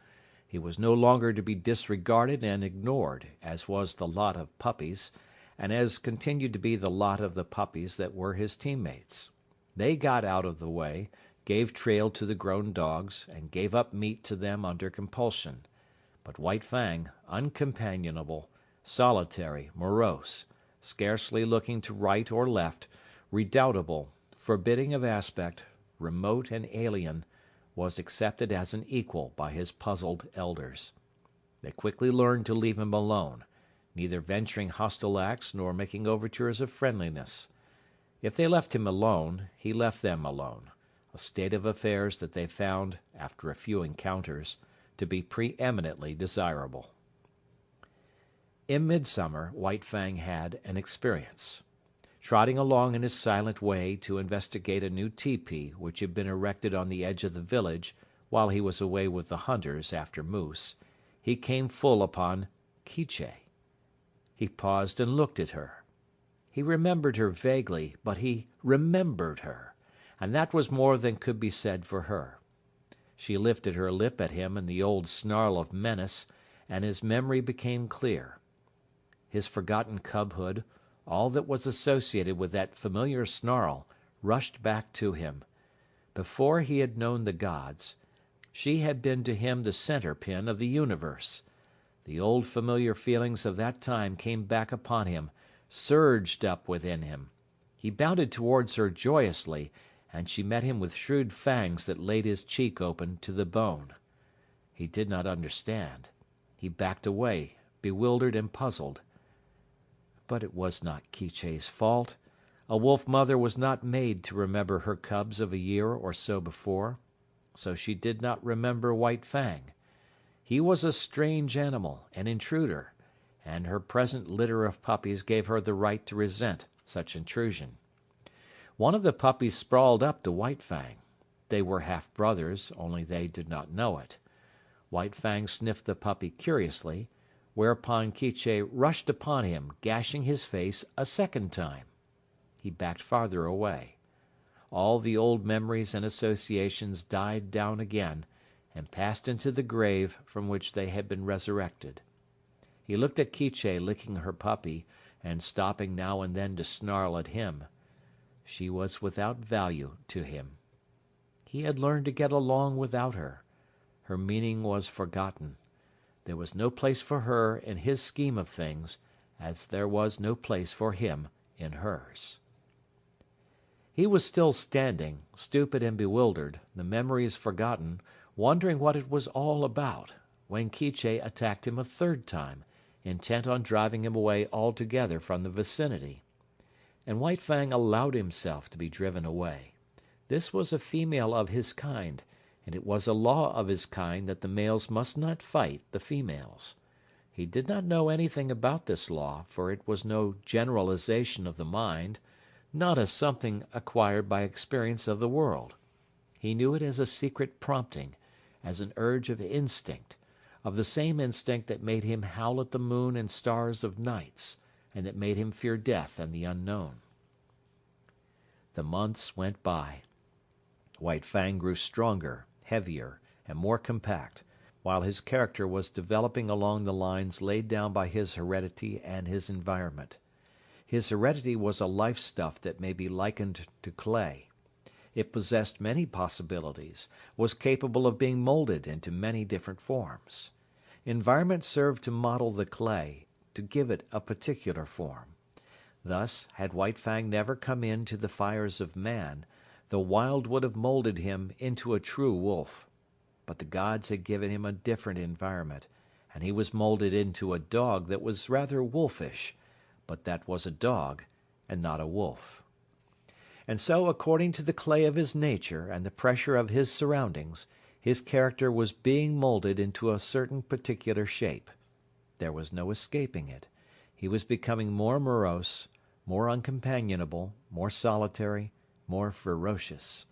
He was no longer to be disregarded and ignored, as was the lot of puppies, and as continued to be the lot of the puppies that were his teammates. They got out of the way, gave trail to the grown dogs, and gave up meat to them under compulsion. But White Fang, uncompanionable, solitary, morose, scarcely looking to right or left, redoubtable, forbidding of aspect, remote and alien, was accepted as an equal by his puzzled elders. They quickly learned to leave him alone, neither venturing hostile acts nor making overtures of friendliness. If they left him alone, he left them alone, a state of affairs that they found, after a few encounters, to be preeminently desirable. In midsummer, White Fang had an experience. Trotting along in his silent way to investigate a new tepee which had been erected on the edge of the village while he was away with the hunters after moose, he came full upon Quiche. He paused and looked at her. He remembered her vaguely, but he remembered her, and that was more than could be said for her. She lifted her lip at him in the old snarl of menace, and his memory became clear. His forgotten cubhood, all that was associated with that familiar snarl, rushed back to him. Before he had known the gods, she had been to him the centre-pin of the universe. The old familiar feelings of that time came back upon him, surged up within him. He bounded towards her joyously, and she met him with shrewd fangs that laid his cheek open to the bone. He did not understand. He backed away, bewildered and puzzled. But it was not Quiche's fault. A wolf mother was not made to remember her cubs of a year or so before, so she did not remember White Fang. He was a strange animal, an intruder, and her present litter of puppies gave her the right to resent such intrusion. One of the puppies sprawled up to White Fang. They were half-brothers, only they did not know it. White Fang sniffed the puppy curiously, whereupon Quiche rushed upon him, gashing his face a second time. He backed farther away. All the old memories and associations died down again, and passed into the grave from which they had been resurrected. He looked at Quiche licking her puppy, and stopping now and then to snarl at him. She was without value to him. He had learned to get along without her. Her meaning was forgotten. There was no place for her in his scheme of things, as there was no place for him in hers. He was still standing, stupid and bewildered, the memories forgotten, wondering what it was all about, when Quiche attacked him a third time, intent on driving him away altogether from the vicinity. And White Fang allowed himself to be driven away. This was a female of his kind, and it was a law of his kind that the males must not fight the females. He did not know anything about this law, for it was no generalization of the mind, not as something acquired by experience of the world. He knew it as a secret prompting, as an urge of instinct, of the same instinct that made him howl at the moon and stars of nights, and that made him fear death and the unknown. The months went by. White Fang grew stronger, heavier, and more compact, while his character was developing along the lines laid down by his heredity and his environment. His heredity was a life stuff that may be likened to clay. It possessed many possibilities, was capable of being molded into many different forms. Environment served to model the clay, to give it a particular form. Thus, had White Fang never come into the fires of man, the wild would have molded him into a true wolf. But the gods had given him a different environment, and he was molded into a dog that was rather wolfish, but that was a dog and not a wolf. And so, according to the clay of his nature and the pressure of his surroundings, his character was being molded into a certain particular shape. There was no escaping it. He was becoming more morose, more uncompanionable, more solitary, more ferocious,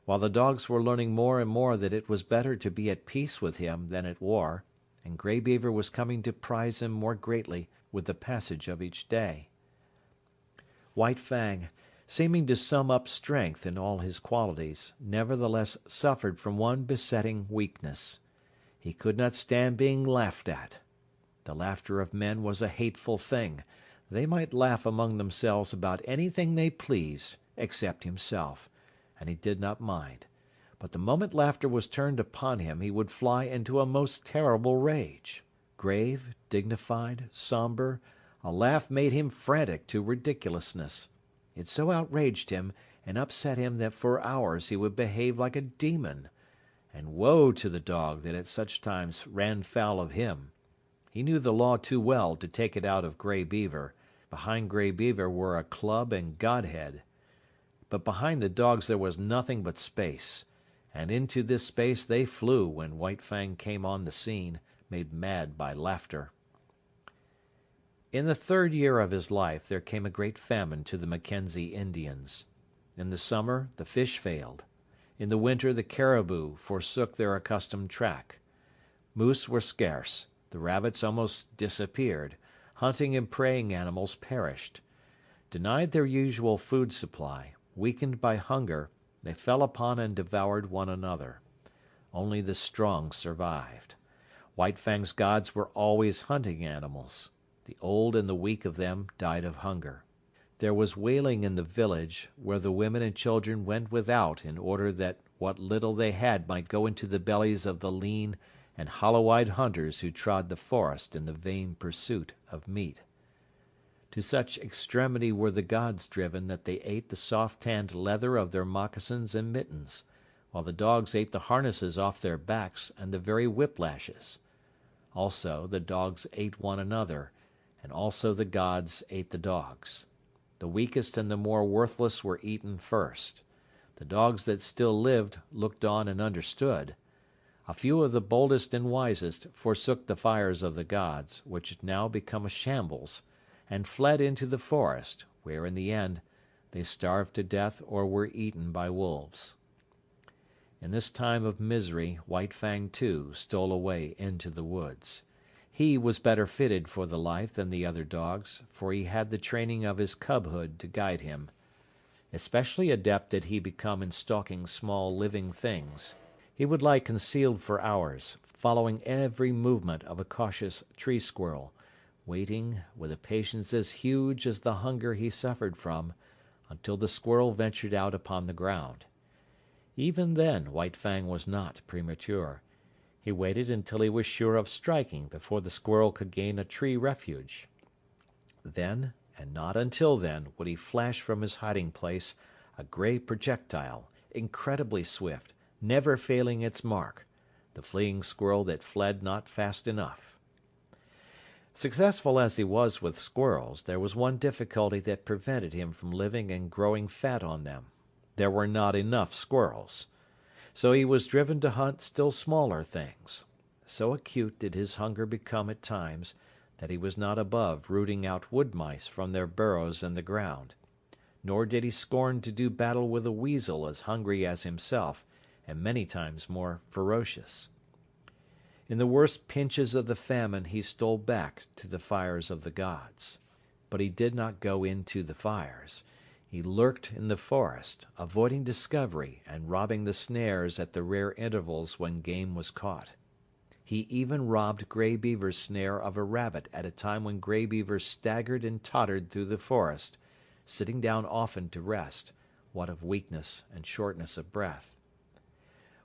while the dogs were learning more and more that it was better to be at peace with him than at war, and Grey Beaver was coming to prize him more greatly with the passage of each day. White Fang, seeming to sum up strength in all his qualities, nevertheless suffered from one besetting weakness. He could not stand being laughed at. The laughter of men was a hateful thing. They might laugh among themselves about anything they pleased, except himself, and he did not mind. But the moment laughter was turned upon him, he would fly into a most terrible rage. Grave, dignified, sombre, a laugh made him frantic to ridiculousness. It so outraged him and upset him that for hours he would behave like a demon. And woe to the dog that at such times ran foul of him. He knew the law too well to take it out of Grey Beaver. Behind Grey Beaver were a club and Godhead. But behind the dogs there was nothing but space, and into this space they flew when White Fang came on the scene, made mad by laughter. In the 3rd year of his life there came a great famine to the Mackenzie Indians. In the summer the fish failed. In the winter the caribou forsook their accustomed track. Moose were scarce, the rabbits almost disappeared, hunting and preying animals perished. Denied their usual food supply, weakened by hunger, they fell upon and devoured one another. Only the strong survived. White Fang's gods were always hunting animals. The old and the weak of them died of hunger. There was wailing in the village, where the women and children went without in order that what little they had might go into the bellies of the lean and hollow-eyed hunters who trod the forest in the vain pursuit of meat. To such extremity were the gods driven that they ate the soft-tanned leather of their moccasins and mittens, while the dogs ate the harnesses off their backs and the very whiplashes. Also the dogs ate one another, and also the gods ate the dogs. The weakest and the more worthless were eaten first. The dogs that still lived looked on and understood. A few of the boldest and wisest forsook the fires of the gods, which had now become a shambles, and fled into the forest, where in the end they starved to death or were eaten by wolves. In this time of misery White Fang too stole away into the woods. He was better fitted for the life than the other dogs, for he had the training of his cubhood to guide him. Especially adept did he become in stalking small living things. He would lie concealed for hours, following every movement of a cautious tree squirrel, waiting, with a patience as huge as the hunger he suffered from, until the squirrel ventured out upon the ground. Even then White Fang was not premature. He waited until he was sure of striking before the squirrel could gain a tree refuge. Then, and not until then, would he flash from his hiding place a grey projectile, incredibly swift, never failing its mark, the fleeing squirrel that fled not fast enough. Successful as he was with squirrels, there was one difficulty that prevented him from living and growing fat on them. There were not enough squirrels. So he was driven to hunt still smaller things. So acute did his hunger become at times that he was not above rooting out wood mice from their burrows in the ground. Nor did he scorn to do battle with a weasel as hungry as himself, and many times more ferocious. In the worst pinches of the famine he stole back to the fires of the gods. But he did not go into the fires. He lurked in the forest, avoiding discovery and robbing the snares at the rare intervals when game was caught. He even robbed Grey Beaver's snare of a rabbit at a time when Grey Beaver staggered and tottered through the forest, sitting down often to rest, what of weakness and shortness of breath.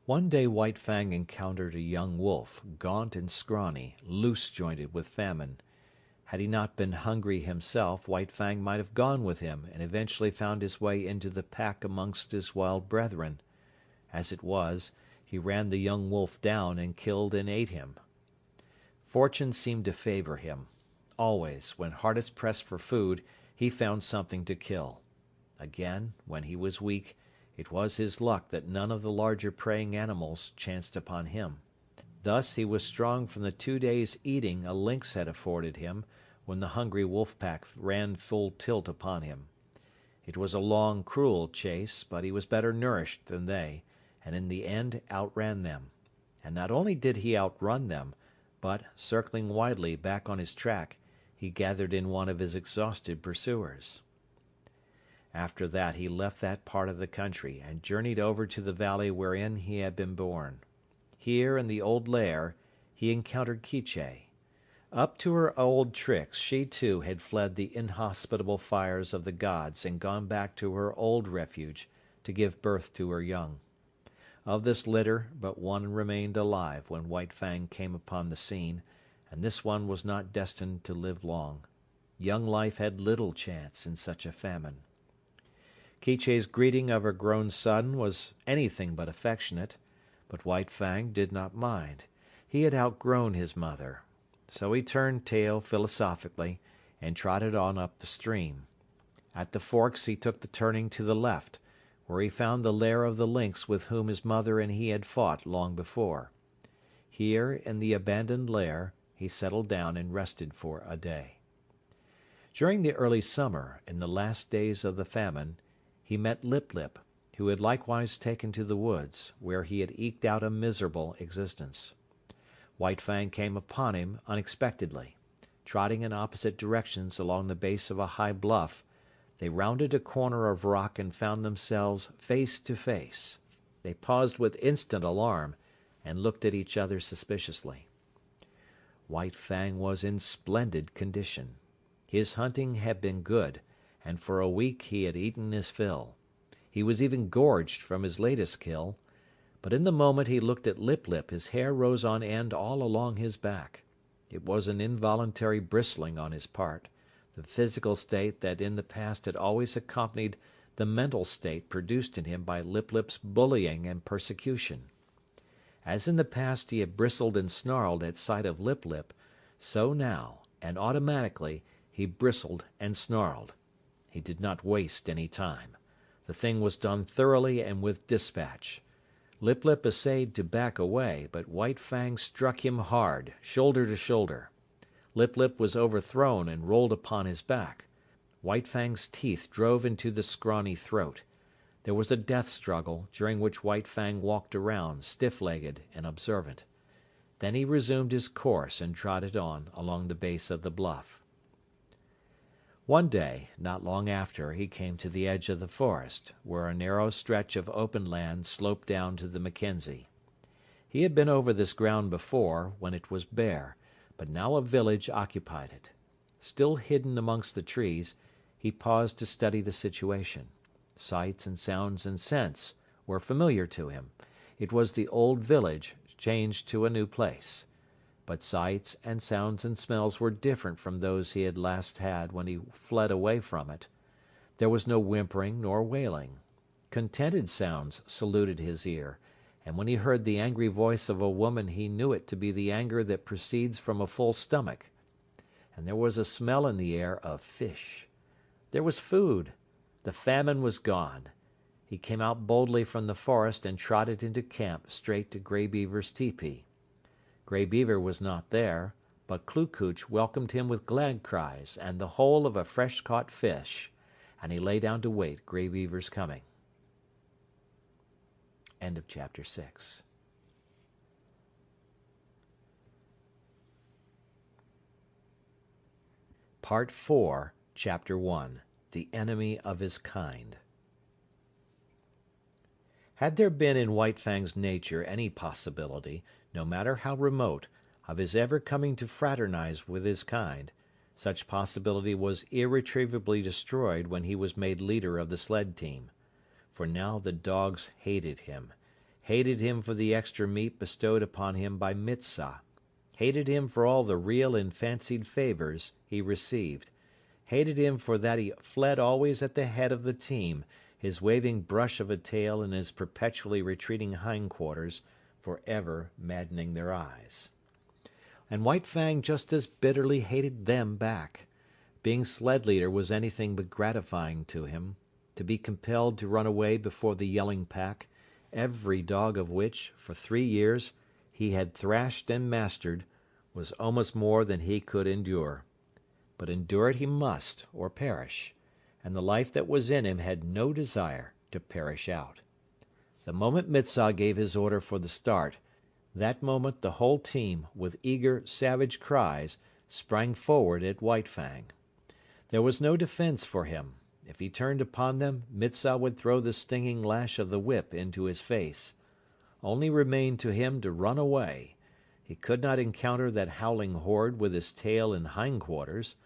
One day White Fang encountered a young wolf, gaunt and scrawny, loose-jointed with famine. Had he not been hungry himself, White Fang might have gone with him and eventually found his way into the pack amongst his wild brethren. As it was, he ran the young wolf down and killed and ate him. Fortune seemed to favour him. Always, when hardest pressed for food, he found something to kill. Again, when he was weak, it was his luck that none of the larger preying animals chanced upon him. Thus he was strong from the 2 days' eating a lynx had afforded him when the hungry wolf pack ran full tilt upon him. It was a long, cruel chase, but he was better nourished than they, and in the end outran them. And not only did he outrun them, but, circling widely back on his track, he gathered in one of his exhausted pursuers. After that he left that part of the country and journeyed over to the valley wherein he had been born. Here in the old Lair he encountered Quiche. Up to her old tricks she too had fled the inhospitable fires of the gods and gone back to her old refuge to give birth to her young. Of this litter but one remained alive when White Fang came upon the scene, and this one was not destined to live long. Young life had little chance in such a famine. Quiche's greeting of her grown son was anything but affectionate, but White Fang did not mind. He had outgrown his mother. So he turned tail philosophically and trotted on up the stream. At the forks he took the turning to the left, where he found the lair of the lynx with whom his mother and he had fought long before. Here, in the abandoned lair, he settled down and rested for a day. During the early summer, in the last days of the famine, he met Lip Lip, who had likewise taken to the woods, where he had eked out a miserable existence. White Fang came upon him unexpectedly. Trotting in opposite directions along the base of a high bluff, they rounded a corner of rock and found themselves face to face. They paused with instant alarm, and looked at each other suspiciously. White Fang was in splendid condition. His hunting had been good, and for a week he had eaten his fill. He was even gorged from his latest kill, but in the moment he looked at Lip Lip his hair rose on end all along his back. It was an involuntary bristling on his part, the physical state that in the past had always accompanied the mental state produced in him by Lip Lip's bullying and persecution. As in the past he had bristled and snarled at sight of Lip Lip, so now, and automatically, he bristled and snarled. He did not waste any time. The thing was done thoroughly and with dispatch. Lip Lip essayed to back away, but White Fang struck him hard, shoulder to shoulder. Lip Lip was overthrown and rolled upon his back. White Fang's teeth drove into the scrawny throat. There was a death struggle, during which White Fang walked around, stiff-legged and observant. Then he resumed his course and trotted on along the base of the bluff. One day, not long after, he came to the edge of the forest, where a narrow stretch of open land sloped down to the Mackenzie. He had been over this ground before, when it was bare, but now a village occupied it. Still hidden amongst the trees, he paused to study the situation. Sights and sounds and scents were familiar to him. It was the old village, changed to a new place. But sights and sounds and smells were different from those he had last had when he fled away from it. There was no whimpering nor wailing. Contented sounds saluted his ear, and when he heard the angry voice of a woman he knew it to be the anger that proceeds from a full stomach. And there was a smell in the air of fish. There was food. The famine was gone. He came out boldly from the forest and trotted into camp straight to Grey Beaver's tepee. Grey Beaver was not there, but Kloo welcomed him with glad cries and the whole of a fresh-caught fish, and he lay down to wait Grey Beaver's coming. End of chapter 6. Part 4, Chapter 1. The Enemy of His Kind. Had there been in White Fang's nature any possibility, no matter how remote, of his ever coming to fraternize with his kind, such possibility was irretrievably destroyed when he was made leader of the sled team. For now the dogs hated him for the extra meat bestowed upon him by Mitzah, hated him for all the real and fancied favors he received, hated him for that he fled always at the head of the team, his waving brush of a tail and his perpetually retreating hindquarters forever maddening their eyes. And White Fang just as bitterly hated them back. Being sled leader was anything but gratifying to him. To be compelled to run away before the yelling pack, every dog of which, for 3 years, he had thrashed and mastered, was almost more than he could endure. But endure it he must, or perish, and the life that was in him had no desire to perish out. The moment Mitzah gave his order for the start, that moment the whole team, with eager, savage cries, sprang forward at White Fang. There was no defense for him. If he turned upon them, Mitzah would throw the stinging lash of the whip into his face. Only remained to him to run away. He could not encounter that howling horde with his tail and hindquarters.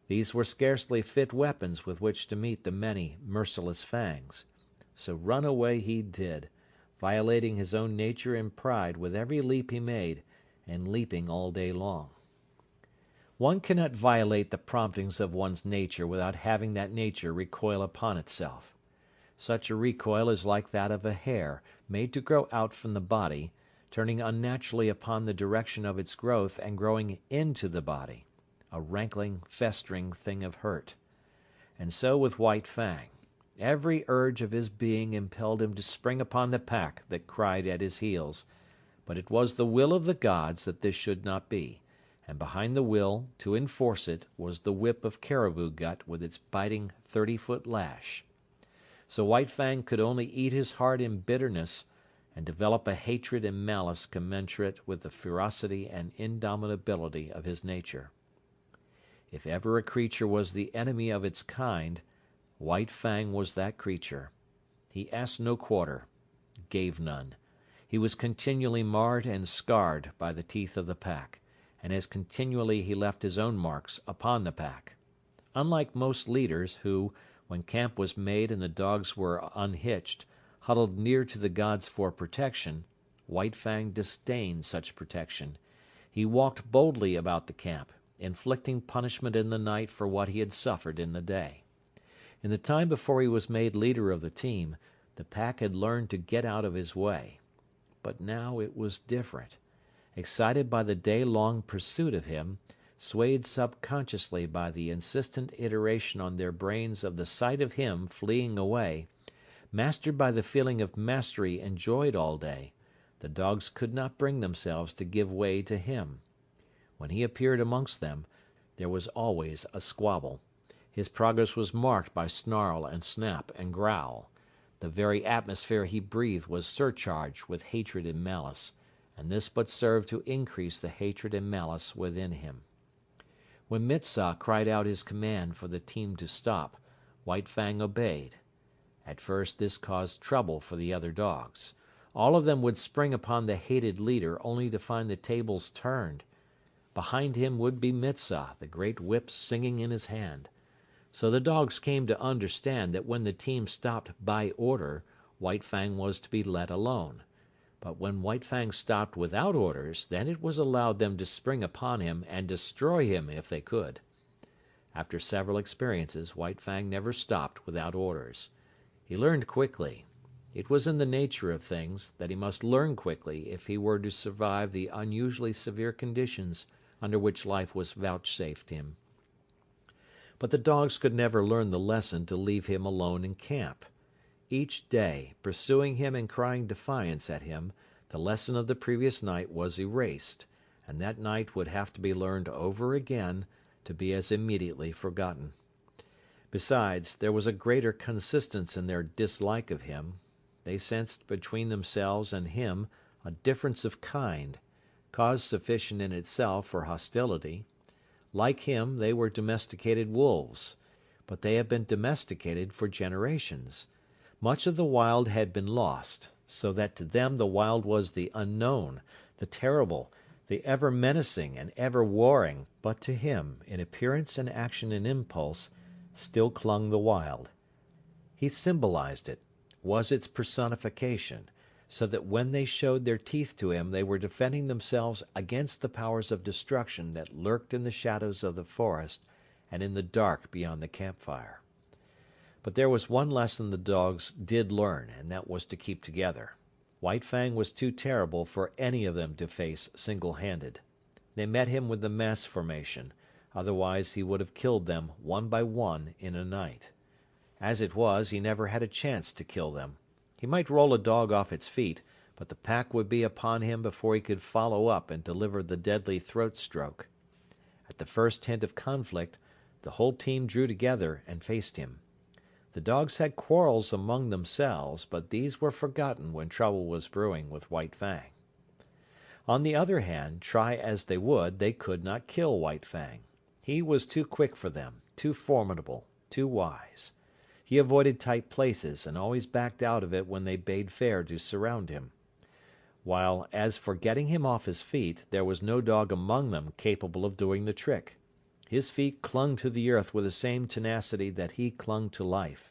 These were scarcely fit weapons with which to meet the many merciless fangs. So run away he did, violating his own nature and pride with every leap he made, and leaping all day long. One cannot violate the promptings of one's nature without having that nature recoil upon itself. Such a recoil is like that of a hair made to grow out from the body, turning unnaturally upon the direction of its growth and growing into the body, a rankling, festering thing of hurt. And so with White Fang. Every urge of his being impelled him to spring upon the pack that cried at his heels, but it was the will of the gods that this should not be, and behind the will, to enforce it, was the whip of caribou gut with its biting 30-foot lash. So White Fang could only eat his heart in bitterness, and develop a hatred and malice commensurate with the ferocity and indomitability of his nature. If ever a creature was the enemy of its kind, White Fang was that creature. He asked no quarter, gave none. He was continually marred and scarred by the teeth of the pack, and as continually he left his own marks upon the pack. Unlike most leaders who, when camp was made and the dogs were unhitched, huddled near to the gods for protection, White Fang disdained such protection. He walked boldly about the camp, inflicting punishment in the night for what he had suffered in the day. In the time before he was made leader of the team, the pack had learned to get out of his way. But now it was different. Excited by the day-long pursuit of him, swayed subconsciously by the insistent iteration on their brains of the sight of him fleeing away, mastered by the feeling of mastery enjoyed all day, the dogs could not bring themselves to give way to him. When he appeared amongst them, there was always a squabble. His progress was marked by snarl and snap and growl. The very atmosphere he breathed was surcharged with hatred and malice, and this but served to increase the hatred and malice within him. When Mitzah cried out his command for the team to stop, White Fang obeyed. At first this caused trouble for the other dogs. All of them would spring upon the hated leader only to find the tables turned. Behind him would be Mitzah, the great whip singing in his hand. So the dogs came to understand that when the team stopped by order, White Fang was to be let alone. But when White Fang stopped without orders, then it was allowed them to spring upon him and destroy him if they could. After several experiences, White Fang never stopped without orders. He learned quickly. It was in the nature of things that he must learn quickly if he were to survive the unusually severe conditions under which life was vouchsafed him. But the dogs could never learn the lesson to leave him alone in camp. Each day, pursuing him and crying defiance at him, the lesson of the previous night was erased, and that night would have to be learned over again to be as immediately forgotten. Besides, there was a greater consistence in their dislike of him. They sensed between themselves and him a difference of kind, cause sufficient in itself for hostility. Like him, they were domesticated wolves, but they had been domesticated for generations. Much of the wild had been lost, so that to them the wild was the unknown, the terrible, the ever menacing and ever warring, but to him, in appearance and action and impulse, still clung the wild. He symbolized it, was its personification, so that when they showed their teeth to him they were defending themselves against the powers of destruction that lurked in the shadows of the forest and in the dark beyond the campfire. But there was one lesson the dogs did learn, and that was to keep together. White Fang was too terrible for any of them to face single-handed. They met him with the mass formation, otherwise he would have killed them one by one in a night. As it was, he never had a chance to kill them. He might roll a dog off its feet, but the pack would be upon him before he could follow up and deliver the deadly throat stroke. At the first hint of conflict, the whole team drew together and faced him. The dogs had quarrels among themselves, but these were forgotten when trouble was brewing with White Fang. On the other hand, try as they would, they could not kill White Fang. He was too quick for them, too formidable, too wise. He avoided tight places, and always backed out of it when they bade fair to surround him. While, as for getting him off his feet, there was no dog among them capable of doing the trick. His feet clung to the earth with the same tenacity that he clung to life.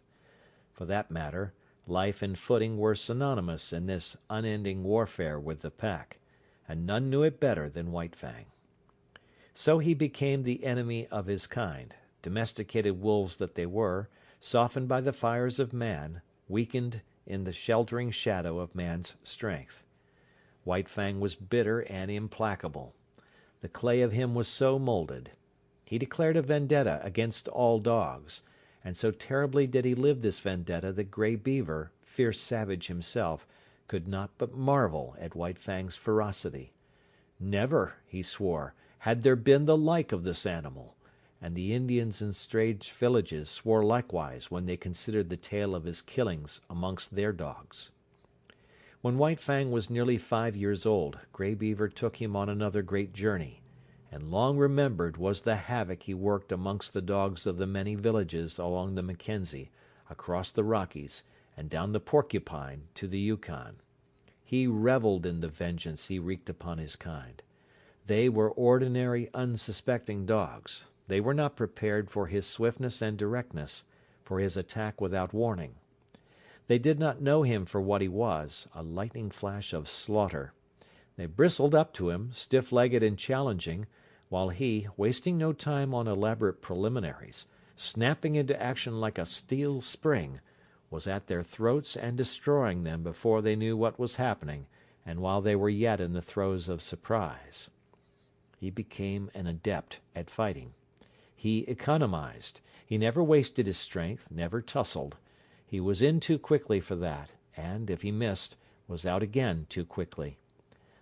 For that matter, life and footing were synonymous in this unending warfare with the pack, and none knew it better than White Fang. So he became the enemy of his kind, domesticated wolves that they were, softened by the fires of man, weakened in the sheltering shadow of man's strength. White Fang was bitter and implacable. The clay of him was so molded. He declared a vendetta against all dogs, and so terribly did he live this vendetta that Grey Beaver, fierce savage himself, could not but marvel at White Fang's ferocity. Never, he swore, had there been the like of this animal, and the Indians in strange villages swore likewise when they considered the tale of his killings amongst their dogs. When White Fang was nearly 5 years old, Grey Beaver took him on another great journey, and long remembered was the havoc he worked amongst the dogs of the many villages along the Mackenzie, across the Rockies, and down the Porcupine to the Yukon. He revelled in the vengeance he wreaked upon his kind. They were ordinary, unsuspecting dogs. They were not prepared for his swiftness and directness, for his attack without warning. They did not know him for what he was, a lightning flash of slaughter. They bristled up to him, stiff-legged and challenging, while he, wasting no time on elaborate preliminaries, snapping into action like a steel spring, was at their throats and destroying them before they knew what was happening, and while they were yet in the throes of surprise. He became an adept at fighting. He economized. He never wasted his strength, never tussled. He was in too quickly for that, and, if he missed, was out again too quickly.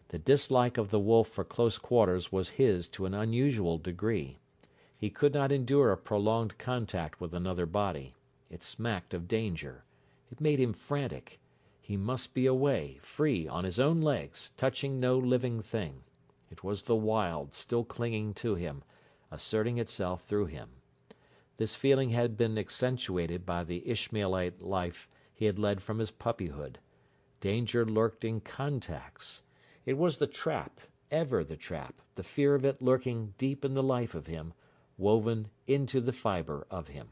The dislike of the wolf for close quarters was his to an unusual degree. He could not endure a prolonged contact with another body. It smacked of danger. It made him frantic. He must be away, free, on his own legs, touching no living thing. It was the wild still clinging to him, asserting itself through him. This feeling had been accentuated by the Ishmaelite life he had led from his puppyhood. Danger lurked in contacts. It was the trap, ever the trap, the fear of it lurking deep in the life of him, woven into the fibre of him.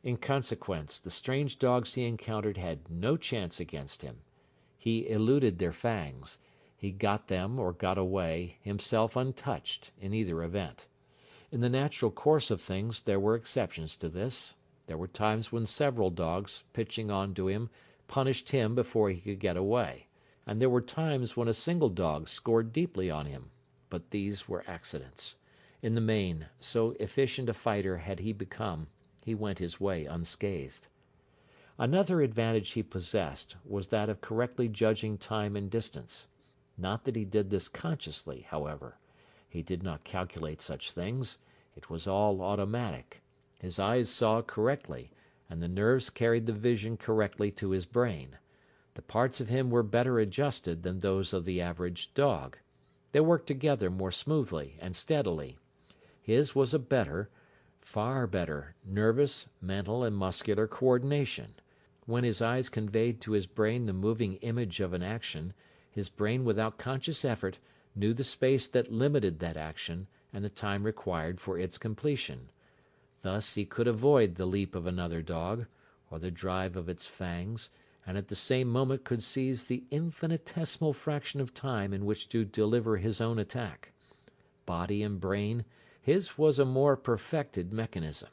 In consequence, the strange dogs he encountered had no chance against him. He eluded their fangs. He got them, or got away, himself untouched, in either event. In the natural course of things there were exceptions to this. There were times when several dogs, pitching on to him, punished him before he could get away, and there were times when a single dog scored deeply on him. But these were accidents. In the main, so efficient a fighter had he become, he went his way unscathed. Another advantage he possessed was that of correctly judging time and distance. Not that he did this consciously, however. He did not calculate such things. It was all automatic. His eyes saw correctly, and the nerves carried the vision correctly to his brain. The parts of him were better adjusted than those of the average dog. They worked together more smoothly and steadily. His was a better, far better, nervous, mental, and muscular coordination. When his eyes conveyed to his brain the moving image of an action, his brain, without conscious effort, knew the space that limited that action and the time required for its completion. Thus he could avoid the leap of another dog, or the drive of its fangs, and at the same moment could seize the infinitesimal fraction of time in which to deliver his own attack. Body and brain, his was a more perfected mechanism.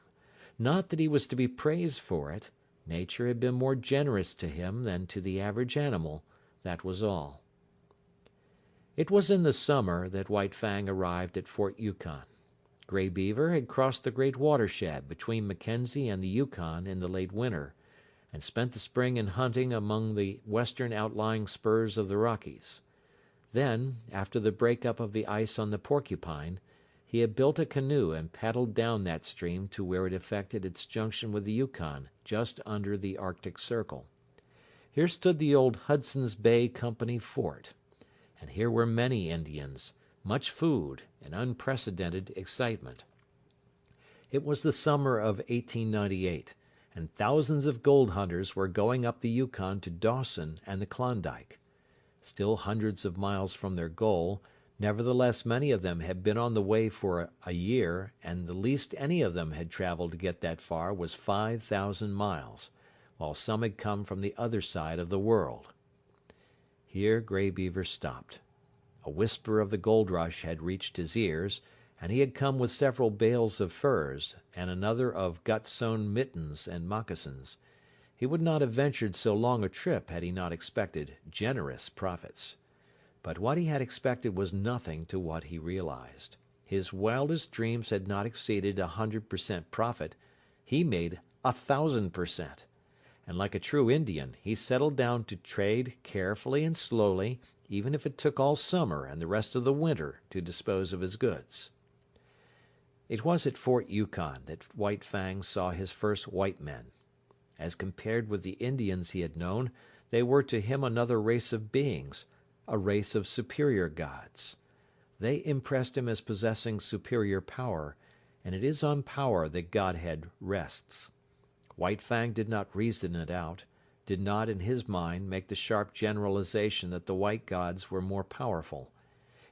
Not that he was to be praised for it. Nature had been more generous to him than to the average animal, that was all. It was in the summer that White Fang arrived at Fort Yukon. Grey Beaver had crossed the great watershed between Mackenzie and the Yukon in the late winter, and spent the spring in hunting among the western outlying spurs of the Rockies. Then, after the break-up of the ice on the Porcupine, he had built a canoe and paddled down that stream to where it effected its junction with the Yukon, just under the Arctic Circle. Here stood the old Hudson's Bay Company fort, and here were many Indians, much food, and unprecedented excitement. It was the summer of 1898, and thousands of gold hunters were going up the Yukon to Dawson and the Klondike. Still hundreds of miles from their goal, nevertheless many of them had been on the way for a year, and the least any of them had traveled to get that far was 5,000 miles, while some had come from the other side of the world. Here Grey Beaver stopped. A whisper of the gold rush had reached his ears, and he had come with several bales of furs, and another of gut-sewn mittens and moccasins. He would not have ventured so long a trip had he not expected generous profits. But what he had expected was nothing to what he realized. His wildest dreams had not exceeded 100% profit. He made 1,000%. And like a true Indian, he settled down to trade carefully and slowly, even if it took all summer and the rest of the winter to dispose of his goods. It was at Fort Yukon that White Fang saw his first white men. As compared with the Indians he had known, they were to him another race of beings, a race of superior gods. They impressed him as possessing superior power, and it is on power that Godhead rests. White Fang did not reason it out, did not in his mind make the sharp generalization that the white gods were more powerful.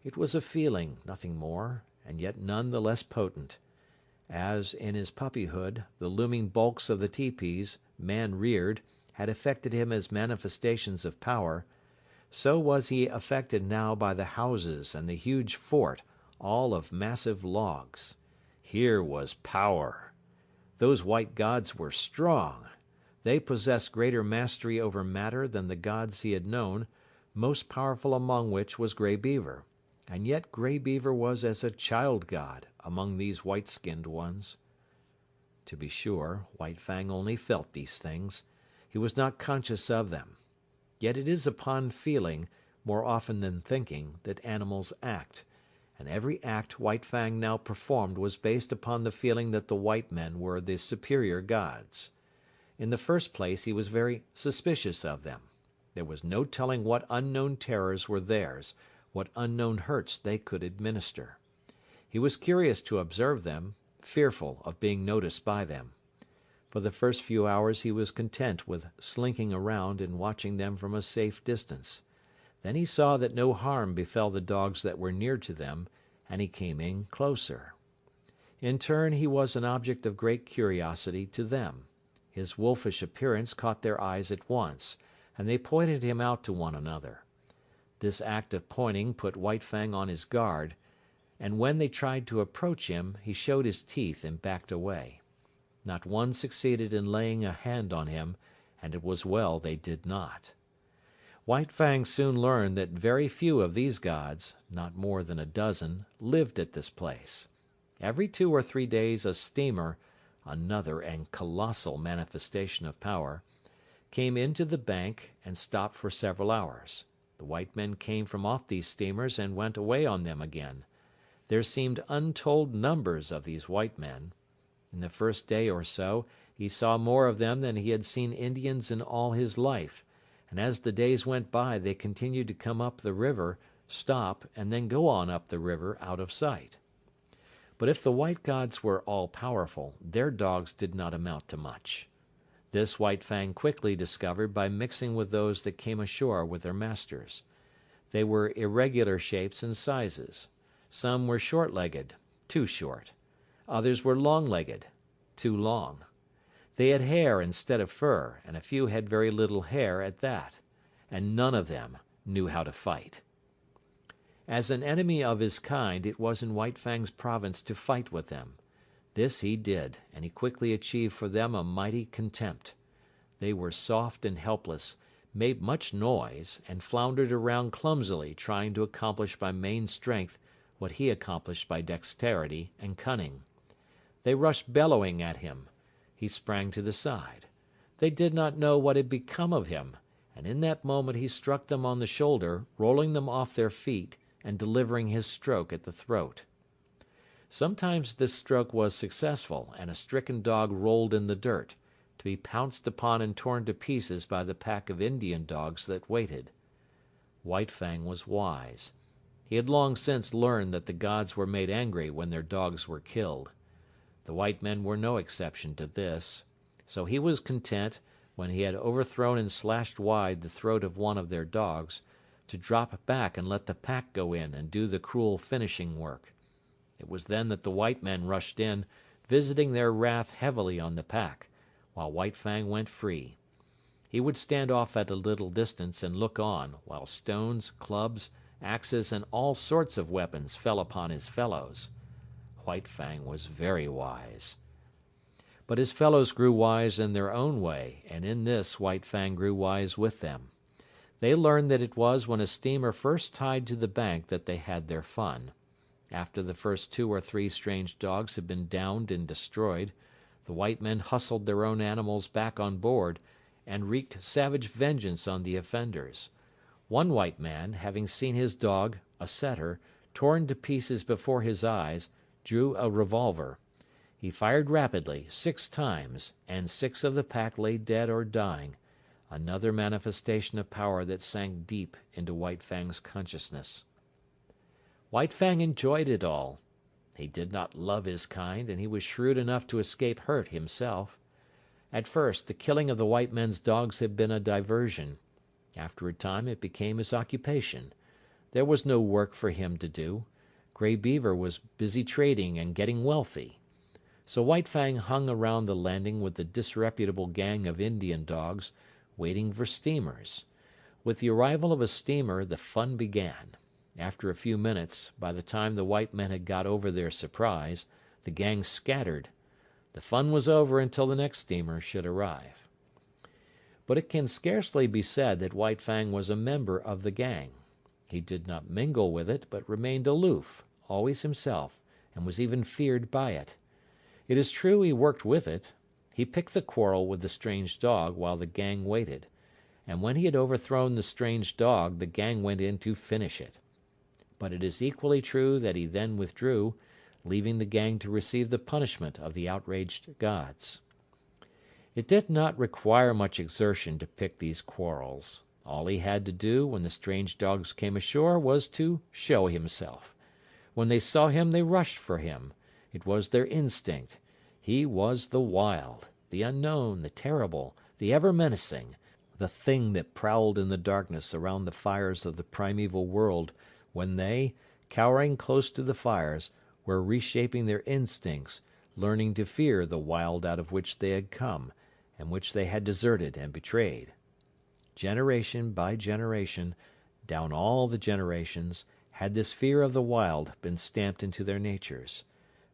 It was a feeling, nothing more, and yet none the less potent. As, in his puppyhood, the looming bulks of the teepees, man-reared, had affected him as manifestations of power, so was he affected now by the houses and the huge fort, all of massive logs. Here was power. Those white gods were strong. They possessed greater mastery over matter than the gods he had known, most powerful among which was Grey Beaver. and yet Grey Beaver was as a child god among these white-skinned ones. To be sure, White Fang only felt these things. He was not conscious of them. Yet it is upon feeling, more often than thinking, that animals act, and every act White Fang now performed was based upon the feeling that the white men were the superior gods. In the first place, he was very suspicious of them. There was no telling what unknown terrors were theirs, what unknown hurts they could administer. He was curious to observe them, fearful of being noticed by them. For the first few hours he was content with slinking around and watching them from a safe distance. Then he saw that no harm befell the dogs that were near to them, and he came in closer. In turn he was an object of great curiosity to them. His wolfish appearance caught their eyes at once, and they pointed him out to one another. This act of pointing put White Fang on his guard, and when they tried to approach him, he showed his teeth and backed away. Not one succeeded in laying a hand on him, and it was well they did not. White Fang soon learned that very few of these gods, not more than a dozen, lived at this place. Every 2 or 3 days a steamer, another and colossal manifestation of power, came into the bank and stopped for several hours. The white men came from off these steamers and went away on them again. There seemed untold numbers of these white men. In the first day or so he saw more of them than he had seen Indians in all his life, and as the days went by they continued to come up the river, stop, and then go on up the river out of sight. But if the white gods were all-powerful, their dogs did not amount to much. This White Fang quickly discovered by mixing with those that came ashore with their masters. They were irregular shapes and sizes. Some were short-legged, too short. Others were long-legged, too long. They had hair instead of fur, and a few had very little hair at that. And none of them knew how to fight. As an enemy of his kind, it was in White Fang's province to fight with them. This he did, and he quickly achieved for them a mighty contempt. They were soft and helpless, made much noise, and floundered around clumsily trying to accomplish by main strength what he accomplished by dexterity and cunning. They rushed bellowing at him. He sprang to the side. They did not know what had become of him, and in that moment he struck them on the shoulder, rolling them off their feet, and delivering his stroke at the throat. Sometimes this stroke was successful, and a stricken dog rolled in the dirt, to be pounced upon and torn to pieces by the pack of Indian dogs that waited. White Fang was wise. He had long since learned that the gods were made angry when their dogs were killed. The white men were no exception to this, so he was content, when he had overthrown and slashed wide the throat of one of their dogs, to drop back and let the pack go in and do the cruel finishing work. It was then that the white men rushed in, visiting their wrath heavily on the pack, while White Fang went free. He would stand off at a little distance and look on, while stones, clubs, axes, and all sorts of weapons fell upon his fellows. White Fang was very wise. But his fellows grew wise in their own way, and in this White Fang grew wise with them. They learned that it was when a steamer first tied to the bank that they had their fun. After the first 2 or 3 strange dogs had been downed and destroyed, the white men hustled their own animals back on board, and wreaked savage vengeance on the offenders. One white man, having seen his dog, a setter, torn to pieces before his eyes, drew a revolver. He fired rapidly 6 times, and 6 of the pack lay dead or dying, another manifestation of power that sank deep into White Fang's consciousness. White Fang enjoyed it all. He did not love his kind, and he was shrewd enough to escape hurt himself. At first, the killing of the white men's dogs had been a diversion. After a time it became his occupation. There was no work for him to do. Grey Beaver was busy trading and getting wealthy. So White Fang hung around the landing with the disreputable gang of Indian dogs, waiting for steamers. With the arrival of a steamer, the fun began. After a few minutes, by the time the white men had got over their surprise, the gang scattered. The fun was over until the next steamer should arrive. But it can scarcely be said that White Fang was a member of the gang. He did not mingle with it, but remained aloof, always himself, and was even feared by it. It is true he worked with it. He picked the quarrel with the strange dog while the gang waited, and when he had overthrown the strange dog the gang went in to finish it. But it is equally true that he then withdrew, leaving the gang to receive the punishment of the outraged gods. It did not require much exertion to pick these quarrels. All he had to do when the strange dogs came ashore was to show himself. When they saw him they rushed for him. It was their instinct. He was the wild, the unknown, the terrible, the ever-menacing, the thing that prowled in the darkness around the fires of the primeval world when they, cowering close to the fires, were reshaping their instincts, learning to fear the wild out of which they had come, and which they had deserted and betrayed. Generation by generation, down all the generations, had this fear of the wild been stamped into their natures.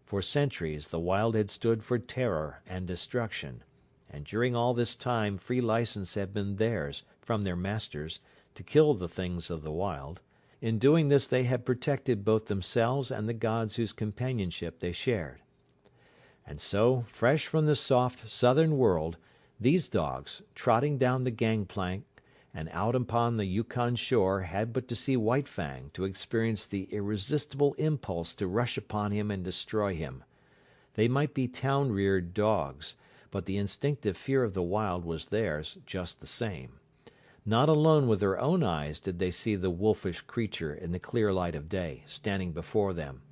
For centuries the wild had stood for terror and destruction, and during all this time free license had been theirs, from their masters, to kill the things of the wild. In doing this they had protected both themselves and the gods whose companionship they shared. And so, fresh from the soft southern world, these dogs, trotting down the gangplank and out upon the Yukon shore, had but to see White Fang to experience the irresistible impulse to rush upon him and destroy him. They might be town-reared dogs, but the instinctive fear of the wild was theirs just the same. Not alone with their own eyes did they see the wolfish creature in the clear light of day, standing before them.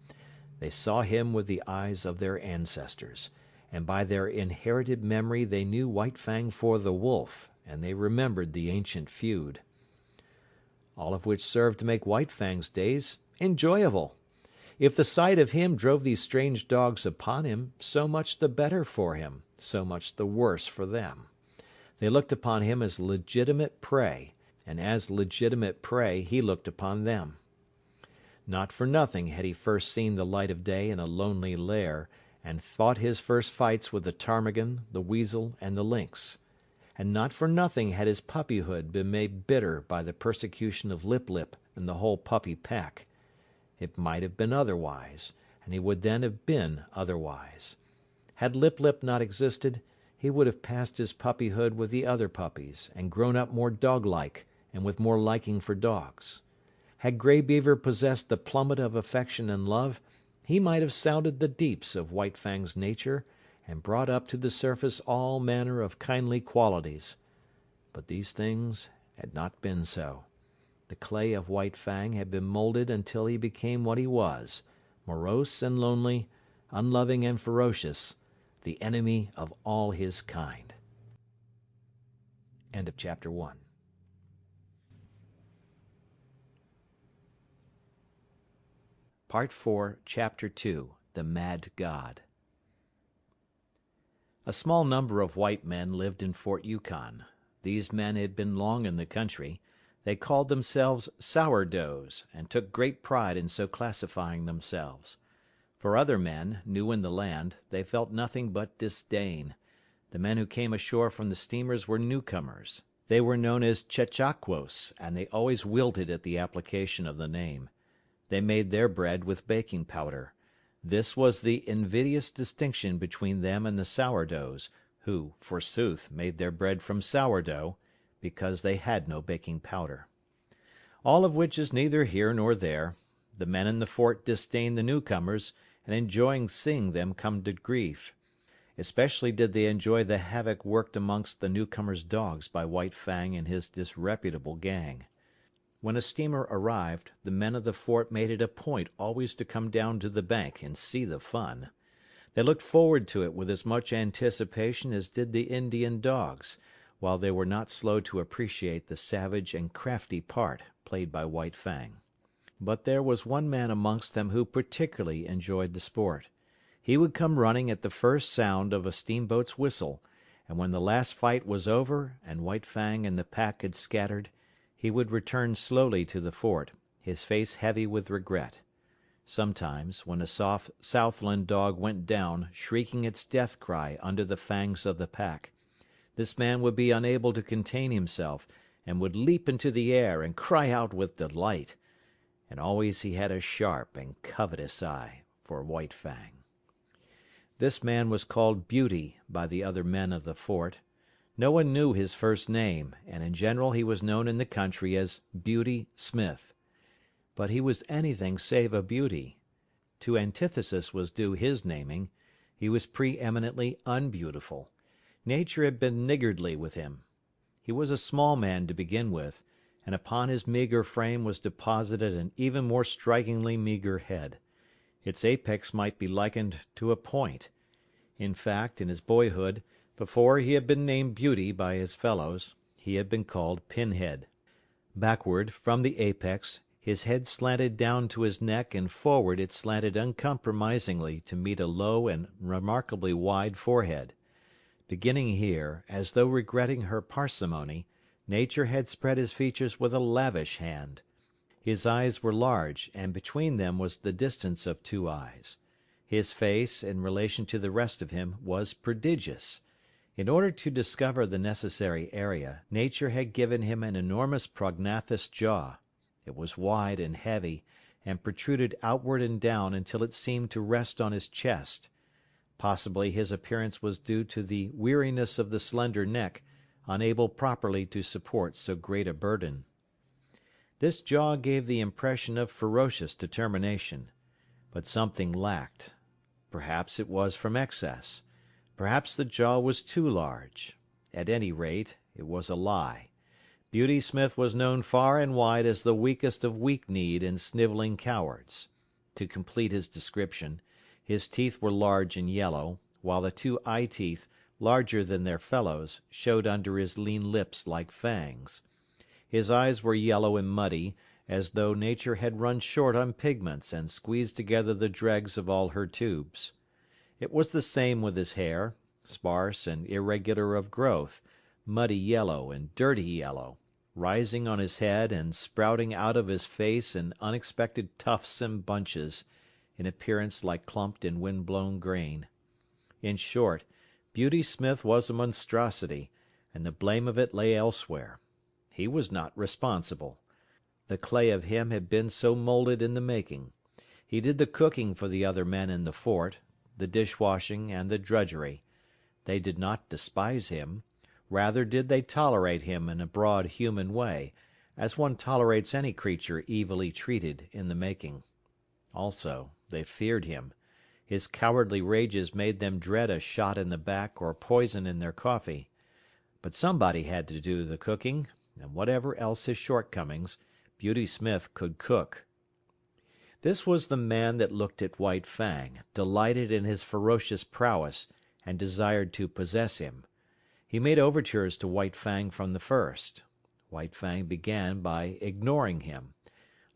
They saw him with the eyes of their ancestors, and by their inherited memory they knew White Fang for the wolf, and they remembered the ancient feud. All of which served to make White Fang's days enjoyable. If the sight of him drove these strange dogs upon him, so much the better for him, so much the worse for them. They looked upon him as legitimate prey, and as legitimate prey he looked upon them. Not for nothing had he first seen the light of day in a lonely lair, and fought his first fights with the ptarmigan, the weasel, and the lynx. And not for nothing had his puppyhood been made bitter by the persecution of Lip Lip and the whole puppy pack. It might have been otherwise, and he would then have been otherwise. Had Lip Lip not existed, he would have passed his puppyhood with the other puppies, and grown up more dog-like, and with more liking for dogs. Had Grey Beaver possessed the plummet of affection and love, he might have sounded the deeps of White Fang's nature, and brought up to the surface all manner of kindly qualities. But these things had not been so. The clay of White Fang had been moulded until he became what he was, morose and lonely, unloving and ferocious, the enemy of all his kind. End of chapter 1. Part 4, Chapter 2, The Mad God. A small number of white men lived in Fort Yukon. These men had been long in the country. They called themselves sourdoughs, and took great pride in so classifying themselves. For other men, new in the land, they felt nothing but disdain. The men who came ashore from the steamers were newcomers. They were known as Chechaquos, and they always wilted at the application of the name. They made their bread with baking powder. This was the invidious distinction between them and the sourdoughs, who, forsooth, made their bread from sourdough, because they had no baking powder. All of which is neither here nor there. The men in the fort disdained the newcomers, and enjoying seeing them come to grief. Especially did they enjoy the havoc worked amongst the newcomers' dogs by White Fang and his disreputable gang. When a steamer arrived, the men of the fort made it a point always to come down to the bank and see the fun. They looked forward to it with as much anticipation as did the Indian dogs, while they were not slow to appreciate the savage and crafty part played by White Fang. But there was one man amongst them who particularly enjoyed the sport. He would come running at the first sound of a steamboat's whistle, and when the last fight was over and White Fang and the pack had scattered, he would return slowly to the fort, his face heavy with regret. Sometimes, when a soft Southland dog went down, shrieking its death cry under the fangs of the pack, this man would be unable to contain himself, and would leap into the air and cry out with delight. and always he had a sharp and covetous eye for White Fang. This man was called Beauty by the other men of the fort. No one knew his first name, and in general he was known in the country as Beauty Smith. But he was anything save a beauty. To antithesis was due his naming. He was pre-eminently unbeautiful. Nature had been niggardly with him. He was a small man to begin with, and upon his meagre frame was deposited an even more strikingly meagre head. Its apex might be likened to a point. In fact, in his boyhood, before he had been named Beauty by his fellows, he had been called Pinhead. Backward, from the apex, his head slanted down to his neck, and forward it slanted uncompromisingly to meet a low and remarkably wide forehead. Beginning here, as though regretting her parsimony, Nature had spread his features with a lavish hand. His eyes were large, and between them was the distance of two eyes. His face, in relation to the rest of him, was prodigious. In order to discover the necessary area, Nature had given him an enormous prognathous jaw. It was wide and heavy, and protruded outward and down until it seemed to rest on his chest. Possibly his appearance was due to the weariness of the slender neck, unable properly to support so great a burden. This jaw gave the impression of ferocious determination. But something lacked. Perhaps it was from excess. Perhaps the jaw was too large. At any rate, it was a lie. Beauty Smith was known far and wide as the weakest of weak-kneed and snivelling cowards. To complete his description, his teeth were large and yellow, while the two eye-teeth, larger than their fellows, showed under his lean lips like fangs. His eyes were yellow and muddy, as though Nature had run short on pigments and squeezed together the dregs of all her tubes. It was the same with his hair, sparse and irregular of growth, muddy yellow and dirty yellow, rising on his head and sprouting out of his face in unexpected tufts and bunches, in appearance like clumped and wind-blown grain. In short, Beauty Smith was a monstrosity, and the blame of it lay elsewhere. He was not responsible. The clay of him had been so moulded in the making. He did the cooking for the other men in the fort, the dishwashing and the drudgery. They did not despise him. Rather did they tolerate him in a broad human way, as one tolerates any creature evilly treated in the making. Also, they feared him. His cowardly rages made them dread a shot in the back or poison in their coffee. But somebody had to do the cooking, and whatever else his shortcomings, Beauty Smith could cook. This was the man that looked at White Fang, delighted in his ferocious prowess, and desired to possess him. He made overtures to White Fang from the first. White Fang began by ignoring him.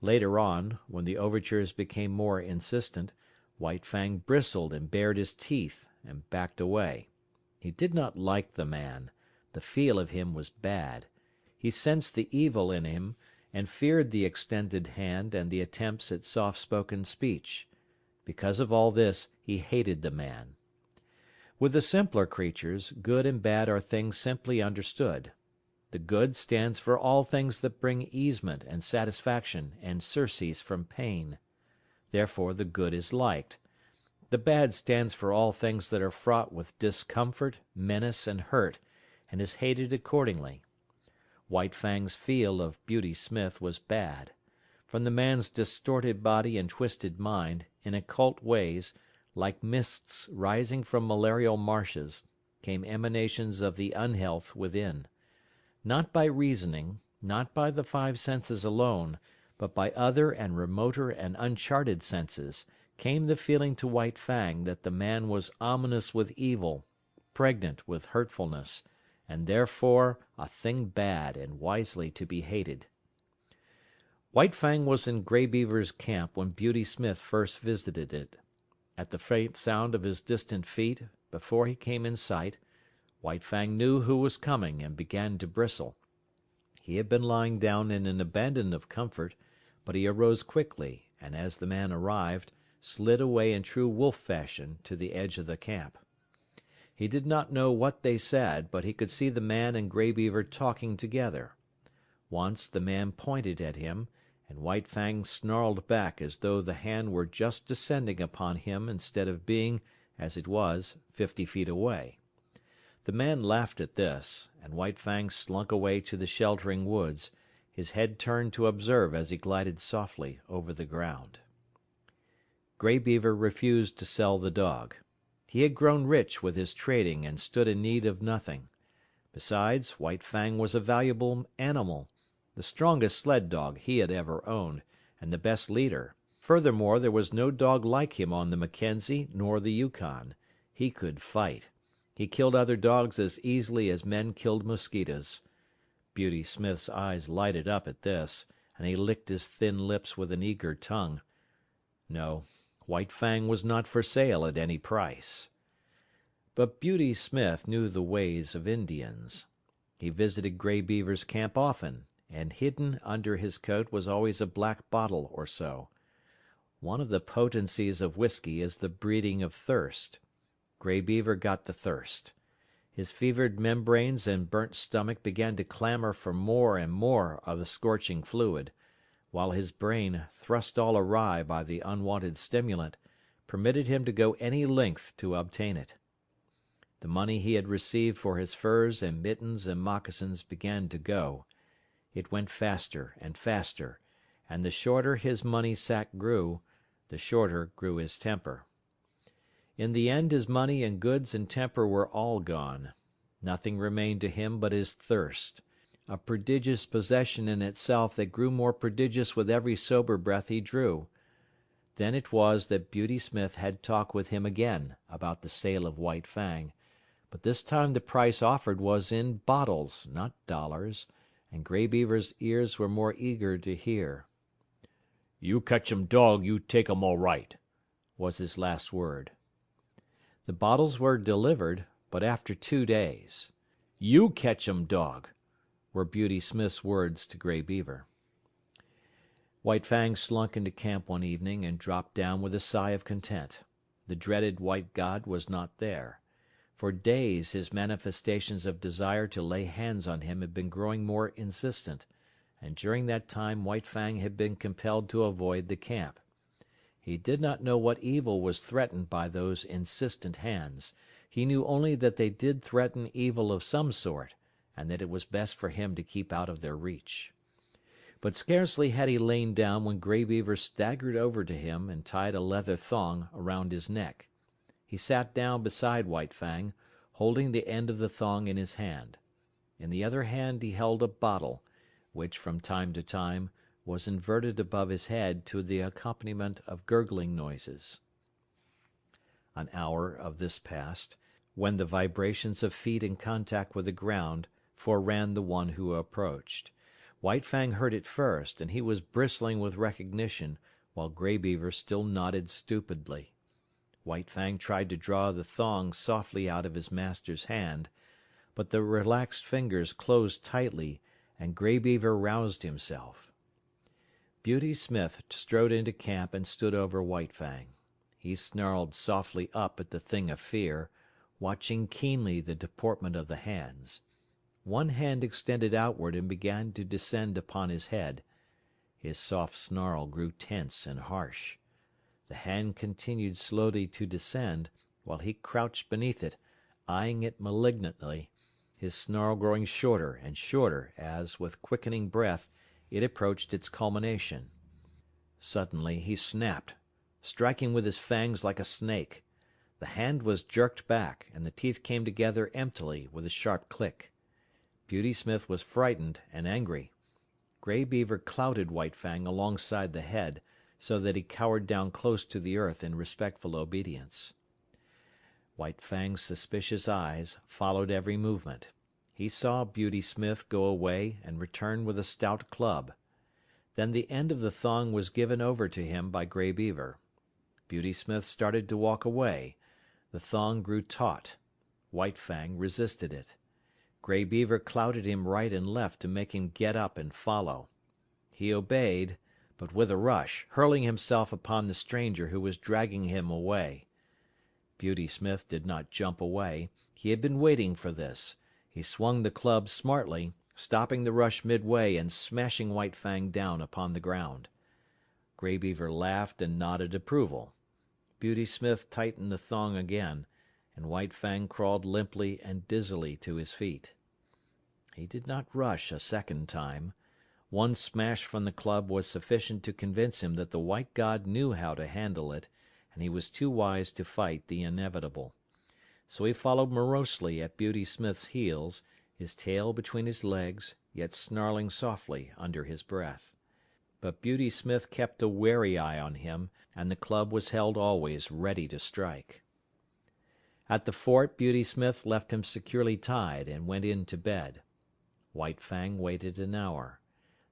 Later on, when the overtures became more insistent, White Fang bristled and bared his teeth, and backed away. He did not like the man. The feel of him was bad. He sensed the evil in him, and feared the extended hand and the attempts at soft-spoken speech. Because of all this, he hated the man. With the simpler creatures, good and bad are things simply understood. The good stands for all things that bring easement and satisfaction and surcease from pain. Therefore the good is liked. The bad stands for all things that are fraught with discomfort, menace, and hurt, and is hated accordingly. White Fang's feel of Beauty Smith was bad. From the man's distorted body and twisted mind, in occult ways, like mists rising from malarial marshes, came emanations of the unhealth within. Not by reasoning, not by the five senses alone, but by other and remoter and uncharted senses, came the feeling to White Fang that the man was ominous with evil, pregnant with hurtfulness, and therefore a thing bad and wisely to be hated. White Fang was in Grey Beaver's camp when Beauty Smith first visited it. At the faint sound of his distant feet, before he came in sight, White Fang knew who was coming and began to bristle. He had been lying down in an abandon of comfort, but he arose quickly, and as the man arrived, slid away in true wolf fashion to the edge of the camp. He did not know what they said, but he could see the man and Grey Beaver talking together. Once the man pointed at him, and White Fang snarled back as though the hand were just descending upon him instead of being, as it was, 50 feet away. The man laughed at this, and White Fang slunk away to the sheltering woods, his head turned to observe as he glided softly over the ground. Grey Beaver refused to sell the dog. He had grown rich with his trading and stood in need of nothing. Besides, White Fang was a valuable animal, the strongest sled dog he had ever owned, and the best leader. Furthermore, there was no dog like him on the Mackenzie nor the Yukon. He could fight. He killed other dogs as easily as men killed mosquitoes. Beauty Smith's eyes lighted up at this, and he licked his thin lips with an eager tongue. No, White Fang was not for sale at any price. But Beauty Smith knew the ways of Indians. He visited Grey Beaver's camp often, and hidden under his coat was always a black bottle or so. One of the potencies of whiskey is the breeding of thirst. Grey Beaver got the thirst. His fevered membranes and burnt stomach began to clamor for more and more of the scorching fluid, while his brain, thrust all awry by the unwanted stimulant, permitted him to go any length to obtain it. The money he had received for his furs and mittens and moccasins began to go. It went faster and faster, and the shorter his money sack grew, the shorter grew his temper. In the end his money and goods and temper were all gone. Nothing remained to him but his thirst, a prodigious possession in itself that grew more prodigious with every sober breath he drew. Then it was that Beauty Smith had talk with him again about the sale of White Fang, but this time the price offered was in bottles, not dollars, and Grey Beaver's ears were more eager to hear. "You catch 'em dog, you take 'em all right," was his last word. The bottles were delivered, but after 2 days. "You catch 'em dog," were Beauty Smith's words to Grey Beaver. White Fang slunk into camp one evening and dropped down with a sigh of content. The dreaded white god was not there. For days his manifestations of desire to lay hands on him had been growing more insistent, and during that time White Fang had been compelled to avoid the camp. He did not know what evil was threatened by those insistent hands. He knew only that they did threaten evil of some sort, and that it was best for him to keep out of their reach. But scarcely had he lain down when Grey Beaver staggered over to him and tied a leather thong around his neck. He sat down beside White Fang, holding the end of the thong in his hand. In the other hand he held a bottle, which, from time to time, was inverted above his head to the accompaniment of gurgling noises. An hour of this passed, when the vibrations of feet in contact with the ground foreran the one who approached. White Fang heard it first, and he was bristling with recognition, while Grey Beaver still nodded stupidly. White Fang tried to draw the thong softly out of his master's hand, but the relaxed fingers closed tightly, and Grey Beaver roused himself. Beauty Smith strode into camp and stood over White Fang. He snarled softly up at the thing of fear, watching keenly the deportment of the hands. One hand extended outward and began to descend upon his head. His soft snarl grew tense and harsh. The hand continued slowly to descend, while he crouched beneath it, eyeing it malignantly, his snarl growing shorter and shorter as, with quickening breath, it approached its culmination. Suddenly he snapped, striking with his fangs like a snake. The hand was jerked back, and the teeth came together emptily with a sharp click. Beauty Smith was frightened and angry. Grey Beaver clouted White Fang alongside the head, so that he cowered down close to the earth in respectful obedience. White Fang's suspicious eyes followed every movement. He saw Beauty Smith go away and return with a stout club. Then the end of the thong was given over to him by Grey Beaver. Beauty Smith started to walk away. The thong grew taut. White Fang resisted it. Grey Beaver clouted him right and left to make him get up and follow. He obeyed, but with a rush, hurling himself upon the stranger who was dragging him away. Beauty Smith did not jump away. He had been waiting for this. He swung the club smartly, stopping the rush midway and smashing White Fang down upon the ground. Grey Beaver laughed and nodded approval. Beauty Smith tightened the thong again, and White Fang crawled limply and dizzily to his feet. He did not rush a second time. One smash from the club was sufficient to convince him that the White God knew how to handle it, and he was too wise to fight the inevitable. So he followed morosely at Beauty Smith's heels, his tail between his legs, yet snarling softly under his breath. But Beauty Smith kept a wary eye on him, and the club was held always ready to strike. At the fort Beauty Smith left him securely tied and went in to bed. White Fang waited an hour.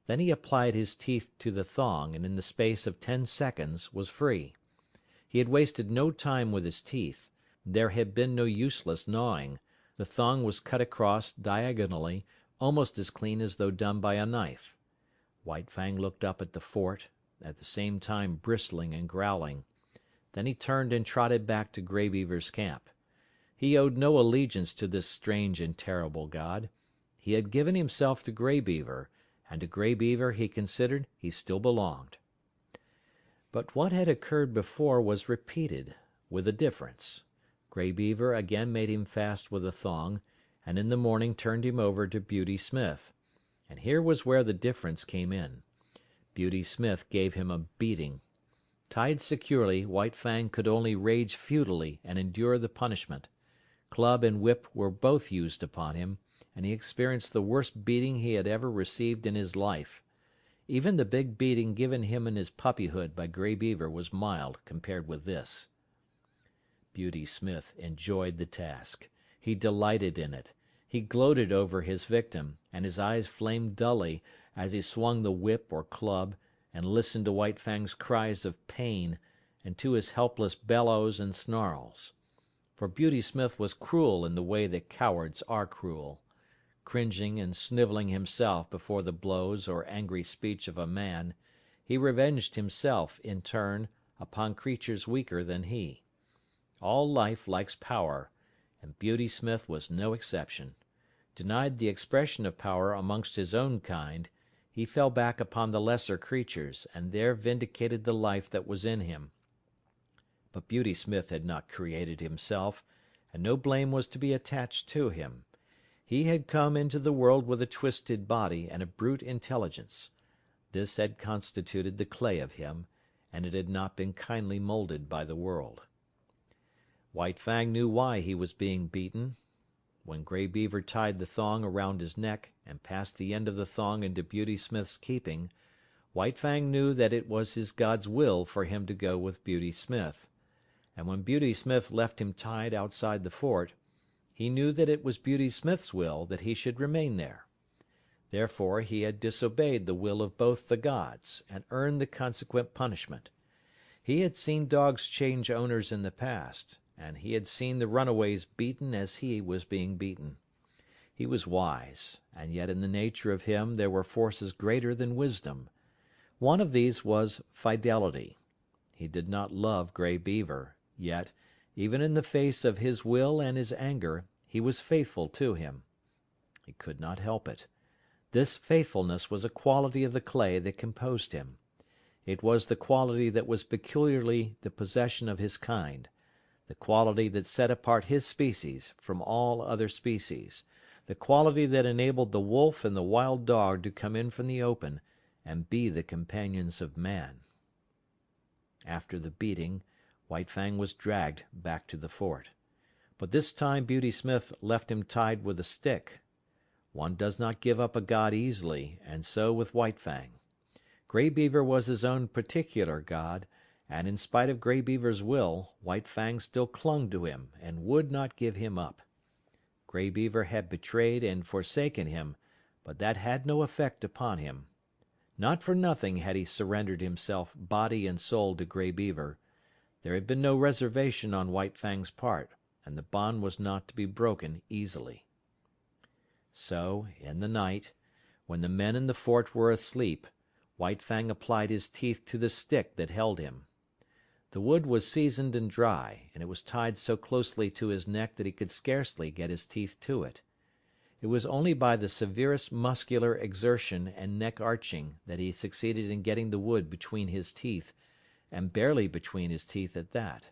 Then he applied his teeth to the thong, and in the space of 10 seconds was free. He had wasted no time with his teeth. There had been no useless gnawing. The thong was cut across, diagonally, almost as clean as though done by a knife. White Fang looked up at the fort, at the same time bristling and growling. Then he turned and trotted back to Grey Beaver's camp. He owed no allegiance to this strange and terrible god. He had given himself to Grey Beaver, and to Grey Beaver he considered he still belonged. But what had occurred before was repeated, with a difference. Grey Beaver again made him fast with a thong, and in the morning turned him over to Beauty Smith. And here was where the difference came in. Beauty Smith gave him a beating. Tied securely, White Fang could only rage futilely and endure the punishment. Club and whip were both used upon him, and he experienced the worst beating he had ever received in his life. Even the big beating given him in his puppyhood by Grey Beaver was mild compared with this. Beauty Smith enjoyed the task. He delighted in it. He gloated over his victim, and his eyes flamed dully as he swung the whip or club, and listened to White Fang's cries of pain, and to his helpless bellows and snarls. For Beauty Smith was cruel in the way that cowards are cruel. Cringing and snivelling himself before the blows or angry speech of a man, he revenged himself, in turn, upon creatures weaker than he. All life likes power, and Beauty Smith was no exception. Denied the expression of power amongst his own kind, he fell back upon the lesser creatures, and there vindicated the life that was in him. But Beauty Smith had not created himself, and no blame was to be attached to him. He had come into the world with a twisted body and a brute intelligence. This had constituted the clay of him, and it had not been kindly moulded by the world. White Fang knew why he was being beaten. When Grey Beaver tied the thong around his neck and passed the end of the thong into Beauty Smith's keeping, White Fang knew that it was his god's will for him to go with Beauty Smith. And when Beauty Smith left him tied outside the fort, he knew that it was Beauty Smith's will that he should remain there. Therefore he had disobeyed the will of both the gods, and earned the consequent punishment. He had seen dogs change owners in the past, and he had seen the runaways beaten as he was being beaten. He was wise, and yet in the nature of him there were forces greater than wisdom. One of these was fidelity. He did not love Grey Beaver, yet, even in the face of his will and his anger, he was faithful to him. He could not help it. This faithfulness was a quality of the clay that composed him. It was the quality that was peculiarly the possession of his kind, the quality that set apart his species from all other species, the quality that enabled the wolf and the wild dog to come in from the open and be the companions of man. After the beating, White Fang was dragged back to the fort. But this time Beauty Smith left him tied with a stick. One does not give up a god easily, and so with White Fang. Grey Beaver was his own particular god, and in spite of Grey Beaver's will, White Fang still clung to him and would not give him up. Grey Beaver had betrayed and forsaken him, but that had no effect upon him. Not for nothing had he surrendered himself body and soul to Grey Beaver. There had been no reservation on White Fang's part, and the bond was not to be broken easily. So, in the night, when the men in the fort were asleep, White Fang applied his teeth to the stick that held him. The wood was seasoned and dry, and it was tied so closely to his neck that he could scarcely get his teeth to it. It was only by the severest muscular exertion and neck arching that he succeeded in getting the wood between his teeth, and barely between his teeth at that.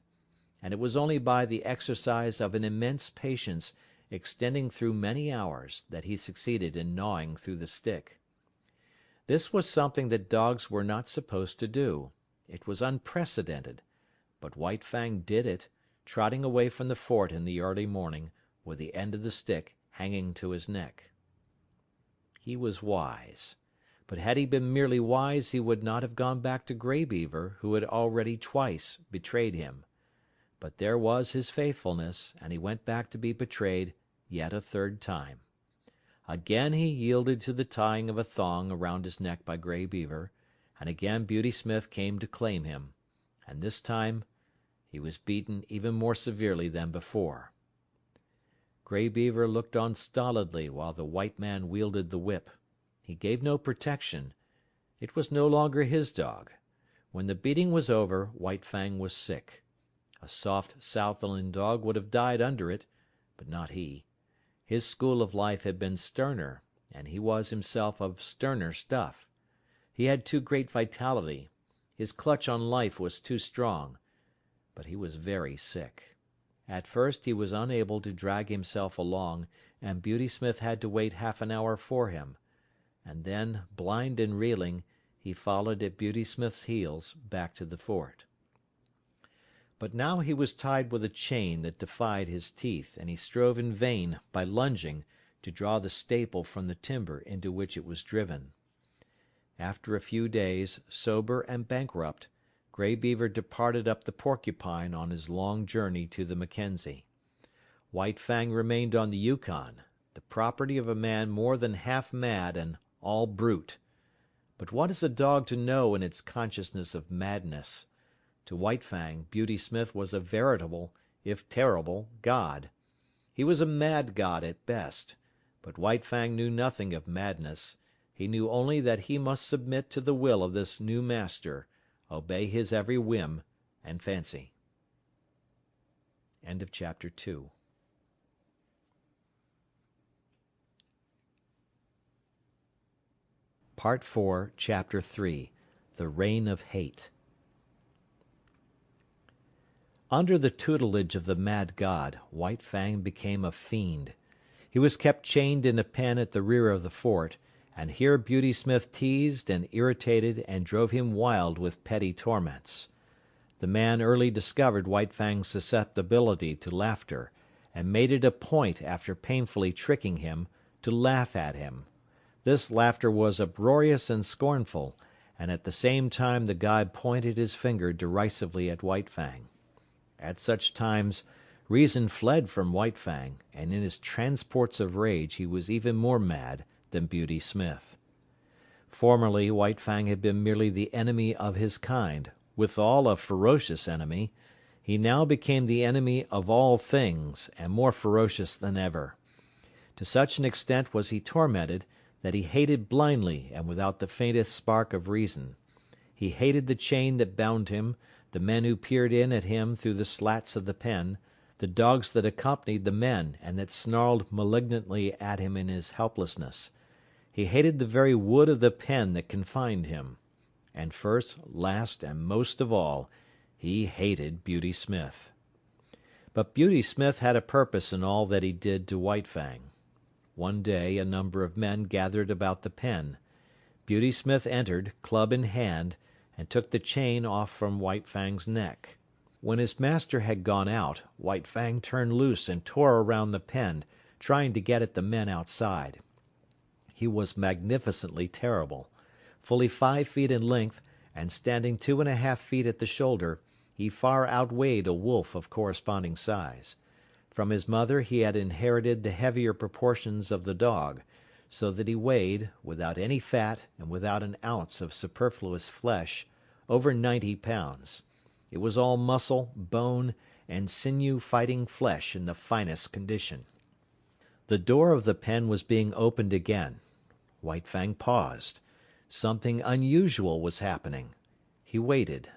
And it was only by the exercise of an immense patience extending through many hours that he succeeded in gnawing through the stick. This was something that dogs were not supposed to do. It was unprecedented, but White Fang did it, trotting away from the fort in the early morning, with the end of the stick hanging to his neck. He was wise, but had he been merely wise he would not have gone back to Grey Beaver, who had already twice betrayed him. But there was his faithfulness, and he went back to be betrayed yet a third time. Again he yielded to the tying of a thong around his neck by Grey Beaver, and again Beauty Smith came to claim him, and this time he was beaten even more severely than before. Grey Beaver looked on stolidly while the white man wielded the whip. He gave no protection. It was no longer his dog. When the beating was over, White Fang was sick. A soft Southland dog would have died under it, but not he. His school of life had been sterner, and he was himself of sterner stuff. He had too great vitality. His clutch on life was too strong. But he was very sick. At first he was unable to drag himself along, and Beauty Smith had to wait half an hour for him. And then, blind and reeling, he followed at Beauty Smith's heels back to the fort. But now he was tied with a chain that defied his teeth, and he strove in vain, by lunging, to draw the staple from the timber into which it was driven. After a few days, sober and bankrupt, Grey Beaver departed up the Porcupine on his long journey to the Mackenzie. White Fang remained on the Yukon, the property of a man more than half mad and all brute. But what is a dog to know in its consciousness of madness? To White Fang, Beauty Smith was a veritable, if terrible, god. He was a mad god at best, but White Fang knew nothing of madness. He knew only that he must submit to the will of this new master, obey his every whim and fancy. End of chapter 2. Part 4, Chapter 3, The Reign of Hate. Under the tutelage of the mad god, White Fang became a fiend. He was kept chained in a pen at the rear of the fort, and here Beauty Smith teased and irritated and drove him wild with petty torments. The man early discovered White Fang's susceptibility to laughter, and made it a point, after painfully tricking him, to laugh at him. This laughter was uproarious and scornful, and at the same time the god pointed his finger derisively at White Fang. At such times, reason fled from White Fang, and in his transports of rage he was even more mad than Beauty Smith. Formerly White Fang had been merely the enemy of his kind, withal a ferocious enemy. He now became the enemy of all things, and more ferocious than ever. To such an extent was he tormented, that he hated blindly and without the faintest spark of reason. He hated the chain that bound him, the men who peered in at him through the slats of the pen, the dogs that accompanied the men and that snarled malignantly at him in his helplessness. He hated the very wood of the pen that confined him. And first, last, and most of all, he hated Beauty Smith. But Beauty Smith had a purpose in all that he did to White Fang. One day a number of men gathered about the pen. Beauty Smith entered, club in hand, and took the chain off from White Fang's neck. When his master had gone out, White Fang turned loose and tore around the pen, trying to get at the men outside. He was magnificently terrible. Fully 5 feet in length, and standing 2½ feet at the shoulder, he far outweighed a wolf of corresponding size. From his mother he had inherited the heavier proportions of the dog, so that he weighed, without any fat and without an ounce of superfluous flesh, over 90 pounds. It was all muscle, bone, and sinew-fighting flesh in the finest condition. The door of the pen was being opened again. White Fang paused. Something unusual was happening. He waited.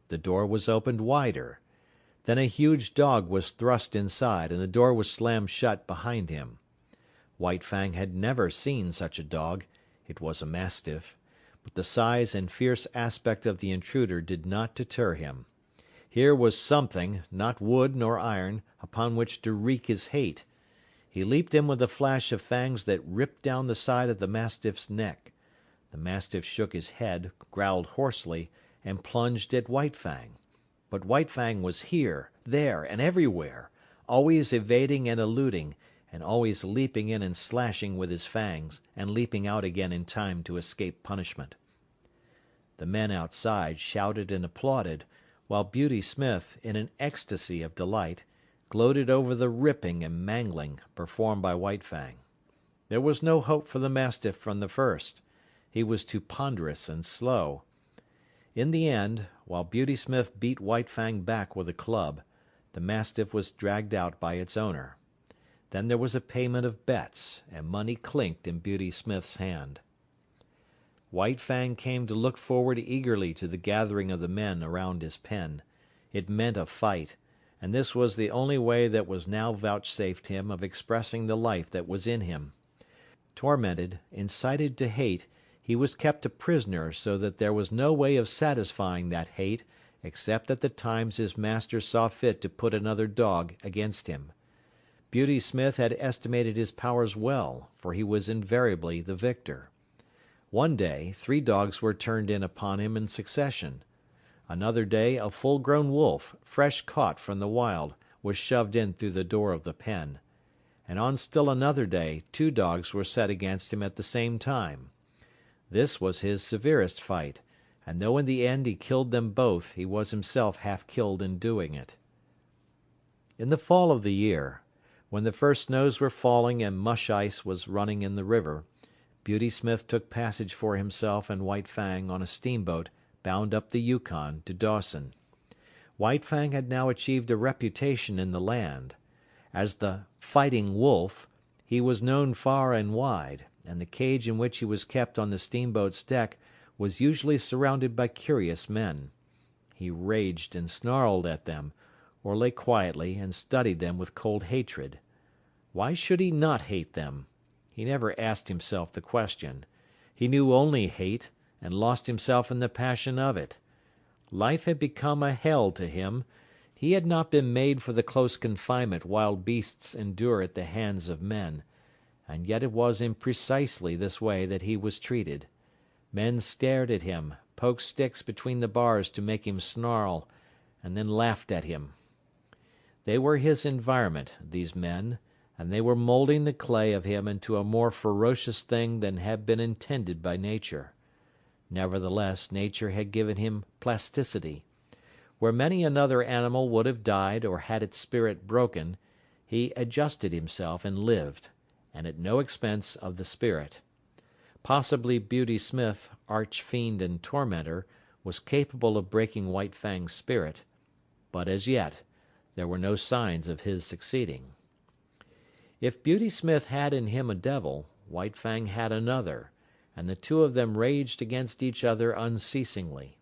The door was opened wider. Then a huge dog was thrust inside, and the door was slammed shut behind him. White Fang had never seen such a dog. It was a mastiff. But the size and fierce aspect of the intruder did not deter him. Here was something, not wood nor iron, upon which to wreak his hate. He leaped in with a flash of fangs that ripped down the side of the mastiff's neck. The mastiff shook his head, growled hoarsely, and plunged at White Fang. But White Fang was here, there, and everywhere, always evading and eluding, and always leaping in and slashing with his fangs, and leaping out again in time to escape punishment. The men outside shouted and applauded, while Beauty Smith, in an ecstasy of delight, gloated over the ripping and mangling performed by White Fang. There was no hope for the mastiff from the first. He was too ponderous and slow. In the end, while Beauty Smith beat White Fang back with a club, the mastiff was dragged out by its owner. Then there was a payment of bets, and money clinked in Beauty Smith's hand. White Fang came to look forward eagerly to the gathering of the men around his pen. It meant a fight, and this was the only way that was now vouchsafed him of expressing the life that was in him. Tormented, incited to hate, he was kept a prisoner so that there was no way of satisfying that hate except at the times his master saw fit to put another dog against him. Beauty Smith had estimated his powers well, for he was invariably the victor. One day 3 dogs were turned in upon him in succession. Another day a full-grown wolf, fresh caught from the wild, was shoved in through the door of the pen. And on still another day 2 dogs were set against him at the same time. This was his severest fight, and though in the end he killed them both, he was himself half killed in doing it. In the fall of the year, when the first snows were falling and mush ice was running in the river, Beauty Smith took passage for himself and White Fang on a steamboat bound up the Yukon to Dawson. White Fang had now achieved a reputation in the land. As the Fighting Wolf, he was known far and wide, and the cage in which he was kept on the steamboat's deck was usually surrounded by curious men. He raged and snarled at them, or lay quietly and studied them with cold hatred. Why should he not hate them? He never asked himself the question. He knew only hate, and lost himself in the passion of it. Life had become a hell to him. He had not been made for the close confinement wild beasts endure at the hands of men, and yet it was in precisely this way that he was treated. Men stared at him, poked sticks between the bars to make him snarl, and then laughed at him. They were his environment, these men, and they were molding the clay of him into a more ferocious thing than had been intended by nature. Nevertheless, nature had given him plasticity. Where many another animal would have died or had its spirit broken, he adjusted himself and lived, and at no expense of the spirit. Possibly Beauty Smith, arch-fiend and tormentor, was capable of breaking White Fang's spirit, but as yet there were no signs of his succeeding. If Beauty Smith had in him a devil, White Fang had another, and the two of them raged against each other unceasingly.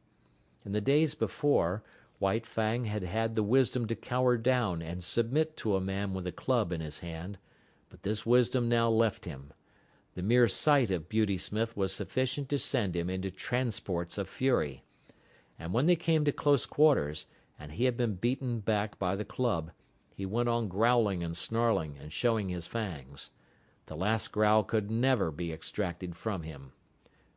In the days before, White Fang had had the wisdom to cower down and submit to a man with a club in his hand, but this wisdom now left him. The mere sight of Beauty Smith was sufficient to send him into transports of fury. And when they came to close quarters, and he had been beaten back by the club, he went on growling and snarling and showing his fangs. The last growl could never be extracted from him.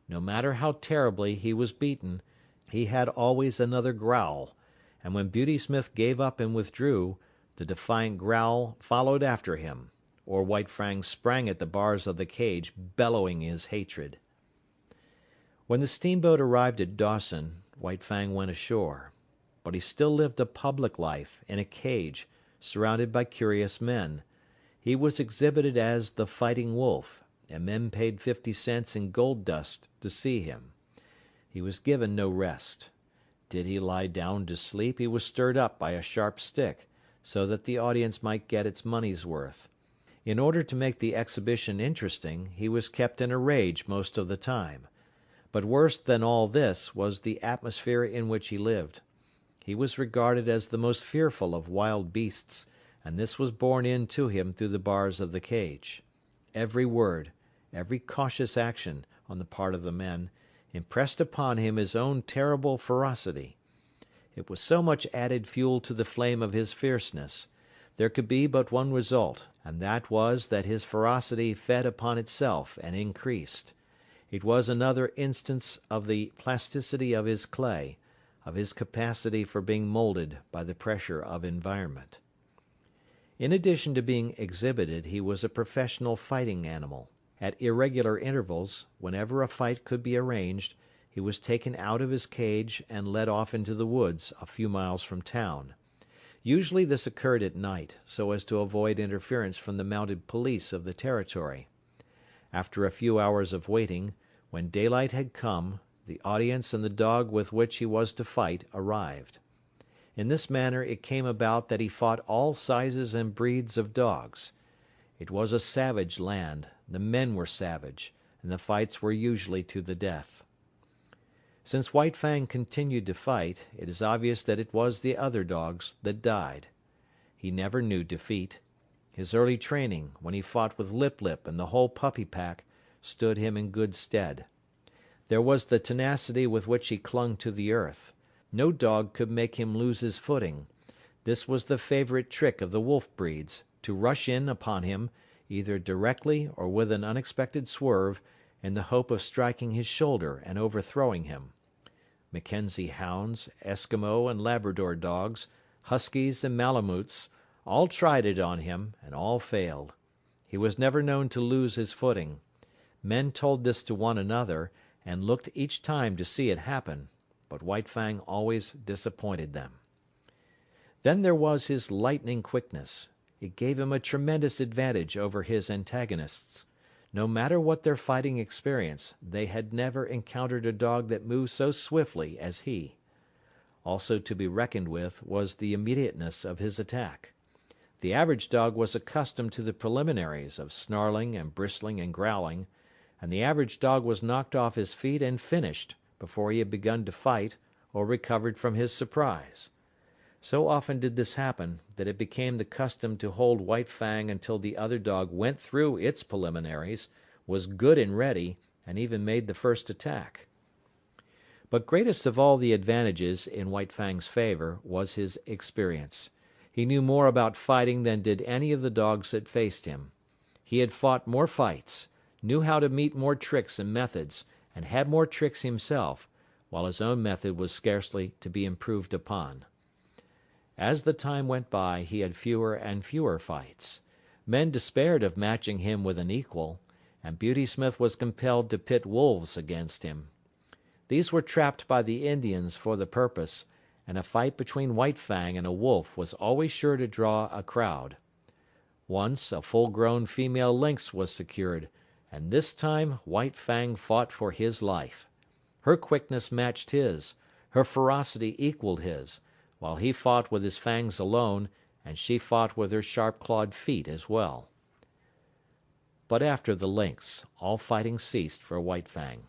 No matter how terribly he was beaten, he had always another growl, and when Beauty Smith gave up and withdrew, the defiant growl followed after him, or White Fang sprang at the bars of the cage, bellowing his hatred. When the steamboat arrived at Dawson, White Fang went ashore. But he still lived a public life, in a cage, surrounded by curious men. He was exhibited as the Fighting Wolf, and men paid 50 cents in gold dust to see him. He was given no rest. Did he lie down to sleep, he was stirred up by a sharp stick, so that the audience might get its money's worth. In order to make the exhibition interesting, he was kept in a rage most of the time. But worse than all this was the atmosphere in which he lived. He was regarded as the most fearful of wild beasts, and this was borne in to him through the bars of the cage. Every word, every cautious action on the part of the men, impressed upon him his own terrible ferocity. It was so much added fuel to the flame of his fierceness. There could be but one result, and that was that his ferocity fed upon itself and increased. It was another instance of the plasticity of his clay, of his capacity for being molded by the pressure of environment. In addition to being exhibited, he was a professional fighting animal. At irregular intervals, whenever a fight could be arranged, he was taken out of his cage and led off into the woods a few miles from town. Usually this occurred at night, so as to avoid interference from the mounted police of the territory. After a few hours of waiting, when daylight had come, the audience and the dog with which he was to fight arrived. In this manner it came about that he fought all sizes and breeds of dogs. It was a savage land, the men were savage, and the fights were usually to the death. Since White Fang continued to fight, it is obvious that it was the other dogs that died. He never knew defeat. His early training, when he fought with Lip Lip and the whole puppy pack, stood him in good stead. There was the tenacity with which he clung to the earth. No dog could make him lose his footing. This was the favourite trick of the wolf breeds, to rush in upon him, either directly or with an unexpected swerve, in the hope of striking his shoulder and overthrowing him. Mackenzie hounds, Eskimo and Labrador dogs, huskies and malamoots, all tried it on him, and all failed. He was never known to lose his footing. Men told this to one another, and looked each time to see it happen, but White Fang always disappointed them. Then there was his lightning quickness. It gave him a tremendous advantage over his antagonists. No matter what their fighting experience, they had never encountered a dog that moved so swiftly as he. Also to be reckoned with was the immediateness of his attack. The average dog was accustomed to the preliminaries of snarling and bristling and growling, and the average dog was knocked off his feet and finished before he had begun to fight or recovered from his surprise. So often did this happen that it became the custom to hold White Fang until the other dog went through its preliminaries, was good and ready, and even made the first attack. But greatest of all the advantages in White Fang's favour was his experience. He knew more about fighting than did any of the dogs that faced him. He had fought more fights, knew how to meet more tricks and methods, and had more tricks himself, while his own method was scarcely to be improved upon. As the time went by, he had fewer and fewer fights. Men despaired of matching him with an equal, and Beauty Smith was compelled to pit wolves against him. These were trapped by the Indians for the purpose, and a fight between White Fang and a wolf was always sure to draw a crowd. Once a full-grown female lynx was secured, and this time White Fang fought for his life. Her quickness matched his, her ferocity equaled his, while he fought with his fangs alone, and she fought with her sharp-clawed feet as well. But after the lynx, all fighting ceased for White Fang.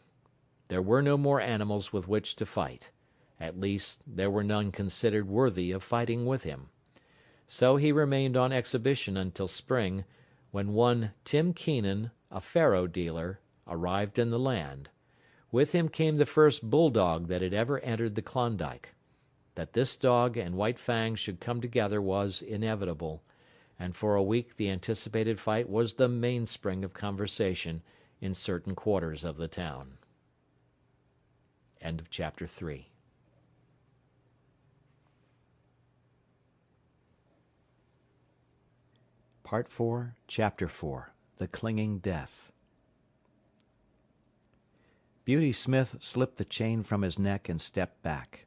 There were no more animals with which to fight. At least, there were none considered worthy of fighting with him. So he remained on exhibition until spring, when one Tim Keenan, a faro dealer, arrived in the land. With him came the first bulldog that had ever entered the Klondike. That this dog and White Fang should come together was inevitable, and for a week the anticipated fight was the mainspring of conversation in certain quarters of the town. End of chapter 3. Part 4, Chapter 4, The Clinging Death. Beauty Smith slipped the chain from his neck and stepped back.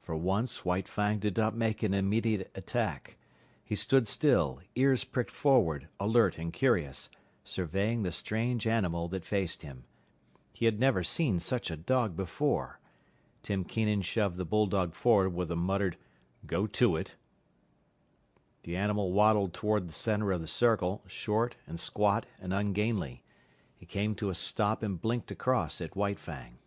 For once White Fang did not make an immediate attack. He stood still, ears pricked forward, alert and curious, surveying the strange animal that faced him. He had never seen such a dog before. Tim Keenan shoved the bulldog forward with a muttered, "Go to it." The animal waddled toward the center of the circle, short and squat and ungainly. He came to a stop and blinked across at White Fang.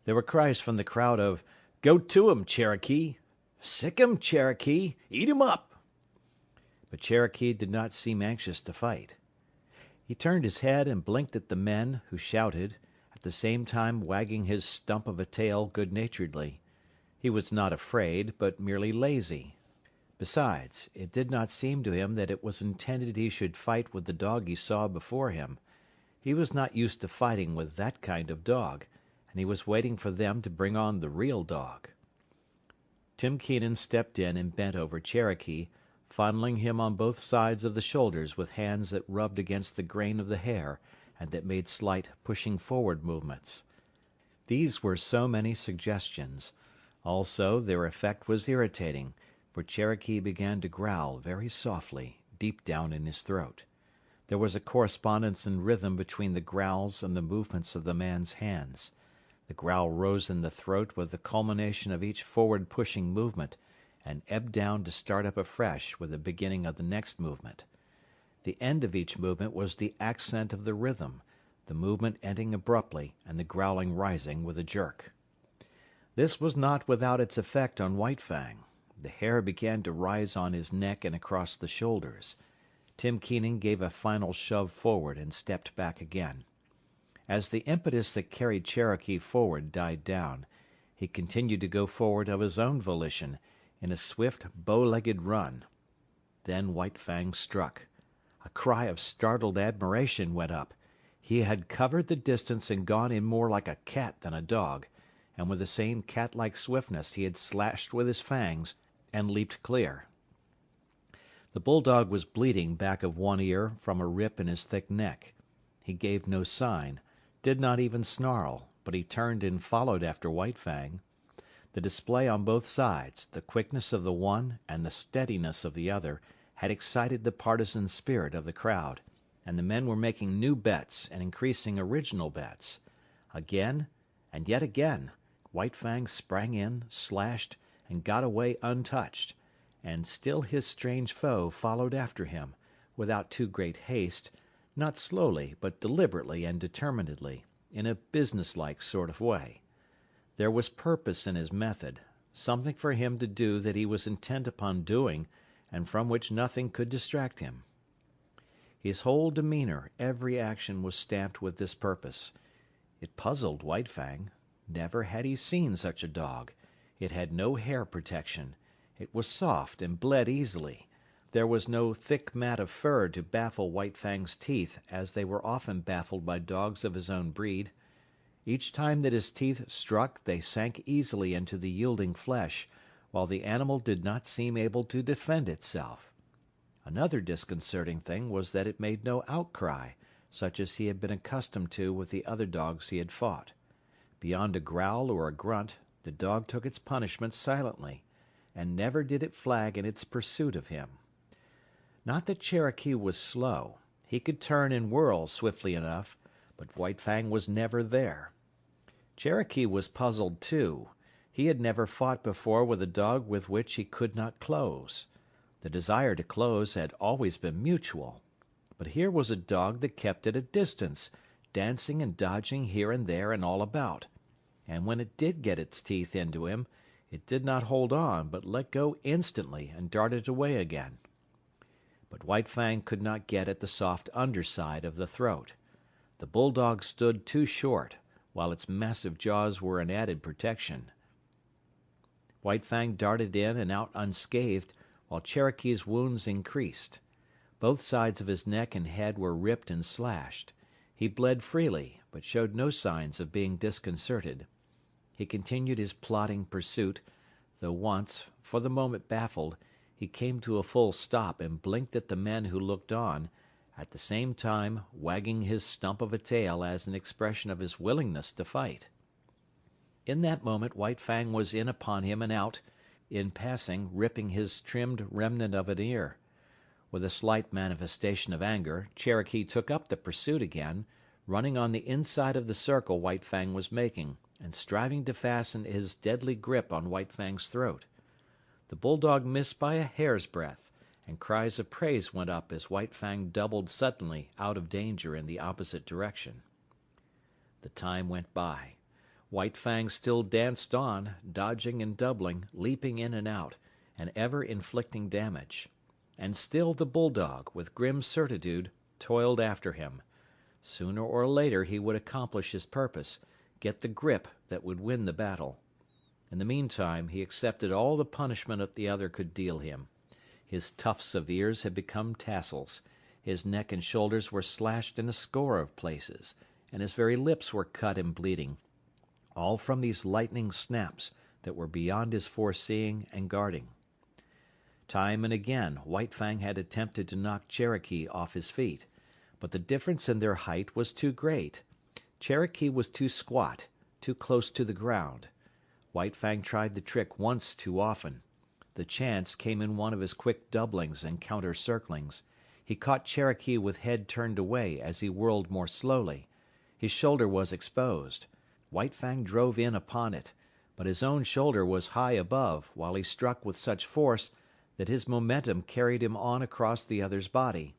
There were cries from the crowd of, "Go to him, Cherokee!" "Sick him, Cherokee! Eat him up!" But Cherokee did not seem anxious to fight. He turned his head and blinked at the men, who shouted, at the same time wagging his stump of a tail good-naturedly. He was not afraid, but merely lazy. Besides, it did not seem to him that it was intended he should fight with the dog he saw before him. He was not used to fighting with that kind of dog, and he was waiting for them to bring on the real dog. Tim Keenan stepped in and bent over Cherokee, fondling him on both sides of the shoulders with hands that rubbed against the grain of the hair and that made slight pushing-forward movements. These were so many suggestions. Also, their effect was irritating, for Cherokee began to growl very softly, deep down in his throat. There was a correspondence in rhythm between the growls and the movements of the man's hands. The growl rose in the throat with the culmination of each forward-pushing movement, and ebbed down to start up afresh with the beginning of the next movement. The end of each movement was the accent of the rhythm, the movement ending abruptly and the growling rising with a jerk. This was not without its effect on White Fang. The hair began to rise on his neck and across the shoulders. Tim Keenan gave a final shove forward and stepped back again. As the impetus that carried Cherokee forward died down, he continued to go forward of his own volition, in a swift, bow-legged run. Then White Fang struck. A cry of startled admiration went up. He had covered the distance and gone in more like a cat than a dog, and with the same cat-like swiftness he had slashed with his fangs and leaped clear. The bulldog was bleeding back of one ear from a rip in his thick neck. He gave no sign, did not even snarl, but he turned and followed after White Fang. The display on both sides, the quickness of the one and the steadiness of the other, had excited the partisan spirit of the crowd, and the men were making new bets and increasing original bets. Again, and yet again, White Fang sprang in, slashed, and got away untouched, and still his strange foe followed after him, without too great haste, not slowly, but deliberately and determinedly, in a businesslike sort of way. There was purpose in his method, something for him to do that he was intent upon doing, and from which nothing could distract him. His whole demeanour, every action was stamped with this purpose. It puzzled White Fang. Never had he seen such a dog. It had no hair protection. It was soft and bled easily. There was no thick mat of fur to baffle White Fang's teeth, as they were often baffled by dogs of his own breed. Each time that his teeth struck they sank easily into the yielding flesh, while the animal did not seem able to defend itself. Another disconcerting thing was that it made no outcry, such as he had been accustomed to with the other dogs he had fought. Beyond a growl or a grunt, the dog took its punishment silently, and never did it flag in its pursuit of him. Not that Cherokee was slow. He could turn and whirl swiftly enough, but White Fang was never there. Cherokee was puzzled too. He had never fought before with a dog with which he could not close. The desire to close had always been mutual. But here was a dog that kept at a distance, dancing and dodging here and there and all about. And when it did get its teeth into him, it did not hold on, but let go instantly and darted away again. But White Fang could not get at the soft underside of the throat. The bulldog stood too short, while its massive jaws were an added protection. White Fang darted in and out unscathed, while Cherokee's wounds increased. Both sides of his neck and head were ripped and slashed. He bled freely, but showed no signs of being disconcerted. He continued his plodding pursuit, though once, for the moment baffled, he came to a full stop and blinked at the men who looked on, at the same time wagging his stump of a tail as an expression of his willingness to fight. In that moment White Fang was in upon him and out, in passing ripping his trimmed remnant of an ear. With a slight manifestation of anger, Cherokee took up the pursuit again, running on the inside of the circle White Fang was making, and striving to fasten his deadly grip on White Fang's throat. The bulldog missed by a hair's breadth, and cries of praise went up as White Fang doubled suddenly out of danger in the opposite direction. The time went by. White Fang still danced on, dodging and doubling, leaping in and out, and ever inflicting damage. And still the bulldog, with grim certitude, toiled after him. Sooner or later he would accomplish his purpose, get the grip that would win the battle. In the meantime, he accepted all the punishment that the other could deal him. His tufts of ears had become tassels, his neck and shoulders were slashed in a score of places, and his very lips were cut and bleeding, all from these lightning snaps that were beyond his foreseeing and guarding. Time and again White Fang had attempted to knock Cherokee off his feet, but the difference in their height was too great. Cherokee was too squat, too close to the ground. White Fang tried the trick once too often. The chance came in one of his quick doublings and counter-circlings. He caught Cherokee with head turned away as he whirled more slowly. His shoulder was exposed. White Fang drove in upon it, but his own shoulder was high above, while he struck with such force that his momentum carried him on across the other's body.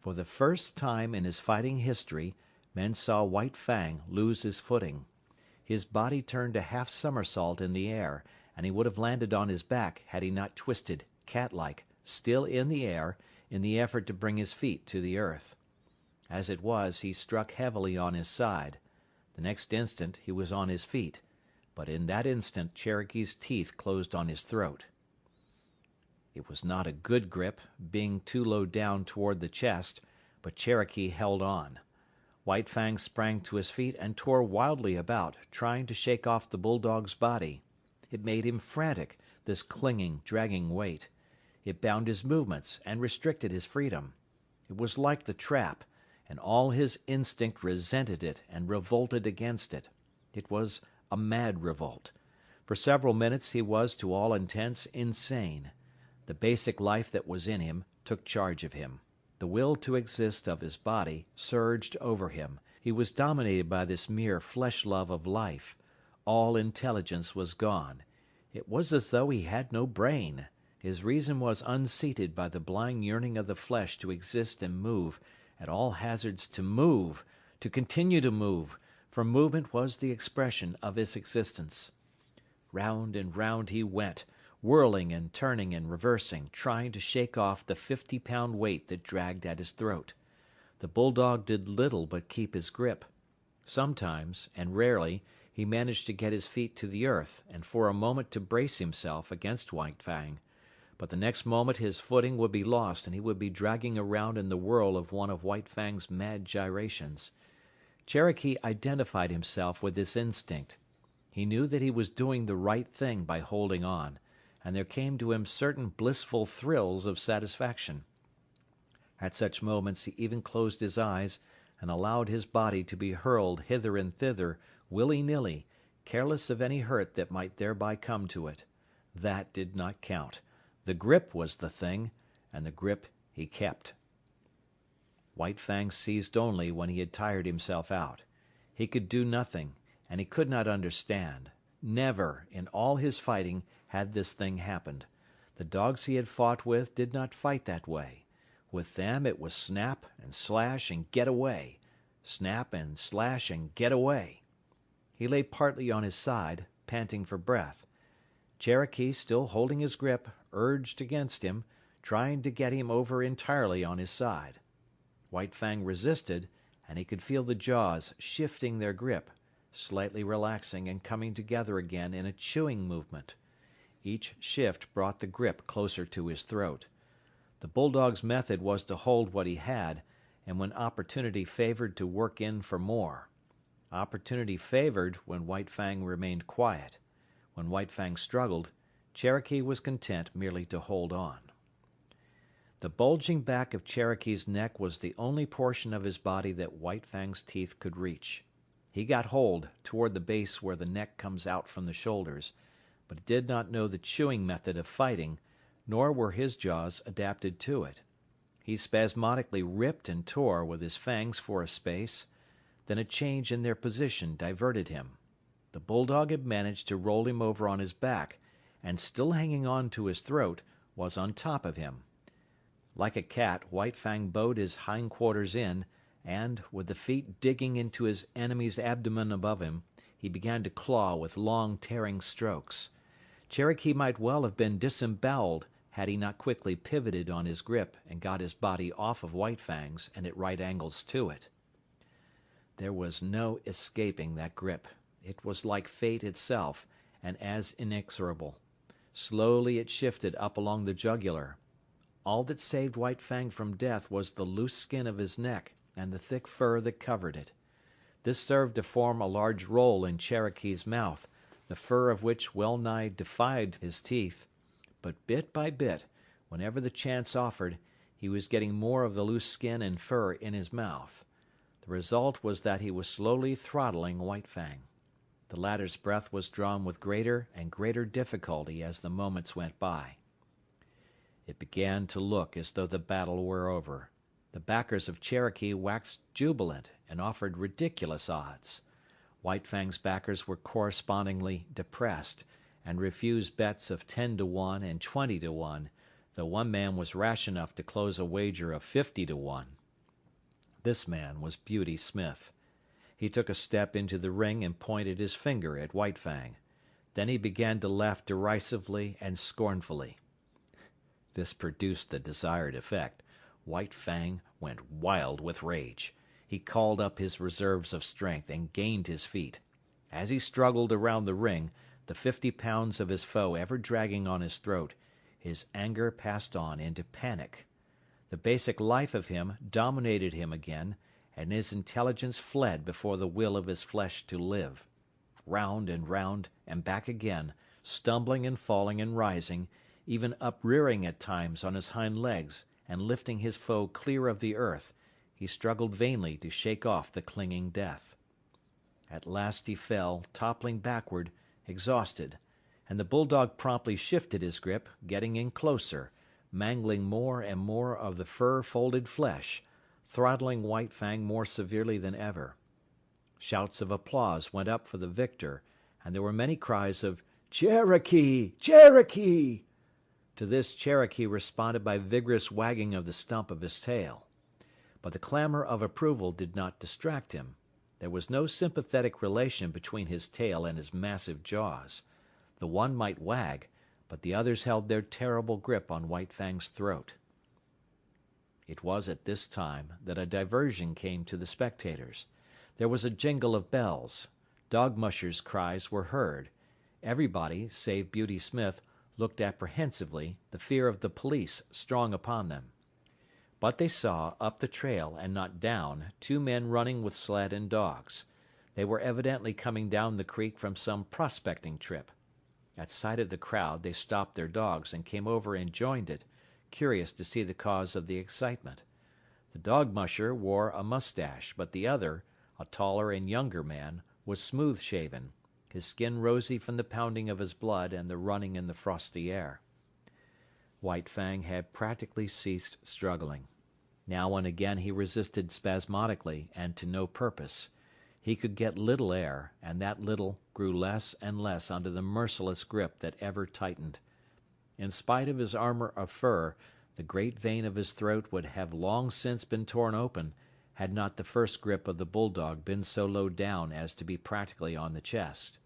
For the first time in his fighting history, men saw White Fang lose his footing. His body turned a half somersault in the air, and he would have landed on his back had he not twisted, cat-like, still in the air, in the effort to bring his feet to the earth. As it was, he struck heavily on his side. The next instant he was on his feet, but in that instant Cherokee's teeth closed on his throat. It was not a good grip, being too low down toward the chest, but Cherokee held on. White Fang sprang to his feet and tore wildly about, trying to shake off the bulldog's body. It made him frantic, this clinging, dragging weight. It bound his movements and restricted his freedom. It was like the trap, and all his instinct resented it and revolted against it. It was a mad revolt. For several minutes he was to all intents insane. The basic life that was in him took charge of him. The will to exist of his body surged over him. He was dominated by this mere flesh love of life. All intelligence was gone. It was as though he had no brain. His reason was unseated by the blind yearning of the flesh to exist and move, at all hazards to continue to move, for movement was the expression of his existence. Round and round he went, whirling and turning and reversing, trying to shake off the 50-pound weight that dragged at his throat. The bulldog did little but keep his grip. Sometimes, and rarely, he managed to get his feet to the earth, and for a moment to brace himself against White Fang. But the next moment his footing would be lost and he would be dragging around in the whirl of one of White Fang's mad gyrations. Cherokee identified himself with this instinct. He knew that he was doing the right thing by holding on, and there came to him certain blissful thrills of satisfaction. At such moments he even closed his eyes and allowed his body to be hurled hither and thither, willy-nilly, careless of any hurt that might thereby come to it. That did not count. The grip was the thing, and the grip he kept. White Fang ceased only when he had tired himself out. He could do nothing, and he could not understand. Never, in all his fighting, had this thing happened. The dogs he had fought with did not fight that way. With them it was snap and slash and get away. Snap and slash and get away. He lay partly on his side, panting for breath. Cherokee, still holding his grip, urged against him, trying to get him over entirely on his side. White Fang resisted, and he could feel the jaws shifting their grip, slightly relaxing and coming together again in a chewing movement. Each shift brought the grip closer to his throat. The bulldog's method was to hold what he had, and when opportunity favored to work in for more. Opportunity favored when White Fang remained quiet. When White Fang struggled, Cherokee was content merely to hold on. The bulging back of Cherokee's neck was the only portion of his body that White Fang's teeth could reach. He got hold toward the base where the neck comes out from the shoulders, but did not know the chewing method of fighting, nor were his jaws adapted to it. He spasmodically ripped and tore with his fangs for a space, then a change in their position diverted him. The bulldog had managed to roll him over on his back, and still hanging on to his throat, was on top of him. Like a cat, White Fang bowed his hindquarters in, and, with the feet digging into his enemy's abdomen above him, he began to claw with long tearing strokes. Cherokee might well have been disemboweled had he not quickly pivoted on his grip and got his body off of White Fang's and at right angles to it. There was no escaping that grip. It was like fate itself, and as inexorable. Slowly it shifted up along the jugular. All that saved White Fang from death was the loose skin of his neck and the thick fur that covered it. This served to form a large roll in Cherokee's mouth, the fur of which well nigh defied his teeth. But bit by bit, whenever the chance offered, he was getting more of the loose skin and fur in his mouth. The result was that he was slowly throttling White Fang. The latter's breath was drawn with greater and greater difficulty as the moments went by. It began to look as though the battle were over. The backers of Cherokee waxed jubilant and offered ridiculous odds. White Fang's backers were correspondingly depressed, and refused bets of 10 to 1 and 20 to 1, though one man was rash enough to close a wager of 50 to 1. This man was Beauty Smith. He took a step into the ring and pointed his finger at White Fang. Then he began to laugh derisively and scornfully. This produced the desired effect. White Fang went wild with rage. He called up his reserves of strength and gained his feet. As he struggled around the ring, the 50 pounds of his foe ever dragging on his throat, his anger passed on into panic. The basic life of him dominated him again, and his intelligence fled before the will of his flesh to live. Round and back again, stumbling and falling and rising, even uprearing at times on his hind legs and lifting his foe clear of the earth, he struggled vainly to shake off the clinging death. At last he fell, toppling backward, exhausted, and the bulldog promptly shifted his grip, getting in closer, mangling more and more of the fur-folded flesh, throttling White Fang more severely than ever. Shouts of applause went up for the victor, and there were many cries of "Cherokee! Cherokee!" To this Cherokee responded by vigorous wagging of the stump of his tail. But the clamor of approval did not distract him. There was no sympathetic relation between his tail and his massive jaws. The one might wag, but the others held their terrible grip on White Fang's throat. It was at this time that a diversion came to the spectators. There was a jingle of bells. Dog mushers' cries were heard. Everybody, save Beauty Smith, looked apprehensively, the fear of the police strong upon them. But they saw, up the trail and not down, 2 men running with sled and dogs. They were evidently coming down the creek from some prospecting trip. At sight of the crowd, they stopped their dogs and came over and joined it, curious to see the cause of the excitement. The dog musher wore a mustache, but the other, a taller and younger man, was smooth-shaven, his skin rosy from the pounding of his blood and the running in the frosty air. White Fang had practically ceased struggling. Now and again he resisted spasmodically and to no purpose. He could get little air, and that little grew less and less under the merciless grip that ever tightened. In spite of his armor of fur, the great vein of his throat would have long since been torn open, had not the first grip of the bulldog been so low down as to be practically on the chest.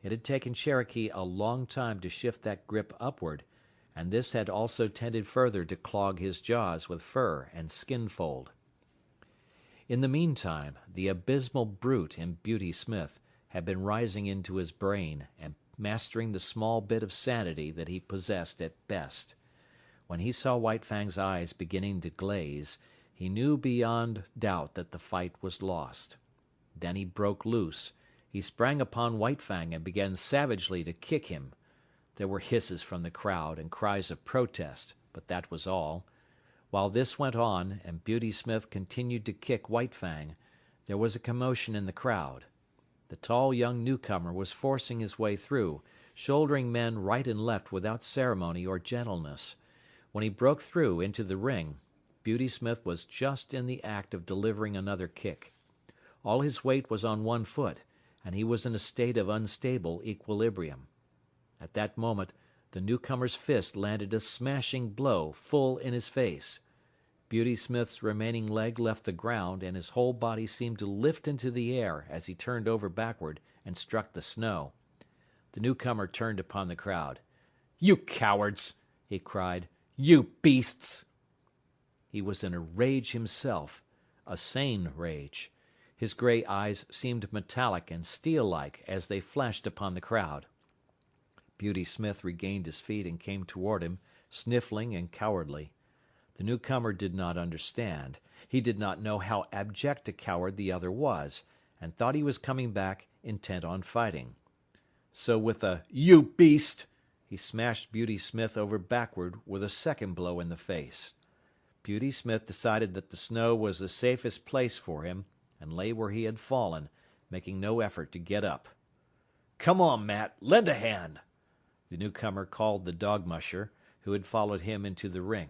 It had taken Cherokee a long time to shift that grip upward, and this had also tended further to clog his jaws with fur and skin fold. In the meantime, the abysmal brute in Beauty Smith had been rising into his brain and mastering the small bit of sanity that he possessed at best. When he saw White Fang's eyes beginning to glaze, he knew beyond doubt that the fight was lost. Then he broke loose. He sprang upon White Fang and began savagely to kick him. There were hisses from the crowd and cries of protest, but that was all. While this went on, and Beauty Smith continued to kick White Fang, there was a commotion in the crowd. The tall young newcomer was forcing his way through, shouldering men right and left without ceremony or gentleness. When he broke through into the ring, Beauty Smith was just in the act of delivering another kick. All his weight was on one foot, and he was in a state of unstable equilibrium. At that moment, the newcomer's fist landed a smashing blow full in his face. Beauty Smith's remaining leg left the ground, and his whole body seemed to lift into the air as he turned over backward and struck the snow. The newcomer turned upon the crowd. "You cowards! he cried. "You beasts!" He was in a rage himself, a sane rage. His grey eyes seemed metallic and steel-like as they flashed upon the crowd. Beauty Smith regained his feet and came toward him, sniffling and cowardly. The newcomer did not understand. He did not know how abject a coward the other was, and thought he was coming back intent on fighting. So with a "You beast!" he smashed Beauty Smith over backward with a second blow in the face. Beauty Smith decided that the snow was the safest place for him, and lay where he had fallen, making no effort to get up. "Come on, Matt, lend a hand!" The newcomer called the dog musher, who had followed him into the ring.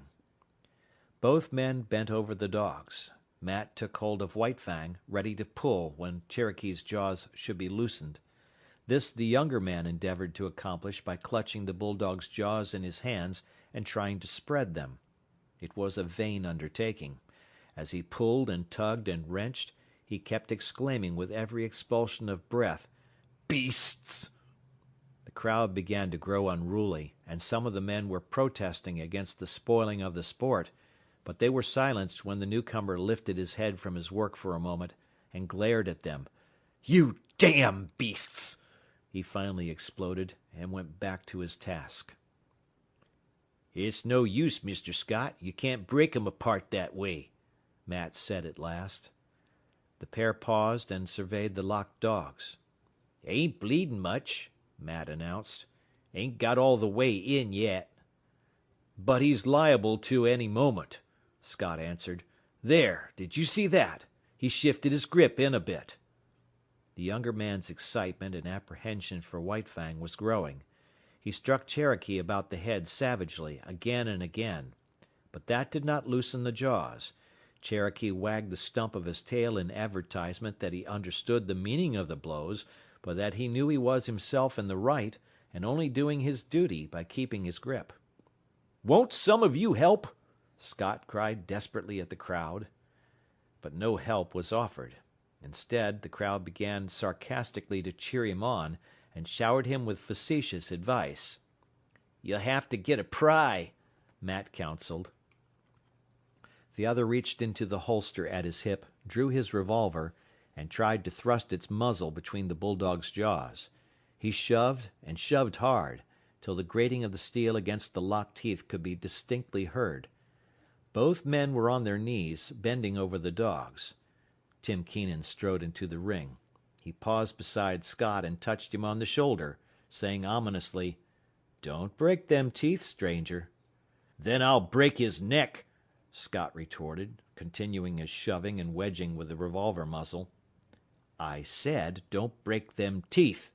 Both men bent over the dogs. Matt took hold of White Fang, ready to pull when Cherokee's jaws should be loosened. This the younger man endeavored to accomplish by clutching the bulldog's jaws in his hands and trying to spread them. It was a vain undertaking. As he pulled and tugged and wrenched, he kept exclaiming with every expulsion of breath, "Beasts!" The crowd began to grow unruly, and some of the men were protesting against the spoiling of the sport, but they were silenced when the newcomer lifted his head from his work for a moment and glared at them. "You damn beasts!" he finally exploded, and went back to his task. "It's no use, Mr. Scott. You can't break 'em apart that way," Matt said at last. The pair paused and surveyed the locked dogs. "Ain't bleedin' much," Matt announced. "Ain't got all the way in yet." "But he's liable to any moment," Scott answered. "There, did you see that? He shifted his grip in a bit." The younger man's excitement and apprehension for White Fang was growing. He struck Cherokee about the head savagely, again and again. But that did not loosen the jaws. Cherokee wagged the stump of his tail in advertisement that he understood the meaning of the blows, but that he knew he was himself in the right, and only doing his duty by keeping his grip. "Won't some of you help?" Scott cried desperately at the crowd. But no help was offered. Instead, the crowd began sarcastically to cheer him on, and showered him with facetious advice. "You'll have to get a pry," Matt counseled. The other reached into the holster at his hip, drew his revolver, and tried to thrust its muzzle between the bulldog's jaws. He shoved, and shoved hard, till the grating of the steel against the locked teeth could be distinctly heard. Both men were on their knees, bending over the dogs. Tim Keenan strode into the ring. He paused beside Scott and touched him on the shoulder, saying ominously, "Don't break them teeth, stranger." "Then I'll break his neck," Scott retorted, continuing his shoving and wedging with the revolver muzzle. "I said, don't break them teeth,"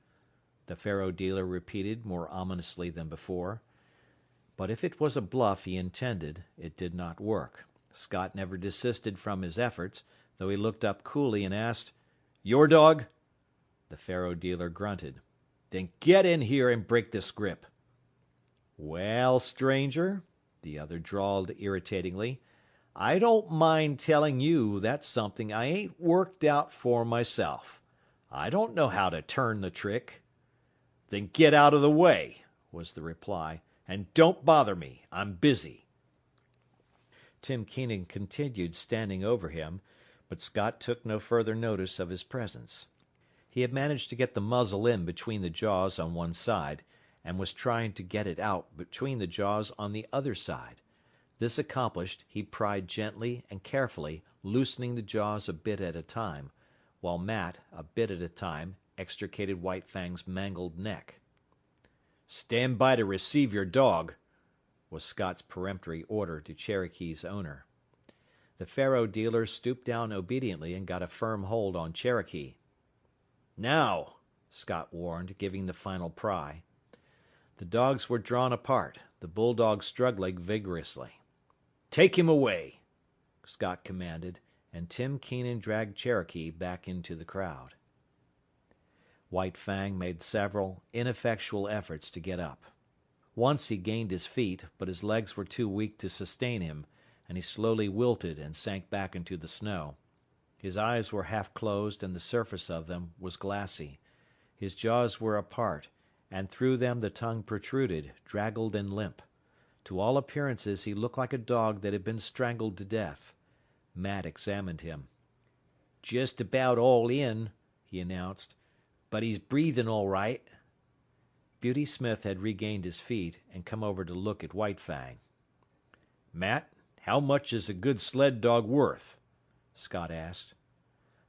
the faro dealer repeated more ominously than before. But if it was a bluff he intended, it did not work. Scott never desisted from his efforts, though he looked up coolly and asked, "Your dog?" The faro dealer grunted. "Then get in here and break this grip." "Well, stranger," the other drawled irritatingly, "I don't mind telling you that's something I ain't worked out for myself. I don't know how to turn the trick." "Then get out of the way," was the reply, "and don't bother me. I'm busy." Tim Keenan continued standing over him, but Scott took no further notice of his presence. He had managed to get the muzzle in between the jaws on one side, and was trying to get it out between the jaws on the other side. This accomplished, he pried gently and carefully, loosening the jaws a bit at a time, while Matt, a bit at a time, extricated White Fang's mangled neck. "Stand by to receive your dog," was Scott's peremptory order to Cherokee's owner. The faro dealer stooped down obediently and got a firm hold on Cherokee. "Now," Scott warned, giving the final pry. The dogs were drawn apart, the bulldog struggling vigorously. "Take him away," Scott commanded, and Tim Keenan dragged Cherokee back into the crowd. White Fang made several ineffectual efforts to get up. Once he gained his feet, but his legs were too weak to sustain him, and he slowly wilted and sank back into the snow. His eyes were half closed and the surface of them was glassy. His jaws were apart, and through them the tongue protruded, draggled and limp. To all appearances he looked like a dog that had been strangled to death. Matt examined him. "Just about all in," he announced. "But he's breathing all right." Beauty Smith had regained his feet and come over to look at White Fang. "Matt, how much is a good sled dog worth?" Scott asked.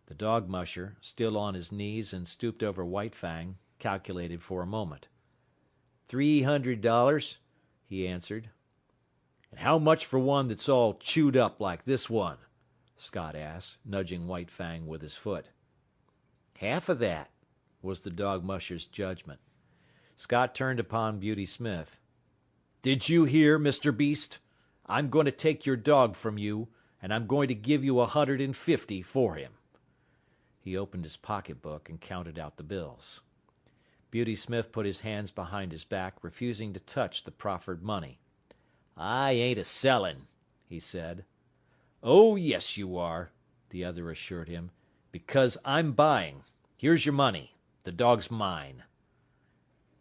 The dog musher, still on his knees and stooped over White Fang, calculated for a moment. $300, he answered. "And how much for one that's all chewed up like this one?" Scott asked, nudging White Fang with his foot. "Half of that," was the dog musher's judgment. Scott turned upon Beauty Smith. "Did you hear, Mr. Beast? I'm going to take your dog from you, and I'm going to give you $150 for him." He opened his pocketbook and counted out the bills. Beauty Smith put his hands behind his back, refusing to touch the proffered money. "I ain't a-sellin'," he said. "Oh, yes, you are," the other assured him. "Because I'm buying. Here's your money. The dog's mine."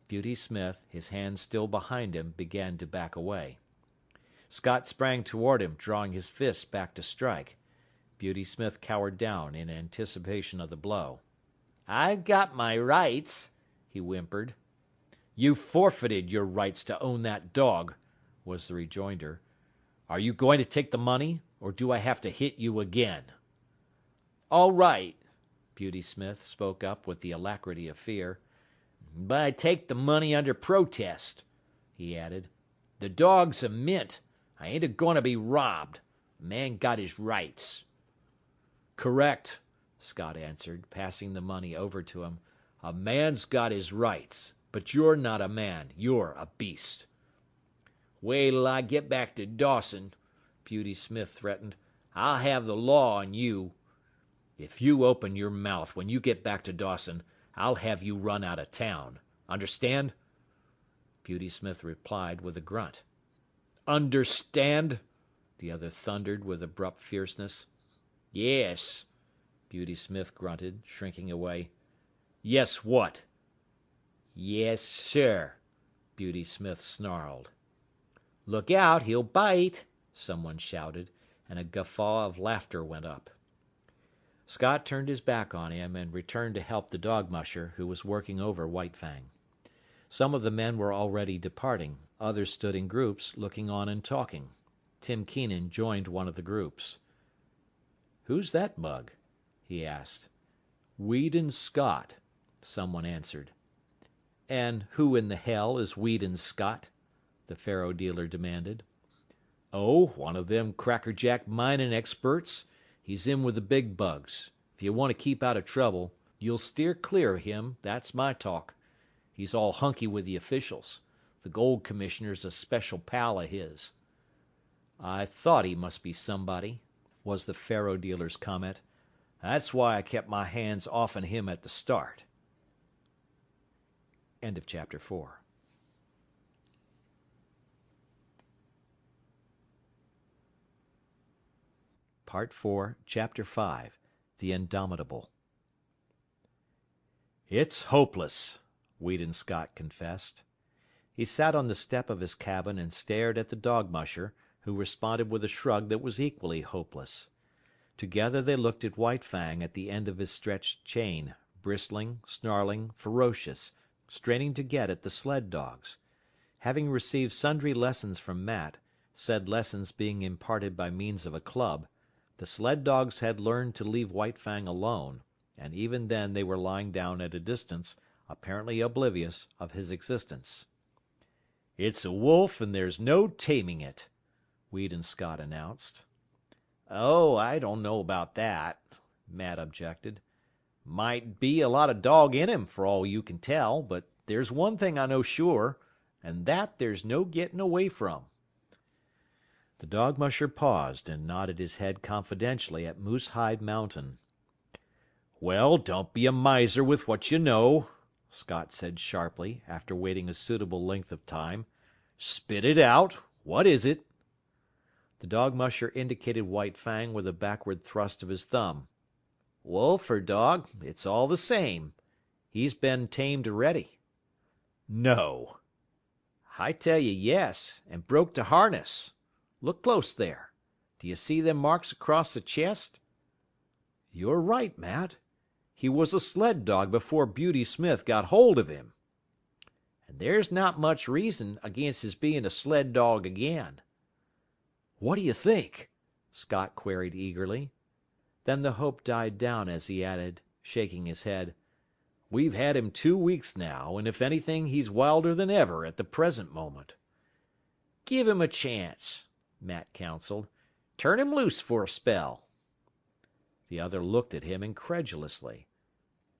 Beauty Smith, his hands still behind him, began to back away. Scott sprang toward him, drawing his fists back to strike. Beauty Smith cowered down in anticipation of the blow. "I've got my rights," he whimpered. "You've forfeited your rights to own that dog," was the rejoinder. "Are you going to take the money, or do I have to hit you again?" "All right," Beauty Smith spoke up with the alacrity of fear. "But I take the money under protest," he added. "The dog's a mint. I ain't a-goin' to be robbed. A man got his rights." "Correct," Scott answered, passing the money over to him. "A man's got his rights. But you're not a man. You're a beast." "Wait till I get back to Dawson," Beauty Smith threatened. "I'll have the law on you." "If you open your mouth when you get back to Dawson, I'll have you run out of town. Understand?" Beauty Smith replied with a grunt. "Understand?" the other thundered with abrupt fierceness. "Yes," Beauty Smith grunted, shrinking away. "Yes, what?" "Yes, sir," Beauty Smith snarled. "Look out, he'll bite," someone shouted, and a guffaw of laughter went up. Scott turned his back on him and returned to help the dog musher, who was working over White Fang. Some of the men were already departing. Others stood in groups, looking on and talking. Tim Keenan joined one of the groups. "Who's that mug?" he asked. "Weedon Scott," someone answered. "And who in the hell is Weedon Scott?" the faro dealer demanded. "Oh, one of them crackerjack mining experts. He's in with the big bugs. If you want to keep out of trouble, you'll steer clear of him, that's my talk. He's all hunky with the officials. The gold commissioner's a special pal of his." "I thought he must be somebody," was the faro dealer's comment. "That's why I kept my hands off him at the start." End of chapter 4. Part 4, Chapter 5, The Indomitable. "It's hopeless," Weedon Scott confessed. He sat on the step of his cabin and stared at the dog musher, who responded with a shrug that was equally hopeless. Together they looked at White Fang at the end of his stretched chain, bristling, snarling, ferocious, straining to get at the sled dogs. Having received sundry lessons from Matt, said lessons being imparted by means of a club, the sled dogs had learned to leave White Fang alone, and even then they were lying down at a distance, apparently oblivious of his existence. "It's a wolf, and there's no taming it," Weedon Scott announced. "Oh, I don't know about that," Matt objected. "Might be a lot of dog in him for all you can tell, but there's one thing I know sure, and that there's no getting away from." The dog musher paused and nodded his head confidentially at Moosehide Mountain. "Well, don't be a miser with what you know," Scott said sharply, after waiting a suitable length of time. "Spit it out. What is it?" The dog musher indicated White Fang with a backward thrust of his thumb. "Wolf or dog, it's all the same. He's been tamed already." "No." I tell you yes, and broke the harness. Look close there. Do you see them marks across the chest? You're right, Matt. He was a sled dog before Beauty Smith got hold of him. And there's not much reason against his being a sled dog again. What do you think? Scott queried eagerly. Then the hope died down as he added, shaking his head, We've had him 2 weeks now, and if anything, he's wilder than ever at the present moment. Give him a chance, Matt counseled. Turn him loose for a spell. The other looked at him incredulously.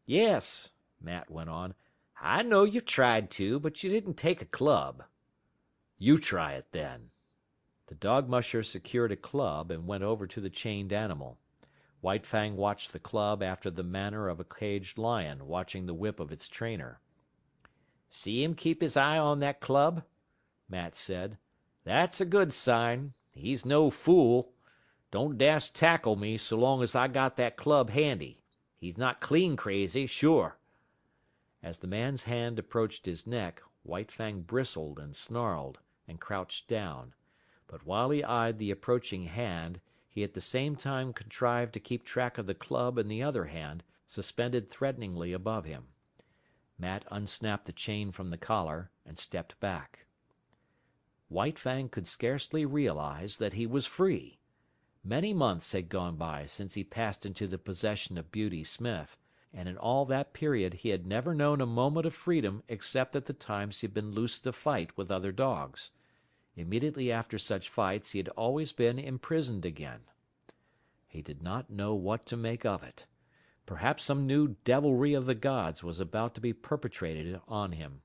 Yes, Matt went on. I know you've tried to, but you didn't take a club. You try it then. The dog musher secured a club and went over to the chained animal. White Fang watched the club after the manner of a caged lion watching the whip of its trainer. See him keep his eye on that club? Matt said. That's a good sign. He's no fool. Don't dast tackle me so long as I got that club handy. He's not clean crazy, sure. As the man's hand approached his neck, White Fang bristled and snarled and crouched down. But while he eyed the approaching hand, he at the same time contrived to keep track of the club in the other hand, suspended threateningly above him. Matt unsnapped the chain from the collar and stepped back. White Fang could scarcely realize that he was free. Many months had gone by since he passed into the possession of Beauty Smith, and in all that period he had never known a moment of freedom except at the times he had been loosed to fight with other dogs. Immediately after such fights he had always been imprisoned again. He did not know what to make of it. Perhaps some new devilry of the gods was about to be perpetrated on him.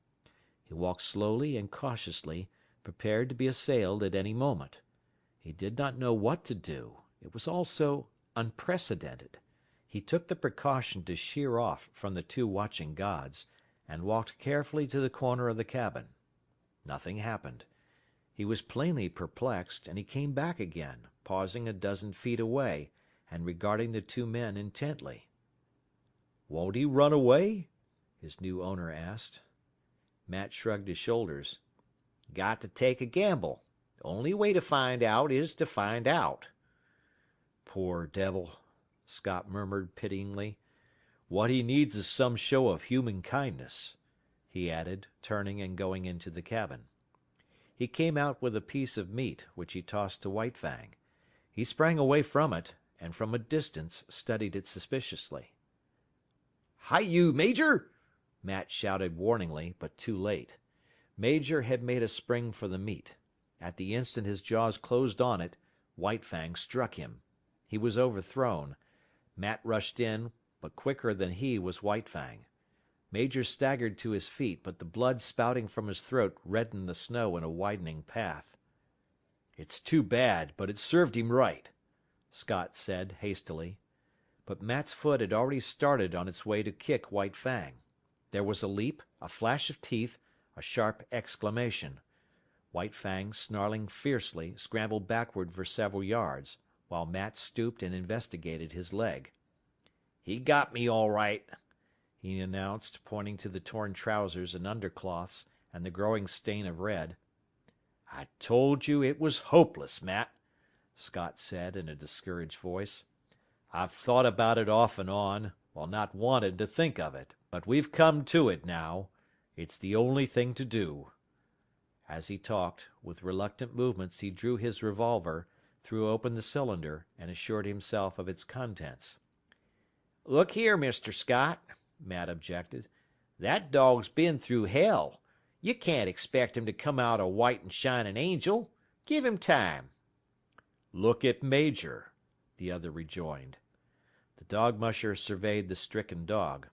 He walked slowly and cautiously, prepared to be assailed at any moment. He did not know what to do. It was all so unprecedented. He took the precaution to sheer off from the two watching gods, and walked carefully to the corner of the cabin. Nothing happened. He was plainly perplexed, and he came back again, pausing a dozen feet away, and regarding the two men intently. "Won't he run away?" his new owner asked. Matt shrugged his shoulders. "Got to take a gamble. Only way to find out is to find out." "Poor devil," Scott murmured pityingly. "What he needs is some show of human kindness," he added, turning and going into the cabin. He came out with a piece of meat, which he tossed to White Fang. He sprang away from it, and from a distance studied it suspiciously. "Hi, you, Major!" Matt shouted warningly, but too late. Major had made a spring for the meat. At the instant his jaws closed on it, White Fang struck him. He was overthrown. Matt rushed in, but quicker than he was White Fang. Major staggered to his feet, but the blood spouting from his throat reddened the snow in a widening path. "It's too bad, but it served him right," Scott said hastily. But Matt's foot had already started on its way to kick White Fang. There was a leap, a flash of teeth, a sharp exclamation. White Fang, snarling fiercely, scrambled backward for several yards, while Matt stooped and investigated his leg. "He got me all right," he announced, pointing to the torn trousers and undercloths and the growing stain of red. "I told you it was hopeless, Matt," Scott said in a discouraged voice. "I've thought about it off and on, while not wanted to think of it, but we've come to it now. It's the only thing to do." As he talked, with reluctant movements he drew his revolver, threw open the cylinder, and assured himself of its contents. "Look here, Mr. Scott," Matt objected. "That dog's been through hell. You can't expect him to come out a white and shining angel. Give him time." "Look at Major," the other rejoined. The dog musher surveyed the stricken dog.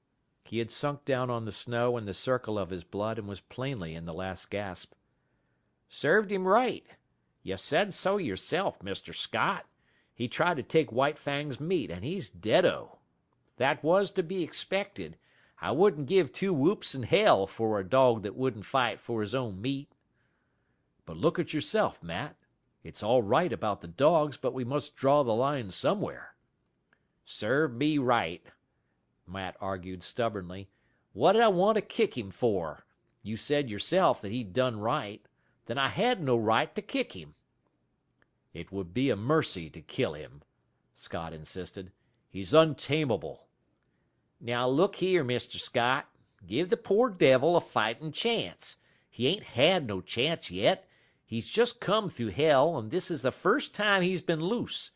He had sunk down on the snow in the circle of his blood and was plainly in the last gasp. "Served him right. You said so yourself, Mr. Scott. He tried to take White Fang's meat, and he's deado. That was to be expected. I wouldn't give 2 whoops in hell for a dog that wouldn't fight for his own meat." "But look at yourself, Matt. It's all right about the dogs, but we must draw the line somewhere." "Served me right," Matt argued stubbornly. "What did I want to kick him for? You said yourself that he'd done right. Then I had no right to kick him." "It would be a mercy to kill him," Scott insisted. "He's untamable." "Now look here, Mr. Scott. Give the poor devil a fighting chance. He ain't had no chance yet. He's just come through hell, and this is the first time he's been loose.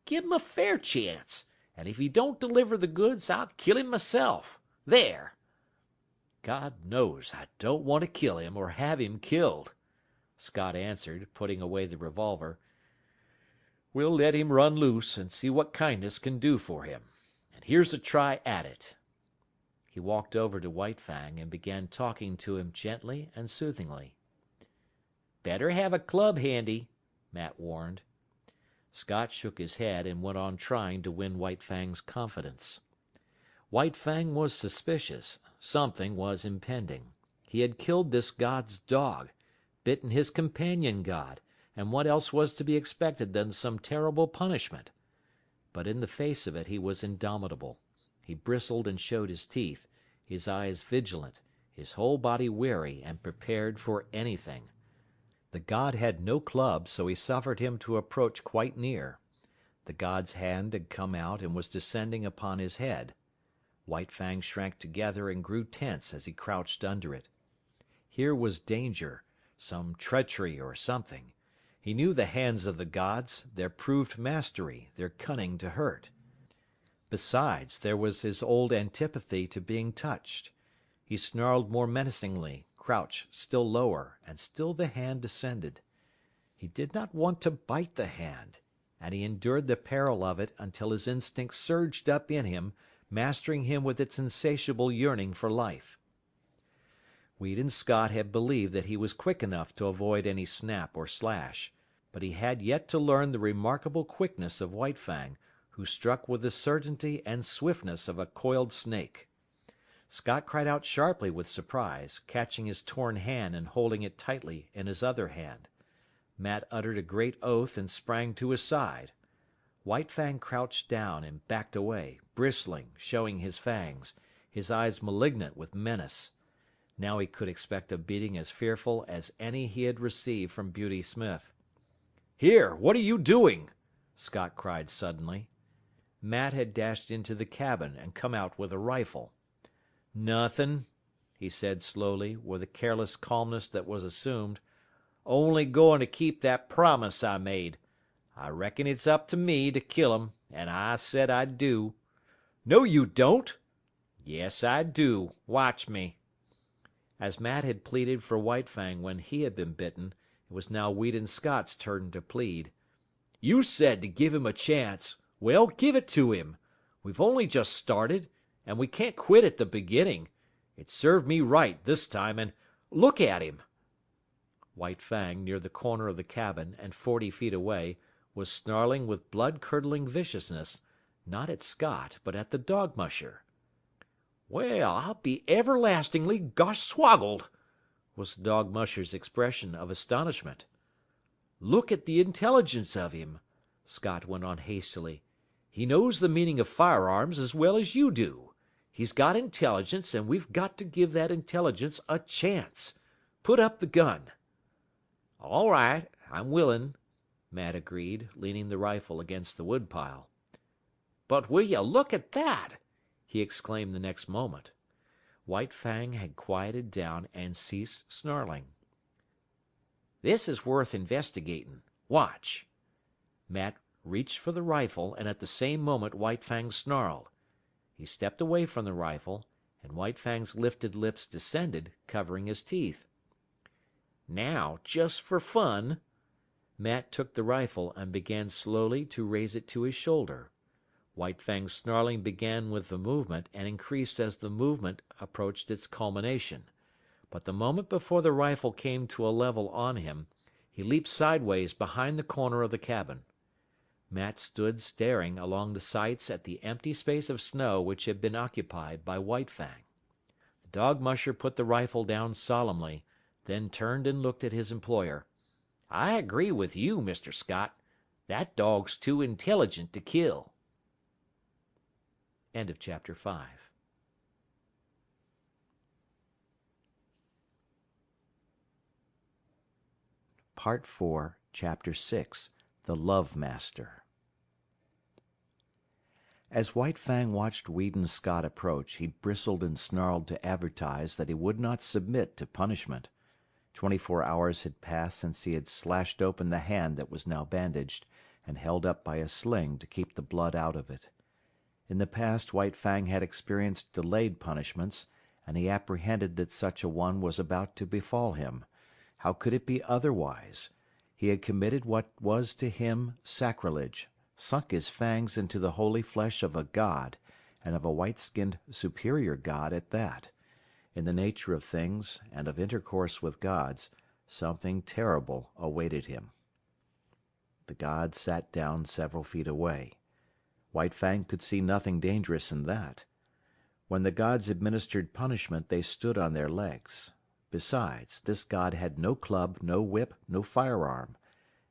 Give him a fair chance, and if he don't deliver the goods, I'll kill him myself. There!" "God knows I don't want to kill him or have him killed," Scott answered, putting away the revolver. "We'll let him run loose and see what kindness can do for him. And here's a try at it." He walked over to White Fang and began talking to him gently and soothingly. "Better have a club handy," Matt warned. Scott shook his head and went on trying to win White Fang's confidence. White Fang was suspicious. Something was impending. He had killed this god's dog, bitten his companion god, and what else was to be expected than some terrible punishment? But in the face of it he was indomitable. He bristled and showed his teeth, his eyes vigilant, his whole body wary and prepared for anything. The god had no club, so he suffered him to approach quite near. The god's hand had come out and was descending upon his head. White Fang shrank together and grew tense as he crouched under it. Here was danger, some treachery or something. He knew the hands of the gods, their proved mastery, their cunning to hurt. Besides, there was his old antipathy to being touched. He snarled more menacingly, crouched still lower, and still the hand descended. He did not want to bite the hand, and he endured the peril of it until his instinct surged up in him, mastering him with its insatiable yearning for life. Weed Scott had believed that he was quick enough to avoid any snap or slash, but he had yet to learn the remarkable quickness of White Fang, who struck with the certainty and swiftness of a coiled snake. Scott cried out sharply with surprise, catching his torn hand and holding it tightly in his other hand. Matt uttered a great oath and sprang to his side. White Fang crouched down and backed away, bristling, showing his fangs, his eyes malignant with menace. Now he could expect a beating as fearful as any he had received from Beauty Smith. "Here, what are you doing?" Scott cried suddenly. Matt had dashed into the cabin and come out with a rifle. "Nothin'," he said slowly, with a careless calmness that was assumed. "Only goin' to keep that promise I made. I reckon it's up to me to kill 'em, and I said I'd do." "No, you don't!" "Yes, I do. Watch me." As Matt had pleaded for White Fang when he had been bitten, it was now Weedon Scott's turn to plead. "You said to give him a chance. Well, give it to him. We've only just started, and we can't quit at the beginning. It served me right this time, and look at him." White Fang, near the corner of the cabin and 40 feet away, was snarling with blood-curdling viciousness, not at Scott, but at the dog musher. "Well, I'll be everlastingly gosh swoggled," was the dog musher's expression of astonishment. "Look at the intelligence of him," Scott went on hastily. "He knows the meaning of firearms as well as you do. He's got intelligence, and we've got to give that intelligence a chance. Put up the gun." "All right, I'm willin'," Matt agreed, leaning the rifle against the woodpile. "But will you look at that!" he exclaimed the next moment. White Fang had quieted down and ceased snarling. "This is worth investigating. Watch." Matt reached for the rifle, and at the same moment White Fang snarled. He stepped away from the rifle, and White Fang's lifted lips descended, covering his teeth. "Now, just for fun," Matt took the rifle and began slowly to raise it to his shoulder. White Fang's snarling began with the movement, and increased as the movement approached its culmination. But the moment before the rifle came to a level on him, he leaped sideways behind the corner of the cabin. Matt stood staring along the sights at the empty space of snow which had been occupied by White Fang. The dog musher put the rifle down solemnly, then turned and looked at his employer. "I agree with you, Mr. Scott. That dog's too intelligent to kill." End of chapter 5. Part 4, Chapter 6, The Love Master. As White Fang watched Weedon Scott approach, he bristled and snarled to advertise that he would not submit to punishment. 24 hours had passed since he had slashed open the hand that was now bandaged, and held up by a sling to keep the blood out of it. In the past White Fang had experienced delayed punishments, and he apprehended that such a one was about to befall him. How could it be otherwise? He had committed what was to him sacrilege, sunk his fangs into the holy flesh of a god, and of a white-skinned superior god at that. In the nature of things, and of intercourse with gods, something terrible awaited him. The god sat down several feet away. White Fang could see nothing dangerous in that. When the gods administered punishment they stood on their legs. Besides, this god had no club, no whip, no firearm,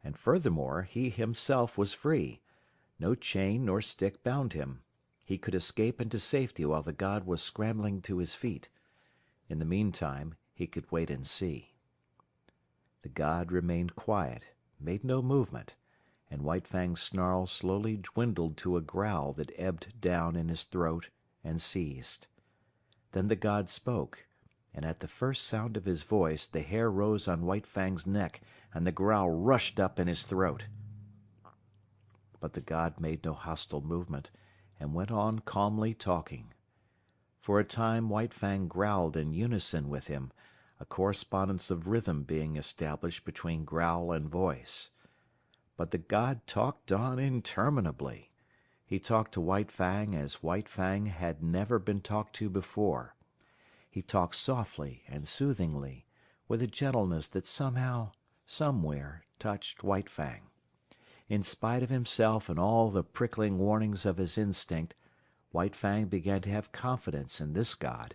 and furthermore he himself was free. No chain nor stick bound him. He could escape into safety while the god was scrambling to his feet. In the meantime he could wait and see. The god remained quiet, made no movement, and White Fang's snarl slowly dwindled to a growl that ebbed down in his throat and ceased. Then the god spoke, and at the first sound of his voice the hair rose on White Fang's neck and the growl rushed up in his throat. But the god made no hostile movement, and went on calmly talking. For a time White Fang growled in unison with him, a correspondence of rhythm being established between growl and voice. But the god talked on interminably. He talked to White Fang as White Fang had never been talked to before. He talked softly and soothingly, with a gentleness that somehow, somewhere, touched White Fang. In spite of himself and all the prickling warnings of his instinct, White Fang began to have confidence in this god.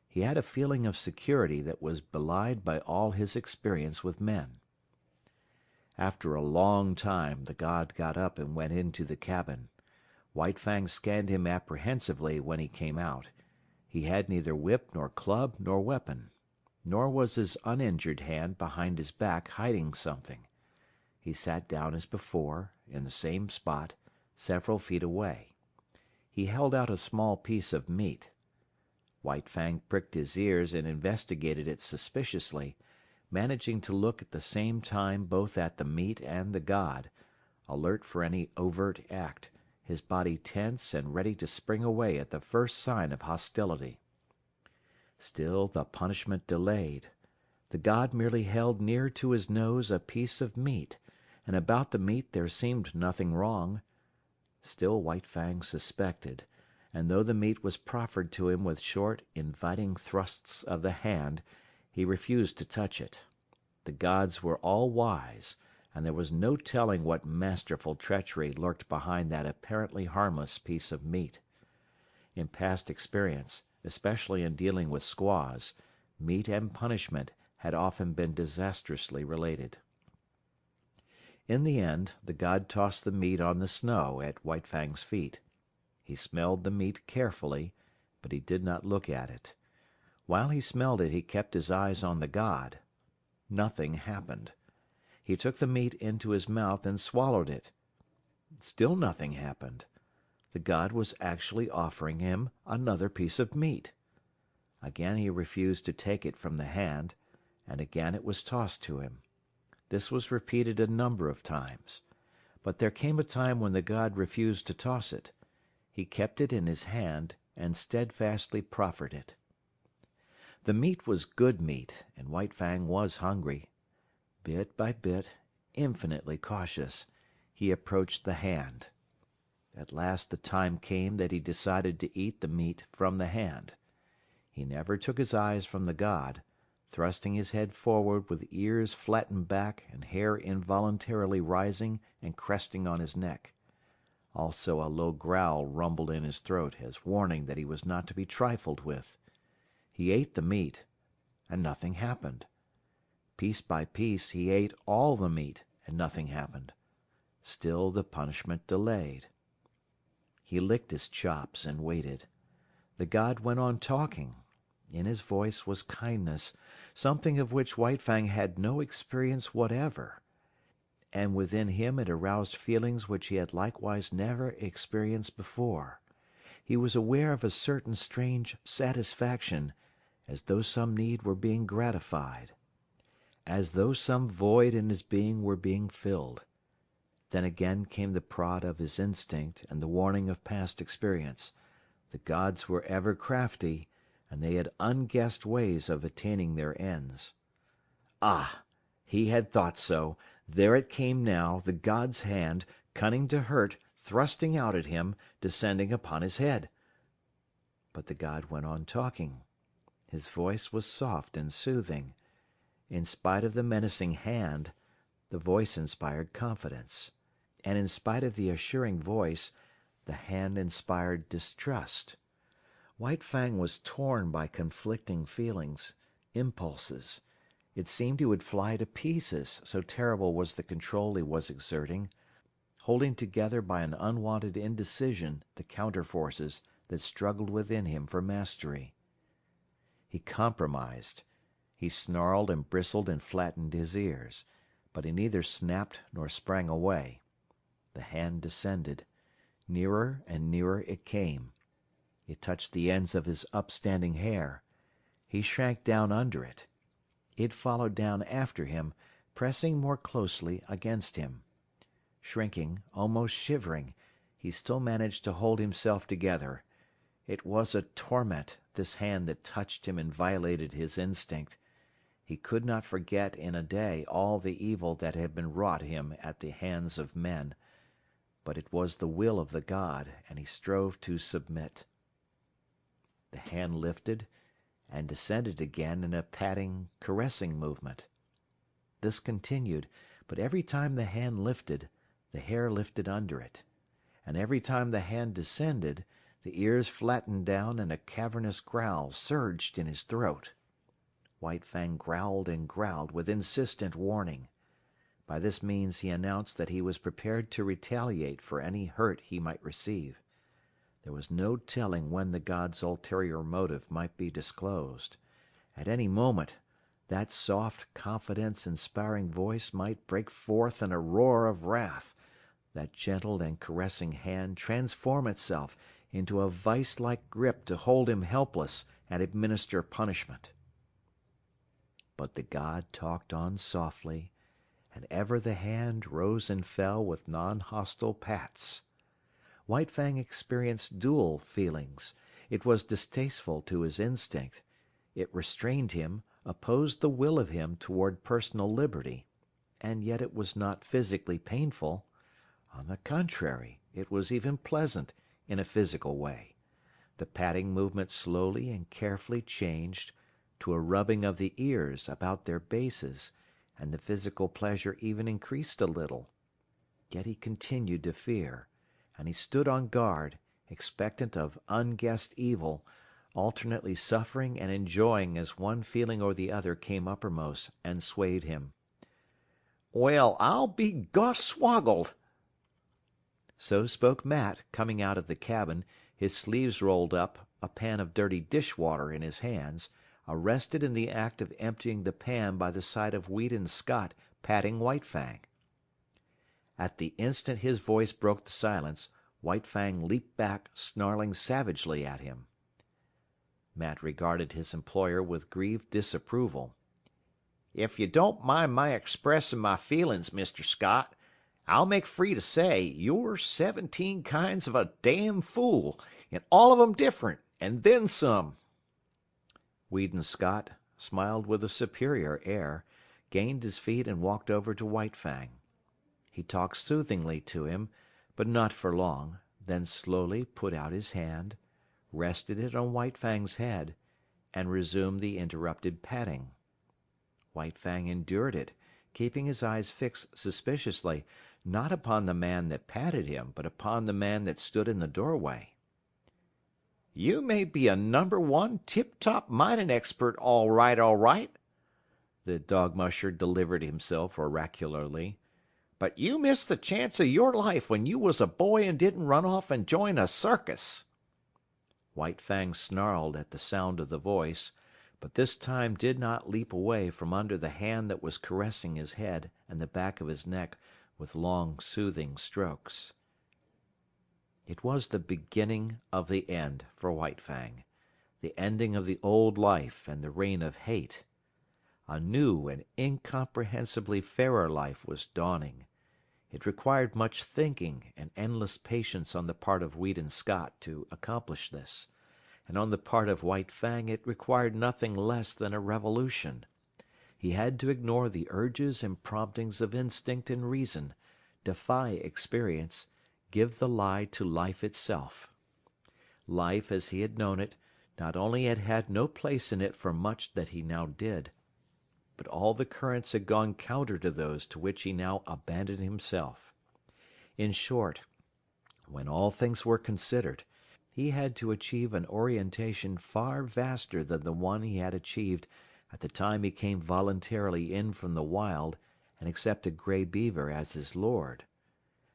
He had a feeling of security that was belied by all his experience with men. After a long time the god got up and went into the cabin. White Fang scanned him apprehensively when he came out. He had neither whip nor club nor weapon, nor was his uninjured hand behind his back hiding something. He sat down as before, in the same spot, several feet away. He held out a small piece of meat. White Fang pricked his ears and investigated it suspiciously, managing to look at the same time both at the meat and the god, alert for any overt act, his body tense and ready to spring away at the first sign of hostility. Still the punishment delayed. The god merely held near to his nose a piece of meat, and about the meat there seemed nothing wrong. Still White Fang suspected, and though the meat was proffered to him with short, inviting thrusts of the hand, he refused to touch it. The gods were all wise, and there was no telling what masterful treachery lurked behind that apparently harmless piece of meat. In past experience, especially in dealing with squaws, meat and punishment had often been disastrously related. In the end, the god tossed the meat on the snow at White Fang's feet. He smelled the meat carefully, but he did not look at it. While he smelled it, he kept his eyes on the god. Nothing happened. He took the meat into his mouth and swallowed it. Still nothing happened. The god was actually offering him another piece of meat. Again he refused to take it from the hand, and again it was tossed to him. This was repeated a number of times. But there came a time when the god refused to toss it. He kept it in his hand and steadfastly proffered it. The meat was good meat, and White Fang was hungry. Bit by bit, infinitely cautious, he approached the hand. At last the time came that he decided to eat the meat from the hand. He never took his eyes from the god, thrusting his head forward with ears flattened back and hair involuntarily rising and cresting on his neck. Also a low growl rumbled in his throat as warning that he was not to be trifled with. He ate the meat, and nothing happened. Piece by piece he ate all the meat, and nothing happened. Still the punishment delayed. He licked his chops and waited. The god went on talking. In his voice was kindness, something of which White Fang had no experience whatever, and within him it aroused feelings which he had likewise never experienced before. He was aware of a certain strange satisfaction, as though some need were being gratified, as though some void in his being were being filled. Then again came the prod of his instinct and the warning of past experience. The gods were ever crafty, and they had unguessed ways of attaining their ends. Ah! He had thought so. There it came now, the god's hand, cunning to hurt, thrusting out at him, descending upon his head. But the god went on talking. His voice was soft and soothing. In spite of the menacing hand, the voice inspired confidence. And in spite of the assuring voice, the hand inspired distrust. White Fang was torn by conflicting feelings, impulses. It seemed he would fly to pieces, so terrible was the control he was exerting, holding together by an unwonted indecision the counterforces that struggled within him for mastery. He compromised. He snarled and bristled and flattened his ears, but he neither snapped nor sprang away. The hand descended. Nearer and nearer it came. It touched the ends of his upstanding hair. He shrank down under it. It followed down after him, pressing more closely against him. Shrinking, almost shivering, he still managed to hold himself together. It was a torment, this hand that touched him and violated his instinct. He could not forget in a day all the evil that had been wrought him at the hands of men. But it was the will of the god, and he strove to submit. The hand lifted and descended again in a patting, caressing movement. This continued, but every time the hand lifted, the hair lifted under it, and every time the hand descended, the ears flattened down and a cavernous growl surged in his throat. White Fang growled and growled with insistent warning. By this means he announced that he was prepared to retaliate for any hurt he might receive. There was no telling when the god's ulterior motive might be disclosed. At any moment, that soft, confidence-inspiring voice might break forth in a roar of wrath, that gentle and caressing hand transform itself into a vice-like grip to hold him helpless and administer punishment. But the god talked on softly, and ever the hand rose and fell with non-hostile pats. White Fang experienced dual feelings. It was distasteful to his instinct. It restrained him, opposed the will of him toward personal liberty. And yet it was not physically painful. On the contrary, it was even pleasant in a physical way. The patting movement slowly and carefully changed to a rubbing of the ears about their bases, and the physical pleasure even increased a little. Yet he continued to fear, and he stood on guard, expectant of unguessed evil, alternately suffering and enjoying as one feeling or the other came uppermost and swayed him. "Well, I'll be goswoggled!" So spoke Matt, coming out of the cabin, his sleeves rolled up, a pan of dirty dishwater in his hands, arrested in the act of emptying the pan by the side of Weedon Scott patting White Fang. At the instant his voice broke the silence, White Fang leaped back, snarling savagely at him. Matt regarded his employer with grieved disapproval. "If you don't mind my expressin' my feelin's, Mr. Scott, I'll make free to say you're 17 kinds of a damn fool, and all of 'em different, and then some." Weedon Scott smiled with a superior air, gained his feet and walked over to White Fang. He talked soothingly to him, but not for long, then slowly put out his hand, rested it on White Fang's head, and resumed the interrupted patting. White Fang endured it, keeping his eyes fixed suspiciously, not upon the man that patted him, but upon the man that stood in the doorway. "You may be a #1 tip-top mining expert, all right, the dog musher delivered himself oracularly, "but you missed the chance of your life when you was a boy and didn't run off and join a circus." White Fang snarled at the sound of the voice, but this time did not leap away from under the hand that was caressing his head and the back of his neck with long, soothing strokes. It was the beginning of the end for White Fang, the ending of the old life and the reign of hate. A new and incomprehensibly fairer life was dawning. It required much thinking and endless patience on the part of Weedon Scott to accomplish this, and on the part of White Fang it required nothing less than a revolution. He had to ignore the urges and promptings of instinct and reason, defy experience, give the lie to life itself. Life, as he had known it, not only had had no place in it for much that he now did, but all the currents had gone counter to those to which he now abandoned himself. In short, when all things were considered, he had to achieve an orientation far vaster than the one he had achieved at the time he came voluntarily in from the wild and accepted Grey Beaver as his lord.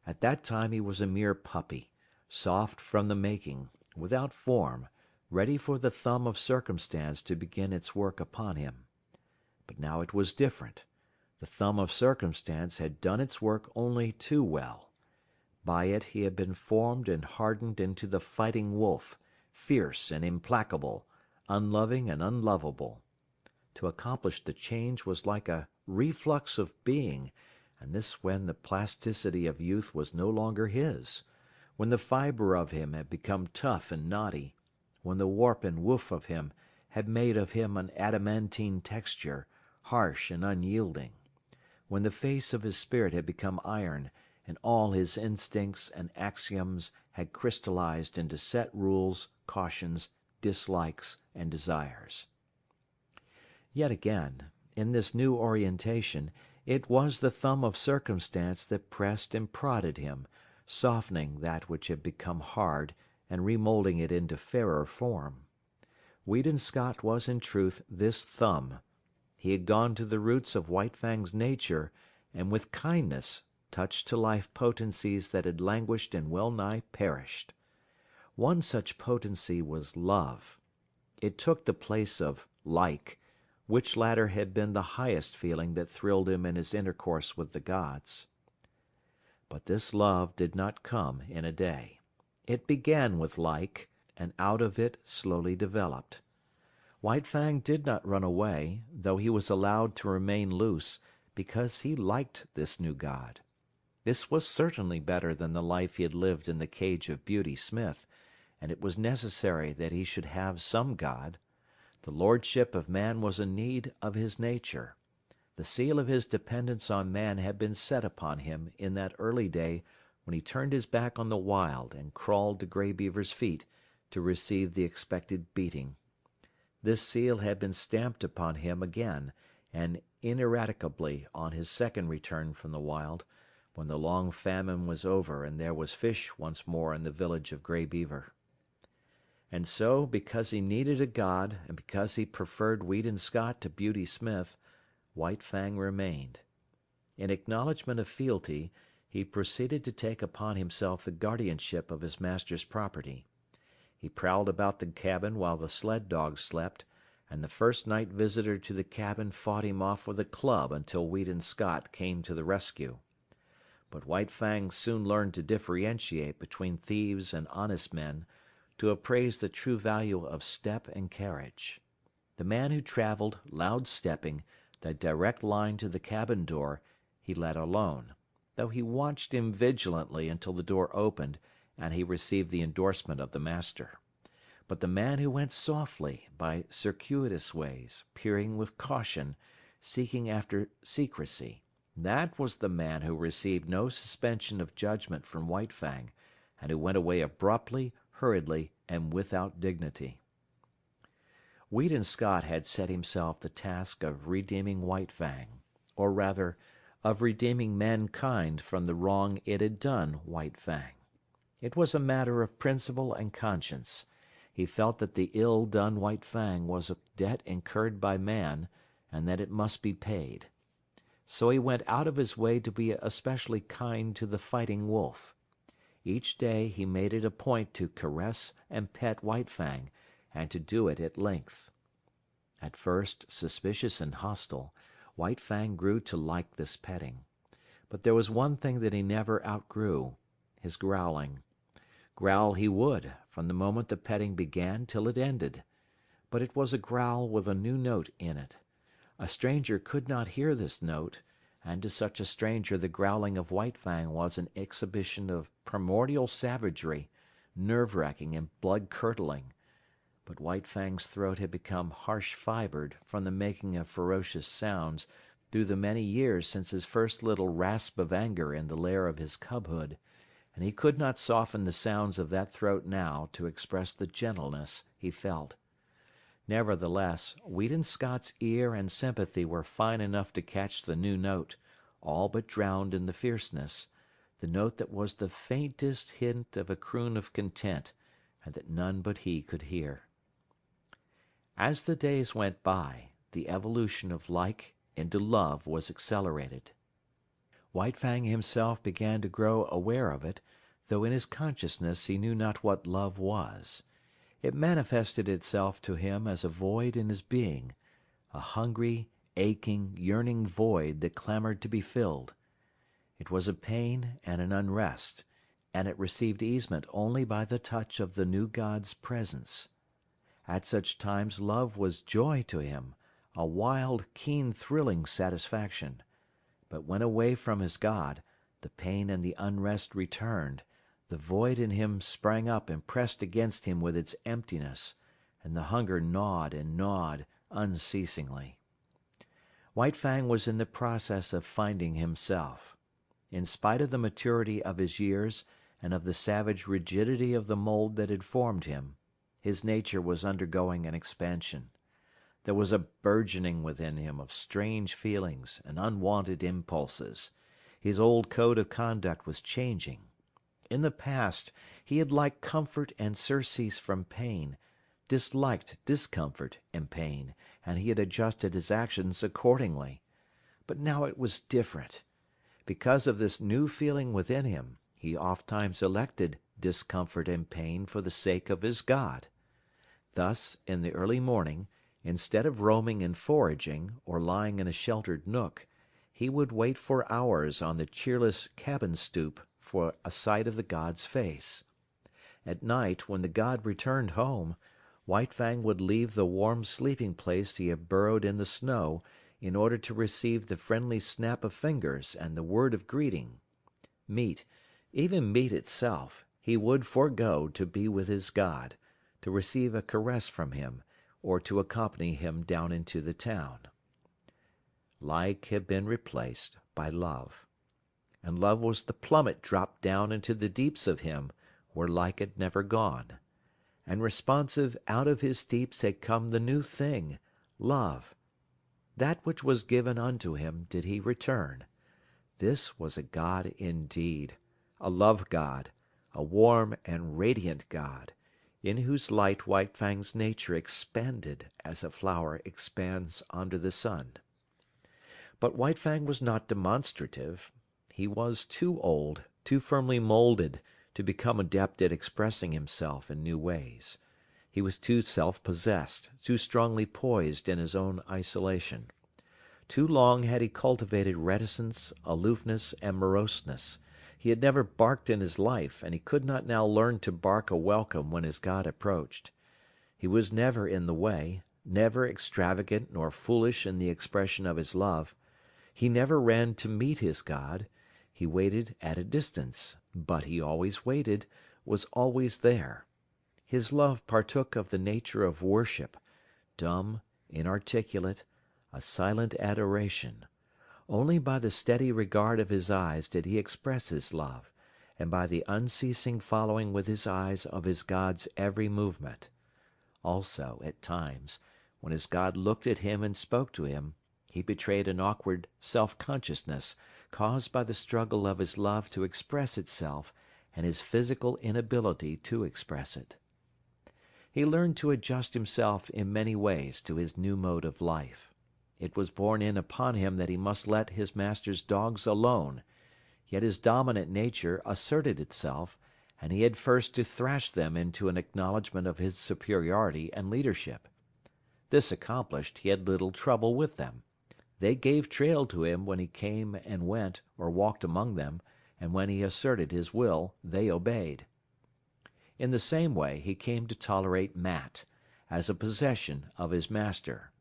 At that time he was a mere puppy, soft from the making, without form, ready for the thumb of circumstance to begin its work upon him. But now it was different. The thumb of circumstance had done its work only too well. By it he had been formed and hardened into the fighting wolf, fierce and implacable, unloving and unlovable. To accomplish the change was like a reflux of being, and this when the plasticity of youth was no longer his, when the fibre of him had become tough and knotty, when the warp and woof of him had made of him an adamantine texture, harsh and unyielding, when the face of his spirit had become iron, and all his instincts and axioms had crystallized into set rules, cautions, dislikes, and desires. Yet again, in this new orientation, it was the thumb of circumstance that pressed and prodded him, softening that which had become hard and remoulding it into fairer form. Weedon Scott was in truth this thumb. He had gone to the roots of White Fang's nature, and with kindness touched to life potencies that had languished and well nigh perished. One such potency was love. It took the place of like, which latter had been the highest feeling that thrilled him in his intercourse with the gods. But this love did not come in a day. It began with like, and out of it slowly developed. White Fang did not run away, though he was allowed to remain loose, because he liked this new god. This was certainly better than the life he had lived in the cage of Beauty Smith, and it was necessary that he should have some god. The lordship of man was a need of his nature. The seal of his dependence on man had been set upon him in that early day when he turned his back on the wild and crawled to Grey Beaver's feet to receive the expected beating. This seal had been stamped upon him again, and ineradicably on his second return from the wild, when the long famine was over and there was fish once more in the village of Grey Beaver. And so, because he needed a god, and because he preferred Weedon Scott to Beauty Smith, White Fang remained. In acknowledgment of fealty, he proceeded to take upon himself the guardianship of his master's property. He prowled about the cabin while the sled dogs slept, and the first night visitor to the cabin fought him off with a club until Weedon Scott came to the rescue. But White Fang soon learned to differentiate between thieves and honest men, to appraise the true value of step and carriage. The man who travelled, loud-stepping, the direct line to the cabin door, he let alone, though he watched him vigilantly until the door opened and he received the endorsement of the master. But the man who went softly, by circuitous ways, peering with caution, seeking after secrecy, that was the man who received no suspension of judgment from White Fang, and who went away abruptly, hurriedly, and without dignity. Weedon Scott had set himself the task of redeeming White Fang, or rather, of redeeming mankind from the wrong it had done White Fang. It was a matter of principle and conscience. He felt that the ill done White Fang was a debt incurred by man, and that it must be paid. So he went out of his way to be especially kind to the fighting wolf. Each day he made it a point to caress and pet White Fang, and to do it at length. At first suspicious and hostile, White Fang grew to like this petting. But there was one thing that he never outgrew, his growling. Growl he would, from the moment the petting began till it ended. But it was a growl with a new note in it. A stranger could not hear this note, and to such a stranger the growling of White Fang was an exhibition of primordial savagery, nerve-racking and blood-curdling. But White Fang's throat had become harsh-fibred from the making of ferocious sounds through the many years since his first little rasp of anger in the lair of his cubhood, and he could not soften the sounds of that throat now to express the gentleness he felt. Nevertheless, Weedon Scott's ear and sympathy were fine enough to catch the new note, all but drowned in the fierceness, the note that was the faintest hint of a croon of content, and that none but he could hear. As the days went by, the evolution of like into love was accelerated. White Fang himself began to grow aware of it, though in his consciousness he knew not what love was. It manifested itself to him as a void in his being, a hungry, aching, yearning void that clamoured to be filled. It was a pain and an unrest, and it received easement only by the touch of the new god's presence. At such times love was joy to him, a wild, keen, thrilling satisfaction. But when away from his god, the pain and the unrest returned, the void in him sprang up and pressed against him with its emptiness, and the hunger gnawed and gnawed unceasingly. White Fang was in the process of finding himself. In spite of the maturity of his years and of the savage rigidity of the mould that had formed him, his nature was undergoing an expansion. There was a burgeoning within him of strange feelings and unwonted impulses. His old code of conduct was changing. In the past he had liked comfort and surcease from pain, disliked discomfort and pain, and he had adjusted his actions accordingly. But now it was different. Because of this new feeling within him, he ofttimes elected discomfort and pain for the sake of his god. Thus, in the early morning, instead of roaming and foraging, or lying in a sheltered nook, he would wait for hours on the cheerless cabin stoop for a sight of the god's face. At night, when the god returned home, White Fang would leave the warm sleeping place he had burrowed in the snow in order to receive the friendly snap of fingers and the word of greeting. Meat, even meat itself, he would forego to be with his god, to receive a caress from him, or to accompany him down into the town. Like had been replaced by love. And love was the plummet dropped down into the deeps of him, where like had never gone. And responsive out of his deeps had come the new thing, love. That which was given unto him did he return. This was a god indeed, a love god, a warm and radiant god, in whose light White Fang's nature expanded as a flower expands under the sun. But White Fang was not demonstrative. He was too old, too firmly moulded, to become adept at expressing himself in new ways. He was too self-possessed, too strongly poised in his own isolation. Too long had he cultivated reticence, aloofness, and moroseness. He had never barked in his life, and he could not now learn to bark a welcome when his god approached. He was never in the way, never extravagant nor foolish in the expression of his love. He never ran to meet his god. He waited at a distance, but he always waited, was always there. His love partook of the nature of worship, dumb, inarticulate, a silent adoration. Only by the steady regard of his eyes did he express his love, and by the unceasing following with his eyes of his god's every movement. Also, at times, when his god looked at him and spoke to him, he betrayed an awkward self-consciousness caused by the struggle of his love to express itself and his physical inability to express it. He learned to adjust himself in many ways to his new mode of life. It was borne in upon him that he must let his master's dogs alone, yet his dominant nature asserted itself, and he had first to thrash them into an acknowledgment of his superiority and leadership. This accomplished, he had little trouble with them. They gave trail to him when he came and went or walked among them, and when he asserted his will, they obeyed. In the same way he came to tolerate Matt, as a possession of his master.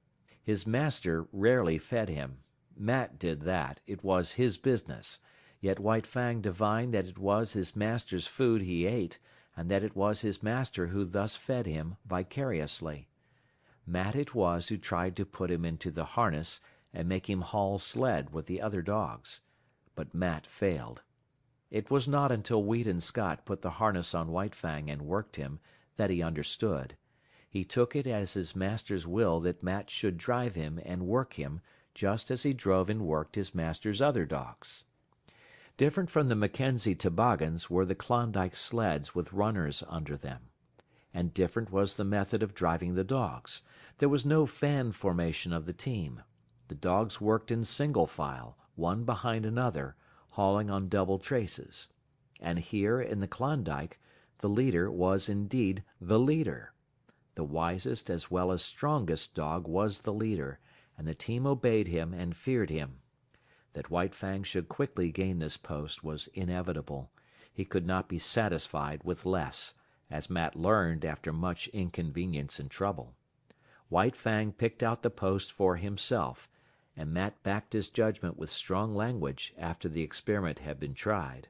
His master rarely fed him. Matt did that, it was his business, yet White Fang divined that it was his master's food he ate, and that it was his master who thus fed him vicariously. Matt it was who tried to put him into the harness and make him haul sled with the other dogs. But Matt failed. It was not until Weedon Scott put the harness on White Fang and worked him that he understood. He took it as his master's will that Matt should drive him and work him just as he drove and worked his master's other dogs. Different from the Mackenzie toboggans were the Klondike sleds with runners under them. And different was the method of driving the dogs. There was no fan formation of the team. The dogs worked in single file, one behind another, hauling on double traces. And here, in the Klondike, the leader was indeed the leader. The wisest as well as strongest dog was the leader, and the team obeyed him and feared him. That White Fang should quickly gain this post was inevitable. He could not be satisfied with less, as Matt learned after much inconvenience and trouble. White Fang picked out the post for himself, and Matt backed his judgment with strong language after the experiment had been tried.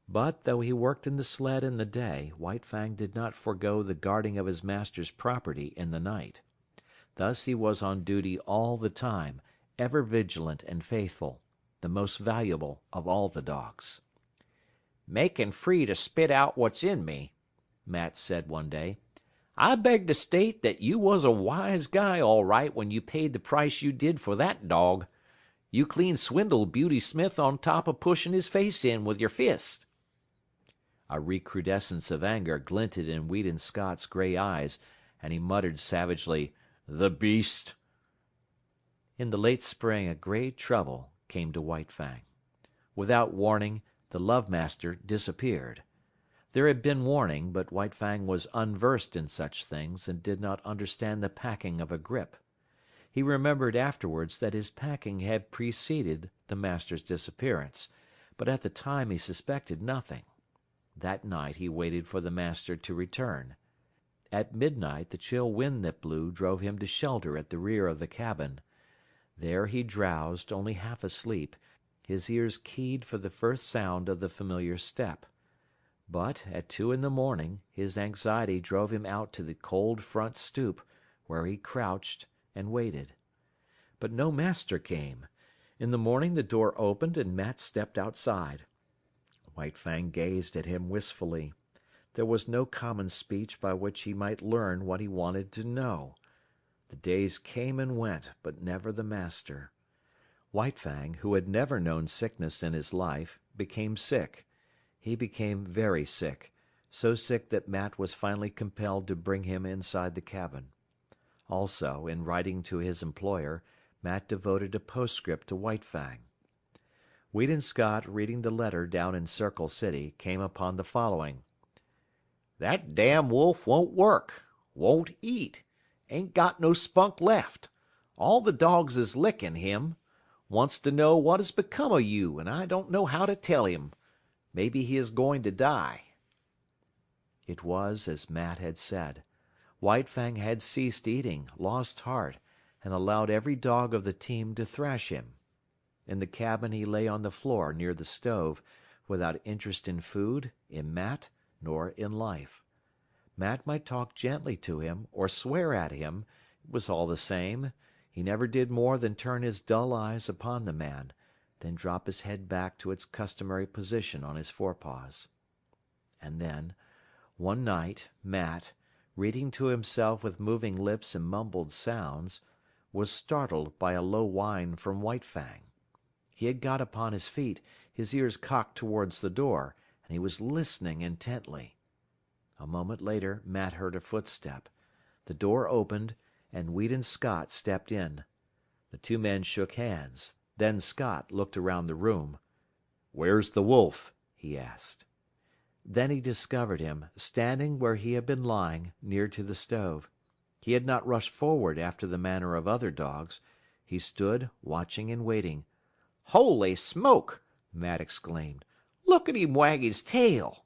But, though he worked in the sled in the day, White Fang did not forego the guarding of his master's property in the night. Thus he was on duty all the time, ever vigilant and faithful, the most valuable of all the dogs. "Making free to spit out what's in me," Matt said one day. "I beg to state that you was a wise guy all right when you paid the price you did for that dog. You clean swindled Beauty Smith on top of pushing his face in with your fist." A recrudescence of anger glinted in Weedon Scott's gray eyes, and he muttered savagely, "The beast!" In the late spring a great trouble came to White Fang. Without warning, the love-master disappeared. There had been warning, but White Fang was unversed in such things, and did not understand the packing of a grip. He remembered afterwards that his packing had preceded the master's disappearance, but at the time he suspected nothing. That night he waited for the master to return. At midnight the chill wind that blew drove him to shelter at the rear of the cabin. There he drowsed, only half asleep, his ears keyed for the first sound of the familiar step. But, at 2 in the morning, his anxiety drove him out to the cold front stoop, where he crouched and waited. But no master came. In the morning the door opened and Matt stepped outside. White Fang gazed at him wistfully. There was no common speech by which he might learn what he wanted to know. The days came and went, but never the master. White Fang, who had never known sickness in his life, became sick. He became very sick, so sick that Matt was finally compelled to bring him inside the cabin. Also, in writing to his employer, Matt devoted a postscript to White Fang. Weedon Scott, reading the letter down in Circle City, came upon the following: "That damn wolf won't work. Won't eat. Ain't got no spunk left. All the dogs is licking him. Wants to know what has become of you, and I don't know how to tell him. Maybe he is going to die." It was as Matt had said. White Fang had ceased eating, lost heart, and allowed every dog of the team to thrash him. In the cabin he lay on the floor near the stove, without interest in food, in Matt, nor in life. Matt might talk gently to him, or swear at him, it was all the same. He never did more than turn his dull eyes upon the man, then drop his head back to its customary position on his forepaws. And then, one night, Matt, reading to himself with moving lips and mumbled sounds, was startled by a low whine from White Fang. He had got upon his feet, his ears cocked towards the door, and he was listening intently. A moment later Matt heard a footstep. The door opened, and Weedon Scott stepped in. The two men shook hands. Then Scott looked around the room. "Where's the wolf?" he asked. Then he discovered him, standing where he had been lying, near to the stove. He had not rushed forward after the manner of other dogs. He stood, watching and waiting. "Holy smoke!" Matt exclaimed. "Look at him wag his tail!"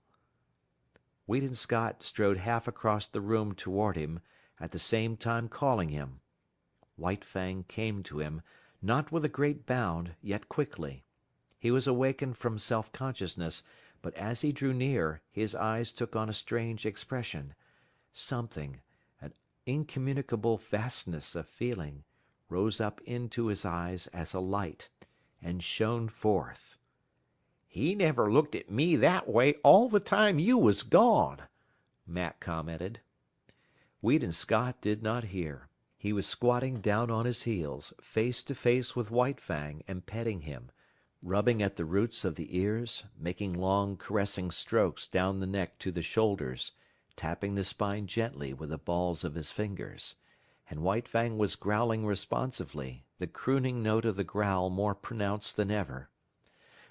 Weedon Scott strode half across the room toward him, at the same time calling him. White Fang came to him, not with a great bound, yet quickly. He was awakened from self-consciousness, but as he drew near, his eyes took on a strange expression. Something, an incommunicable vastness of feeling, rose up into his eyes as a light, and shone forth. "He never looked at me that way all the time you was gone," Matt commented. Weedon Scott did not hear. He was squatting down on his heels, face to face with White Fang, and petting him, rubbing at the roots of the ears, making long caressing strokes down the neck to the shoulders, tapping the spine gently with the balls of his fingers. And White Fang was growling responsively, the crooning note of the growl more pronounced than ever.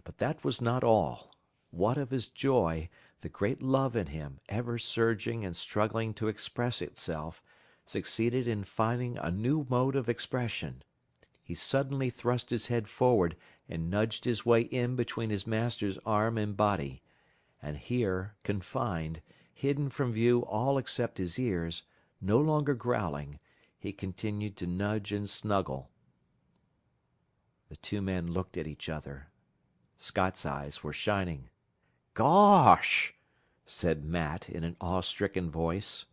But that was not all. What of his joy, the great love in him, ever surging and struggling to express itself, succeeded in finding a new mode of expression. He suddenly thrust his head forward and nudged his way in between his master's arm and body, and here, confined, hidden from view all except his ears, no longer growling, he continued to nudge and snuggle. The two men looked at each other. Scott's eyes were shining. "Gosh!" said Matt in an awe-stricken voice.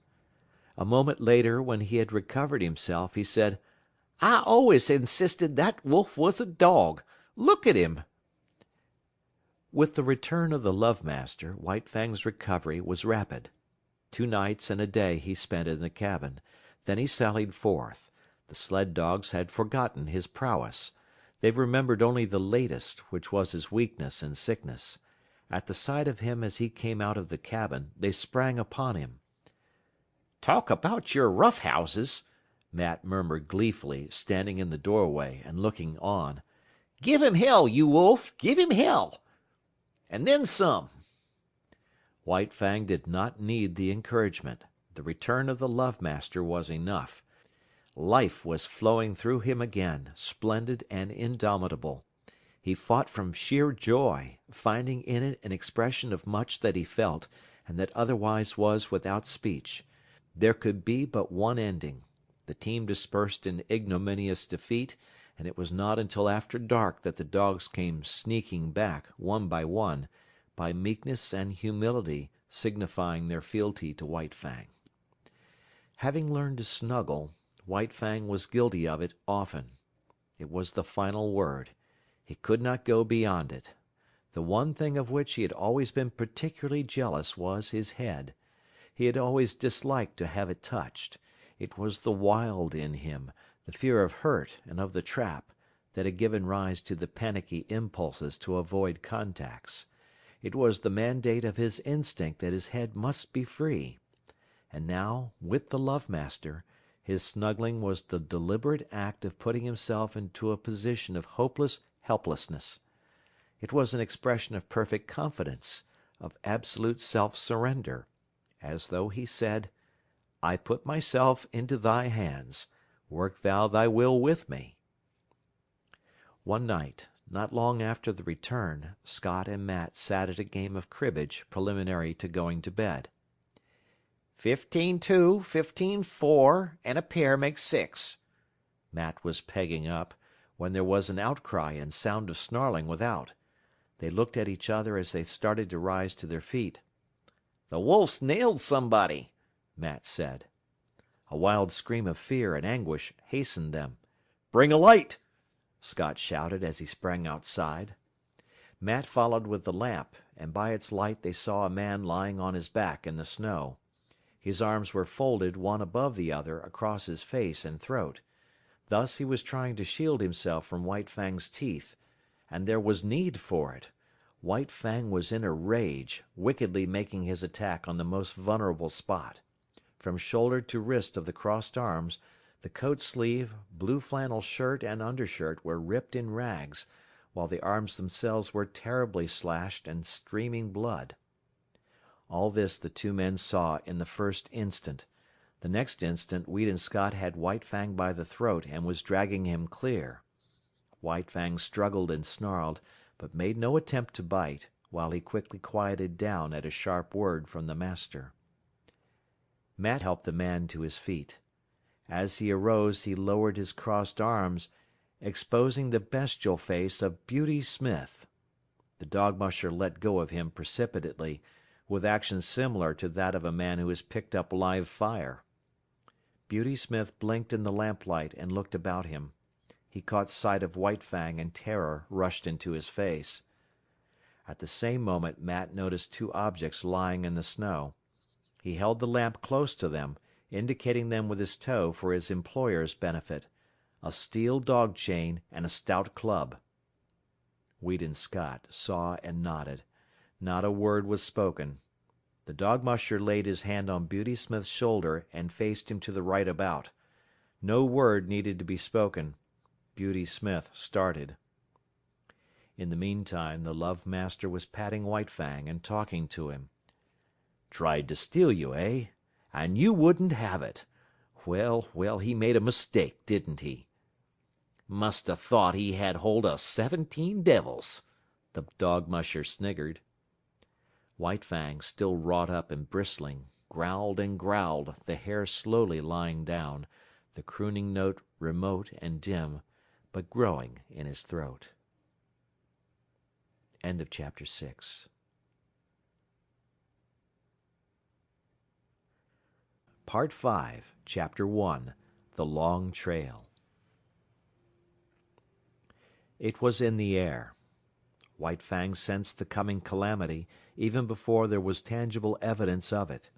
A moment later, when he had recovered himself, he said, "I always insisted that wolf was a dog. Look at him!" With the return of the Love Master, White Fang's recovery was rapid. 2 nights and a day he spent in the cabin. Then he sallied forth. The sled dogs had forgotten his prowess. They remembered only the latest, which was his weakness and sickness. At the sight of him as he came out of the cabin, they sprang upon him. "Talk about your rough houses," Matt murmured gleefully, standing in the doorway and looking on. "Give him hell, you wolf, give him hell! And then some." White Fang did not need the encouragement. The return of the Love Master was enough. Life was flowing through him again, splendid and indomitable. He fought from sheer joy, finding in it an expression of much that he felt, and that otherwise was without speech. There could be but one ending. The team dispersed in ignominious defeat, and it was not until after dark that the dogs came sneaking back, one, by meekness and humility signifying their fealty to White Fang. Having learned to snuggle, White Fang was guilty of it often. It was the final word. He could not go beyond it. The one thing of which he had always been particularly jealous was his head. He had always disliked to have it touched. It was the wild in him, the fear of hurt and of the trap, that had given rise to the panicky impulses to avoid contacts. It was the mandate of his instinct that his head must be free. And now, with the Love Master, his snuggling was the deliberate act of putting himself into a position of hopeless helplessness. It was an expression of perfect confidence, of absolute self-surrender, as though he said, "I put myself into thy hands. Work thou thy will with me." One night, not long after the return, Scott and Matt sat at a game of cribbage preliminary to going to bed. 15-2, 15-4, and a pair makes 6. Matt was pegging up, when there was an outcry and sound of snarling without. They looked at each other as they started to rise to their feet. "The wolf's nailed somebody," Matt said. A wild scream of fear and anguish hastened them. "Bring a light!" Scott shouted as he sprang outside. Matt followed with the lamp, and by its light they saw a man lying on his back in the snow. His arms were folded one above the other across his face and throat. Thus he was trying to shield himself from White Fang's teeth. And there was need for it. White Fang was in a rage, wickedly making his attack on the most vulnerable spot. From shoulder to wrist of the crossed arms, the coat sleeve, blue flannel shirt and undershirt were ripped in rags, while the arms themselves were terribly slashed and streaming blood. All this the two men saw in the first instant. The next instant Weedon Scott had White Fang by the throat and was dragging him clear. White Fang struggled and snarled, but made no attempt to bite, while he quickly quieted down at a sharp word from the master. Matt helped the man to his feet. As he arose he lowered his crossed arms, exposing the bestial face of Beauty Smith. The dog musher let go of him precipitately, with action similar to that of a man who has picked up live fire. Beauty Smith blinked in the lamplight and looked about him. He caught sight of White Fang and terror rushed into his face. At the same moment Matt noticed two objects lying in the snow. He held the lamp close to them, indicating them with his toe for his employer's benefit: a steel dog chain and a stout club. Weedon Scott saw and nodded. Not a word was spoken. The dog musher laid his hand on Beauty Smith's shoulder and faced him to the right about. No word needed to be spoken. Beauty Smith started. In the meantime the love master was patting White Fang and talking to him. "Tried to steal you, eh? And you wouldn't have it. Well, well, he made a mistake, didn't he? Must have thought he had hold of 17 devils," the dog musher sniggered. White Fang, still wrought up and bristling, growled and growled, the hair slowly lying down, the crooning note remote and dim, but growing in his throat. End of chapter 6. Part 5, Chapter 1, The Long Trail. It was in the air. White Fang sensed the coming calamity even before there was tangible evidence of it.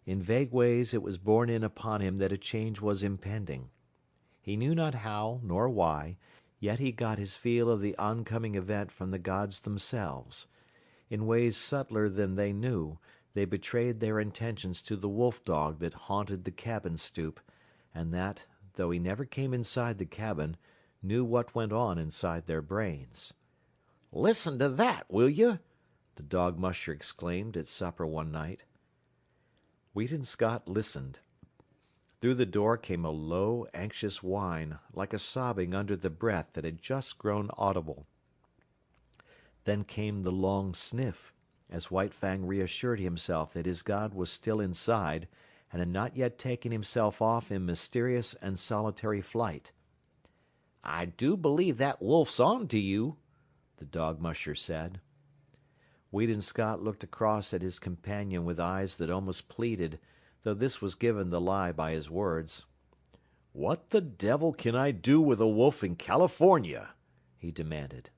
In vague ways it was borne in upon him that a change was impending. He knew not how nor why, yet he got his feel of the oncoming event from the gods themselves. In ways subtler than they knew, they betrayed their intentions to the wolf-dog that haunted the cabin stoop, and that, though he never came inside the cabin, knew what went on inside their brains. "Listen to that, will you?" the dog musher exclaimed at supper one night. Weedon Scott listened. Through the door came a low, anxious whine, like a sobbing under the breath that had just grown audible. Then came the long sniff, as White Fang reassured himself that his god was still inside, and had not yet taken himself off in mysterious and solitary flight. "I do believe that wolf's on to you," the dog musher said. Weedon Scott looked across at his companion with eyes that almost pleaded, though this was given the lie by his words. "What the devil can I do with a wolf in California?" he demanded.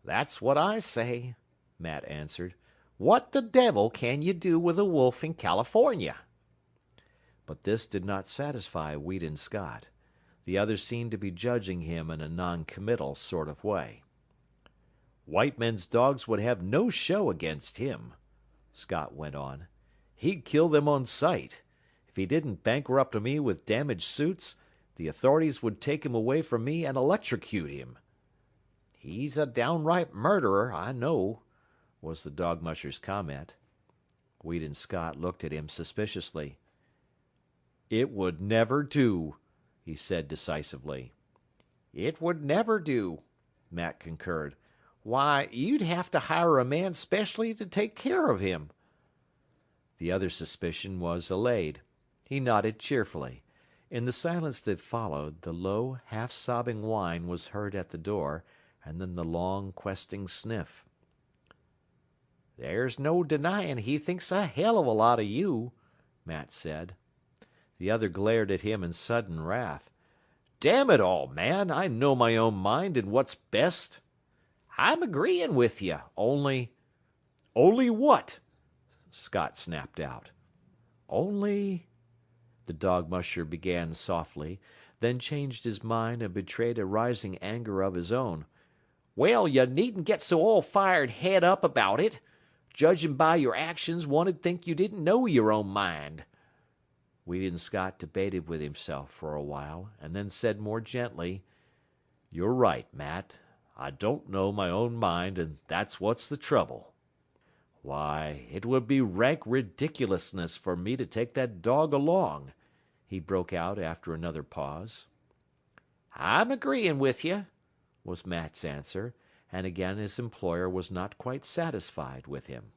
"That's what I say," Matt answered. "What the devil can you do with a wolf in California?" But this did not satisfy Weedon Scott. The other seemed to be judging him in a non-committal sort of way. "White men's dogs would have no show against him," Scott went on. "He'd kill them on sight. If he didn't bankrupt me with damaged suits, the authorities would take him away from me and electrocute him." "He's a downright murderer, I know," was the dog musher's comment. Weedon Scott looked at him suspiciously. "It would never do," he said decisively. "It would never do," Matt concurred. "Why, you'd have to hire a man specially to take care of him." The other's suspicion was allayed. He nodded cheerfully. In the silence that followed, the low, half-sobbing whine was heard at the door, and then the long, questing sniff. "There's no denying he thinks a hell of a lot of you," Matt said. The other glared at him in sudden wrath. "Damn it all, man, I know my own mind and what's best." "I'm agreeing with you, only—" "Only what?" Scott snapped out. "Only—" the dog musher began softly, then changed his mind and betrayed a rising anger of his own. "Well, you needn't get so all-fired head up about it. Judging by your actions, one'd think you didn't know your own mind." Weedon Scott debated with himself for a while, and then said more gently, "You're right, Matt. I don't know my own mind, and that's what's the trouble." "Why, it would be rank ridiculousness for me to take that dog along," he broke out after another pause. "I'm agreein' with you," was Matt's answer, and again his employer was not quite satisfied with him.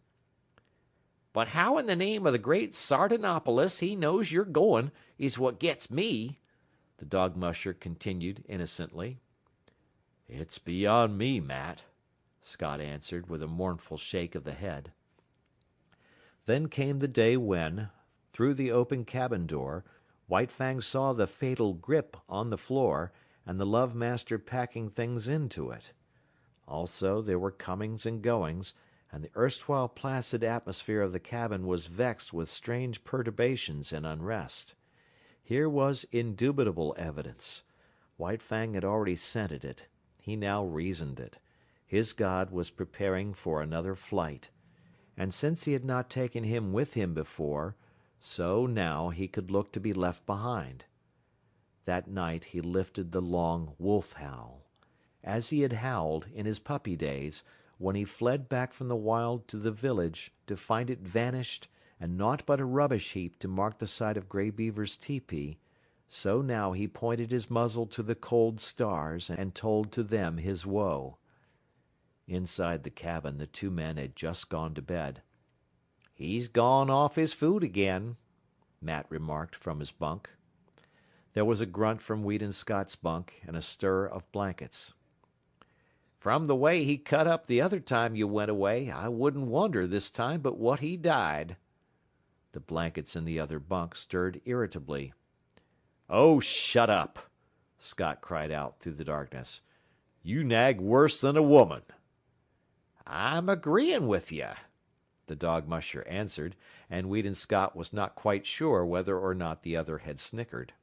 "But how in the name of the great Sardinopolis he knows you're goin' is what gets me," the dog musher continued innocently. "It's beyond me, Matt," Scott answered, with a mournful shake of the head. Then came the day when, through the open cabin door, White Fang saw the fatal grip on the floor, and the love master packing things into it. Also, there were comings and goings, and the erstwhile placid atmosphere of the cabin was vexed with strange perturbations and unrest. Here was indubitable evidence. White Fang had already scented it. He now reasoned it. His god was preparing for another flight. And since he had not taken him with him before, so now he could look to be left behind. That night he lifted the long wolf howl. As he had howled, in his puppy days, when he fled back from the wild to the village to find it vanished and naught but a rubbish heap to mark the site of Grey Beaver's tepee, so now he pointed his muzzle to the cold stars and told to them his woe. Inside the cabin the two men had just gone to bed. "He's gone off his food again," Matt remarked from his bunk. There was a grunt from Weedon Scott's bunk and a stir of blankets. "From the way he cut up the other time you went away, I wouldn't wonder this time but what he died." The blankets in the other bunk stirred irritably. "Oh, shut up!" Scott cried out through the darkness. "You nag worse than a woman." "I'm agreein' with you," the dog musher answered, and Weedon Scott was not quite sure whether or not the other had snickered.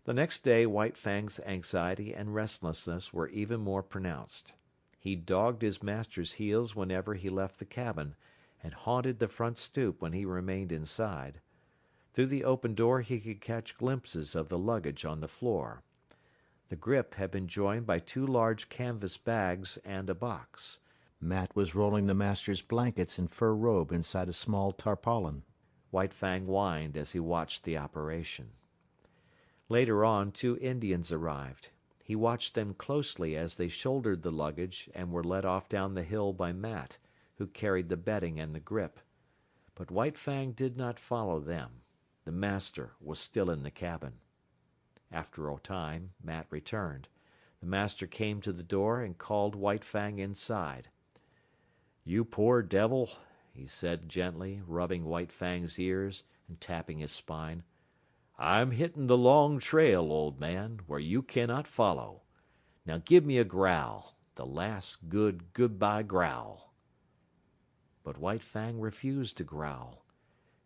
The next day White Fang's anxiety and restlessness were even more pronounced. He dogged his master's heels whenever he left the cabin, and haunted the front stoop when he remained inside. Through the open door he could catch glimpses of the luggage on the floor. The grip had been joined by two large canvas bags and a box. Matt was rolling the master's blankets and fur robe inside a small tarpaulin. White Fang whined as he watched the operation. Later on, two Indians arrived. He watched them closely as they shouldered the luggage and were led off down the hill by Matt, who carried the bedding and the grip. But White Fang did not follow them. The master was still in the cabin. After a time, Matt returned. The master came to the door and called White Fang inside. "You poor devil," he said gently, rubbing White Fang's ears and tapping his spine. "I'm hitting the long trail, old man, where you cannot follow. Now give me a growl, the last good goodbye growl." But White Fang refused to growl.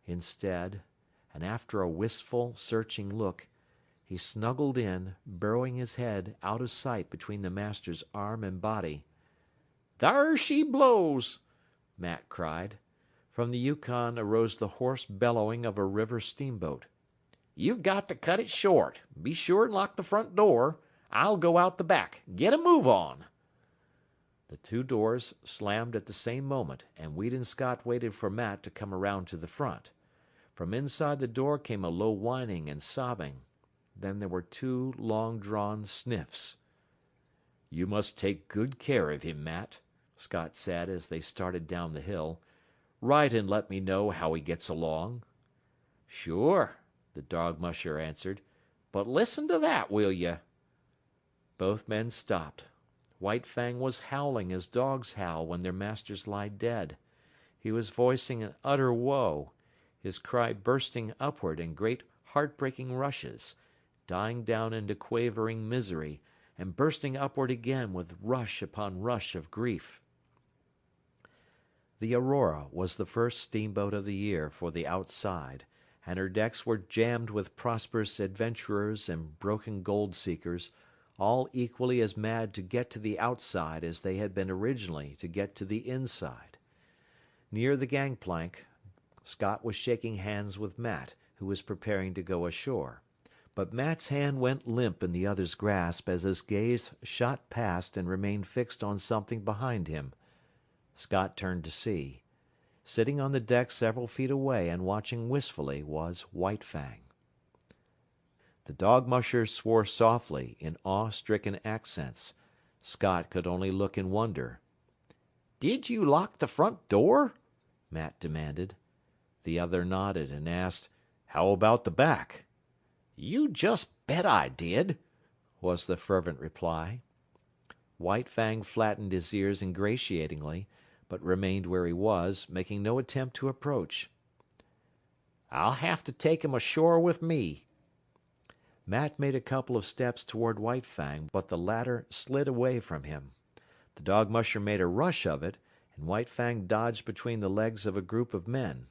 Instead, and after a wistful, searching look, he snuggled in, burrowing his head out of sight between the master's arm and body. "Thar she blows!" Matt cried. From the Yukon arose the hoarse bellowing of a river steamboat. "You've got to cut it short. Be sure and lock the front door. I'll go out the back. Get a move on." The two doors slammed at the same moment, and Weedon Scott waited for Matt to come around to the front. From inside the door came a low whining and sobbing. Then there were two long-drawn sniffs. "You must take good care of him, Matt," Scott said as they started down the hill. "Write and let me know how he gets along." "Sure," the dog musher answered. "But listen to that, will you?" Both men stopped. White Fang was howling as dogs howl when their masters lie dead. He was voicing an utter woe, his cry bursting upward in great heartbreaking rushes, dying down into quavering misery, and bursting upward again with rush upon rush of grief. The Aurora was the first steamboat of the year for the outside, and her decks were jammed with prosperous adventurers and broken gold seekers, all equally as mad to get to the outside as they had been originally to get to the inside. Near the gangplank, Scott was shaking hands with Matt, who was preparing to go ashore. But Matt's hand went limp in the other's grasp as his gaze shot past and remained fixed on something behind him. Scott turned to see. Sitting on the deck several feet away and watching wistfully was White Fang. The dog musher swore softly, in awe-stricken accents. Scott could only look in wonder. "Did you lock the front door?" Matt demanded. The other nodded and asked, "How about the back?" "You just bet I did," was the fervent reply. White Fang flattened his ears ingratiatingly, but remained where he was, making no attempt to approach. "I'll have to take him ashore with me." Matt made a couple of steps toward White Fang, but the latter slid away from him. The dog musher made a rush of it, and White Fang dodged between the legs of a group of men.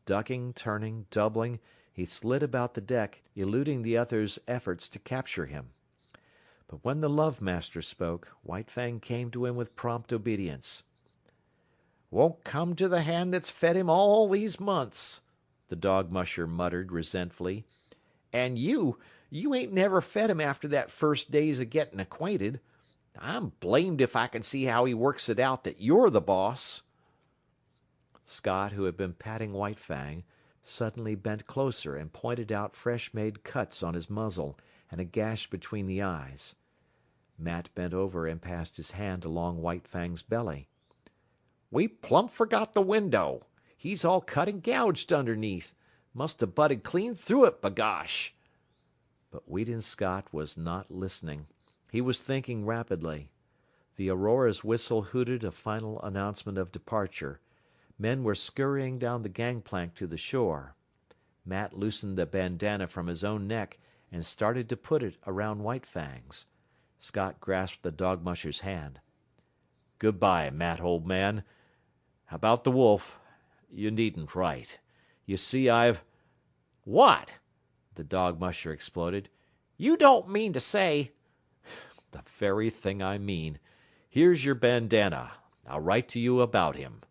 Ducking, turning, doubling, he slid about the deck, eluding the other's efforts to capture him. But when the love master spoke, White Fang came to him with prompt obedience. "Won't come to the hand that's fed him all these months," the dog musher muttered resentfully. "And you ain't never fed him after that first days of getting acquainted. I'm blamed if I can see how he works it out that you're the boss." Scott, who had been patting White Fang, suddenly bent closer and pointed out fresh-made cuts on his muzzle and a gash between the eyes. Matt bent over and passed his hand along White Fang's belly. "We plump forgot the window. He's all cut and gouged underneath. Must have butted clean through it, b'gosh." But Weedon Scott was not listening. He was thinking rapidly. The Aurora's whistle hooted a final announcement of departure. Men were scurrying down the gangplank to the shore. Matt loosened the bandana from his own neck and started to put it around White Fang's. Scott grasped the dog musher's hand. "Goodbye, Matt, old man. About the wolf, you needn't write. You see, I've—" "What?" the dog musher exploded. "You don't mean to say—" "The very thing I mean. Here's your bandana. I'll write to you about him."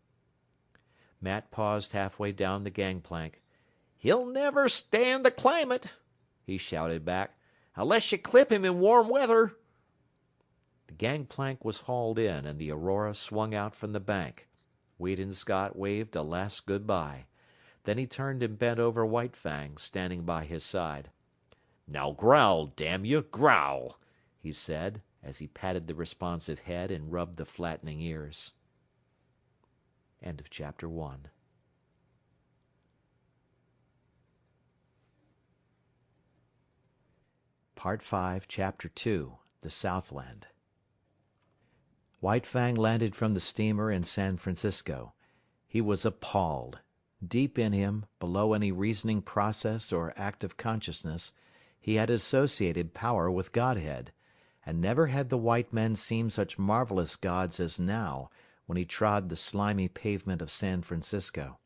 Matt paused halfway down the gangplank. "He'll never stand the climate," he shouted back, "unless you clip him in warm weather." The gangplank was hauled in, and the Aurora swung out from the bank. Weedon Scott waved a last good-bye. Then he turned and bent over White Fang, standing by his side. "Now growl, damn you, growl," he said, as he patted the responsive head and rubbed the flattening ears. End of chapter 1. Part 5, Chapter 2, The Southland. White Fang landed from the steamer in San Francisco. He was appalled. Deep in him, below any reasoning process or act of consciousness, he had associated power with godhead, and never had the white men seemed such marvelous gods as now, when he trod the slimy pavement of San Francisco.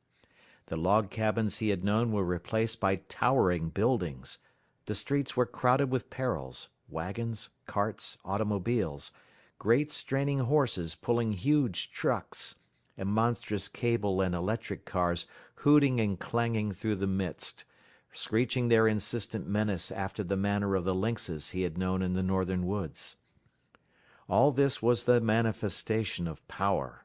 The log cabins he had known were replaced by towering buildings. The streets were crowded with perils, wagons, carts, automobiles, great straining horses pulling huge trucks, and monstrous cable and electric cars hooting and clanging through the midst, screeching their insistent menace after the manner of the lynxes he had known in the northern woods. All this was the manifestation of power.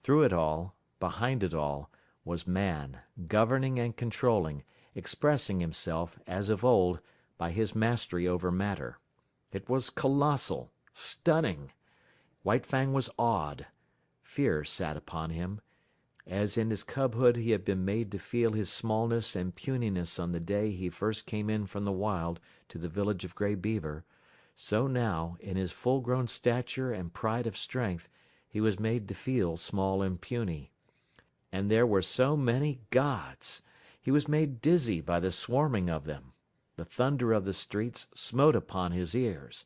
Through it all, behind it all, was man, governing and controlling, expressing himself, as of old, by his mastery over matter. It was colossal, stunning. White Fang was awed. Fear sat upon him. As in his cubhood he had been made to feel his smallness and puniness on the day he first came in from the wild to the village of Grey Beaver, so now, in his full-grown stature and pride of strength, he was made to feel small and puny. And there were so many gods! He was made dizzy by the swarming of them. The thunder of the streets smote upon his ears.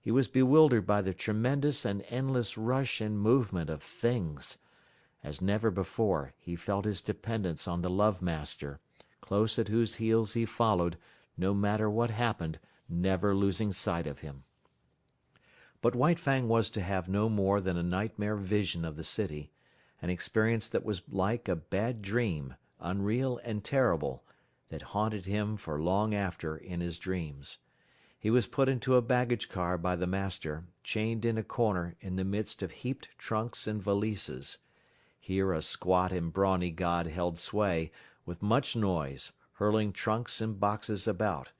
He was bewildered by the tremendous and endless rush and movement of things. As never before, he felt his dependence on the Love Master, close at whose heels he followed, no matter what happened, never losing sight of him. But White Fang was to have no more than a nightmare vision of the city, an experience that was like a bad dream, unreal and terrible, that haunted him for long after in his dreams. He was put into a baggage car by the master, chained in a corner in the midst of heaped trunks and valises. Here a squat and brawny god held sway, with much noise, hurling trunks and boxes about,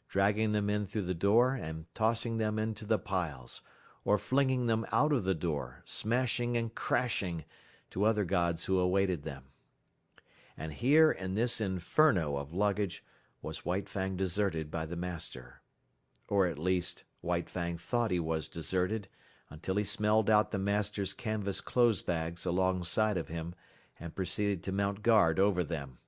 dragging them in through the door and tossing them into the piles, or flinging them out of the door, smashing and crashing, to other gods who awaited them. And here in this inferno of luggage was White Fang deserted by the master. Or at least, White Fang thought he was deserted, until he smelled out the master's canvas clothes bags alongside of him, and proceeded to mount guard over them.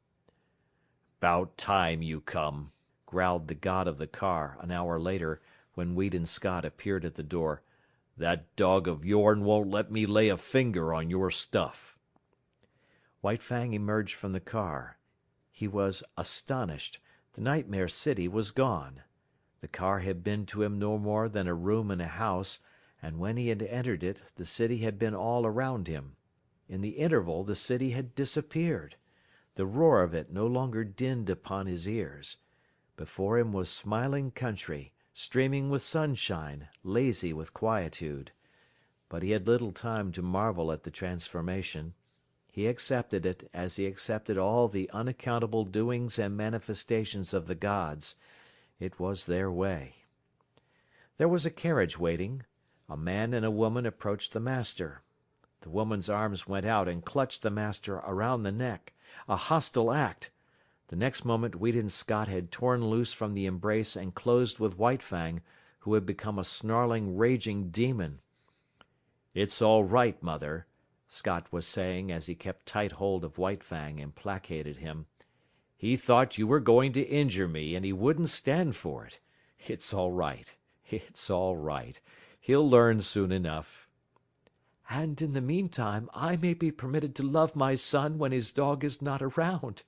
"'Bout time you come," growled the god of the car an hour later, when Weedon Scott appeared at the door. "That dog of yourn won't let me lay a finger on your stuff." White Fang emerged from the car. He was astonished. The nightmare city was gone. The car had been to him no more than a room in a house, and when he had entered it, the city had been all around him. In the interval, the city had disappeared. The roar of it no longer dinned upon his ears. Before him was smiling country, streaming with sunshine, lazy with quietude. But he had little time to marvel at the transformation. He accepted it as he accepted all the unaccountable doings and manifestations of the gods. It was their way. There was a carriage waiting. A man and a woman approached the master. The woman's arms went out and clutched the master around the neck. A hostile act. The next moment Weedon Scott had torn loose from the embrace and closed with White Fang, who had become a snarling, raging demon. "It's all right, mother," Scott was saying as he kept tight hold of White Fang and placated him. "He thought you were going to injure me, and he wouldn't stand for it. It's all right. It's all right. He'll learn soon enough." "And in the meantime I may be permitted to love my son when his dog is not around,"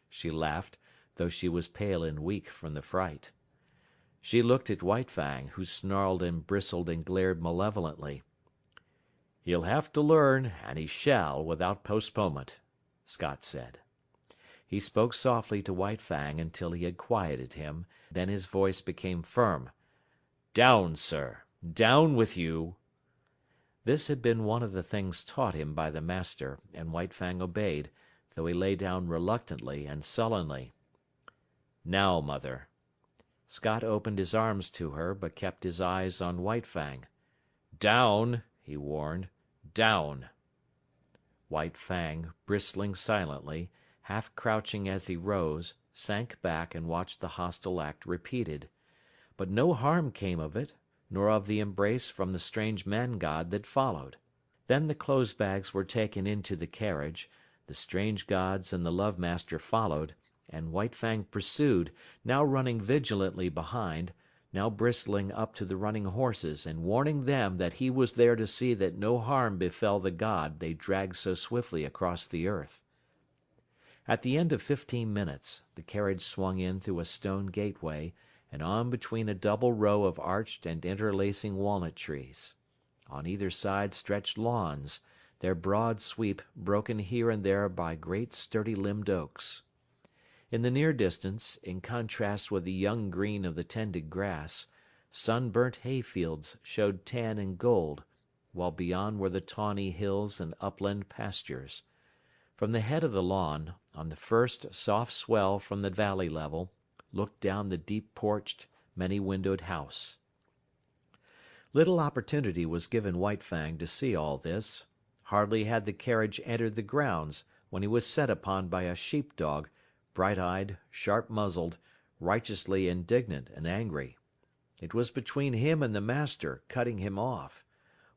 she laughed, though she was pale and weak from the fright. She looked at White Fang, who snarled and bristled and glared malevolently. "He'll have to learn, and he shall, without postponement," Scott said. He spoke softly to White Fang until he had quieted him, then his voice became firm. "Down, sir! Down with you!" This had been one of the things taught him by the master, and White Fang obeyed, though he lay down reluctantly and sullenly. "Now, mother." Scott opened his arms to her, but kept his eyes on White Fang. "Down!" he warned. "Down!" White Fang, bristling silently, half crouching as he rose, sank back and watched the hostile act repeated. But no harm came of it, nor of the embrace from the strange man-god that followed. Then the clothes bags were taken into the carriage, the strange gods and the love-master followed, and White Fang pursued, now running vigilantly behind, now bristling up to the running horses and warning them that he was there to see that no harm befell the god they dragged so swiftly across the earth. At the end of 15 minutes, the carriage swung in through a stone gateway, and on between a double row of arched and interlacing walnut trees. On either side stretched lawns, their broad sweep broken here and there by great sturdy-limbed oaks. In the near distance, in contrast with the young green of the tended grass, sunburnt hayfields showed tan and gold, while beyond were the tawny hills and upland pastures. From the head of the lawn, on the first soft swell from the valley level, looked down the deep-porched, many-windowed house. Little opportunity was given White Fang to see all this. Hardly had the carriage entered the grounds when he was set upon by a sheep-dog, bright-eyed, sharp-muzzled, righteously indignant and angry. It was between him and the master, cutting him off.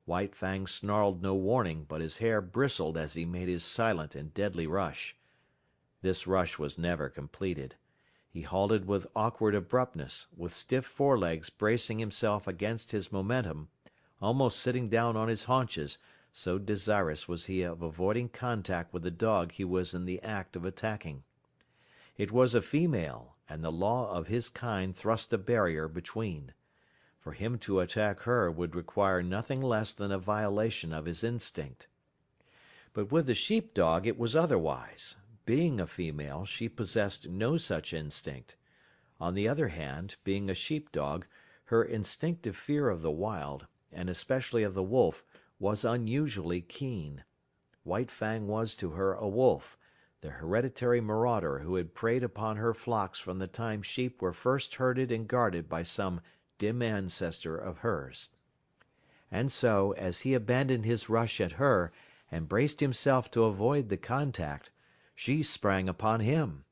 White Fang snarled no warning, but his hair bristled as he made his silent and deadly rush. This rush was never completed. He halted with awkward abruptness, with stiff forelegs bracing himself against his momentum, almost sitting down on his haunches, so desirous was he of avoiding contact with the dog he was in the act of attacking. It was a female, and the law of his kind thrust a barrier between. For him to attack her would require nothing less than a violation of his instinct. But with the sheep-dog it was otherwise. Being a female, she possessed no such instinct. On the other hand, being a sheep-dog, her instinctive fear of the wild, and especially of the wolf, was unusually keen. White Fang was to her a wolf, the hereditary marauder who had preyed upon her flocks from the time sheep were first herded and guarded by some dim ancestor of hers. And so, as he abandoned his rush at her and braced himself to avoid the contact, she sprang upon him.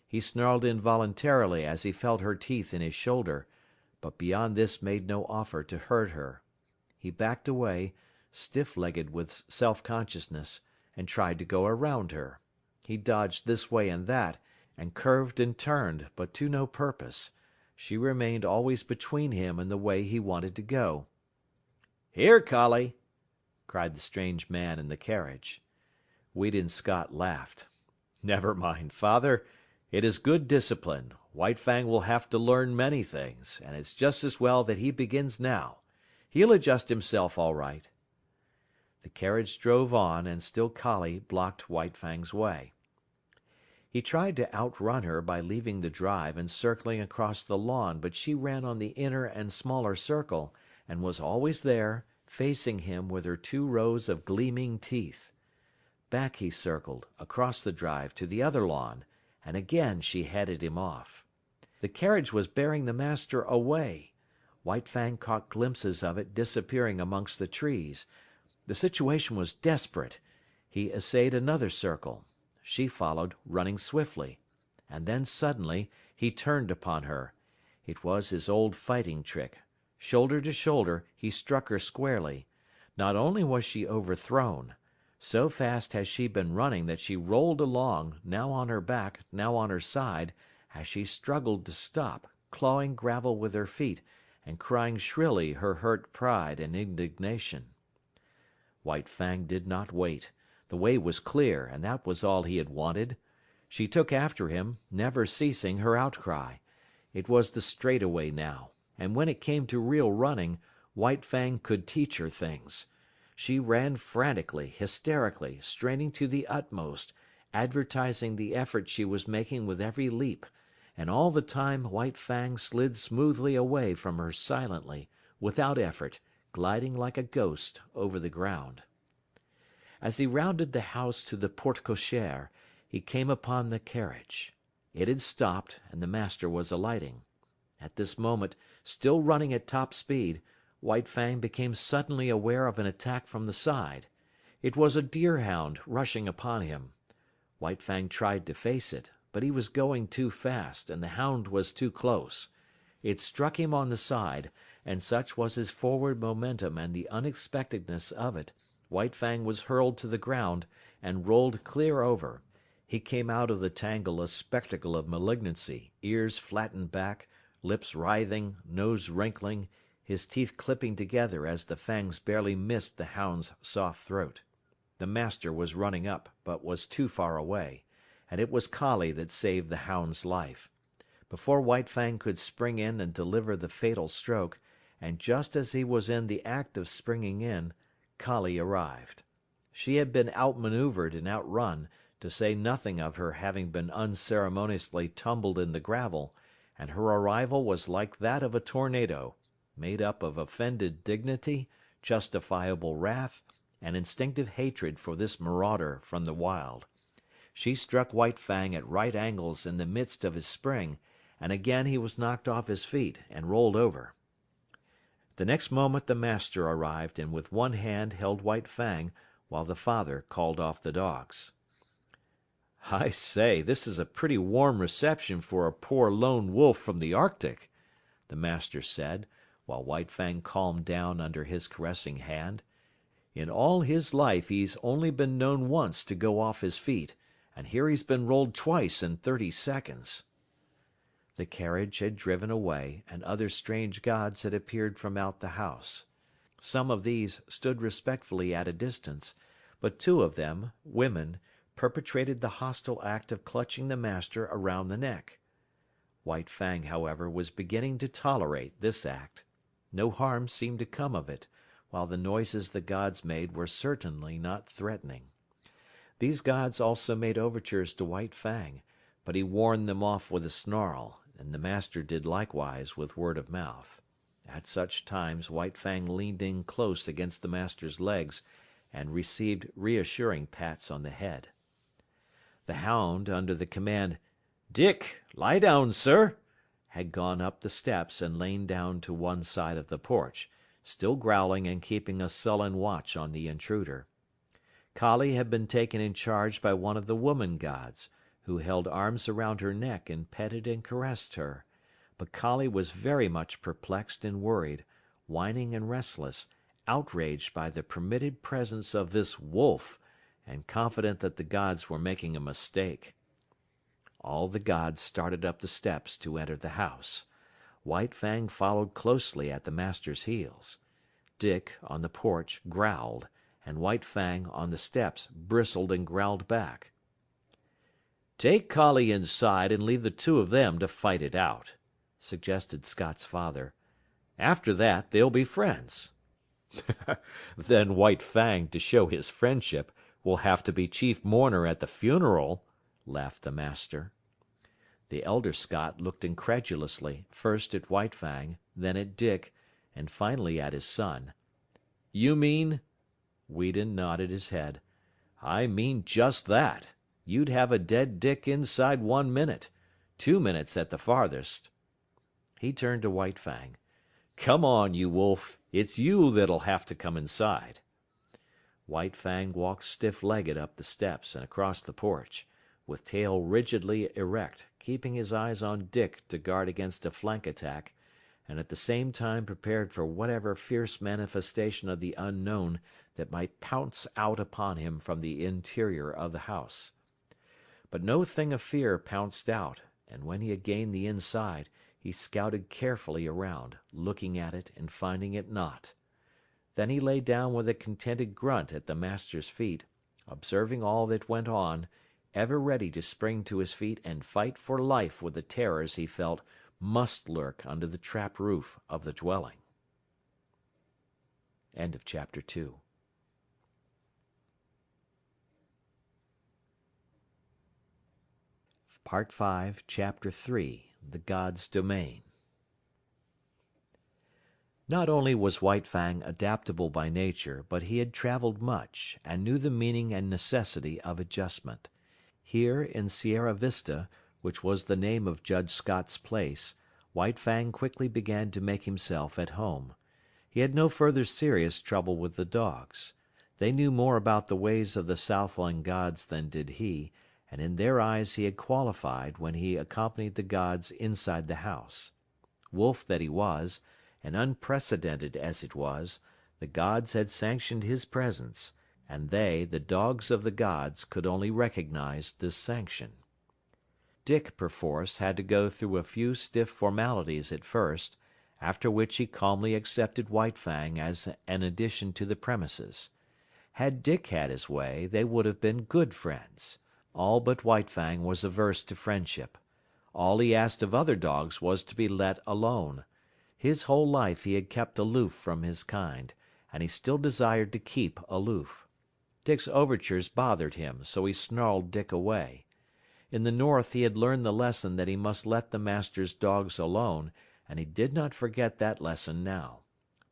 He snarled involuntarily as he felt her teeth in his shoulder, but beyond this made no offer to hurt her. He backed away, stiff-legged with self-consciousness, and tried to go around her. He dodged this way and that, and curved and turned, but to no purpose. She remained always between him and the way he wanted to go. "Here, collie!" cried the strange man in the carriage. Weedon Scott laughed. "Never mind, father. It is good discipline. White Fang will have to learn many things, and it's just as well that he begins now. He'll adjust himself all right." The carriage drove on, and still Collie blocked White Fang's way. He tried to outrun her by leaving the drive and circling across the lawn, but she ran on the inner and smaller circle, and was always there, facing him with her 2 rows of gleaming teeth. Back he circled, across the drive to the other lawn, and again she headed him off. The carriage was bearing the master away. White Fang caught glimpses of it disappearing amongst the trees. The situation was desperate. He essayed another circle. She followed, running swiftly. And then suddenly he turned upon her. It was his old fighting trick. Shoulder to shoulder, he struck her squarely. Not only was she overthrown. So fast has she been running that she rolled along, now on her back, now on her side, as she struggled to stop, clawing gravel with her feet, and crying shrilly her hurt pride and indignation. White Fang did not wait. The way was clear, and that was all he had wanted. She took after him, never ceasing her outcry. It was the straightaway now, and when it came to real running, White Fang could teach her things. She ran frantically, hysterically, straining to the utmost, advertising the effort she was making with every leap, and all the time White Fang slid smoothly away from her silently, without effort, gliding like a ghost over the ground. As he rounded the house to the porte cochere, he came upon the carriage. It had stopped, and the master was alighting. At this moment, still running at top speed, White Fang became suddenly aware of an attack from the side. It was a deerhound rushing upon him. White Fang tried to face it, but he was going too fast, and the hound was too close. It struck him on the side, and such was his forward momentum and the unexpectedness of it, White Fang was hurled to the ground, and rolled clear over. He came out of the tangle a spectacle of malignancy, ears flattened back, lips writhing, nose wrinkling, his teeth clipping together as the fangs barely missed the hound's soft throat. The master was running up, but was too far away, and it was Collie that saved the hound's life. Before White Fang could spring in and deliver the fatal stroke, and just as he was in the act of springing in, Collie arrived. She had been outmaneuvered and outrun, to say nothing of her having been unceremoniously tumbled in the gravel, and her arrival was like that of a tornado, made up of offended dignity, justifiable wrath, and instinctive hatred for this marauder from the wild. She struck White Fang at right angles in the midst of his spring, and again he was knocked off his feet and rolled over. The next moment the master arrived, and with one hand held White Fang, while the father called off the dogs. "I say, this is a pretty warm reception for a poor lone wolf from the Arctic," the master said, while White Fang calmed down under his caressing hand. "In all his life he's only been known once to go off his feet, and here he's been rolled twice in 30 seconds." The carriage had driven away, and other strange gods had appeared from out the house. Some of these stood respectfully at a distance, but 2 of them, women, perpetrated the hostile act of clutching the master around the neck. White Fang, however, was beginning to tolerate this act. No harm seemed to come of it, while the noises the gods made were certainly not threatening. These gods also made overtures to White Fang, but he warned them off with a snarl, and the master did likewise with word of mouth. At such times White Fang leaned in close against the master's legs, and received reassuring pats on the head. The hound, under the command, "Dick, lie down, sir," had gone up the steps and lain down to one side of the porch, still growling and keeping a sullen watch on the intruder. Collie had been taken in charge by one of the woman gods, who held arms around her neck and petted and caressed her, but Collie was very much perplexed and worried, whining and restless, outraged by the permitted presence of this wolf, and confident that the gods were making a mistake. All the gods started up the steps to enter the house. White Fang followed closely at the master's heels. Dick, on the porch, growled, and White Fang, on the steps, bristled and growled back. "Take Collie inside and leave the two of them to fight it out," suggested Scott's father. "After that, they'll be friends." "Then White Fang, to show his friendship, will have to be chief mourner at the funeral," laughed the master. The elder Scott looked incredulously, first at White Fang, then at Dick, and finally at his son. "You mean—" Weedon nodded his head. "I mean just that. You'd have a dead Dick inside 1 minute. 2 minutes at the farthest." He turned to White Fang. "Come on, you wolf. It's you that'll have to come inside." White Fang walked stiff-legged up the steps and across the porch, with tail rigidly erect, keeping his eyes on Dick to guard against a flank attack, and at the same time prepared for whatever fierce manifestation of the unknown that might pounce out upon him from the interior of the house. But no thing of fear pounced out, and when he had gained the inside, he scouted carefully around, looking at it and finding it not. Then he lay down with a contented grunt at the master's feet, observing all that went on, ever ready to spring to his feet and fight for life with the terrors he felt must lurk under the trap roof of the dwelling. End of chapter 2. Part 5, Chapter 3, The God's Domain. Not only was White Fang adaptable by nature, but he had traveled much, and knew the meaning and necessity of adjustment. Here, in Sierra Vista, which was the name of Judge Scott's place, White Fang quickly began to make himself at home. He had no further serious trouble with the dogs. They knew more about the ways of the Southland gods than did he, and in their eyes he had qualified when he accompanied the gods inside the house. Wolf that he was, and unprecedented as it was, the gods had sanctioned his presence, and they, the dogs of the gods, could only recognize this sanction. Dick, perforce, had to go through a few stiff formalities at first, after which he calmly accepted White Fang as an addition to the premises. Had Dick had his way, they would have been good friends. All but White Fang was averse to friendship. All he asked of other dogs was to be let alone. His whole life he had kept aloof from his kind, and he still desired to keep aloof. Dick's overtures bothered him, so he snarled Dick away. In the north he had learned the lesson that he must let the master's dogs alone, and he did not forget that lesson now.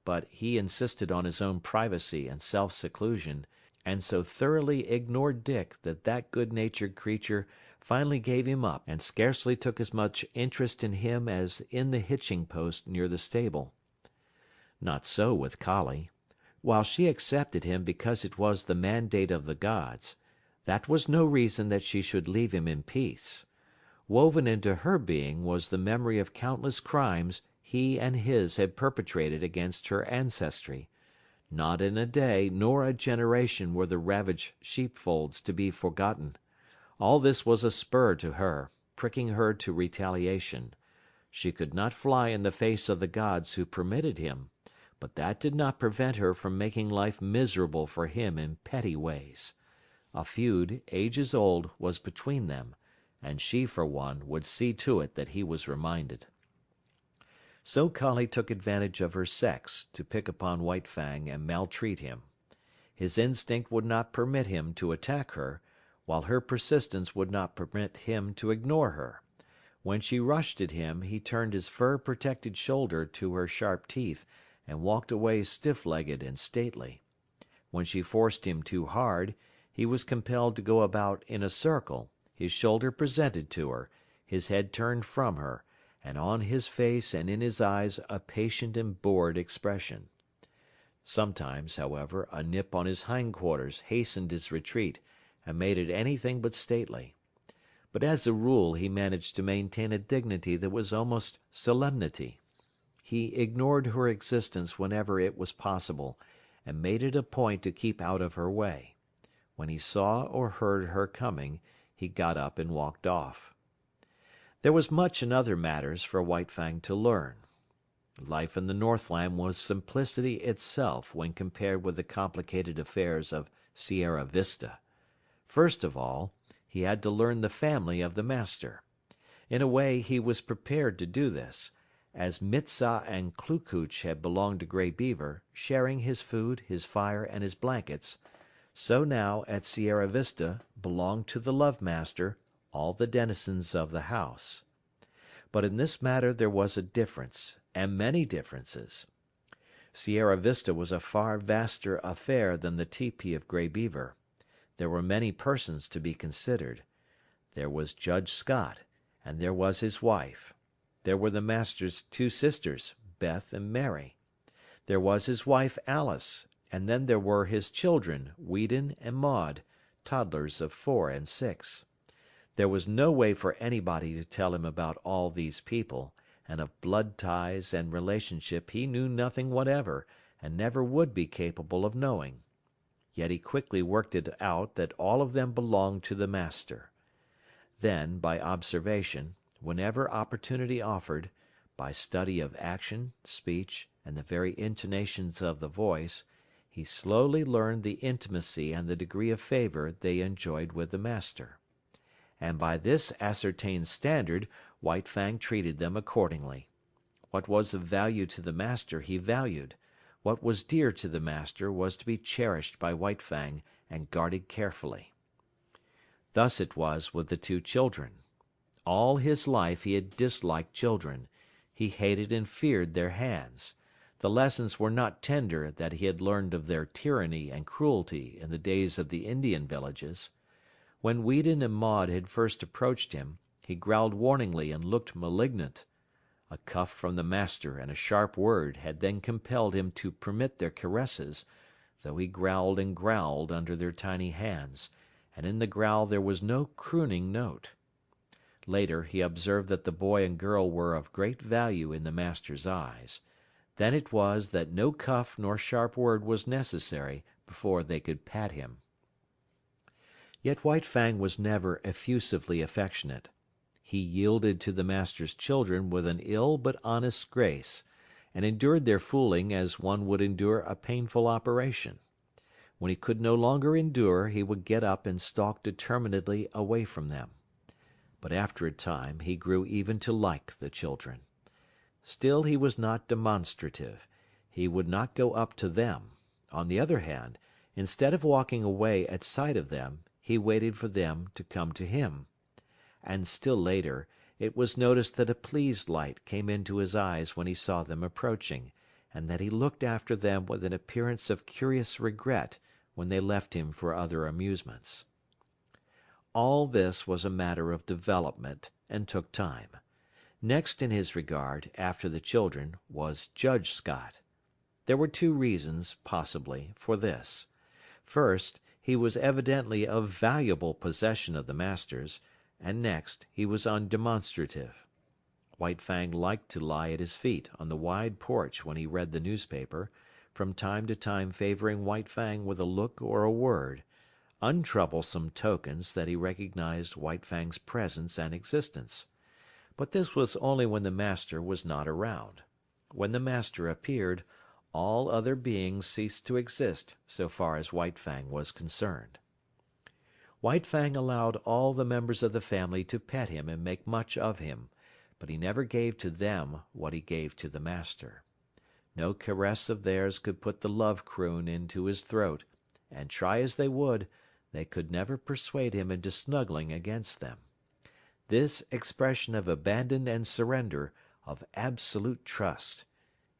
But he insisted on his own privacy and self-seclusion, and so thoroughly ignored Dick that that good-natured creature finally gave him up and scarcely took as much interest in him as in the hitching post near the stable. Not so with Collie. While she accepted him because it was the mandate of the gods, that was no reason that she should leave him in peace. Woven into her being was the memory of countless crimes he and his had perpetrated against her ancestry. Not in a day nor a generation were the ravaged sheepfolds to be forgotten. All this was a spur to her, pricking her to retaliation. She could not fly in the face of the gods who permitted him, but that did not prevent her from making life miserable for him in petty ways. A feud, ages old, was between them, and she, for one, would see to it that he was reminded. So Collie took advantage of her sex to pick upon White Fang and maltreat him. His instinct would not permit him to attack her, while her persistence would not permit him to ignore her. When she rushed at him, he turned his fur-protected shoulder to her sharp teeth and walked away stiff-legged and stately. When she forced him too hard, he was compelled to go about in a circle, his shoulder presented to her, his head turned from her, and on his face and in his eyes a patient and bored expression. Sometimes, however, a nip on his hindquarters hastened his retreat and made it anything but stately. But as a rule he managed to maintain a dignity that was almost solemnity. He ignored her existence whenever it was possible, and made it a point to keep out of her way. When he saw or heard her coming, he got up and walked off. There was much in other matters for White Fang to learn. Life in the Northland was simplicity itself when compared with the complicated affairs of Sierra Vista. First of all, he had to learn the family of the master. In a way, he was prepared to do this, as Mitzah and Klukooch had belonged to Grey Beaver, sharing his food, his fire, and his blankets. So now, at Sierra Vista, belonged to the Love Master all the denizens of the house. But in this matter there was a difference, and many differences. Sierra Vista was a far vaster affair than the tepee of Grey Beaver. There were many persons to be considered. There was Judge Scott, and there was his wife. There were the master's two sisters, Beth and Mary. There was his wife Alice, and then there were his children, Weedon and Maud, toddlers of 4 and 6. There was no way for anybody to tell him about all these people, and of blood ties and relationship he knew nothing whatever, and never would be capable of knowing. Yet he quickly worked it out that all of them belonged to the master. Then, by observation, whenever opportunity offered, by study of action, speech, and the very intonations of the voice, he slowly learned the intimacy and the degree of favor they enjoyed with the master. And by this ascertained standard White Fang treated them accordingly. What was of value to the master he valued. What was dear to the master was to be cherished by White Fang and guarded carefully. Thus it was with the two children. All his life he had disliked children. He hated and feared their hands. The lessons were not tender that he had learned of their tyranny and cruelty in the days of the Indian villages. When Weedon and Maud had first approached him, he growled warningly and looked malignant. A cuff from the master and a sharp word had then compelled him to permit their caresses, though he growled and growled under their tiny hands, and in the growl there was no crooning note. Later he observed that the boy and girl were of great value in the master's eyes. Then it was that no cuff nor sharp word was necessary before they could pat him. Yet White Fang was never effusively affectionate. He yielded to the master's children with an ill but honest grace, and endured their fooling as one would endure a painful operation. When he could no longer endure, he would get up and stalk determinedly away from them. But after a time he grew even to like the children. Still he was not demonstrative. He would not go up to them. On the other hand, instead of walking away at sight of them, he waited for them to come to him. And still later, it was noticed that a pleased light came into his eyes when he saw them approaching, and that he looked after them with an appearance of curious regret when they left him for other amusements. All this was a matter of development, and took time. Next in his regard, after the children, was Judge Scott. There were two reasons, possibly, for this. First, he was evidently a valuable possession of the master's, and next, he was undemonstrative. White Fang liked to lie at his feet on the wide porch when he read the newspaper, from time to time favoring White Fang with a look or a word, untroublesome tokens that he recognized White Fang's presence and existence. But this was only when the master was not around. When the master appeared, all other beings ceased to exist so far as White Fang was concerned. White Fang allowed all the members of the family to pet him and make much of him, but he never gave to them what he gave to the master. No caress of theirs could put the love croon into his throat, and try as they would, they could never persuade him into snuggling against them. This expression of abandon and surrender, of absolute trust,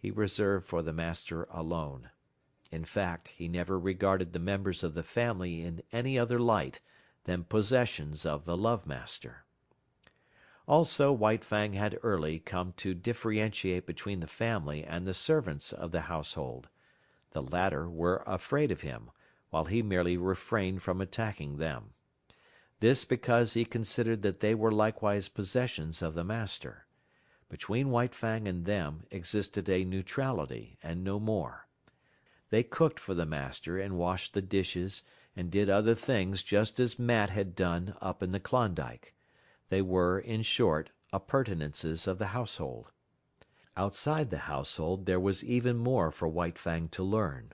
he reserved for the master alone. In fact, he never regarded the members of the family in any other light than possessions of the love-master. Also, White Fang had early come to differentiate between the family and the servants of the household. The latter were afraid of him, while he merely refrained from attacking them. This because he considered that they were likewise possessions of the master. Between White Fang and them existed a neutrality, and no more. They cooked for the master and washed the dishes and did other things just as Matt had done up in the Klondike. They were, in short, appurtenances of the household. Outside the household there was even more for White Fang to learn.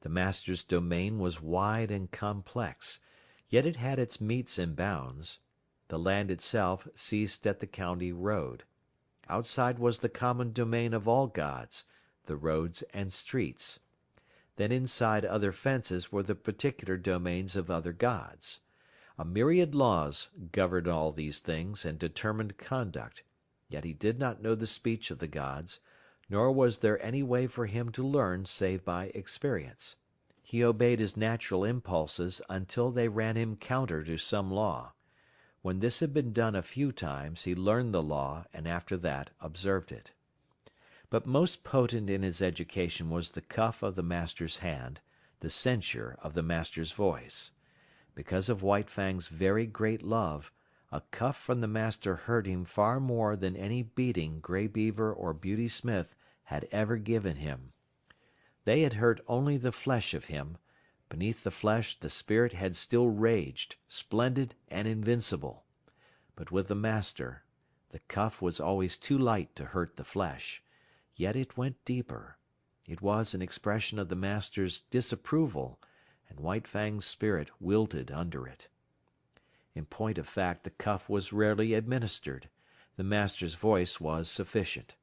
The master's domain was wide and complex, yet it had its metes and bounds. The land itself ceased at the county road. Outside was the common domain of all gods, the roads and streets. Then inside other fences were the particular domains of other gods. A myriad laws governed all these things and determined conduct, yet he did not know the speech of the gods, nor was there any way for him to learn save by experience. He obeyed his natural impulses until they ran him counter to some law. When this had been done a few times, he learned the law and after that observed it. But most potent in his education was the cuff of the master's hand, the censure of the master's voice. Because of White Fang's very great love, a cuff from the master hurt him far more than any beating Grey Beaver or Beauty Smith had ever given him. They had hurt only the flesh of him. Beneath the flesh the spirit had still raged, splendid and invincible. But with the master, the cuff was always too light to hurt the flesh. Yet it went deeper. It was an expression of the master's disapproval, and White Fang's spirit wilted under it. In point of fact, the cuff was rarely administered. The master's voice was sufficient.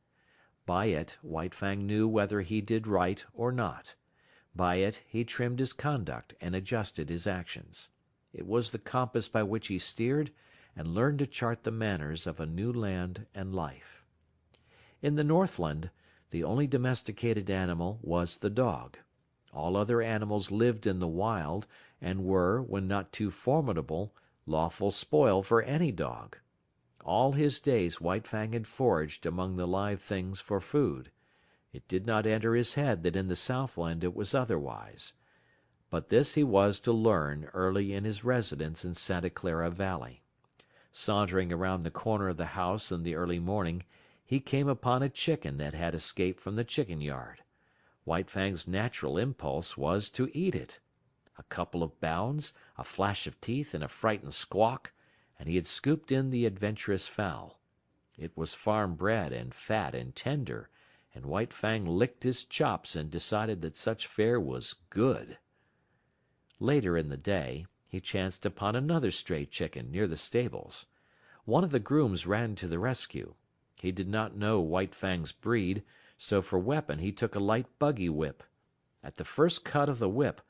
By it, White Fang knew whether he did right or not. By it, he trimmed his conduct and adjusted his actions. It was the compass by which he steered and learned to chart the manners of a new land and life. In the Northland, the only domesticated animal was the dog. All other animals lived in the wild, and were, when not too formidable, lawful spoil for any dog. All his days White Fang had foraged among the live things for food. It did not enter his head that in the Southland it was otherwise. But this he was to learn early in his residence in Santa Clara Valley. Sauntering around the corner of the house in the early morning, he came upon a chicken that had escaped from the chicken yard. White Fang's natural impulse was to eat it. A couple of bounds, a flash of teeth, and a frightened squawk, and he had scooped in the adventurous fowl. It was farm-bred and fat and tender, and White Fang licked his chops and decided that such fare was good. Later in the day, he chanced upon another stray chicken near the stables. One of the grooms ran to the rescue. He did not know White Fang's breed, so for weapon he took a light buggy whip. At the first cut of the whip,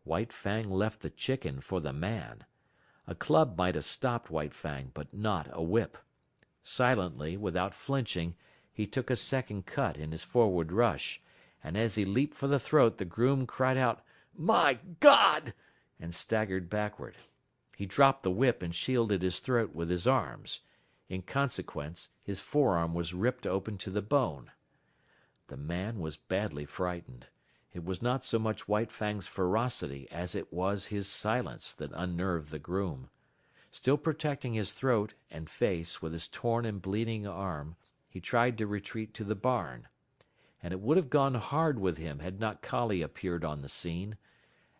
White Fang left the chicken for the man. A club might have stopped White Fang, but not a whip. Silently, without flinching, he took a second cut in his forward rush, and as he leaped for the throat the groom cried out, "My God!" and staggered backward. He dropped the whip and shielded his throat with his arms. In consequence, his forearm was ripped open to the bone. The man was badly frightened. It was not so much White Fang's ferocity as it was his silence that unnerved the groom. Still protecting his throat and face with his torn and bleeding arm, he tried to retreat to the barn. And it would have gone hard with him had not Collie appeared on the scene.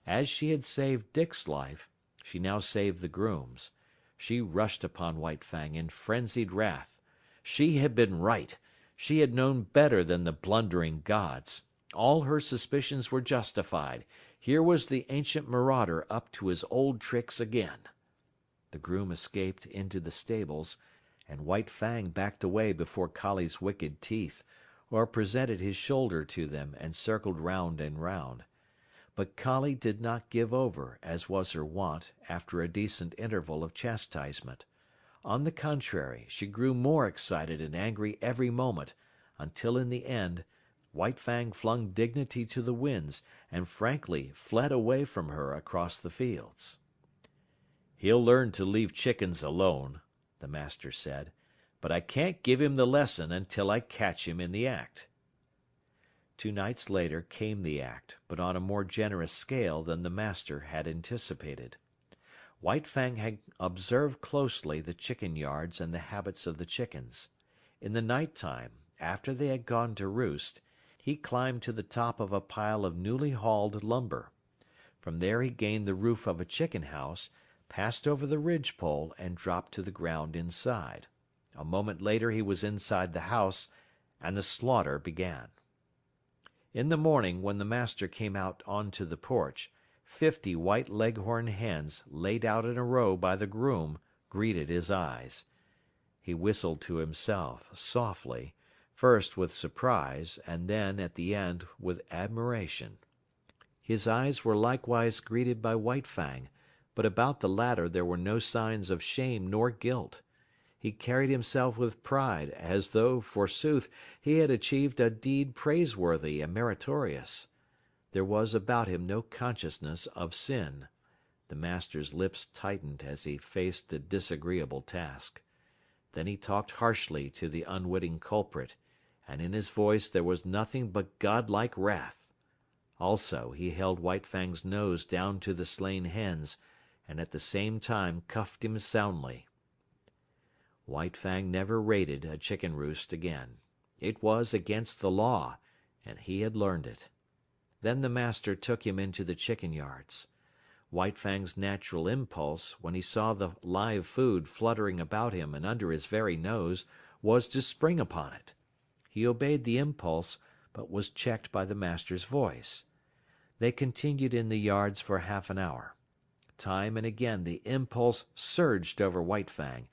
As she had saved Dick's life, she now saved the groom's. She rushed upon White Fang in frenzied wrath. She had been right. She had known better than the blundering gods. All her suspicions were justified. Here was the ancient marauder up to his old tricks again. The groom escaped into the stables, and White Fang backed away before Collie's wicked teeth, or presented his shoulder to them and circled round and round. But Collie did not give over, as was her wont, after a decent interval of chastisement. On the contrary, she grew more excited and angry every moment, until in the end, White Fang flung dignity to the winds and frankly fled away from her across the fields. "He'll learn to leave chickens alone," the master said, "but I can't give him the lesson until I catch him in the act." 2 nights later came the act, but on a more generous scale than the master had anticipated. White Fang had observed closely the chicken yards and the habits of the chickens. In the night time, after they had gone to roost, he climbed to the top of a pile of newly hauled lumber. From there he gained the roof of a chicken house, passed over the ridge pole, and dropped to the ground inside. A moment later he was inside the house, and the slaughter began. In the morning, when the master came out onto the porch, 50 white leghorn hens, laid out in a row by the groom, greeted his eyes. He whistled to himself, softly, first with surprise, and then, at the end, with admiration. His eyes were likewise greeted by White Fang, but about the latter there were no signs of shame nor guilt. He carried himself with pride, as though, forsooth, he had achieved a deed praiseworthy and meritorious. There was about him no consciousness of sin. The master's lips tightened as he faced the disagreeable task. Then he talked harshly to the unwitting culprit, and in his voice there was nothing but godlike wrath. Also, he held White Fang's nose down to the slain hens, and at the same time cuffed him soundly. White Fang never raided a chicken roost again. It was against the law, and he had learned it. Then the master took him into the chicken yards. White Fang's natural impulse, when he saw the live food fluttering about him and under his very nose, was to spring upon it. He obeyed the impulse, but was checked by the master's voice. They continued in the yards for half an hour. Time and again the impulse surged over White Fang,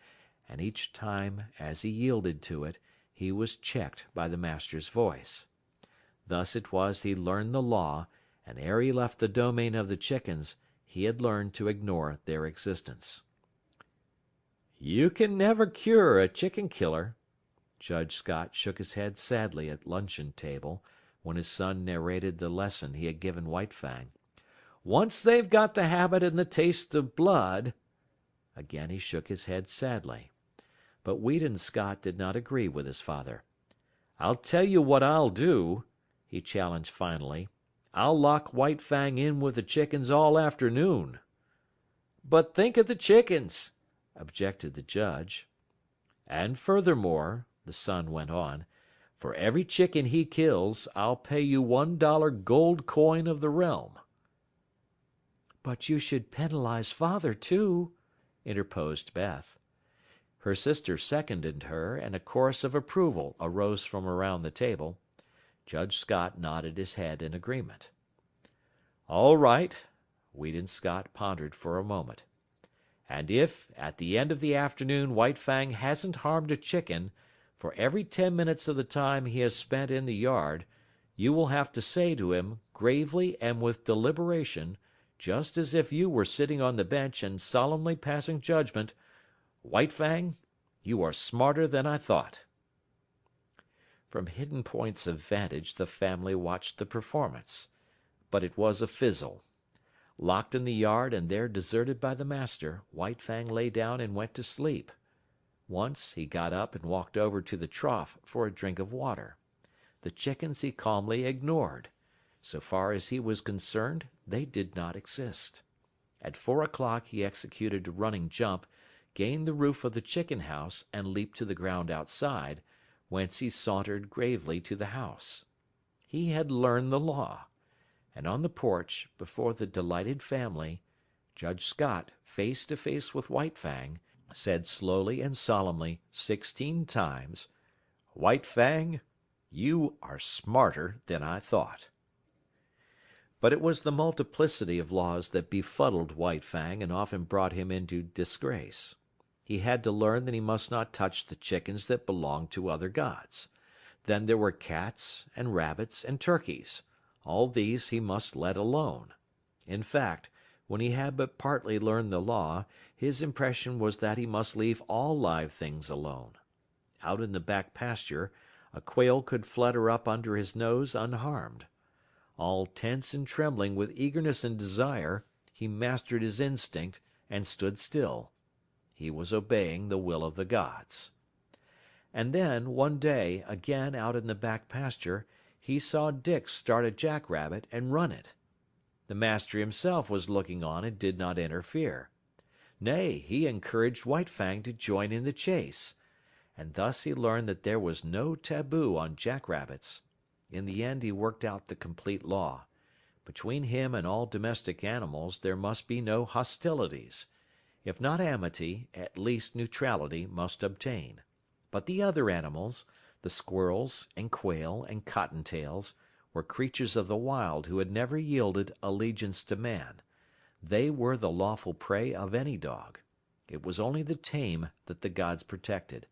and each time, as he yielded to it, he was checked by the master's voice. Thus it was he learned the law, and ere he left the domain of the chickens, he had learned to ignore their existence. "You can never cure a chicken killer." Judge Scott shook his head sadly at luncheon table, when his son narrated the lesson he had given White Fang. "Once they've got the habit and the taste of blood—" Again he shook his head sadly. But Weedon Scott did not agree with his father. "I'll tell you what I'll do," he challenged finally. "I'll lock White Fang in with the chickens all afternoon." "But think of the chickens," objected the judge. "And furthermore," the son went on, "for every chicken he kills, I'll pay you $1 gold coin of the realm." "But you should penalize father, too," interposed Beth. Her sister seconded her, and a chorus of approval arose from around the table. Judge Scott nodded his head in agreement. "All right." Weedon Scott pondered for a moment. "And if, at the end of the afternoon, White Fang hasn't harmed a chicken, for every 10 minutes of the time he has spent in the yard, you will have to say to him, gravely and with deliberation, just as if you were sitting on the bench and solemnly passing judgment, 'White Fang, you are smarter than I thought.'" From hidden points of vantage the family watched the performance. But it was a fizzle. Locked in the yard and there deserted by the master, White Fang lay down and went to sleep. Once he got up and walked over to the trough for a drink of water. The chickens he calmly ignored. So far as he was concerned, they did not exist. At 4 o'clock he executed a running jump, gained the roof of the chicken house, and leaped to the ground outside, whence he sauntered gravely to the house. He had learned the law. And on the porch, before the delighted family, Judge Scott, face to face with White Fang, said slowly and solemnly 16 times, "White Fang, you are smarter than I thought." But it was the multiplicity of laws that befuddled White Fang and often brought him into disgrace. He had to learn that he must not touch the chickens that belonged to other gods. Then there were cats and rabbits and turkeys. All these he must let alone. In fact, when he had but partly learned the law, his impression was that he must leave all live things alone. Out in the back pasture, A quail could flutter up under his nose unharmed. All tense and trembling with eagerness and desire, he mastered his instinct and stood still. He was obeying the will of the gods. And then, one day, again out in the back pasture, he saw Dick start a jackrabbit and run it. The master himself was looking on and did not interfere. Nay, he encouraged White Fang to join in the chase. And thus he learned that there was no taboo on jackrabbits. In the end he worked out the complete law. Between him and all domestic animals there must be no hostilities. If not amity, at least neutrality must obtain. But the other animals, the squirrels and quail and cottontails, were creatures of the wild who had never yielded allegiance to man. They were the lawful prey of any dog. It was only the tame that the gods protected,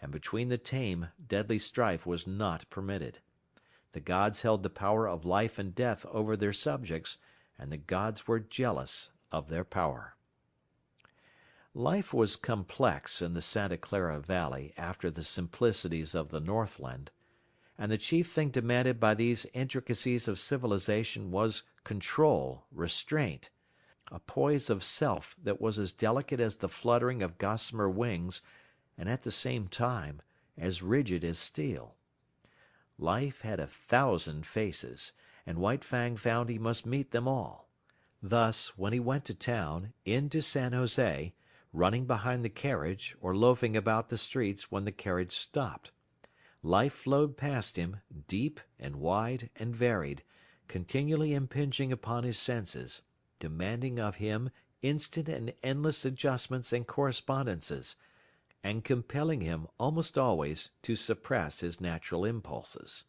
and between the tame deadly strife was not permitted. The gods held the power of life and death over their subjects, and the gods were jealous of their power. Life was complex in the Santa Clara Valley after the simplicities of the Northland, and the chief thing demanded by these intricacies of civilization was control, restraint, a poise of self that was as delicate as the fluttering of gossamer wings and at the same time as rigid as steel. Life had 1,000 faces, and White Fang found he must meet them all. Thus, when he went to town, into San Jose, running behind the carriage or loafing about the streets when the carriage stopped, life flowed past him, deep and wide and varied, continually impinging upon his senses, demanding of him instant and endless adjustments and correspondences, and compelling him, almost always, to suppress his natural impulses.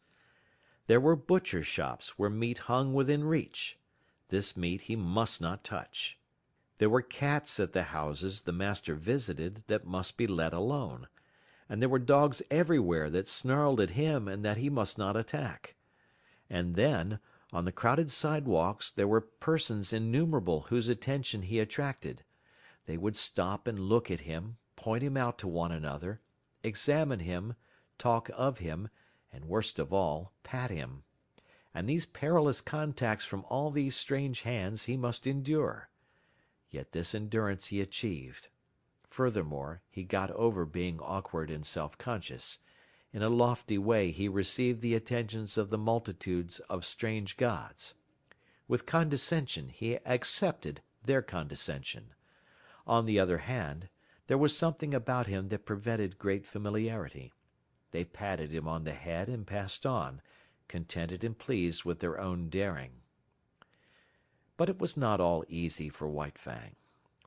There were butcher shops where meat hung within reach. This meat he must not touch. There were cats at the houses the master visited that must be let alone. And there were dogs everywhere that snarled at him and that he must not attack. And then, on the crowded sidewalks, there were persons innumerable whose attention he attracted. They would stop and look at him, point him out to one another, examine him, talk of him, and worst of all, pat him. And these perilous contacts from all these strange hands he must endure. Yet this endurance he achieved. Furthermore, he got over being awkward and self-conscious. In a lofty way he received the attentions of the multitudes of strange gods. With condescension he accepted their condescension. On the other hand, there was something about him that prevented great familiarity. They patted him on the head and passed on, contented and pleased with their own daring. But it was not all easy for White Fang.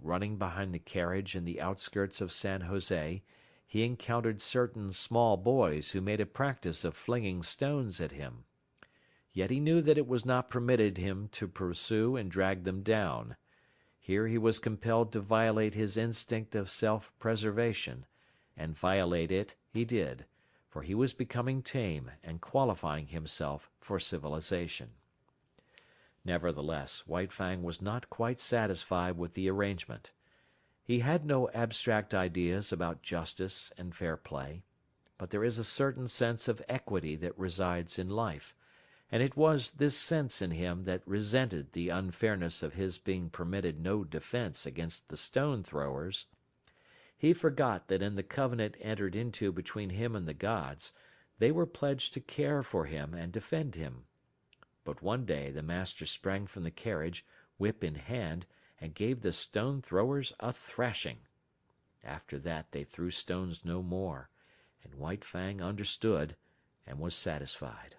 Running behind the carriage in the outskirts of San Jose, he encountered certain small boys who made a practice of flinging stones at him. Yet he knew that it was not permitted him to pursue and drag them down. Here he was compelled to violate his instinct of self-preservation, and violate it he did, for he was becoming tame and qualifying himself for civilization. Nevertheless, White Fang was not quite satisfied with the arrangement. He had no abstract ideas about justice and fair play, but there is a certain sense of equity that resides in life, and it was this sense in him that resented the unfairness of his being permitted no defense against the stone throwers. He forgot that in the covenant entered into between him and the gods, they were pledged to care for him and defend him. But one day the master sprang from the carriage, whip in hand, and gave the stone throwers a thrashing. After that they threw stones no more, and White Fang understood and was satisfied.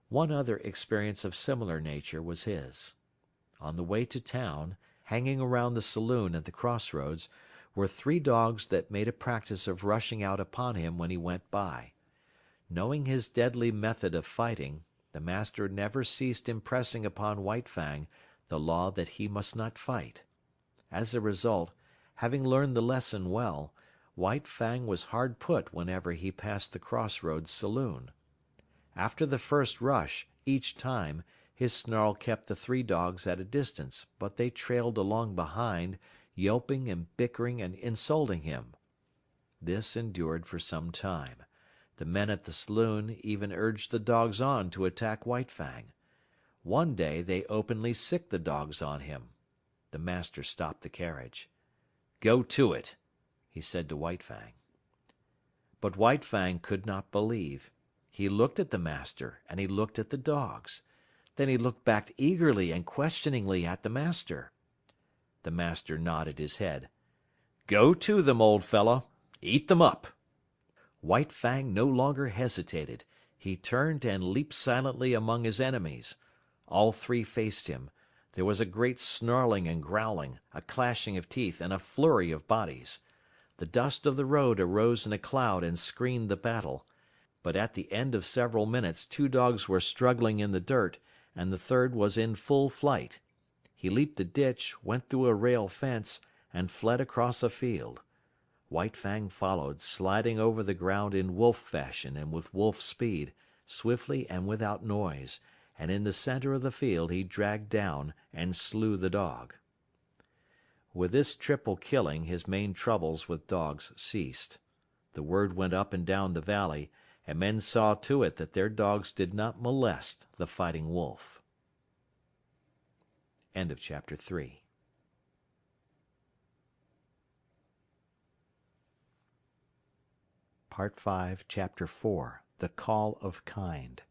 One other experience of similar nature was his. On the way to town, hanging around the saloon at the crossroads, were 3 dogs that made a practice of rushing out upon him when he went by. Knowing his deadly method of fighting, the master never ceased impressing upon White Fang the law that he must not fight. As a result, having learned the lesson well, White Fang was hard put whenever he passed the crossroads saloon. After the first rush, each time, his snarl kept the 3 dogs at a distance, but they trailed along behind, yelping and bickering and insulting him. This endured for some time. The men at the saloon even urged the dogs on to attack White Fang. One day they openly sicked the dogs on him. The master stopped the carriage. "Go to it," he said to White Fang. But White Fang could not believe. He looked at the master, and he looked at the dogs. Then he looked back eagerly and questioningly at the master. The master nodded his head. "Go to them, old fellow. Eat them up." White Fang no longer hesitated. He turned and leaped silently among his enemies. All three faced him. There was a great snarling and growling, a clashing of teeth, and a flurry of bodies. The dust of the road arose in a cloud and screened the battle. But at the end of several minutes 2 dogs were struggling in the dirt, and the third was in full flight. He leaped a ditch, went through a rail fence, and fled across a field. White Fang followed, sliding over the ground in wolf fashion and with wolf speed, swiftly and without noise, and in the center of the field he dragged down and slew the dog. With this triple killing his main troubles with dogs ceased. The word went up and down the valley, and men saw to it that their dogs did not molest the fighting wolf. End of chapter 3. Part 5, Chapter 4, The Call of Kind.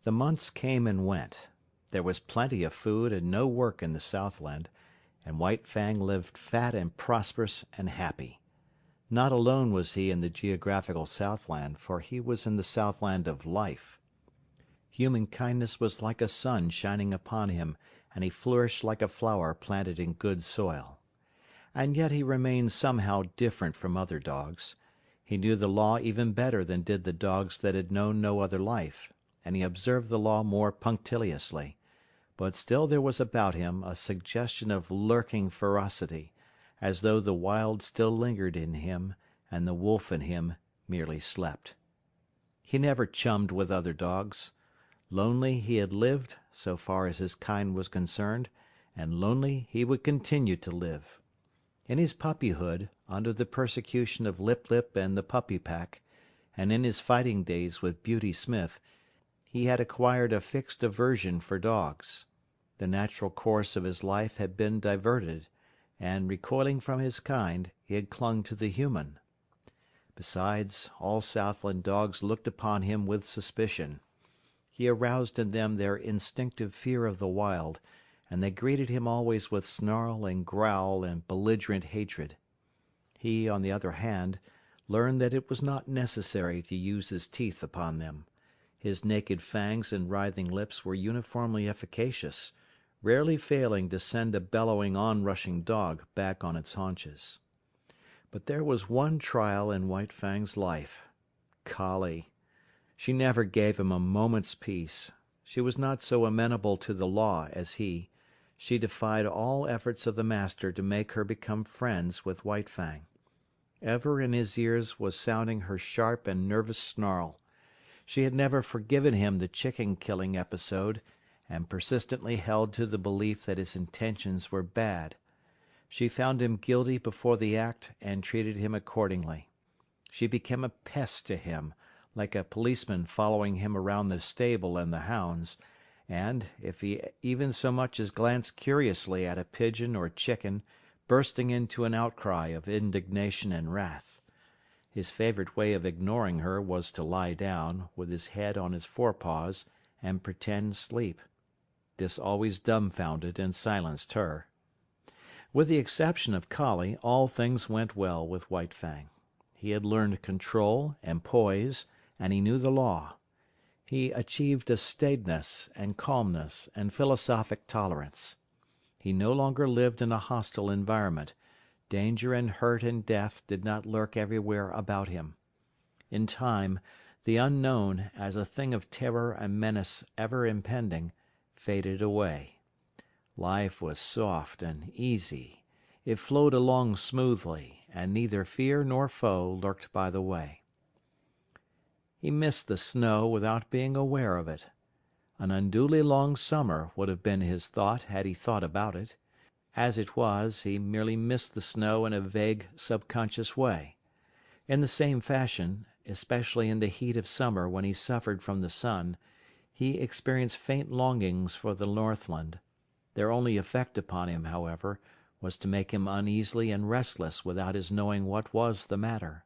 The months came and went. There was plenty of food and no work in the Southland, and White Fang lived fat and prosperous and happy. Not alone was he in the geographical Southland, for he was in the Southland of life. Human kindness was like a sun shining upon him, and he flourished like a flower planted in good soil. And yet he remained somehow different from other dogs. He knew the law even better than did the dogs that had known no other life, and he observed the law more punctiliously. But still there was about him a suggestion of lurking ferocity, as though the wild still lingered in him and the wolf in him merely slept. He never chummed with other dogs. Lonely he had lived, so far as his kind was concerned, and lonely he would continue to live. In his puppyhood, under the persecution of Lip Lip and the puppy pack, and in his fighting days with Beauty Smith, he had acquired a fixed aversion for dogs. The natural course of his life had been diverted, and, recoiling from his kind, he had clung to the human. Besides, all Southland dogs looked upon him with suspicion. He aroused in them their instinctive fear of the wild, and they greeted him always with snarl and growl and belligerent hatred. He, on the other hand, learned that it was not necessary to use his teeth upon them. His naked fangs and writhing lips were uniformly efficacious, rarely failing to send a bellowing on-rushing dog back on its haunches. But there was one trial in White Fang's life: Collie. She never gave him a moment's peace. She was not so amenable to the law as he. She defied all efforts of the master to make her become friends with White Fang. Ever in his ears was sounding her sharp and nervous snarl. She had never forgiven him the chicken-killing episode, and persistently held to the belief that his intentions were bad. She found him guilty before the act and treated him accordingly. She became a pest to him, like a policeman following him around the stable and the hounds, and, if he even so much as glanced curiously at a pigeon or chicken, bursting into an outcry of indignation and wrath. His favorite way of ignoring her was to lie down, with his head on his forepaws, and pretend sleep. This always dumbfounded and silenced her. With the exception of Collie, all things went well with White Fang. He had learned control and poise, and he knew the law. He achieved a staidness and calmness and philosophic tolerance. He no longer lived in a hostile environment. Danger and hurt and death did not lurk everywhere about him. In time, the unknown, as a thing of terror and menace ever impending, faded away. Life was soft and easy. It flowed along smoothly, and neither fear nor foe lurked by the way. He missed the snow without being aware of it. An unduly long summer would have been his thought had he thought about it. As it was, he merely missed the snow in a vague, subconscious way. In the same fashion, especially in the heat of summer when he suffered from the sun, he experienced faint longings for the Northland. Their only effect upon him, however, was to make him uneasy and restless without his knowing what was the matter.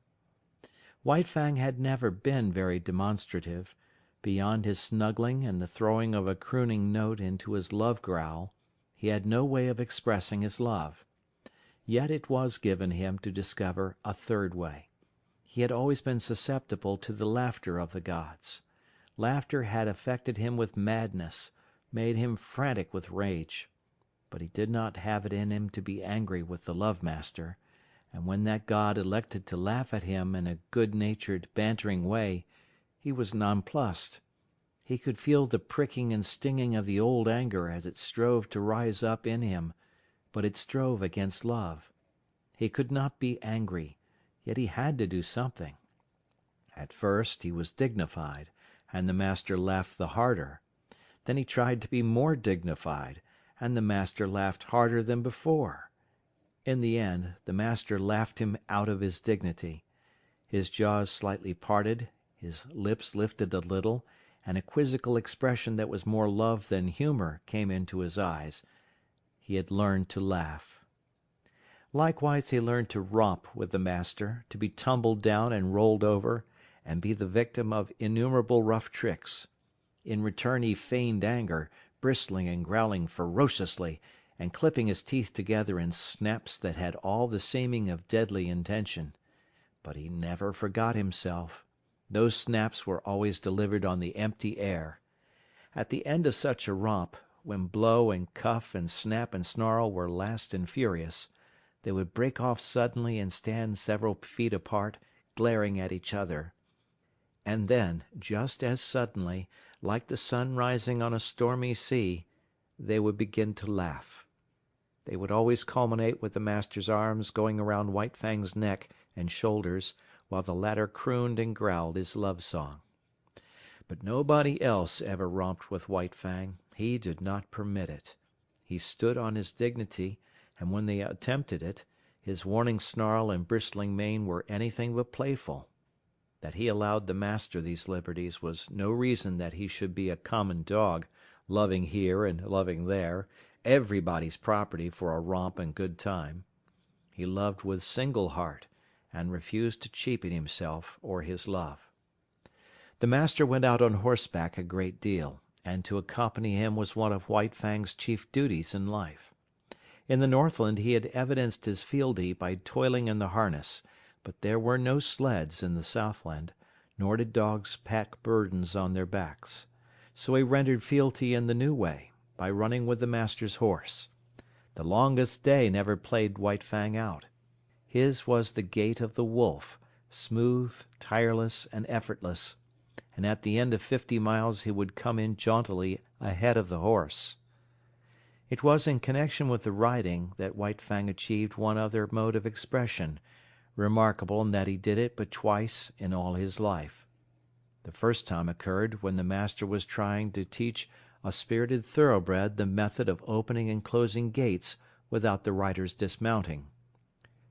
White Fang had never been very demonstrative. Beyond his snuggling and the throwing of a crooning note into his love growl, he had no way of expressing his love. Yet it was given him to discover a third way. He had always been susceptible to the laughter of the gods. Laughter had affected him with madness, made him frantic with rage. But he did not have it in him to be angry with the love-master, and when that god elected to laugh at him in a good-natured, bantering way, he was nonplussed. He could feel the pricking and stinging of the old anger as it strove to rise up in him, but it strove against love. He could not be angry, yet he had to do something. At first he was dignified, and the master laughed the harder. Then he tried to be more dignified, and the master laughed harder than before. In the end, the master laughed him out of his dignity. His jaws slightly parted, his lips lifted a little, and a quizzical expression that was more love than humour came into his eyes. He had learned to laugh. Likewise he learned to romp with the master, to be tumbled down and rolled over, and be the victim of innumerable rough tricks. In return he feigned anger, bristling and growling ferociously, and clipping his teeth together in snaps that had all the seeming of deadly intention. But he never forgot himself. Those snaps were always delivered on the empty air. At the end of such a romp, when blow and cuff and snap and snarl were last and furious, they would break off suddenly and stand several feet apart, glaring at each other. And then, just as suddenly, like the sun rising on a stormy sea, they would begin to laugh. They would always culminate with the master's arms going around White Fang's neck and shoulders, while the latter crooned and growled his love song. But nobody else ever romped with White Fang. He did not permit it. He stood on his dignity, and when they attempted it, his warning snarl and bristling mane were anything but playful. That he allowed the master these liberties was no reason that he should be a common dog, loving here and loving there, everybody's property for a romp and good time. He loved with single heart, and refused to cheapen himself or his love. The master went out on horseback a great deal, and to accompany him was one of White Fang's chief duties in life. In the Northland he had evidenced his fealty by toiling in the harness, but there were no sleds in the Southland, nor did dogs pack burdens on their backs. So he rendered fealty in the new way, by running with the master's horse. The longest day never played White Fang out. His was the gait of the wolf, smooth, tireless, and effortless, and at the end of 50 miles he would come in jauntily ahead of the horse. It was in connection with the riding that White Fang achieved one other mode of expression, remarkable in that he did it but twice in all his life. The first time occurred when the master was trying to teach a spirited thoroughbred the method of opening and closing gates without the rider's dismounting.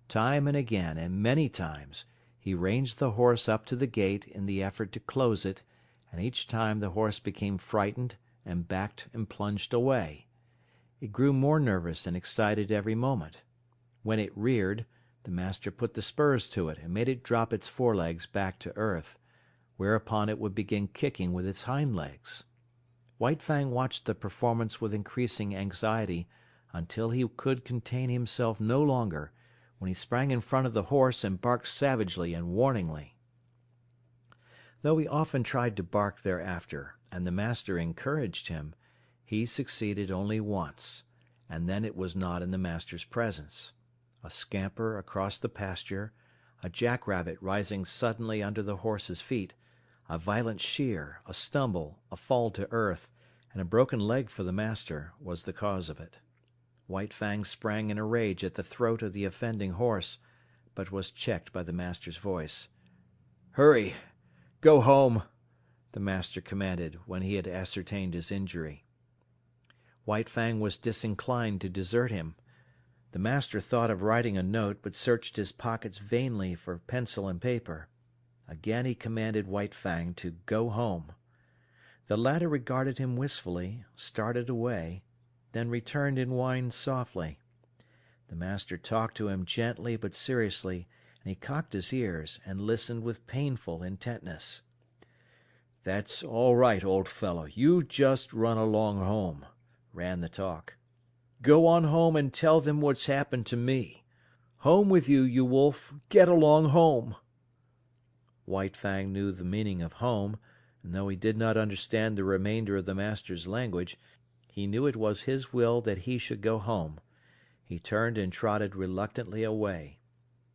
Time and again, and many times, he ranged the horse up to the gate in the effort to close it, and each time the horse became frightened and backed and plunged away. It grew more nervous and excited every moment. When it reared, the master put the spurs to it and made it drop its forelegs back to earth, whereupon it would begin kicking with its hind legs. White Fang watched the performance with increasing anxiety until he could contain himself no longer, when he sprang in front of the horse and barked savagely and warningly. Though he often tried to bark thereafter, and the master encouraged him, he succeeded only once, and then it was not in the master's presence. A scamper across the pasture, a jackrabbit rising suddenly under the horse's feet, a violent sheer, a stumble, a fall to earth, and a broken leg for the master, was the cause of it. White Fang sprang in a rage at the throat of the offending horse, but was checked by the master's voice. "Hurry! Go home!" the master commanded, when he had ascertained his injury. White Fang was disinclined to desert him. The master thought of writing a note, but searched his pockets vainly for pencil and paper. Again he commanded White Fang to go home. The latter regarded him wistfully, started away, then returned and whined softly. The master talked to him gently but seriously, and he cocked his ears and listened with painful intentness. "That's all right, old fellow. You just run along home," ran the talk. "Go on home and tell them what's happened to me. Home with you, you wolf. Get along home." White Fang knew the meaning of home, and though he did not understand the remainder of the master's language, he knew it was his will that he should go home. He turned and trotted reluctantly away.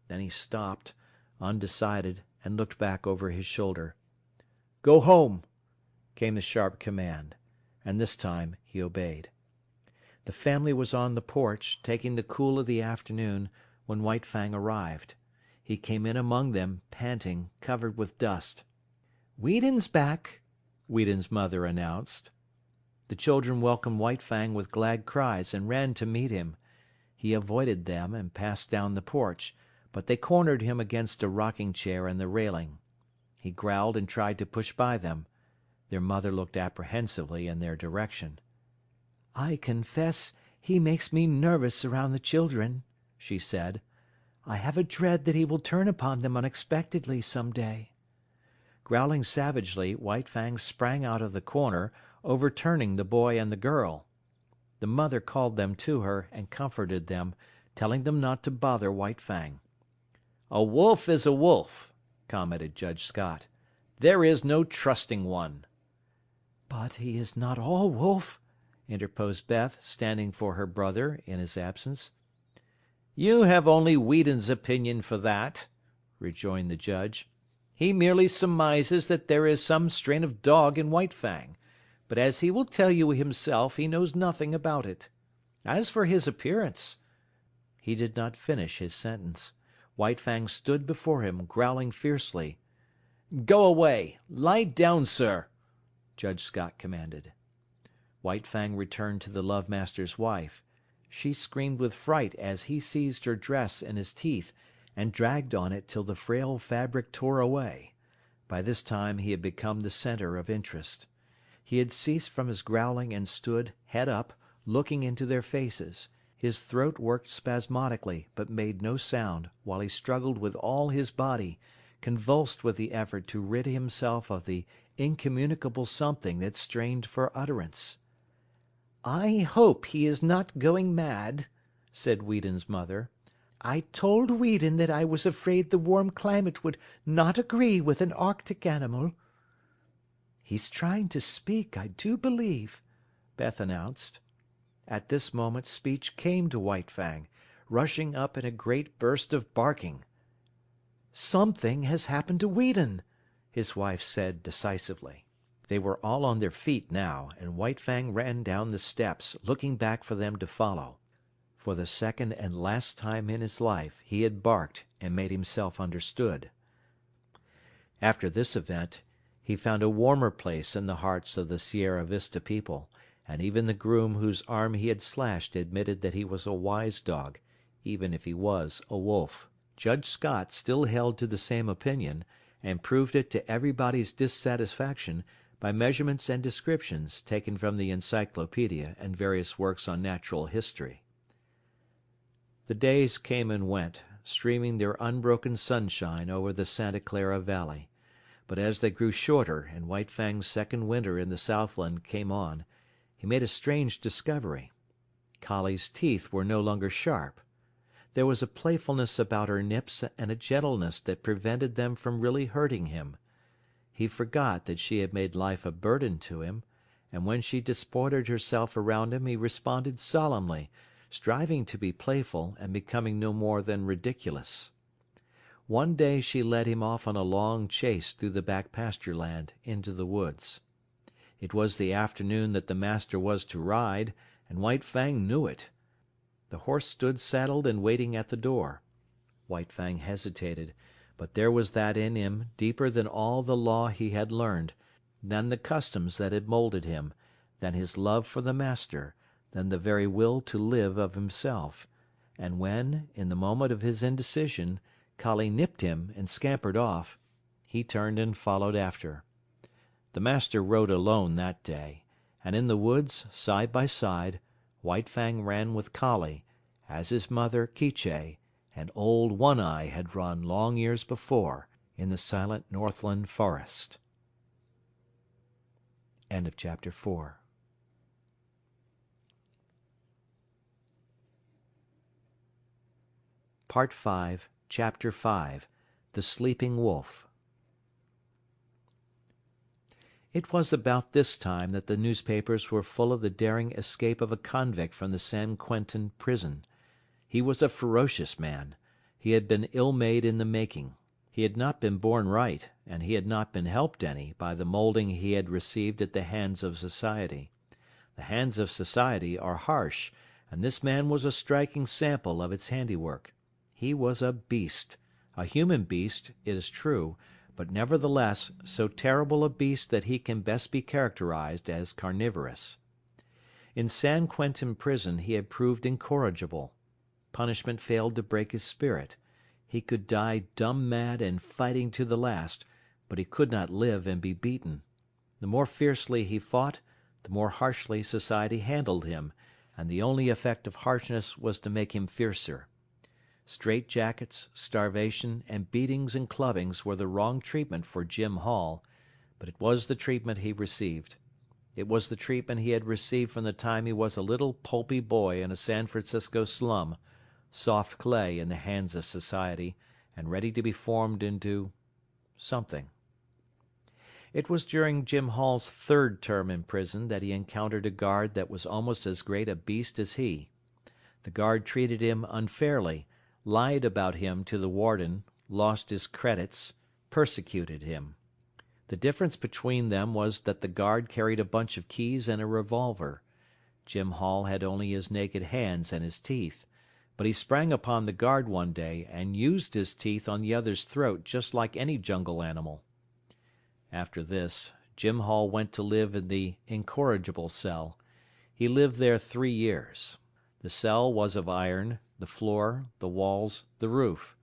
Then he stopped, undecided, and looked back over his shoulder. "Go home," came the sharp command, and this time he obeyed. The family was on the porch, taking the cool of the afternoon, when White Fang arrived. He came in among them, panting, covered with dust. "Weedon's back," Weedon's mother announced. The children welcomed White Fang with glad cries and ran to meet him. He avoided them and passed down the porch, but they cornered him against a rocking chair and the railing. He growled and tried to push by them. Their mother looked apprehensively in their direction. "I confess he makes me nervous around the children," she said. "I have a dread that he will turn upon them unexpectedly some day." Growling savagely, White Fang sprang out of the corner, overturning the boy and the girl. The mother called them to her and comforted them, telling them not to bother White Fang. "A wolf is a wolf," commented Judge Scott. "There is no trusting one." "But he is not all wolf," interposed Beth, standing for her brother in his absence. "You have only Weedon's opinion for that," rejoined the judge. "He merely surmises that there is some strain of dog in White Fang, but as he will tell you himself, he knows nothing about it. As for his appearance—" He did not finish his sentence. White Fang stood before him, growling fiercely. "Go away! Lie down, sir!" Judge Scott commanded. White Fang returned to the love-master's wife. She screamed with fright as he seized her dress in his teeth, and dragged on it till the frail fabric tore away. By this time he had become the centre of interest. He had ceased from his growling and stood, head up, looking into their faces. His throat worked spasmodically, but made no sound, while he struggled with all his body, convulsed with the effort to rid himself of the incommunicable something that strained for utterance. "I hope he is not going mad," said Weedon's mother. "I told Weedon that I was afraid the warm climate would not agree with an Arctic animal." "He's trying to speak, I do believe," Beth announced. At this moment speech came to White Fang, rushing up in a great burst of barking. "Something has happened to Weedon," his wife said decisively. They were all on their feet now, and White Fang ran down the steps, looking back for them to follow. For the second and last time in his life he had barked and made himself understood. After this event, he found a warmer place in the hearts of the Sierra Vista people, and even the groom whose arm he had slashed admitted that he was a wise dog, even if he was a wolf. Judge Scott still held to the same opinion, and proved it to everybody's dissatisfaction by measurements and descriptions taken from the encyclopedia and various works on natural history. The days came and went, streaming their unbroken sunshine over the Santa Clara Valley, but as they grew shorter and White Fang's second winter in the Southland came on, he made a strange discovery. Collie's teeth were no longer sharp. There was a playfulness about her nips and a gentleness that prevented them from really hurting him. He forgot that she had made life a burden to him, and when she disported herself around him he responded solemnly, striving to be playful and becoming no more than ridiculous. One day she led him off on a long chase through the back pasture land into the woods. It was the afternoon that the master was to ride, and White Fang knew it. The horse stood saddled and waiting at the door. White Fang hesitated, but there was that in him deeper than all the law he had learned, than the customs that had moulded him, than his love for the master, than the very will to live of himself, and when, in the moment of his indecision, Collie nipped him and scampered off, he turned and followed after. The master rode alone that day, and in the woods, side by side, White Fang ran with Collie, as his mother, Quiche, and old One Eye had run long years before in the silent Northland forest. End of chapter 4. Part 5, Chapter 5, The Sleeping Wolf. It was about this time that the newspapers were full of the daring escape of a convict from the San Quentin prison. He was a ferocious man. He had been ill-made in the making. He had not been born right, and he had not been helped any by the moulding he had received at the hands of society. The hands of society are harsh, and this man was a striking sample of its handiwork. He was a beast, a human beast, it is true, but nevertheless so terrible a beast that he can best be characterized as carnivorous. In San Quentin prison he had proved incorrigible. Punishment failed to break his spirit. He could die dumb mad and fighting to the last, but he could not live and be beaten. The more fiercely he fought, the more harshly society handled him, and the only effect of harshness was to make him fiercer. Strait jackets, starvation, and beatings and clubbings were the wrong treatment for Jim Hall, but it was the treatment he received. It was the treatment he had received from the time he was a little pulpy boy in a San Francisco slum, soft clay in the hands of society, and ready to be formed into something. It was during Jim Hall's third term in prison that he encountered a guard that was almost as great a beast as he. The guard treated him unfairly, lied about him to the warden, lost his credits, persecuted him. The difference between them was that the guard carried a bunch of keys and a revolver. Jim Hall had only his naked hands and his teeth, but he sprang upon the guard one day and used his teeth on the other's throat just like any jungle animal. After this, Jim Hall went to live in the incorrigible cell. He lived there 3 years. The cell was of iron, the floor, the walls, the roof.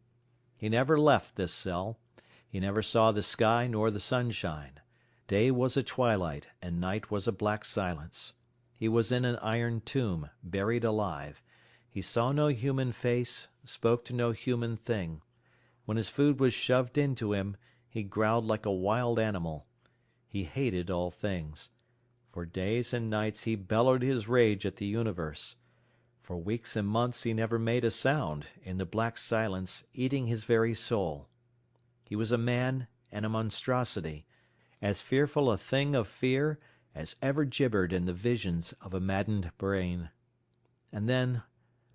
He never left this cell. He never saw the sky nor the sunshine. Day was a twilight, and night was a black silence. He was in an iron tomb, buried alive. He saw no human face, spoke to no human thing. When his food was shoved into him, he growled like a wild animal. He hated all things. For days and nights he bellowed his rage at the universe. For weeks and months he never made a sound, in the black silence eating his very soul. He was a man and a monstrosity, as fearful a thing of fear as ever gibbered in the visions of a maddened brain. And then,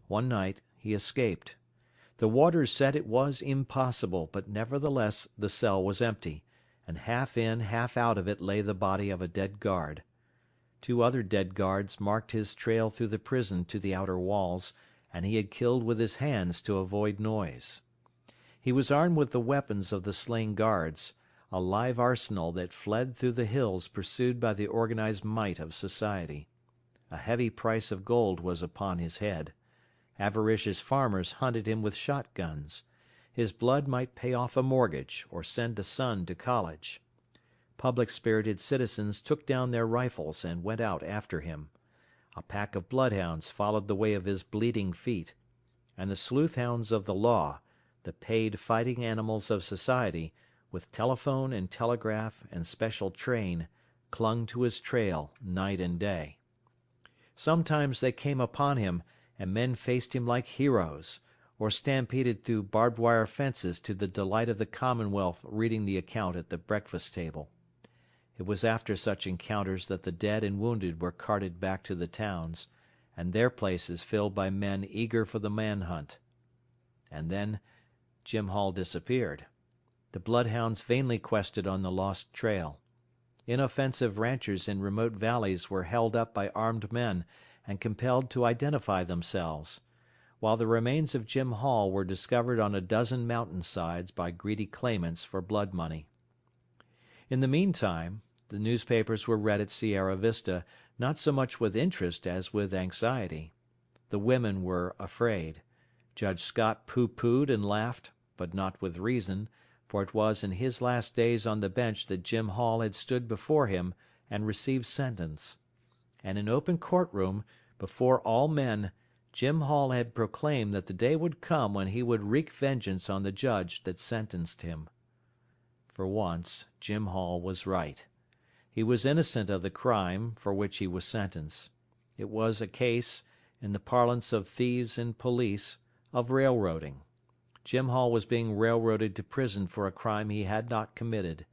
one night, he escaped. The warders said it was impossible, but nevertheless the cell was empty, and half in, half out of it lay the body of a dead guard. 2 other dead guards marked his trail through the prison to the outer walls, and he had killed with his hands to avoid noise. He was armed with the weapons of the slain guards, a live arsenal that fled through the hills pursued by the organized might of society. A heavy price of gold was upon his head. Avaricious farmers hunted him with shotguns. His blood might pay off a mortgage or send a son to college. Public-spirited citizens took down their rifles and went out after him. A pack of bloodhounds followed the way of his bleeding feet, and the sleuth-hounds of the law, the paid fighting animals of society, with telephone and telegraph and special train, clung to his trail night and day. Sometimes they came upon him, and men faced him like heroes, or stampeded through barbed wire fences to the delight of the Commonwealth reading the account at the breakfast table. It was after such encounters that the dead and wounded were carted back to the towns, and their places filled by men eager for the manhunt. And then Jim Hall disappeared. The bloodhounds vainly quested on the lost trail. Inoffensive ranchers in remote valleys were held up by armed men and compelled to identify themselves, while the remains of Jim Hall were discovered on a dozen mountain-sides by greedy claimants for blood money. In the meantime, the newspapers were read at Sierra Vista not so much with interest as with anxiety. The women were afraid. Judge Scott pooh-poohed and laughed, but not with reason, for it was in his last days on the bench that Jim Hall had stood before him and received sentence. And in open courtroom, before all men, Jim Hall had proclaimed that the day would come when he would wreak vengeance on the judge that sentenced him. For once, Jim Hall was right. He was innocent of the crime for which he was sentenced. It was a case, in the parlance of thieves and police, of railroading. Jim Hall was being railroaded to prison for a crime he had not committed.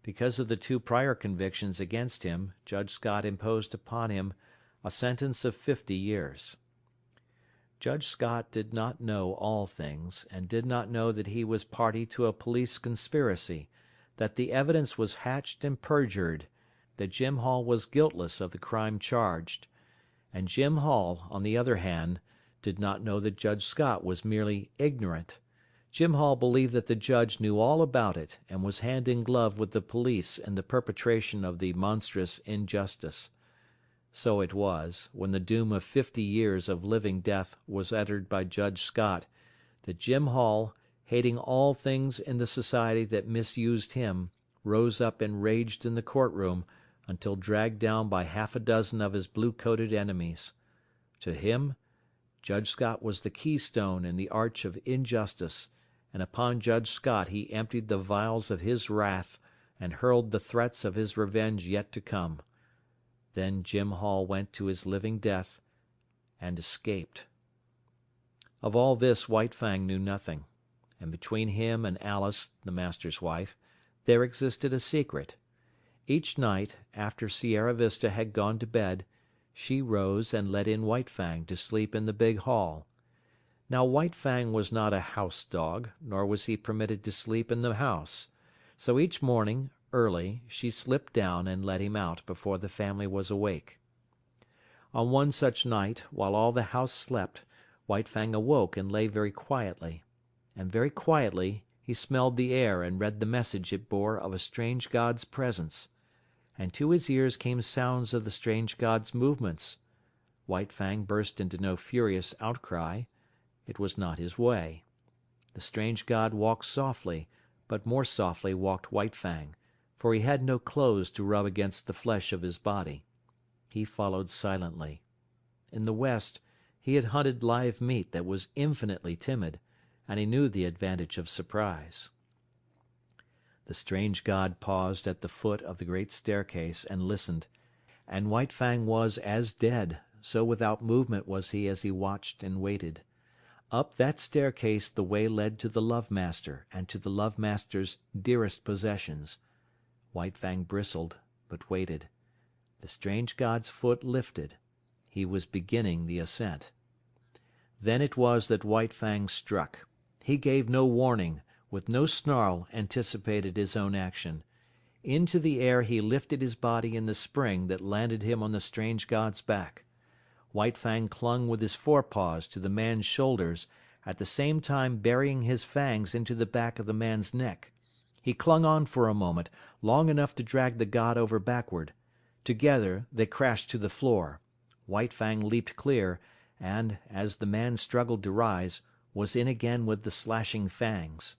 Because of the 2 prior convictions against him, Judge Scott imposed upon him a sentence of 50 years. Judge Scott did not know all things, and did not know that he was party to a police conspiracy, that the evidence was hatched and perjured, that Jim Hall was guiltless of the crime charged. And Jim Hall, on the other hand, did not know that Judge Scott was merely ignorant. Jim Hall believed that the judge knew all about it, and was hand in glove with the police in the perpetration of the monstrous injustice. So it was, when the doom of 50 years of living death was uttered by Judge Scott, that Jim Hall, hating all things in the society that misused him, rose up and raged in the courtroom until dragged down by half a dozen of his blue-coated enemies. To him, Judge Scott was the keystone in the arch of injustice, and upon Judge Scott he emptied the vials of his wrath and hurled the threats of his revenge yet to come. Then Jim Hall went to his living death and escaped. Of all this White Fang knew nothing, and between him and Alice, the master's wife, there existed a secret. Each night, after Sierra Vista had gone to bed, she rose and let in White Fang to sleep in the big hall. Now White Fang was not a house dog, nor was he permitted to sleep in the house. So each morning, early, she slipped down and let him out before the family was awake. On one such night, while all the house slept, White Fang awoke and lay very quietly. And very quietly he smelled the air and read the message it bore of a strange god's presence. And to his ears came sounds of the strange god's movements. White Fang burst into no furious outcry. It was not his way. The strange god walked softly, but more softly walked White Fang, for he had no clothes to rub against the flesh of his body. He followed silently. In the West he had hunted live meat that was infinitely timid, and he knew the advantage of surprise. The strange god paused at the foot of the great staircase and listened, and White Fang was as dead, so without movement was he as he watched and waited. Up that staircase the way led to the Love-Master and to the Love-Master's dearest possessions. White Fang bristled, but waited. The strange god's foot lifted. He was beginning the ascent. Then it was that White Fang struck. He gave no warning, with no snarl anticipated his own action. Into the air he lifted his body in the spring that landed him on the strange god's back. White Fang clung with his forepaws to the man's shoulders, at the same time burying his fangs into the back of the man's neck. He clung on for a moment, long enough to drag the god over backward. Together they crashed to the floor. White Fang leaped clear, and, as the man struggled to rise, was in again with the slashing fangs.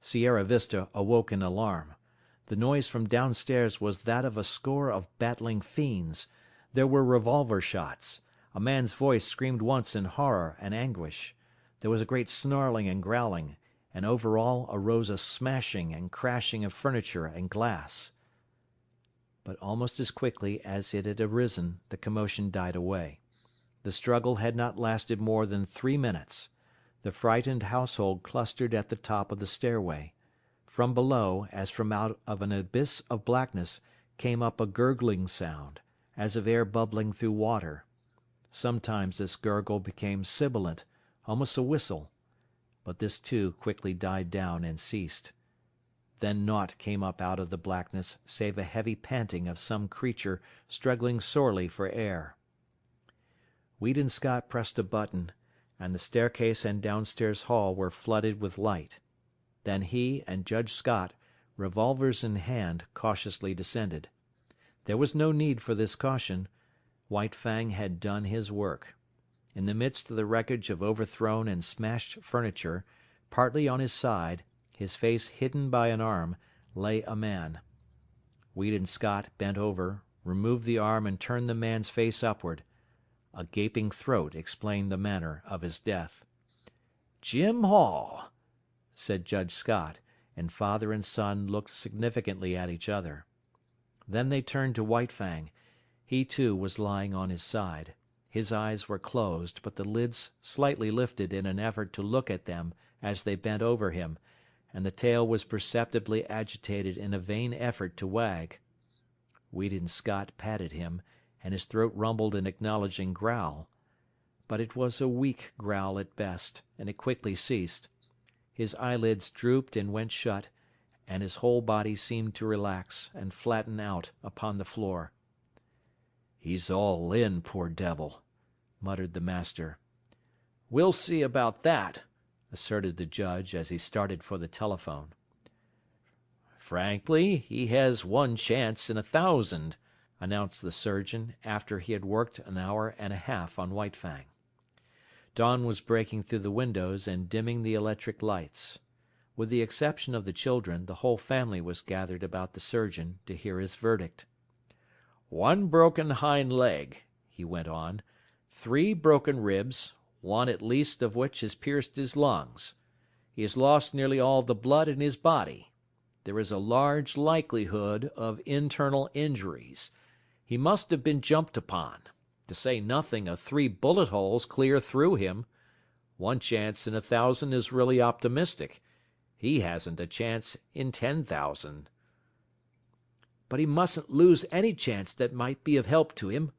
Sierra Vista awoke in alarm. The noise from downstairs was that of a score of battling fiends. There were revolver shots. A man's voice screamed once in horror and anguish. There was a great snarling and growling, and over all arose a smashing and crashing of furniture and glass. But almost as quickly as it had arisen, the commotion died away. The struggle had not lasted more than 3 minutes. The frightened household clustered at the top of the stairway. From below, as from out of an abyss of blackness, came up a gurgling sound, as of air bubbling through water. Sometimes this gurgle became sibilant, almost a whistle. But this too quickly died down and ceased. Then naught came up out of the blackness save a heavy panting of some creature struggling sorely for air. Weedon Scott pressed a button, and the staircase and downstairs hall were flooded with light. Then he and Judge Scott, revolvers in hand, cautiously descended. There was no need for this caution. White Fang had done his work. In the midst of the wreckage of overthrown and smashed furniture, partly on his side, his face hidden by an arm, lay a man. Weedon Scott bent over, removed the arm and turned the man's face upward. A gaping throat explained the manner of his death. "Jim Hall," said Judge Scott, and father and son looked significantly at each other. Then they turned to White Fang. He, too, was lying on his side. His eyes were closed, but the lids slightly lifted in an effort to look at them as they bent over him, and the tail was perceptibly agitated in a vain effort to wag. Weedon Scott patted him, and his throat rumbled an acknowledging growl. But it was a weak growl at best, and it quickly ceased. His eyelids drooped and went shut, and his whole body seemed to relax and flatten out upon the floor. "He's all in, poor devil," muttered the master. "We'll see about that," asserted the judge as he started for the telephone. "Frankly, he has one chance in 1,000, announced the surgeon, after he had worked an hour and a half on White Fang. Dawn was breaking through the windows and dimming the electric lights. With the exception of the children, the whole family was gathered about the surgeon to hear his verdict. "One broken hind leg," he went on, 3 broken ribs, one at least of which has pierced his lungs. He has lost nearly all the blood in his body. There is a large likelihood of internal injuries. He must have been jumped upon, to say nothing of 3 bullet holes clear through him. One chance in 1,000 is really optimistic. He hasn't a chance in 10,000. "But he mustn't lose any chance that might be of help to him,"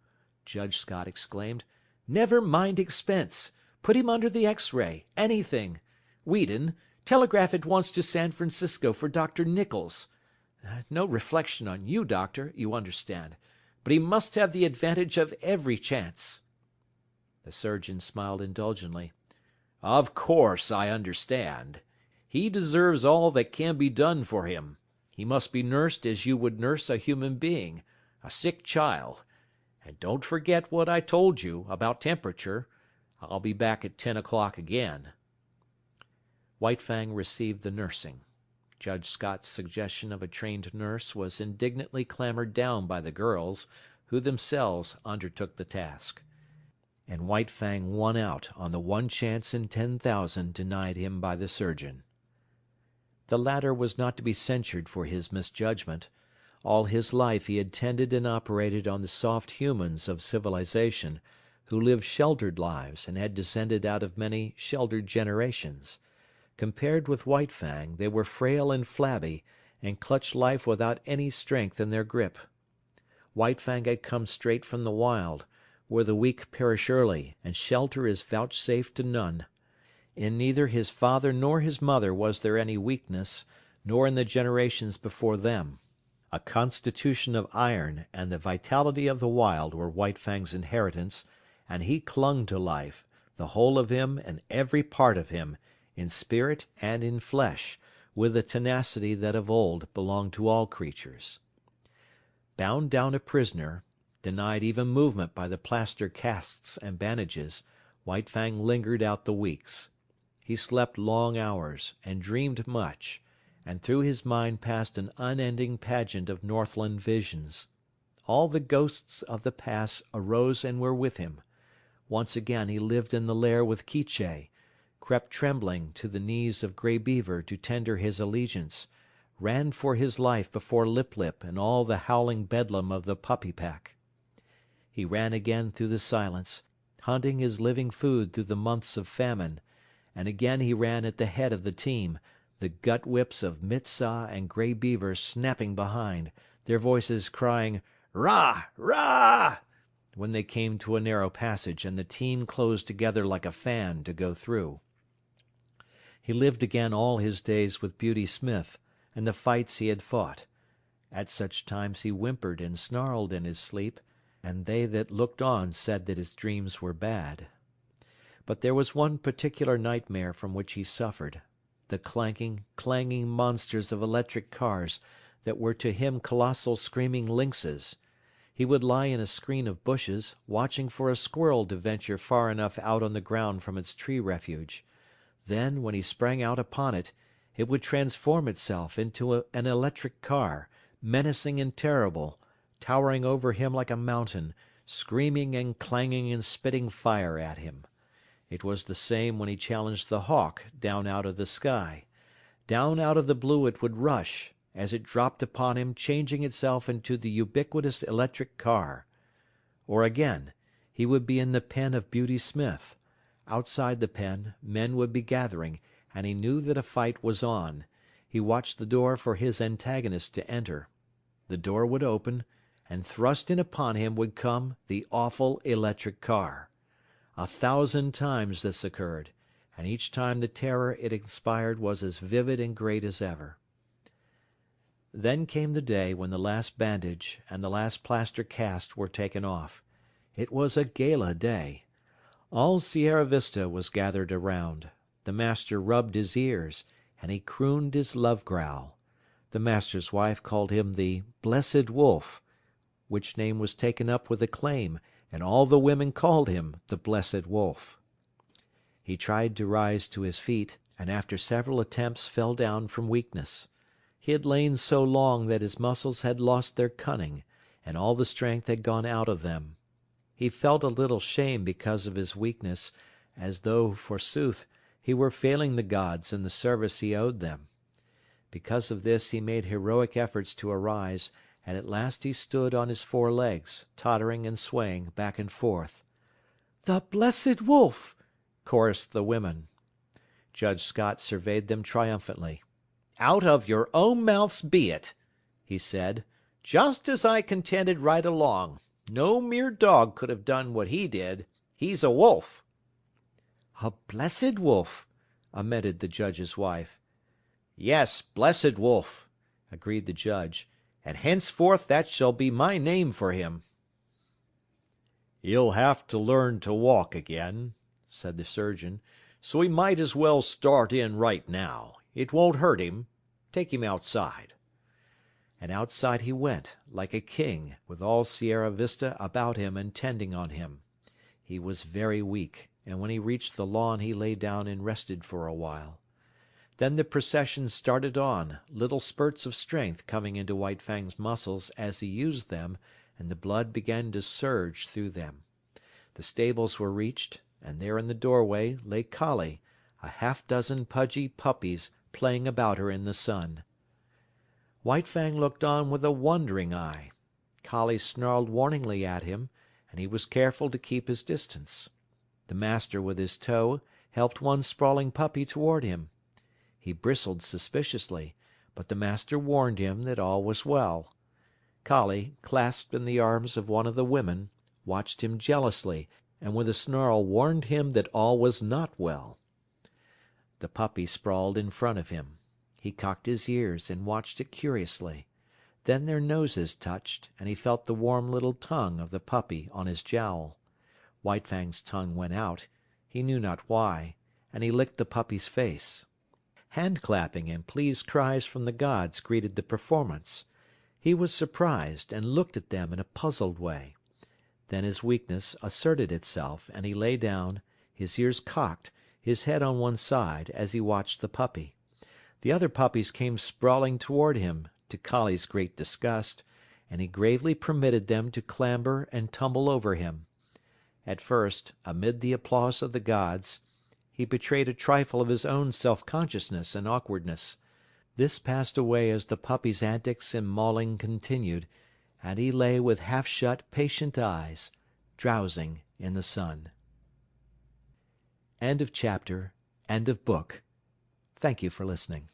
Judge Scott exclaimed. "Never mind expense. Put him under the X-ray. Anything. Weedon, telegraph at once to San Francisco for Dr. Nichols. No reflection on you, Doctor, you understand. But he must have the advantage of every chance." The surgeon smiled indulgently. "Of course I understand. He deserves all that can be done for him. He must be nursed as you would nurse a human being, a sick child. And don't forget what I told you about temperature. I'll be back at 10 o'clock again." White Fang received the nursing. Judge Scott's suggestion of a trained nurse was indignantly clamoured down by the girls, who themselves undertook the task. And White Fang won out on the one chance in 10,000 denied him by the surgeon. The latter was not to be censured for his misjudgment. All his life he had tended and operated on the soft humans of civilization, who lived sheltered lives and had descended out of many sheltered generations. Compared with White Fang, they were frail and flabby, and clutched life without any strength in their grip. White Fang had come straight from the wild, where the weak perish early, and shelter is vouchsafed to none. In neither his father nor his mother was there any weakness, nor in the generations before them. A constitution of iron and the vitality of the wild were White Fang's inheritance, and he clung to life, the whole of him and every part of him, in spirit and in flesh, with the tenacity that of old belonged to all creatures. Bound down a prisoner, denied even movement by the plaster casts and bandages, White Fang lingered out the weeks. He slept long hours, and dreamed much, and through his mind passed an unending pageant of Northland visions. All the ghosts of the past arose and were with him. Once again he lived in the lair with Quiche, crept trembling to the knees of Grey Beaver to tender his allegiance, ran for his life before Lip Lip and all the howling bedlam of the puppy pack. He ran again through the silence, hunting his living food through the months of famine, and again he ran at the head of the team, the gut whips of Mitsah and Grey Beaver snapping behind, their voices crying "Rah! Rah!" when they came to a narrow passage and the team closed together like a fan to go through. He lived again all his days with Beauty Smith, and the fights he had fought. At such times he whimpered and snarled in his sleep, and they that looked on said that his dreams were bad. But there was one particular nightmare from which he suffered, the clanking, clanging monsters of electric cars that were to him colossal screaming lynxes. He would lie in a screen of bushes, watching for a squirrel to venture far enough out on the ground from its tree refuge. Then, when he sprang out upon it, it would transform itself into an electric car, menacing and terrible, towering over him like a mountain, screaming and clanging and spitting fire at him. It was the same when he challenged the hawk down out of the sky. Down out of the blue it would rush, as it dropped upon him, changing itself into the ubiquitous electric car. Or again, he would be in the pen of Beauty Smith. Outside the pen, men would be gathering, and he knew that a fight was on. He watched the door for his antagonist to enter. The door would open, and thrust in upon him would come the awful electric car. 1,000 times this occurred, and each time the terror it inspired was as vivid and great as ever. Then came the day when the last bandage and the last plaster cast were taken off. It was a gala day. All Sierra Vista was gathered around. The master rubbed his ears, and he crooned his love growl. The master's wife called him the Blessed Wolf, which name was taken up with acclaim, and all the women called him the Blessed Wolf. He tried to rise to his feet, and after several attempts fell down from weakness. He had lain so long that his muscles had lost their cunning, and all the strength had gone out of them. He felt a little shame because of his weakness, as though, forsooth, he were failing the gods in the service he owed them. Because of this he made heroic efforts to arise, and at last he stood on his 4 legs, tottering and swaying back and forth. "The Blessed Wolf!" chorused the women. Judge Scott surveyed them triumphantly. "Out of your own mouths be it," he said, "just as I contended right along. No mere dog could have done what he did. He's a wolf." "A blessed wolf," amended the judge's wife. "Yes, Blessed Wolf," agreed the judge, "and henceforth that shall be my name for him." "He'll have to learn to walk again," said the surgeon, "so he might as well start in right now. It won't hurt him. Take him outside." And outside he went, like a king, with all Sierra Vista about him and tending on him. He was very weak, and when he reached the lawn he lay down and rested for a while. Then the procession started on, little spurts of strength coming into White Fang's muscles as he used them, and the blood began to surge through them. The stables were reached, and there in the doorway lay Collie, a half-dozen pudgy puppies playing about her in the sun. White Fang looked on with a wondering eye. Collie snarled warningly at him, and he was careful to keep his distance. The master with his toe helped one sprawling puppy toward him. He bristled suspiciously, but the master warned him that all was well. Collie, clasped in the arms of one of the women, watched him jealously, and with a snarl warned him that all was not well. The puppy sprawled in front of him. He cocked his ears and watched it curiously. Then their noses touched, and he felt the warm little tongue of the puppy on his jowl. White Fang's tongue went out, he knew not why, and he licked the puppy's face. Hand-clapping and pleased cries from the gods greeted the performance. He was surprised, and looked at them in a puzzled way. Then his weakness asserted itself, and he lay down, his ears cocked, his head on one side, as he watched the puppy. The other puppies came sprawling toward him, to Collie's great disgust, and he gravely permitted them to clamber and tumble over him. At first, amid the applause of the gods, he betrayed a trifle of his own self-consciousness and awkwardness. This passed away as the puppy's antics and mauling continued, and he lay with half-shut, patient eyes, drowsing in the sun. End of chapter. End of book. Thank you for listening.